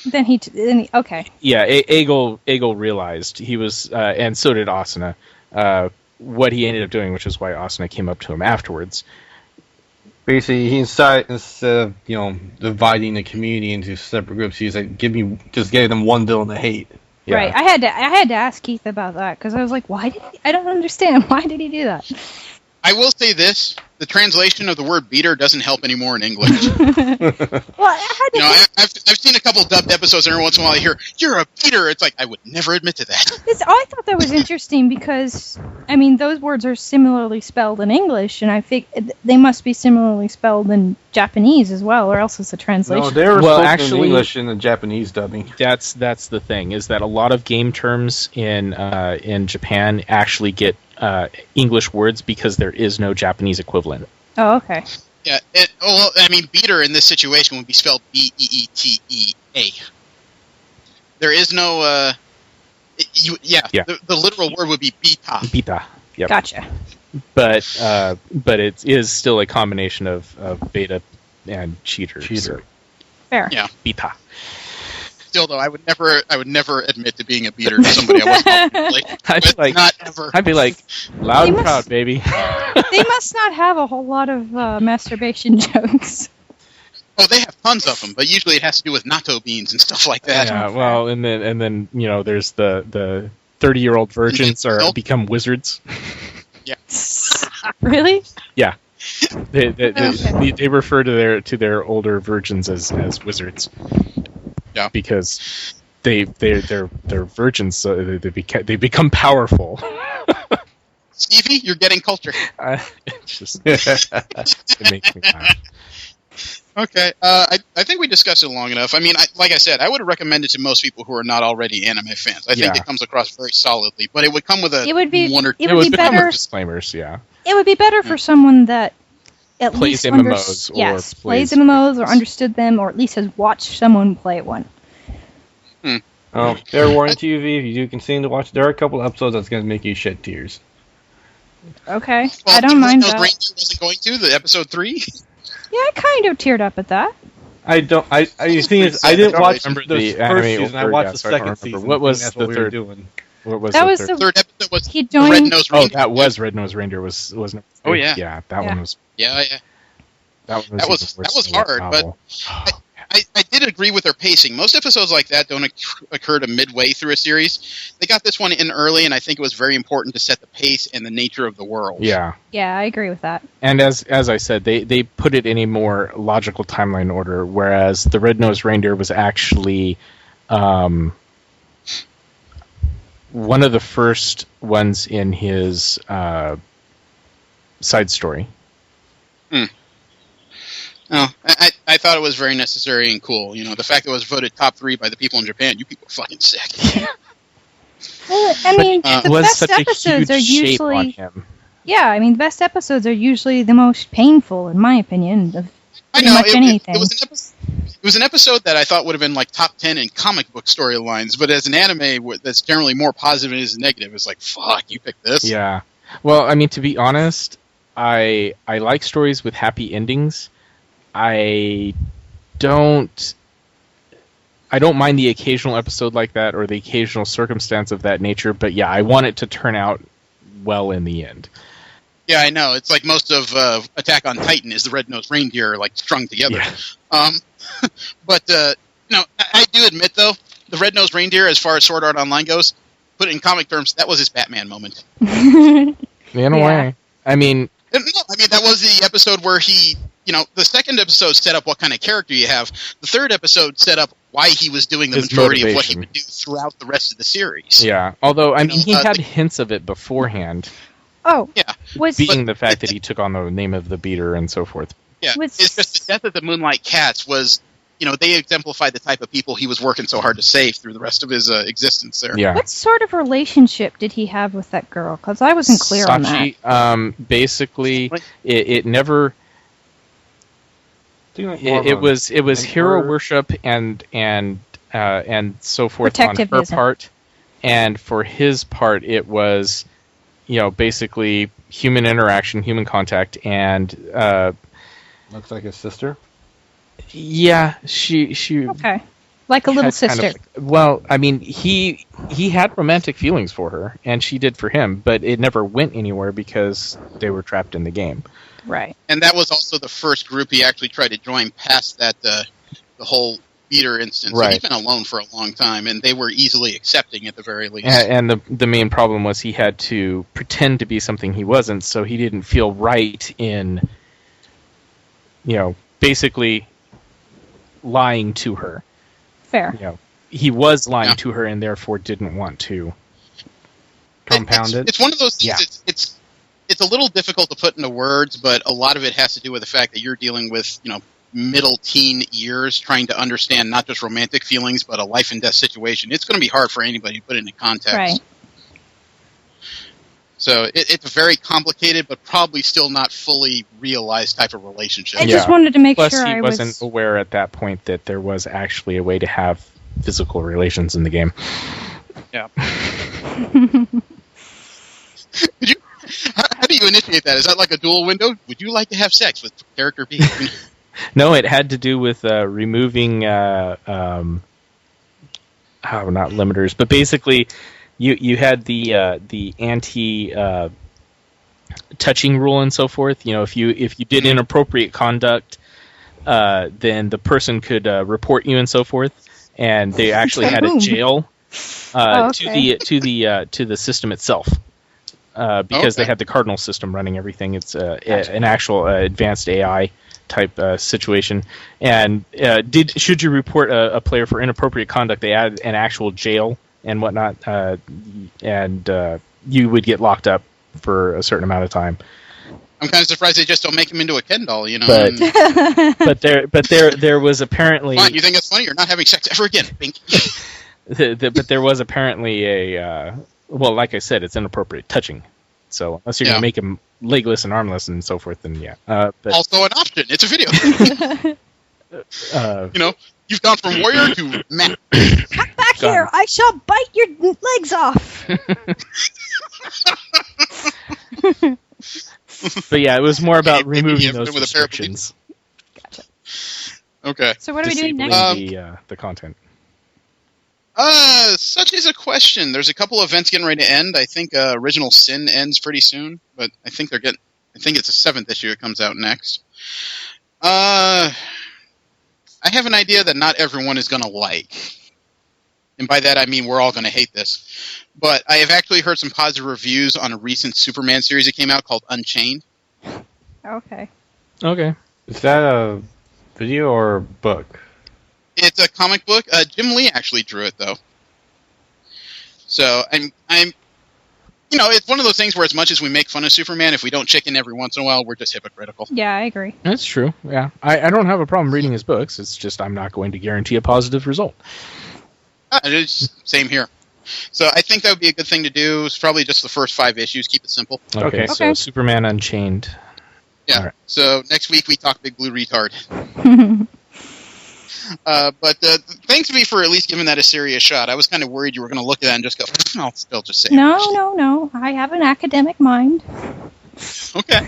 Then he okay. Yeah, Egil realized he was, and so did Asuna, what he ended up doing, which is why Asuna came up to him afterwards. Basically, instead of dividing the community into separate groups, he's like, just gave them one villain to hate. Yeah. Right. I had to ask Keith about that because I was like, I don't understand. Why did he do that? I will say this: the translation of the word "beater" doesn't help anymore in English. Well, I've seen a couple dubbed episodes, and every once in a while I hear "you're a beater." It's like I would never admit to that. I thought that was interesting because those words are similarly spelled in English, and I think they must be similarly spelled in Japanese as well, or else it's a translation. No, they were spoken in English in the Japanese dubbing. That's the thing, is that a lot of game terms in Japan actually get English words because there is no Japanese equivalent. Oh, okay. Yeah, beater in this situation would be spelled B-E-E-T-E-A. There is no, the literal word would be beta. Beta, yep. Gotcha. But it is still a combination of beta and cheater. Fair. Yeah. Beta. Still, though, I would never admit to being a beater to somebody I wasn't not ever. I'd be like, loud and proud, baby. They must not have a whole lot of masturbation jokes. Oh, they have tons of them, but usually it has to do with natto beans and stuff like that. Yeah, well, and then there's the 30-year-old virgins become wizards. Yeah. Really? Yeah. They refer to their older virgins as wizards. Yeah. Because they're virgins, so they become powerful. Stevie, you're getting culture. It makes me laugh. Okay, I think we discussed it long enough. Like I said, I would recommend it to most people who are not already anime fans. I think it comes across very solidly, but it would come with one or two. It would be better. Disclaimers, yeah. It would be better for someone that at plays least MMOs plays MMOs or understood them, or at least has watched someone play one. Oh, fair warning to you, V, if you do continue to watch, there are a couple episodes that's going to make you shed tears. Okay, well, I don't mind that. Ranger wasn't going to the episode 3. Yeah, I kind of teared up at that. I don't. I didn't watch the first season. I watched the so second season. What was that's the what third? We were doing. What was that the was third? the third episode was he the joined. Red-Nosed Reindeer. Oh, that was Red-Nosed Reindeer. Was oh yeah, yeah. That one was. Yeah. That was hard, but I did agree with their pacing. Most episodes like that don't occur to midway through a series. They got this one in early, and I think it was very important to set the pace and the nature of the world. Yeah. Yeah, I agree with that. And as I said, they put it in a more logical timeline order, whereas the Red-Nosed Reindeer was actually one of the first ones in his side story. Oh, I thought it was very necessary and cool. The fact that it was voted top 3 by the people in Japan, you people are fucking sick. Well, the best episodes are usually... him. Yeah, I mean, the best episodes are usually the most painful, in my opinion, of pretty much anything. It was an episode that I thought would have been like top 10 in comic book storylines, but as an anime that's generally more positive than it is negative, it's like, fuck, you picked this. Yeah. Well, I mean, to be honest, I like stories with happy endings. I don't mind the occasional episode like that or the occasional circumstance of that nature, but yeah, I want it to turn out well in the end. Yeah, I know. It's like most of Attack on Titan is the red-nosed reindeer like strung together. Yeah. But I do admit though, the red-nosed reindeer, as far as Sword Art Online goes, put it in comic terms, that was his Batman moment. In a way, I mean, that was the episode where he, the second episode set up what kind of character you have. The third episode set up why he was doing the majority of what he would do throughout the rest of the series. Yeah, although I mean, he had hints of it beforehand. Oh, yeah. Being the fact that he took on the name of the beater and so forth. Yeah, it's just the death of the Moonlight Cats was, they exemplified the type of people he was working so hard to save through the rest of his existence there. Yeah. What sort of relationship did he have with that girl? Because I wasn't clear on that. Basically, it never. It was hero worship and so forth on her part, and for his part, it was. Basically human interaction, human contact, and looks like his sister. Yeah, she okay, like a little sister. Well, I mean, he had romantic feelings for her, and she did for him, but it never went anywhere because they were trapped in the game. Right. And that was also the first group he actually tried to join past that the whole beater instance. Right. So he's been alone for a long time, and they were easily accepting at the very least. And the main problem was he had to pretend to be something he wasn't, so he didn't feel right in, basically lying to her. Fair. He was lying to her and therefore didn't want to compound it. It's one of those things. Yeah. It's a little difficult to put into words, but a lot of it has to do with the fact that you're dealing with, middle teen years trying to understand not just romantic feelings but a life and death situation. It's going to be hard for anybody to put it into context. Right. So it's a very complicated but probably still not fully realized type of relationship. I just wanted to make Plus, sure he wasn't aware at that point that there was actually a way to have physical relations in the game. Yeah. How do you initiate that? Is that like a dual window? Would you like to have sex with character B? No, it had to do with removing, not limiters, but basically, you had the anti touching rule and so forth. If you did inappropriate conduct, then the person could report you and so forth, and they actually had a jail to the system itself. Because they had the cardinal system running everything. It's an actual advanced AI type situation. And should you report a player for inappropriate conduct, they added an actual jail and whatnot, and you would get locked up for a certain amount of time. I'm kind of surprised they just don't make him into a Ken doll, But there was apparently. Fine, you think it's funny? You're not having sex ever again. But there was apparently a. Well, like I said, it's inappropriate touching. So unless you're going to make him legless and armless and so forth, then yeah. But also an option. It's a video. You've gone from warrior to man. Come back here! I shall bite your legs off! But yeah, it was more about removing those restrictions. Gotcha. Okay. So what are we doing next? The content. Such is a question. There's a couple events getting ready to end. I think Original Sin ends pretty soon, but I think it's the 7th issue. It comes out next. I have an idea that not everyone is going to like, and by that I mean we're all going to hate this. But I have actually heard some positive reviews on a recent Superman series that came out called Unchained. Okay. Is that a video or book? It's a comic book. Jim Lee actually drew it, though. So I'm, it's one of those things where as much as we make fun of Superman, if we don't chicken every once in a while, we're just hypocritical. Yeah, I agree. That's true. Yeah, I don't have a problem reading his books. It's just I'm not going to guarantee a positive result. It's same here. So I think that would be a good thing to do. It's probably just the first 5 issues. Keep it simple. Okay. So Superman Unchained. Yeah. All right. So next week we talk Big Blue Retard. But thanks to me for at least giving that a serious shot. I was kind of worried you were going to look at that and just go, I'll just say No. I have an academic mind. Okay.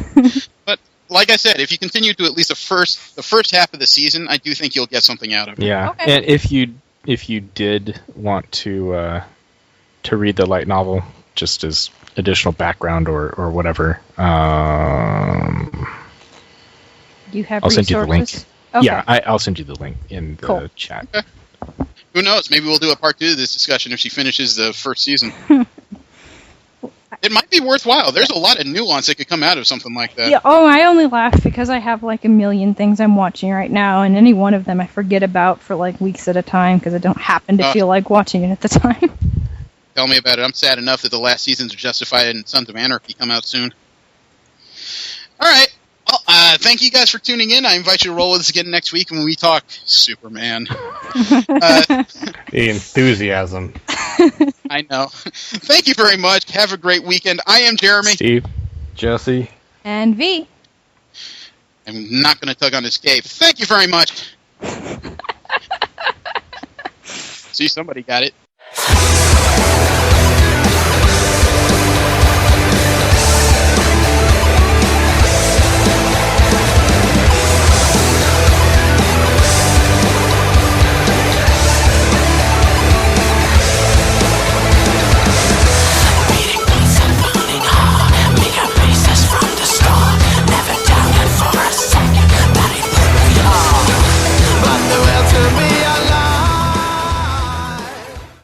But like I said, if you continue to at least the first half of the season, I do think you'll get something out of it. Yeah. Okay. And if you did want to read the light novel just as additional background or whatever, Do you have I'll send resources? you the link. Okay. Yeah, I'll send you the link in the chat. Okay. Who knows? Maybe we'll do a part 2 of this discussion if she finishes the first season. It might be worthwhile. There's a lot of nuance that could come out of something like that. Yeah. Oh, I only laugh because I have like a million things I'm watching right now, and any one of them I forget about for like weeks at a time because I don't happen to feel like watching it at the time. Tell me about it. I'm sad enough that the last seasons of Justified and Sons of Anarchy come out soon. All right. Well, thank you guys for tuning in. I invite you to roll with us again next week when we talk Superman. The enthusiasm. I know. Thank you very much. Have a great weekend. I am Jeremy. Steve. Jesse. And V. I'm not going to tug on his cape. Thank you very much. See, somebody got it.